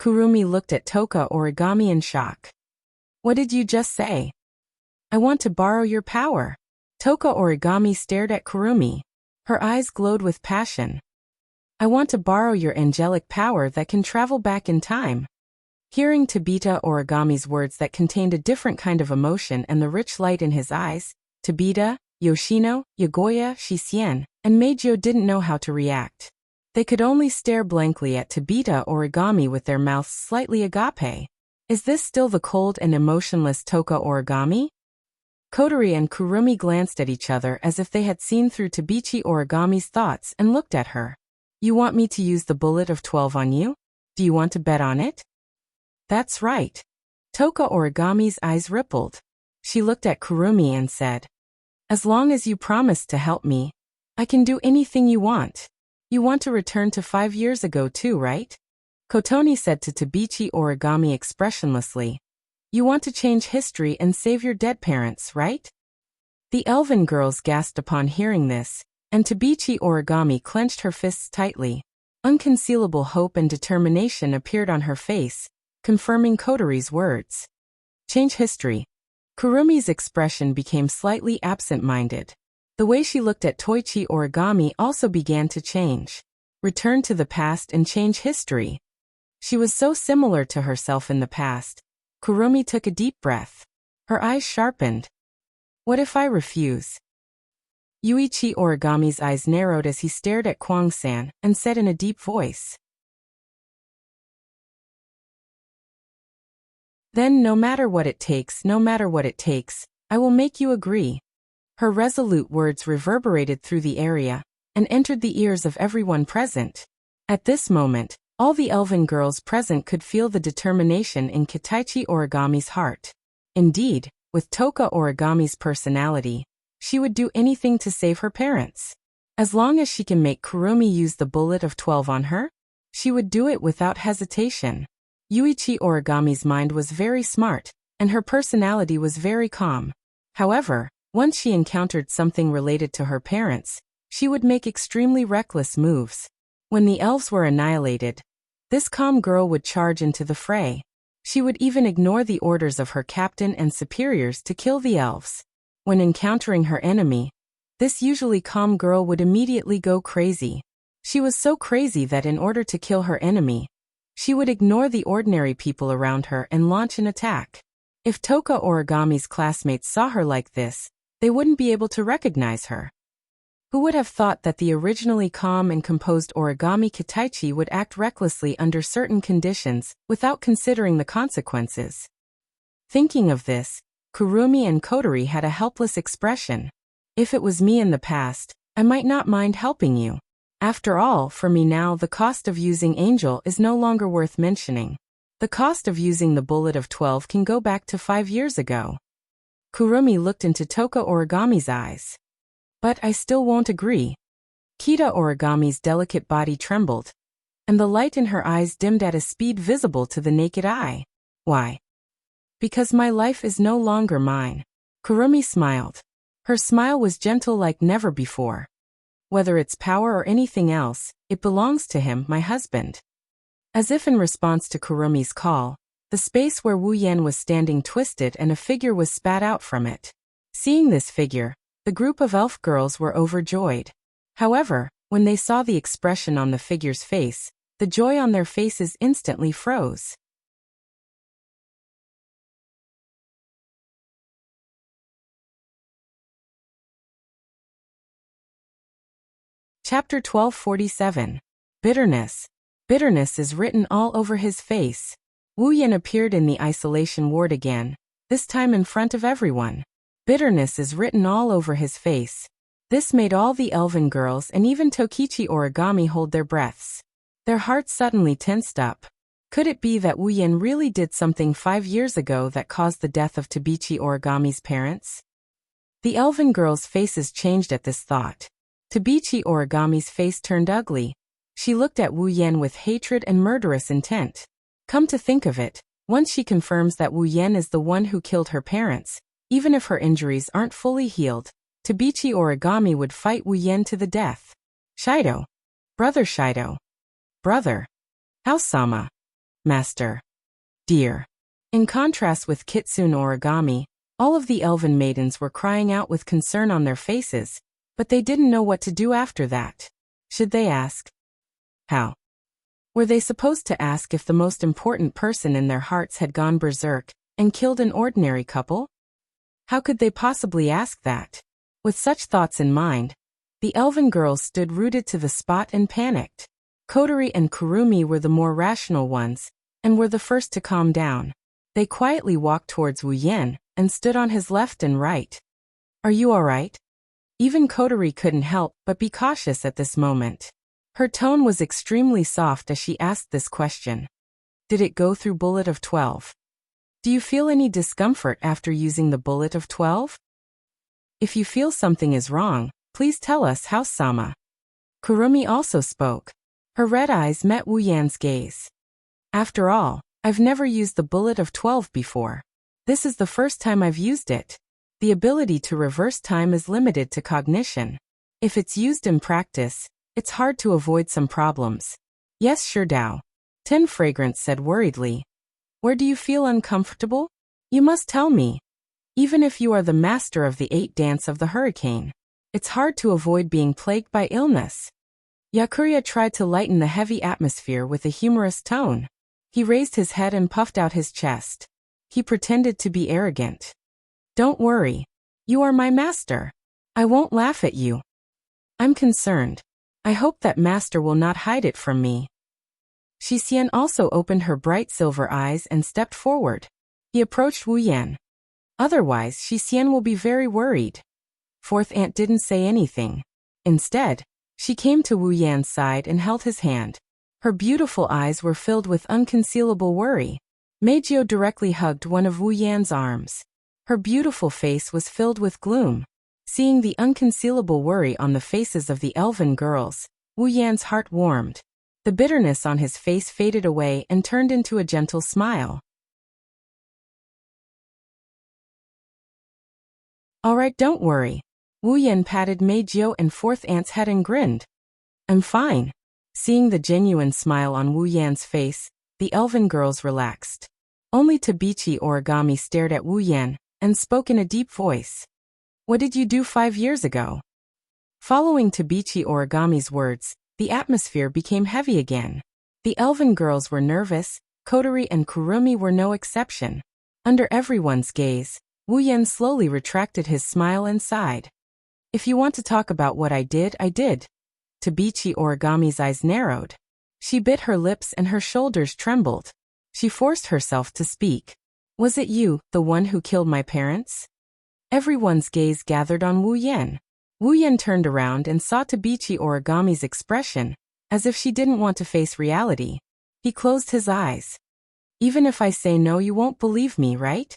Kurumi looked at Toka Origami in shock. What did you just say? I want to borrow your power. Toka Origami stared at Kurumi. Her eyes glowed with passion. I want to borrow your angelic power that can travel back in time. Hearing Tabita Origami's words that contained a different kind of emotion and the rich light in his eyes, Tabita, Yoshino, Yagoya, Shisien, and Meijio didn't know how to react. They could only stare blankly at Tabita Origami with their mouths slightly agape. Is this still the cold and emotionless Toka Origami? Kotori and Kurumi glanced at each other as if they had seen through Tabichi Origami's thoughts and looked at her. You want me to use the bullet of 12 on you? Do you want to bet on it? That's right. Toka Origami's eyes rippled. She looked at Kurumi and said, as long as you promise to help me, I can do anything you want. You want to return to 5 years ago too, right? Kotoni said to Tabichi Origami expressionlessly. You want to change history and save your dead parents, right? The elven girls gasped upon hearing this, and Tabichi Origami clenched her fists tightly. Unconcealable hope and determination appeared on her face, confirming Kotori's words. Change history. Kurumi's expression became slightly absent-minded. The way she looked at Toichi Origami also began to change. Return to the past and change history. She was so similar to herself in the past. Kurumi took a deep breath. Her eyes sharpened. What if I refuse? Yuichi Origami's eyes narrowed as he stared at Kwang-san and said in a deep voice. Then no matter what it takes, I will make you agree. Her resolute words reverberated through the area and entered the ears of everyone present. At this moment, all the elven girls present could feel the determination in Kitaichi Origami's heart. Indeed, with Toka Origami's personality, she would do anything to save her parents. As long as she can make Kurumi use the bullet of 12 on her, she would do it without hesitation. Yuichi Origami's mind was very smart, and her personality was very calm. However, once she encountered something related to her parents, she would make extremely reckless moves. When the elves were annihilated, this calm girl would charge into the fray. She would even ignore the orders of her captain and superiors to kill the elves. When encountering her enemy, this usually calm girl would immediately go crazy. She was so crazy that in order to kill her enemy, she would ignore the ordinary people around her and launch an attack. If Toka Origami's classmates saw her like this, they wouldn't be able to recognize her. Who would have thought that the originally calm and composed Origami Kitaichi would act recklessly under certain conditions without considering the consequences? Thinking of this, Kurumi and Kotori had a helpless expression. If it was me in the past, I might not mind helping you. After all, for me now the cost of using Angel is no longer worth mentioning. The cost of using the bullet of 12 can go back to 5 years ago. Kurumi looked into Toka Origami's eyes. But I still won't agree. Kita Origami's delicate body trembled, and the light in her eyes dimmed at a speed visible to the naked eye. Why? Because my life is no longer mine. Kurumi smiled. Her smile was gentle like never before. Whether it's power or anything else, it belongs to him, my husband. As if in response to Kurumi's call, the space where Wu Yan was standing twisted and a figure was spat out from it. Seeing this figure, the group of elf girls were overjoyed. However, when they saw the expression on the figure's face, the joy on their faces instantly froze. Chapter 1247. Bitterness. Bitterness is written all over his face. Wu Yan appeared in the isolation ward again, this time in front of everyone. Bitterness is written all over his face. This made all the elven girls and even Tokichi Origami hold their breaths. Their hearts suddenly tensed up. Could it be that Wu Yan really did something 5 years ago that caused the death of Tabichi Origami's parents? The elven girls' faces changed at this thought. Tabichi Origami's face turned ugly. She looked at Wu Yan with hatred and murderous intent. Come to think of it, once she confirms that Wu Yan is the one who killed her parents, even if her injuries aren't fully healed, Tabichi Origami would fight Wu Yan to the death. Shido. Brother Shido. Brother. House-sama. Master. Dear. In contrast with Kitsune Origami, all of the elven maidens were crying out with concern on their faces, but they didn't know what to do after that. Should they ask? How? Were they supposed to ask if the most important person in their hearts had gone berserk and killed an ordinary couple? How could they possibly ask that? With such thoughts in mind, the elven girls stood rooted to the spot and panicked. Kotori and Kurumi were the more rational ones, and were the first to calm down. They quietly walked towards Wu Yan, and stood on his left and right. Are you all right? Even Kotori couldn't help but be cautious at this moment. Her tone was extremely soft as she asked this question. Did it go through bullet of 12? Do you feel any discomfort after using the bullet of 12? If you feel something is wrong, please tell us, House-sama. Kurumi also spoke. Her red eyes met Wu Yan's gaze. After all, I've never used the bullet of 12 before. This is the first time I've used it. The ability to reverse time is limited to cognition. If it's used in practice, it's hard to avoid some problems. Yes, sure, Dao. Tin Fragrance said worriedly. Where do you feel uncomfortable? You must tell me. Even if you are the master of the 8 dance of the hurricane, it's hard to avoid being plagued by illness. Yakuria tried to lighten the heavy atmosphere with a humorous tone. He raised his head and puffed out his chest. He pretended to be arrogant. Don't worry. You are my master. I won't laugh at you. I'm concerned. I hope that master will not hide it from me. Shi Xian also opened her bright silver eyes and stepped forward. He approached Wu Yan. Otherwise, Shi Xian will be very worried. Fourth aunt didn't say anything. Instead, she came to Wu Yan's side and held his hand. Her beautiful eyes were filled with unconcealable worry. Meijio directly hugged one of Wu Yan's arms. Her beautiful face was filled with gloom. Seeing the unconcealable worry on the faces of the elven girls, Wu Yan's heart warmed. The bitterness on his face faded away and turned into a gentle smile. Alright, don't worry. Wu Yan patted Meijio and fourth aunt's head and grinned. I'm fine. Seeing the genuine smile on Wu Yan's face, the elven girls relaxed. Only Tabichi Origami stared at Wu Yan and spoke in a deep voice. What did you do 5 years ago? Following Tabichi Origami's words, the atmosphere became heavy again. The elven girls were nervous, Kotori and Kurumi were no exception. Under everyone's gaze, Wu Yan slowly retracted his smile and sighed. If you want to talk about what I did, I did. Tabichi Origami's eyes narrowed. She bit her lips and her shoulders trembled. She forced herself to speak. Was it you, the one who killed my parents? Everyone's gaze gathered on Wu Yan. Wu Yan turned around and saw Tabichi Origami's expression, as if she didn't want to face reality. He closed his eyes. Even if I say no, you won't believe me, right?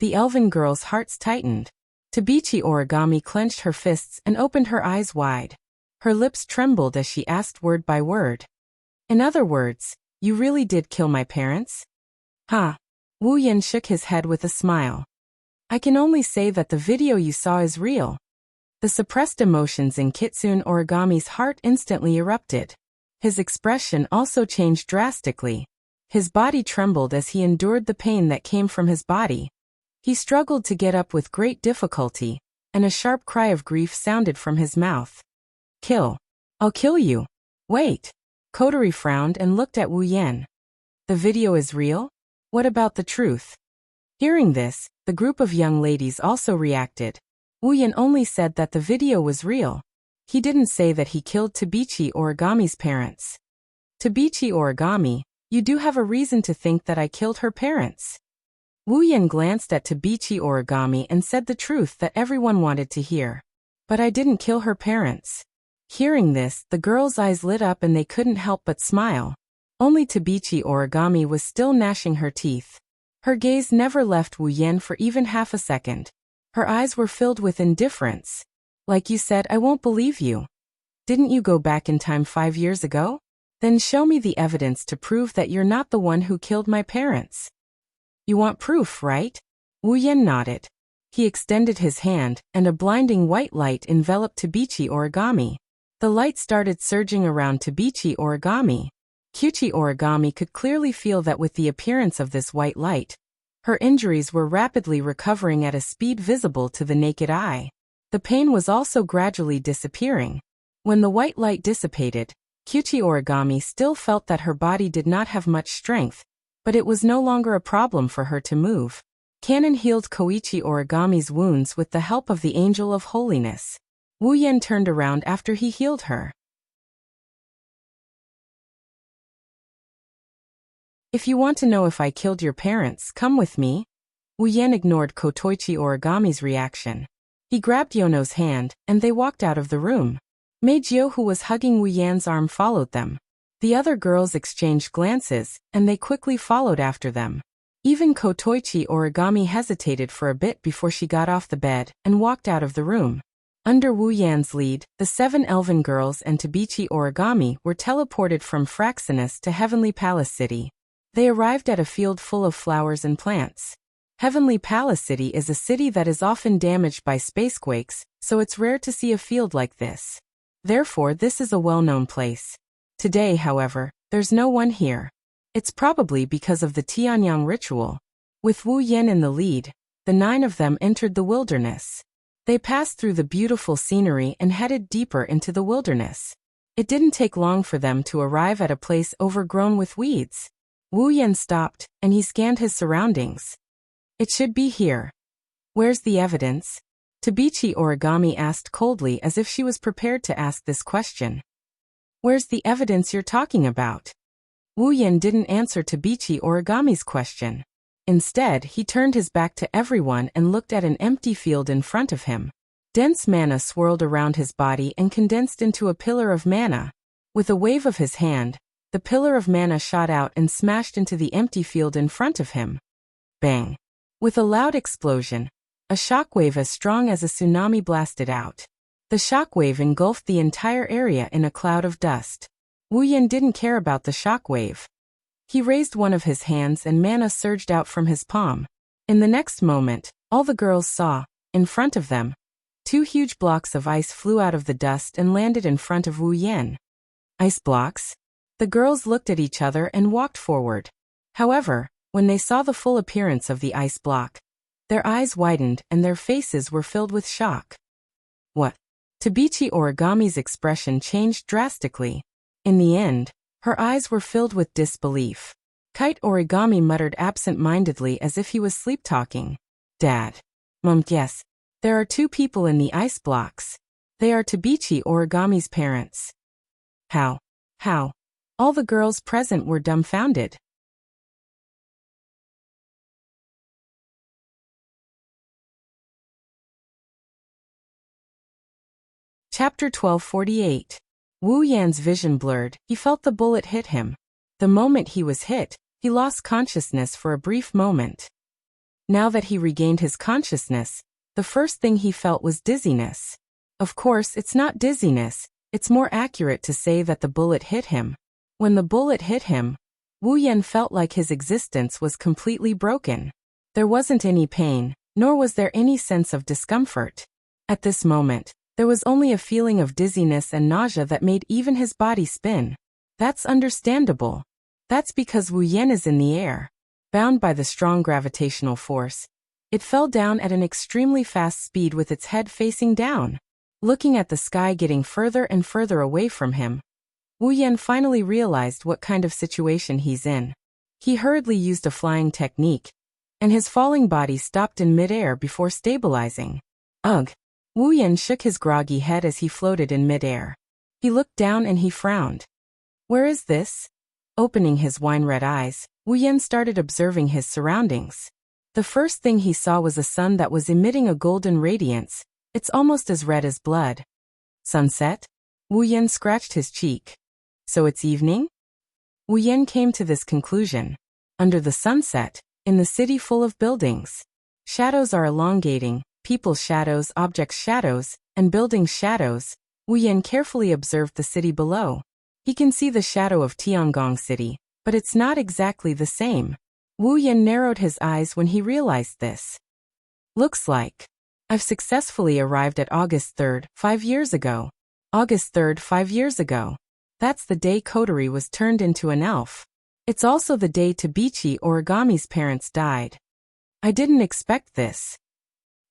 The elven girl's hearts tightened. Tabichi Origami clenched her fists and opened her eyes wide. Her lips trembled as she asked word by word. In other words, you really did kill my parents? Huh? Wu Yan shook his head with a smile. I can only say that the video you saw is real. The suppressed emotions in Kitsune Origami's heart instantly erupted. His expression also changed drastically. His body trembled as he endured the pain that came from his body. He struggled to get up with great difficulty, and a sharp cry of grief sounded from his mouth. Kill. I'll kill you. Wait. Kotori frowned and looked at Wu Yan. The video is real? What about the truth? Hearing this, the group of young ladies also reacted. Wu Yan only said that the video was real. He didn't say that he killed Tabichi Origami's parents. Tabichi Origami, you do have a reason to think that I killed her parents. Wu Yan glanced at Tabichi Origami and said the truth that everyone wanted to hear. But I didn't kill her parents. Hearing this, the girls' eyes lit up and they couldn't help but smile. Only Tabichi Origami was still gnashing her teeth. Her gaze never left Wu Yan for even half a second. Her eyes were filled with indifference. Like you said, I won't believe you. Didn't you go back in time 5 years ago? Then show me the evidence to prove that you're not the one who killed my parents. You want proof, right? Wu Yan nodded. He extended his hand, and a blinding white light enveloped Tabichi Origami. The light started surging around Tabichi Origami. Kyuchi Origami could clearly feel that with the appearance of this white light, her injuries were rapidly recovering at a speed visible to the naked eye. The pain was also gradually disappearing. When the white light dissipated, Kyuchi Origami still felt that her body did not have much strength, but it was no longer a problem for her to move. Kanon healed Koichi Origami's wounds with the help of the Angel of Holiness. Wu Yan turned around after he healed her. If you want to know if I killed your parents, come with me. Wu Yan ignored Kotoichi Origami's reaction. He grabbed Yono's hand, and they walked out of the room. Meijio, who was hugging Wu Yan's arm, followed them. The other girls exchanged glances, and they quickly followed after them. Even Kotoichi Origami hesitated for a bit before she got off the bed and walked out of the room. Under Wu Yan's lead, the 7 elven girls and Tabichi Origami were teleported from Fraxinus to Heavenly Palace City. They arrived at a field full of flowers and plants. Heavenly Palace City is a city that is often damaged by spacequakes, so it's rare to see a field like this. Therefore, this is a well-known place. Today, however, there's no one here. It's probably because of the Tianyang ritual. With Wu Yan in the lead, the 9 of them entered the wilderness. They passed through the beautiful scenery and headed deeper into the wilderness. It didn't take long for them to arrive at a place overgrown with weeds. Wu Yan stopped, and he scanned his surroundings. It should be here. Where's the evidence? Tabichi Origami asked coldly as if she was prepared to ask this question. Where's the evidence you're talking about? Wu Yan didn't answer Tabichi Origami's question. Instead, he turned his back to everyone and looked at an empty field in front of him. Dense mana swirled around his body and condensed into a pillar of mana. With a wave of his hand, the pillar of mana shot out and smashed into the empty field in front of him. Bang! With a loud explosion, a shockwave as strong as a tsunami blasted out. The shockwave engulfed the entire area in a cloud of dust. Wu Yan didn't care about the shockwave. He raised one of his hands and mana surged out from his palm. In the next moment, all the girls saw, in front of them, 2 huge blocks of ice flew out of the dust and landed in front of Wu Yan. Ice blocks? The girls looked at each other and walked forward. However, when they saw the full appearance of the ice block, their eyes widened and their faces were filled with shock. What? Tabichi Origami's expression changed drastically. In the end, her eyes were filled with disbelief. Kite Origami muttered absent-mindedly as if he was sleep-talking. Dad. Mom, yes. There are 2 people in the ice blocks. They are Tabichi Origami's parents. How? How? All the girls present were dumbfounded. Chapter 1248. Wu Yan's vision blurred. He felt the bullet hit him. The moment he was hit, he lost consciousness for a brief moment. Now that he regained his consciousness, the first thing he felt was dizziness. Of course, it's not dizziness, it's more accurate to say that the bullet hit him. When the bullet hit him, Wu Yan felt like his existence was completely broken. There wasn't any pain, nor was there any sense of discomfort. At this moment, there was only a feeling of dizziness and nausea that made even his body spin. That's understandable. That's because Wu Yan is in the air. Bound by the strong gravitational force, it fell down at an extremely fast speed with its head facing down. Looking at the sky getting further and further away from him, Wu Yan finally realized what kind of situation he's in. He hurriedly used a flying technique, and his falling body stopped in midair before stabilizing. Ugh! Wu Yan shook his groggy head as he floated in midair. He looked down and he frowned. Where is this? Opening his wine-red eyes, Wu Yan started observing his surroundings. The first thing he saw was a sun that was emitting a golden radiance. It's almost as red as blood. Sunset? Wu Yan scratched his cheek. So it's evening? Wu Yan came to this conclusion. Under the sunset, in the city full of buildings, shadows are elongating. People's shadows, objects' shadows, and buildings' shadows. Wu Yan carefully observed the city below. He can see the shadow of Tiangong City, but it's not exactly the same. Wu Yan narrowed his eyes when he realized this. Looks like I've successfully arrived at August 3rd, 5 years ago. August 3rd, 5 years ago. That's the day Kotori was turned into an elf. It's also the day Tabichi Origami's parents died. I didn't expect this.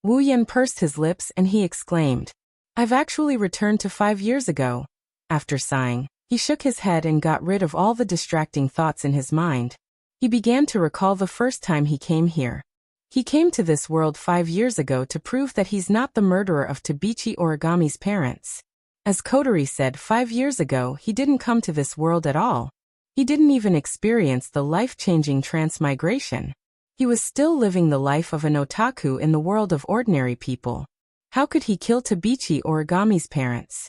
Wu Yan pursed his lips and he exclaimed, I've actually returned to 5 years ago. After sighing, he shook his head and got rid of all the distracting thoughts in his mind. He began to recall the first time he came here. He came to this world 5 years ago to prove that he's not the murderer of Tabichi Origami's parents. As Kotori said 5 years ago, he didn't come to this world at all. He didn't even experience the life-changing transmigration. He was still living the life of an otaku in the world of ordinary people. How could he kill Tabichi Origami's parents?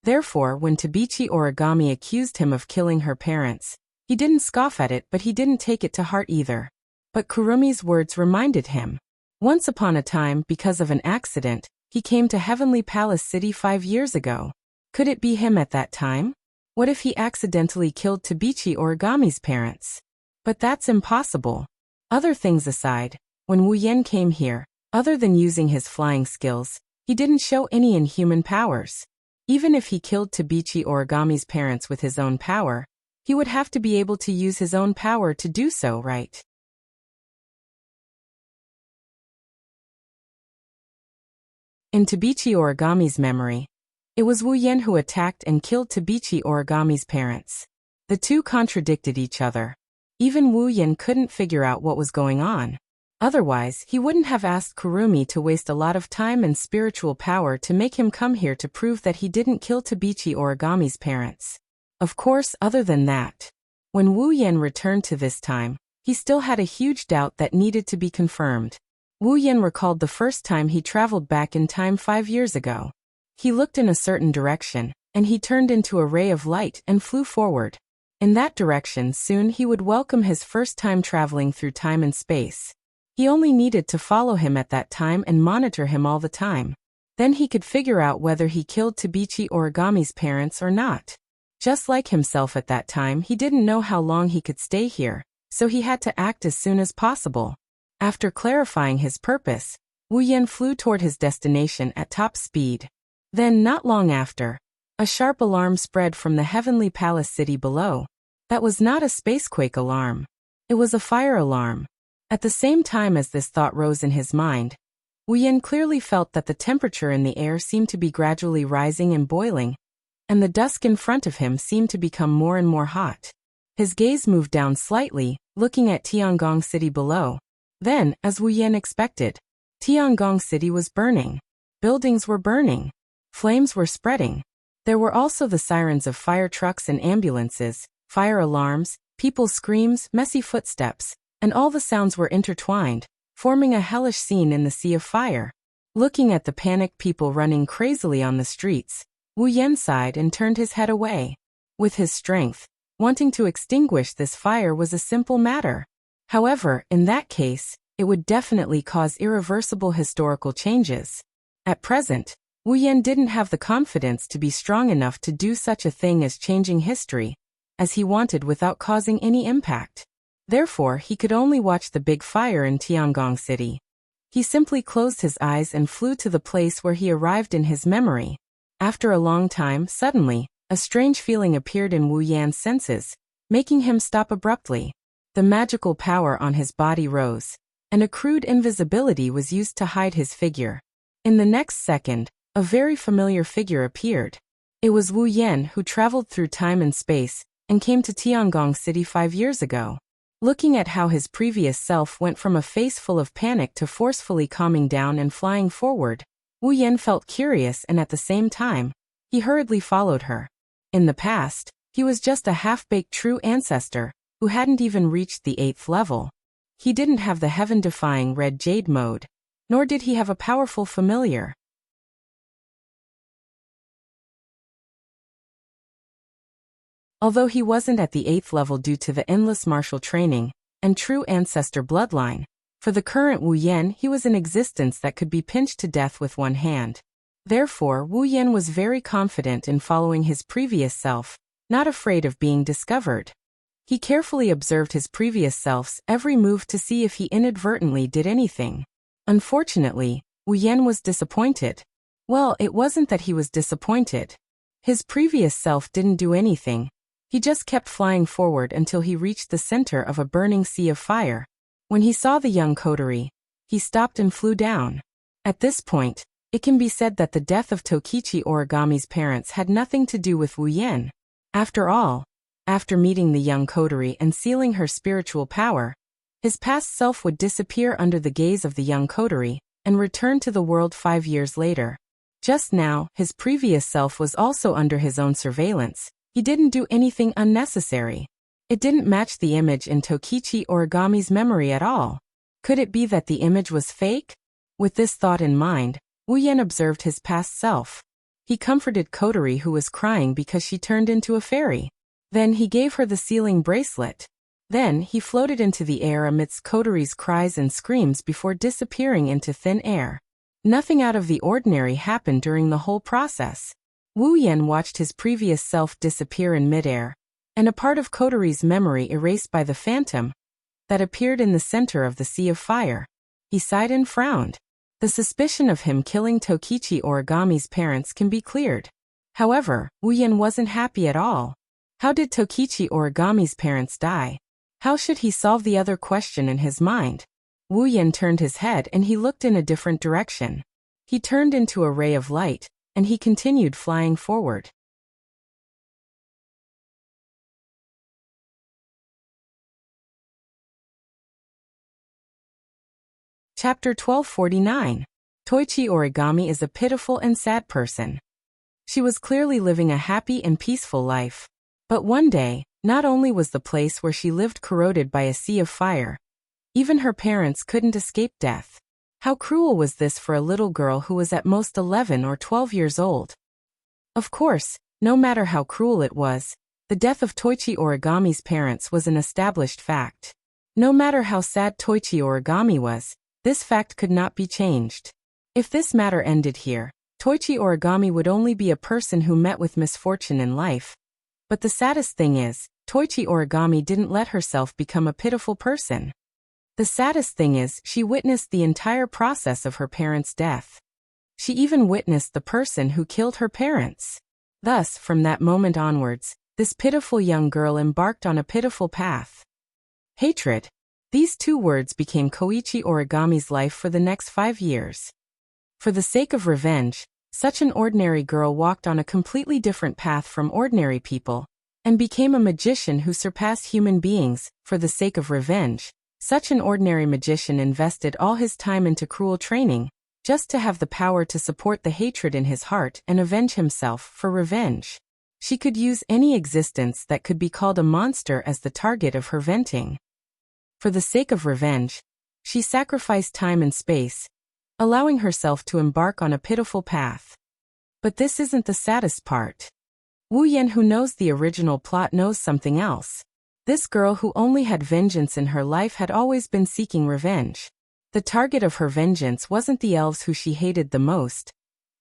Therefore, when Tabichi Origami accused him of killing her parents, he didn't scoff at it, but he didn't take it to heart either. But Kurumi's words reminded him. Once upon a time, because of an accident, he came to Heavenly Palace City 5 years ago. Could it be him at that time? What if he accidentally killed Tabichi Origami's parents? But that's impossible. Other things aside, when Wu Yan came here, other than using his flying skills, he didn't show any inhuman powers. Even if he killed Tabichi Origami's parents with his own power, he would have to be able to use his own power to do so, right? In Tabichi Origami's memory, it was Wu Yan who attacked and killed Tabichi Origami's parents. The two contradicted each other. Even Wu Yan couldn't figure out what was going on. Otherwise, he wouldn't have asked Kurumi to waste a lot of time and spiritual power to make him come here to prove that he didn't kill Tabichi Origami's parents. Of course, other than that, when Wu Yan returned to this time, he still had a huge doubt that needed to be confirmed. Wu Yan recalled the first time he traveled back in time 5 years ago. He looked in a certain direction, and he turned into a ray of light and flew forward. In that direction soon he would welcome his first time traveling through time and space. He only needed to follow him at that time and monitor him all the time. Then he could figure out whether he killed Tabichi Origami's parents or not. Just like himself at that time, he didn't know how long he could stay here, so he had to act as soon as possible. After clarifying his purpose, Wu Yan flew toward his destination at top speed. Then, not long after, a sharp alarm spread from the heavenly palace city below. That was not a spacequake alarm. It was a fire alarm. At the same time as this thought rose in his mind, Wu Yan clearly felt that the temperature in the air seemed to be gradually rising and boiling, and the dusk in front of him seemed to become more and more hot. His gaze moved down slightly, looking at Tiangong City below. Then, as Wu Yan expected, Tiangong City was burning. Buildings were burning. Flames were spreading. There were also the sirens of fire trucks and ambulances, fire alarms, people's screams, messy footsteps, and all the sounds were intertwined, forming a hellish scene in the sea of fire. Looking at the panicked people running crazily on the streets, Wu Yan sighed and turned his head away. With his strength, wanting to extinguish this fire was a simple matter. However, in that case, it would definitely cause irreversible historical changes. At present, Wu Yan didn't have the confidence to be strong enough to do such a thing as changing history, as he wanted without causing any impact. Therefore, he could only watch the big fire in Tiangong City. He simply closed his eyes and flew to the place where he arrived in his memory. After a long time, suddenly, a strange feeling appeared in Wu Yan's senses, making him stop abruptly. The magical power on his body rose, and a crude invisibility was used to hide his figure. In the next second, a very familiar figure appeared. It was Wu Yan, who traveled through time and space and came to Tiangong City 5 years ago. Looking at how his previous self went from a face full of panic to forcefully calming down and flying forward, Wu Yan felt curious, and at the same time, he hurriedly followed her. In the past, he was just a half-baked true ancestor who hadn't even reached the 8th level. He didn't have the heaven-defying red jade mode, nor did he have a powerful familiar. Although he wasn't at the 8th level due to the endless martial training and true ancestor bloodline, for the current Wu Yan he was an existence that could be pinched to death with one hand. Therefore, Wu Yan was very confident in following his previous self, not afraid of being discovered. He carefully observed his previous self's every move to see if he inadvertently did anything. Unfortunately, Wu Yan was disappointed. Well, it wasn't that he was disappointed. His previous self didn't do anything. He just kept flying forward until he reached the center of a burning sea of fire. When he saw the young coterie, he stopped and flew down. At this point, it can be said that the death of Tokichi Origami's parents had nothing to do with Wu Yan. After all, after meeting the young coterie and sealing her spiritual power, his past self would disappear under the gaze of the young coterie and return to the world 5 years later. Just now, his previous self was also under his own surveillance. He didn't do anything unnecessary. It didn't match the image in Tokichi Origami's memory at all. Could it be that the image was fake? With this thought in mind, Wu Yan observed his past self. He comforted Kotori, who was crying because she turned into a fairy. Then he gave her the sealing bracelet. Then he floated into the air amidst Kotori's cries and screams before disappearing into thin air. Nothing out of the ordinary happened during the whole process. Wu Yan watched his previous self disappear in midair, and a part of Kotori's memory erased by the phantom that appeared in the center of the sea of fire. He sighed and frowned. The suspicion of him killing Tokichi Origami's parents can be cleared. However, Wu Yan wasn't happy at all. How did Tokichi Origami's parents die? How should he solve the other question in his mind? Wu Yan turned his head and he looked in a different direction. He turned into a ray of light, and he continued flying forward. Chapter 1249. Toichi Origami is a pitiful and sad person. She was clearly living a happy and peaceful life. But one day, not only was the place where she lived corroded by a sea of fire, even her parents couldn't escape death. How cruel was this for a little girl who was at most 11 or 12 years old? Of course, no matter how cruel it was, the death of Toichi Origami's parents was an established fact. No matter how sad Toichi Origami was, this fact could not be changed. If this matter ended here, Toichi Origami would only be a person who met with misfortune in life. But the saddest thing is, Toichi Origami didn't let herself become a pitiful person. The saddest thing is, she witnessed the entire process of her parents' death. She even witnessed the person who killed her parents. Thus, from that moment onwards, this pitiful young girl embarked on a pitiful path. Hatred. These two words became Koichi Origami's life for the next 5 years. For the sake of revenge, such an ordinary girl walked on a completely different path from ordinary people, and became a magician who surpassed human beings. For the sake of revenge, such an ordinary magician invested all his time into cruel training, just to have the power to support the hatred in his heart and avenge himself. For revenge, she could use any existence that could be called a monster as the target of her venting. For the sake of revenge, she sacrificed time and space, allowing herself to embark on a pitiful path. But this isn't the saddest part. Wu Yan, who knows the original plot, knows something else. This girl who only had vengeance in her life had always been seeking revenge. The target of her vengeance wasn't the elves who she hated the most,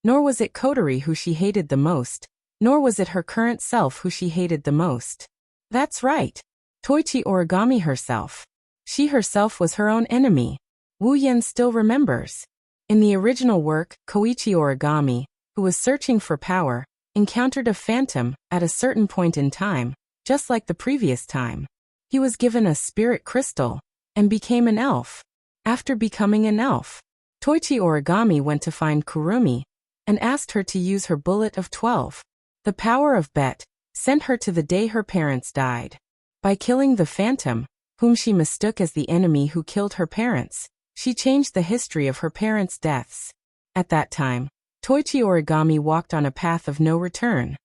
nor was it Kotori who she hated the most, nor was it her current self who she hated the most. That's right. Toichi Origami herself. She herself was her own enemy. Wu Yan still remembers. In the original work, Koichi Origami, who was searching for power, encountered a phantom at a certain point in time, just like the previous time. He was given a spirit crystal and became an elf. After becoming an elf, Toichi Origami went to find Kurumi and asked her to use her bullet of 12. The power of bet sent her to the day her parents died. By killing the phantom, whom she mistook as the enemy who killed her parents, she changed the history of her parents' deaths. At that time, Toichi Origami walked on a path of no return.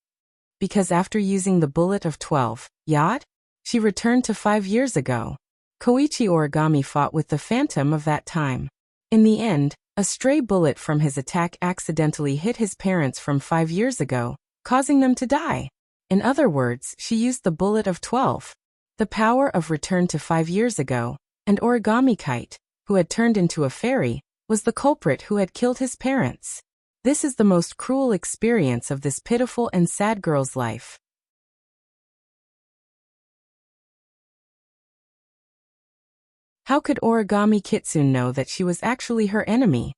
Because after using the bullet of 12, yad, she returned to 5 years ago. Koichi Origami fought with the phantom of that time. In the end, a stray bullet from his attack accidentally hit his parents from 5 years ago, causing them to die. In other words, she used the bullet of 12. The power of return to 5 years ago, and Origami Kite, who had turned into a fairy, was the culprit who had killed his parents. This is the most cruel experience of this pitiful and sad girl's life. How could Origami Kitsune know that she was actually her enemy?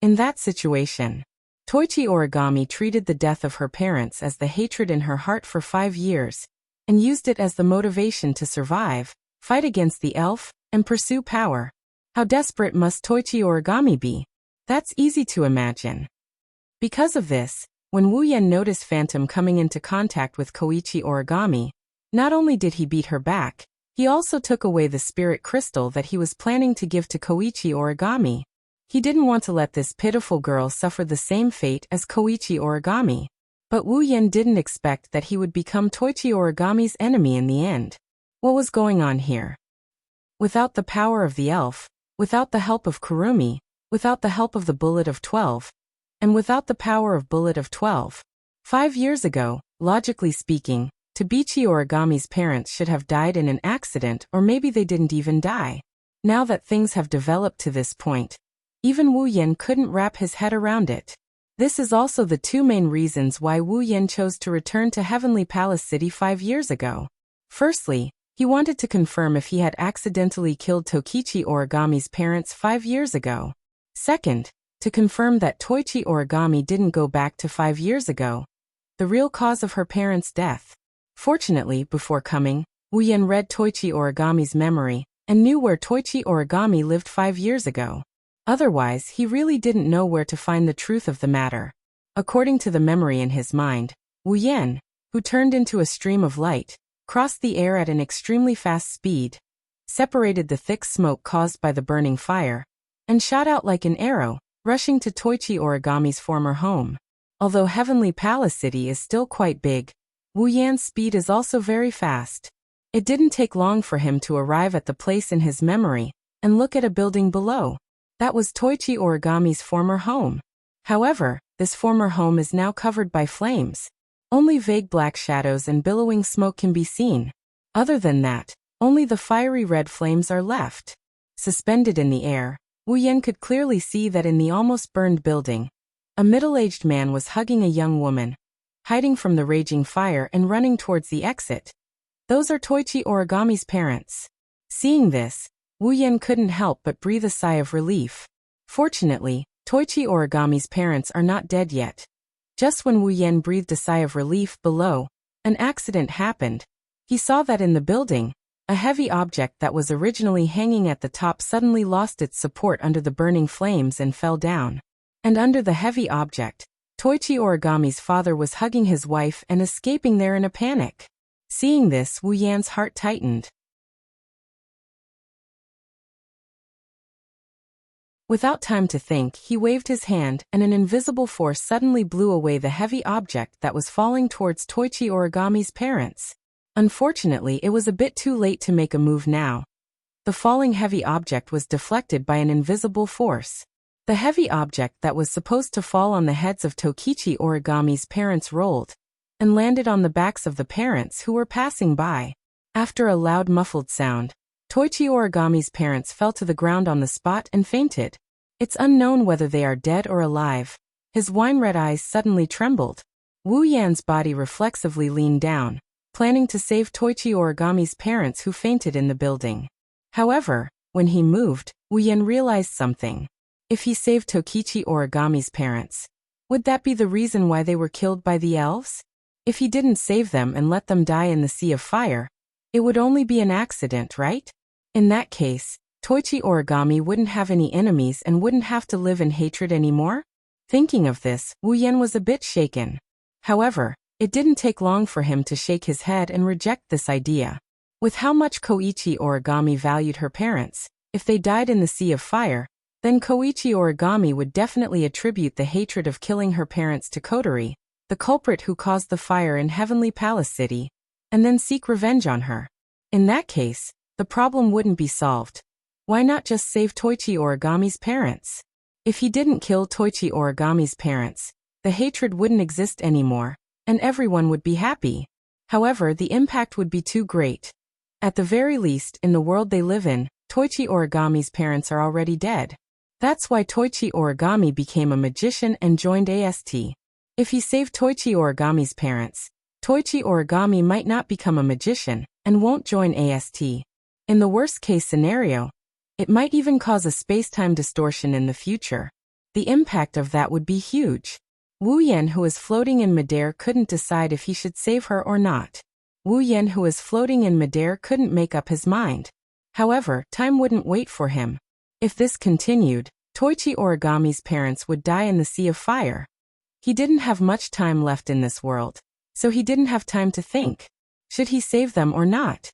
In that situation, Toichi Origami treated the death of her parents as the hatred in her heart for 5 years, and used it as the motivation to survive, fight against the elf, and pursue power. How desperate must Toichi Origami be? That's easy to imagine. Because of this, when Wu Yan noticed Phantom coming into contact with Koichi Origami, not only did he beat her back, he also took away the spirit crystal that he was planning to give to Koichi Origami. He didn't want to let this pitiful girl suffer the same fate as Koichi Origami. But Wu Yan didn't expect that he would become Toichi Origami's enemy in the end. What was going on here? Without the power of the elf, without the help of Kurumi, without the help of the bullet of 12, and without the power of bullet of 12. 5 years ago, logically speaking, Tabichi Origami's parents should have died in an accident, or maybe they didn't even die. Now that things have developed to this point, even Wu Yan couldn't wrap his head around it. This is also the 2 main reasons why Wu Yan chose to return to Heavenly Palace City 5 years ago. Firstly, he wanted to confirm if he had accidentally killed Tokichi Origami's parents 5 years ago. Second, to confirm that Toichi Origami didn't go back to 5 years ago, the real cause of her parents' death. Fortunately, before coming, Wu Yan read Toichi Origami's memory and knew where Toichi Origami lived 5 years ago. Otherwise, he really didn't know where to find the truth of the matter. According to the memory in his mind, Wu Yan, who turned into a stream of light, crossed the air at an extremely fast speed, separated the thick smoke caused by the burning fire, and shot out like an arrow, rushing to Toichi Origami's former home. Although Heavenly Palace City is still quite big, Wu Yan's speed is also very fast. It didn't take long for him to arrive at the place in his memory and look at a building below. That was Toichi Origami's former home. However, this former home is now covered by flames. Only vague black shadows and billowing smoke can be seen. Other than that, only the fiery red flames are left. Suspended in the air, Wu Yan could clearly see that in the almost burned building, a middle-aged man was hugging a young woman, hiding from the raging fire and running towards the exit. Those are Toichi Origami's parents. Seeing this, Wu Yan couldn't help but breathe a sigh of relief. Fortunately, Toichi Origami's parents are not dead yet. Just when Wu Yan breathed a sigh of relief below, an accident happened. He saw that in the building, a heavy object that was originally hanging at the top suddenly lost its support under the burning flames and fell down. And under the heavy object, Toichi Origami's father was hugging his wife and escaping there in a panic. Seeing this, Wu Yan's heart tightened. Without time to think, he waved his hand and an invisible force suddenly blew away the heavy object that was falling towards Toichi Origami's parents. Unfortunately, it was a bit too late to make a move now. The falling heavy object was deflected by an invisible force. The heavy object that was supposed to fall on the heads of Tokichi Origami's parents rolled and landed on the backs of the parents who were passing by. After a loud muffled sound, Toichi Origami's parents fell to the ground on the spot and fainted. It's unknown whether they are dead or alive. His wine-red eyes suddenly trembled. Wu Yan's body reflexively leaned down, planning to save Toichi Origami's parents who fainted in the building. However, when he moved, Wu Yan realized something. If he saved Tokichi Origami's parents, would that be the reason why they were killed by the elves? If he didn't save them and let them die in the sea of fire, it would only be an accident, right? In that case, Toichi Origami wouldn't have any enemies and wouldn't have to live in hatred anymore? Thinking of this, Wu Yan was a bit shaken. However, it didn't take long for him to shake his head and reject this idea. With how much Koichi Origami valued her parents, if they died in the sea of fire, then Koichi Origami would definitely attribute the hatred of killing her parents to Kotori, the culprit who caused the fire in Heavenly Palace City, and then seek revenge on her. In that case, the problem wouldn't be solved. Why not just save Toichi Origami's parents? If he didn't kill Toichi Origami's parents, the hatred wouldn't exist anymore, and everyone would be happy. However, the impact would be too great. At the very least, in the world they live in, Toichi Origami's parents are already dead. That's why Toichi Origami became a magician and joined AST. If he saved Toichi Origami's parents, Toichi Origami might not become a magician and won't join AST. In the worst-case scenario, it might even cause a space-time distortion in the future. The impact of that would be huge. Wu Yan, who is floating in midair, couldn't decide if he should save her or not. Wu Yan, who is floating in midair, couldn't make up his mind. However, time wouldn't wait for him. If this continued, Toichi Origami's parents would die in the sea of fire. He didn't have much time left in this world, so he didn't have time to think. Should he save them or not?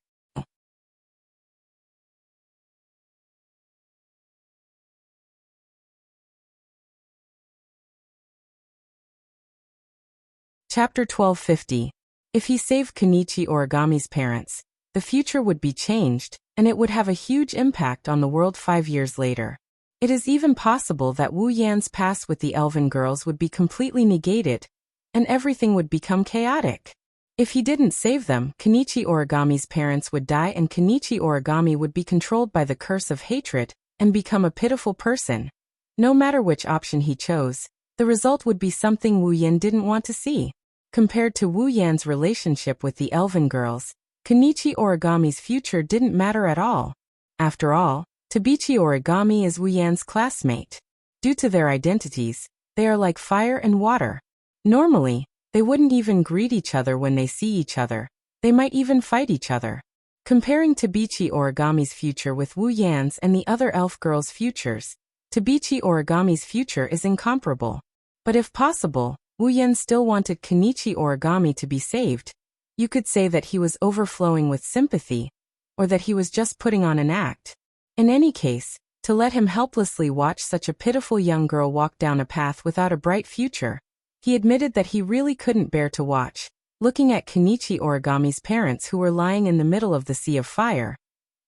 Chapter 1250. If he saved Kenichi Origami's parents, the future would be changed, and it would have a huge impact on the world 5 years later. It is even possible that Wu Yan's past with the elven girls would be completely negated, and everything would become chaotic. If he didn't save them, Kenichi Origami's parents would die and Kenichi Origami would be controlled by the curse of hatred and become a pitiful person. No matter which option he chose, the result would be something Wu Yan didn't want to see. Compared to Wu Yan's relationship with the elven girls, Kenichi Origami's future didn't matter at all. After all, Tabichi Origami is Wu Yan's classmate. Due to their identities, they are like fire and water. Normally, they wouldn't even greet each other when they see each other. They might even fight each other. Comparing Tabichi Origami's future with Wu Yan's and the other elf girls' futures, Tabichi Origami's future is incomparable. But if possible, Wu Yan still wanted Kenichi Origami to be saved. You could say that he was overflowing with sympathy, or that he was just putting on an act. In any case, To let him helplessly watch such a pitiful young girl walk down a path without a bright future. He admitted that he really couldn't bear to watch, looking at Kenichi Origami's parents who were lying in the middle of the sea of fire.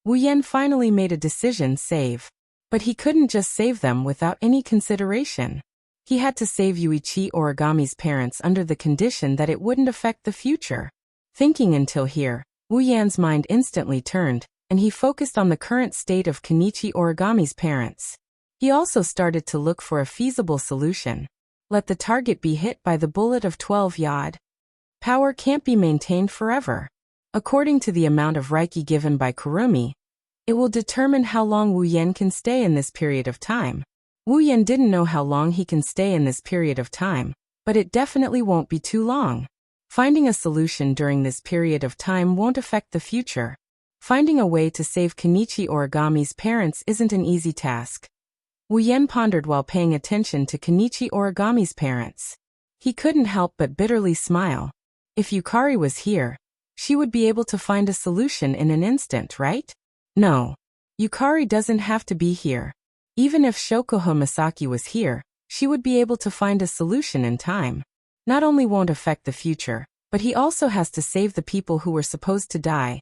Wu Yan finally made a decision: save. But he couldn't just save them without any consideration. He had to save Yuichi Origami's parents under the condition that it wouldn't affect the future. Thinking until here, Wu Yan's mind instantly turned, and he focused on the current state of Kenichi Origami's parents. He also started to look for a feasible solution. Let the target be hit by the bullet of 12 yod. Power can't be maintained forever. According to the amount of Reiki given by Kurumi, it will determine how long Wu Yan can stay in this period of time. Wu Yan didn't know how long he can stay in this period of time, but it definitely won't be too long. Finding a solution during this period of time won't affect the future. Finding a way to save Kenichi Origami's parents isn't an easy task. Wu Yan pondered while paying attention to Kenichi Origami's parents. He couldn't help but bitterly smile. If Yukari was here, she would be able to find a solution in an instant, right? No. Yukari doesn't have to be here. Even if Shokuho Masaki was here, she would be able to find a solution in time. Not only won't affect the future, but he also has to save the people who were supposed to die.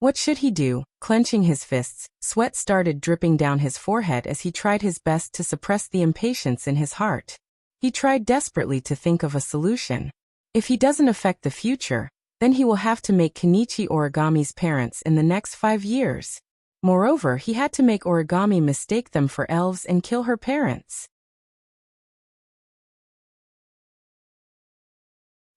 What should he do? Clenching his fists, sweat started dripping down his forehead as he tried his best to suppress the impatience in his heart. He tried desperately to think of a solution. If he doesn't affect the future, then he will have to make Kenichi Origami's parents in the next 5 years. Moreover, he had to make Origami mistake them for elves and kill her parents.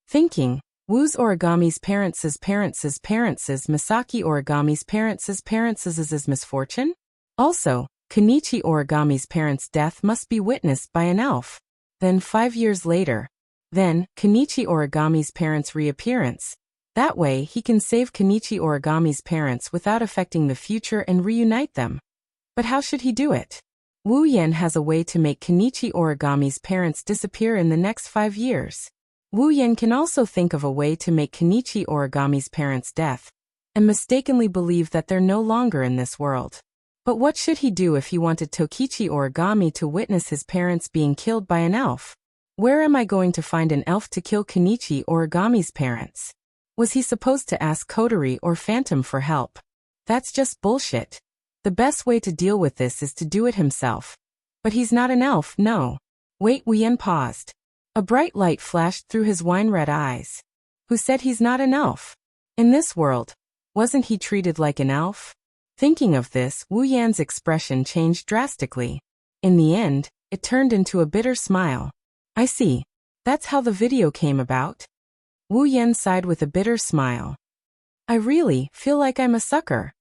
Thinking, Wu's Origami's parents' Masaki Origami's parents' misfortune? Also, Kenichi Origami's parents' death must be witnessed by an elf. Then 5 years later. Then, Kenichi Origami's parents' reappearance. That way, he can save Kenichi Origami's parents without affecting the future and reunite them. But how should he do it? Wu Yan has a way to make Kenichi Origami's parents disappear in the next 5 years. Wu Yan can also think of a way to make Kenichi Origami's parents' death, and mistakenly believe that they're no longer in this world. But what should he do if he wanted Tokichi Origami to witness his parents being killed by an elf? Where am I going to find an elf to kill Kenichi Origami's parents? Was he supposed to ask Kotori or Phantom for help? That's just bullshit. The best way to deal with this is to do it himself. But he's not an elf, no. Wait, Wu Yan paused. A bright light flashed through his wine-red eyes. Who said he's not an elf? In this world, wasn't he treated like an elf? Thinking of this, Wu Yan's expression changed drastically. In the end, it turned into a bitter smile. I see. That's how the video came about? Wu Yan sighed with a bitter smile. I really feel like I'm a sucker.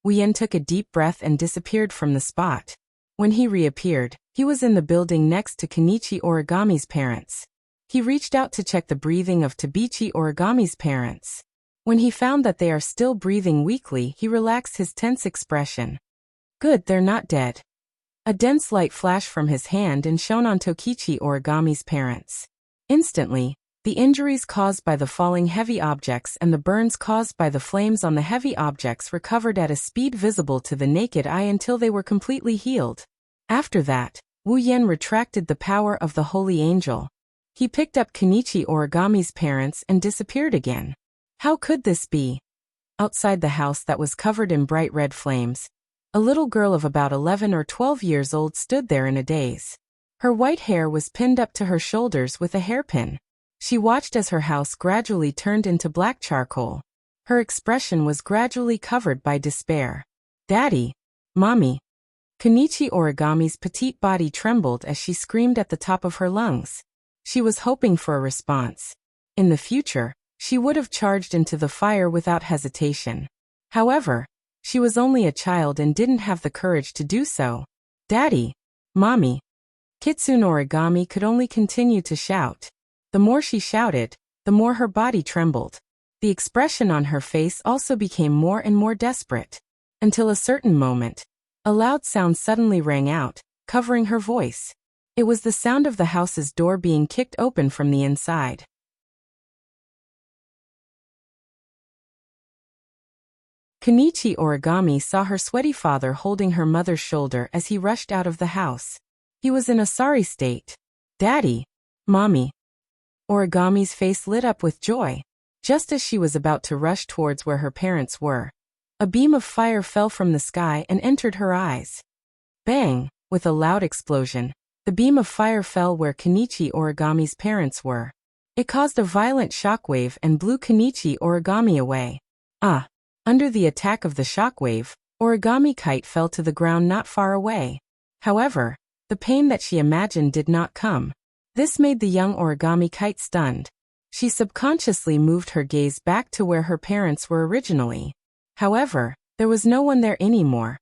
Wu Yan took a deep breath and disappeared from the spot. When he reappeared, he was in the building next to Kenichi Origami's parents. He reached out to check the breathing of Tabichi Origami's parents. When he found that they are still breathing weakly, he relaxed his tense expression. Good, they're not dead. A dense light flashed from his hand and shone on Tokichi Origami's parents. Instantly, the injuries caused by the falling heavy objects and the burns caused by the flames on the heavy objects recovered at a speed visible to the naked eye until they were completely healed. After that, Wu Yan retracted the power of the Holy Angel. He picked up Kenichi Origami's parents and disappeared again. How could this be? Outside the house that was covered in bright red flames, a little girl of about 11 or 12 years old stood there in a daze. Her white hair was pinned up to her shoulders with a hairpin. She watched as her house gradually turned into black charcoal. Her expression was gradually covered by despair. Daddy! Mommy! Kenichi Origami's petite body trembled as she screamed at the top of her lungs. She was hoping for a response. In the future, she would have charged into the fire without hesitation. However, she was only a child and didn't have the courage to do so. Daddy! Mommy! Kitsune Origami could only continue to shout. The more she shouted, the more her body trembled. The expression on her face also became more and more desperate. Until a certain moment, a loud sound suddenly rang out, covering her voice. It was the sound of the house's door being kicked open from the inside. Kenichi Origami saw her sweaty father holding her mother's shoulder as he rushed out of the house. He was in a sorry state. "Daddy! Mommy!" Origami's face lit up with joy. Just as she was about to rush towards where her parents were, a beam of fire fell from the sky and entered her eyes. Bang! With a loud explosion, the beam of fire fell where Kenichi Origami's parents were. It caused a violent shockwave and blew Kenichi Origami away. Under the attack of the shockwave, Origami Kite fell to the ground not far away. However, the pain that she imagined did not come. This made the young Origami Kite stunned. She subconsciously moved her gaze back to where her parents were originally. However, there was no one there anymore.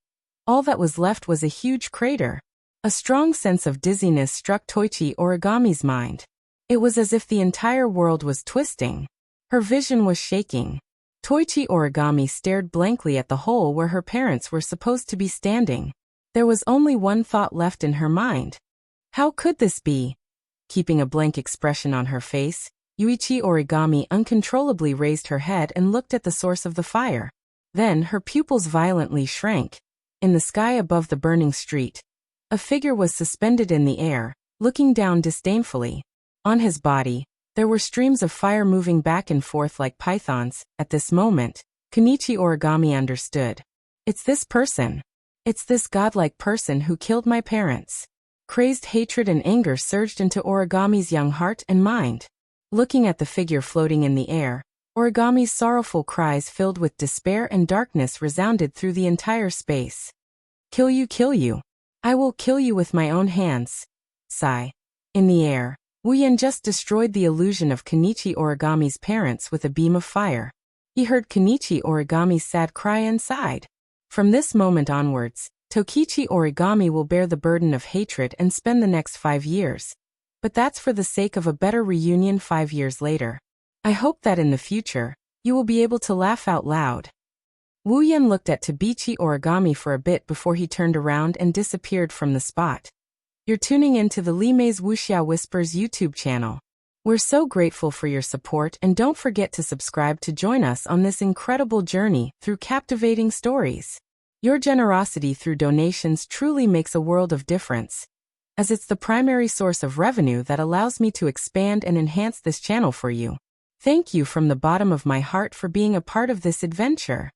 All that was left was a huge crater. A strong sense of dizziness struck Toichi Origami's mind. It was as if the entire world was twisting. Her vision was shaking. Toichi Origami stared blankly at the hole where her parents were supposed to be standing. There was only one thought left in her mind. How could this be? Keeping a blank expression on her face, Yuichi Origami uncontrollably raised her head and looked at the source of the fire. Then her pupils violently shrank. In the sky above the burning street, a figure was suspended in the air, looking down disdainfully. On his body, there were streams of fire moving back and forth like pythons. At this moment, Kenichi Origami understood. It's this person. It's this godlike person who killed my parents. Crazed hatred and anger surged into Origami's young heart and mind. Looking at the figure floating in the air, Origami's sorrowful cries filled with despair and darkness resounded through the entire space. Kill you. I will kill you with my own hands. Sigh. In the air, Wuyan just destroyed the illusion of Kenichi Origami's parents with a beam of fire. He heard Kenichi Origami's sad cry and sighed. From this moment onwards, Tokichi Origami will bear the burden of hatred and spend the next 5 years. But that's for the sake of a better reunion 5 years later. I hope that in the future, you will be able to laugh out loud. Wuyan looked at Tabichi Origami for a bit before he turned around and disappeared from the spot. You're tuning in to the Limei's Wuxia Whispers YouTube channel. We're so grateful for your support and don't forget to subscribe to join us on this incredible journey through captivating stories. Your generosity through donations truly makes a world of difference, as it's the primary source of revenue that allows me to expand and enhance this channel for you. Thank you from the bottom of my heart for being a part of this adventure.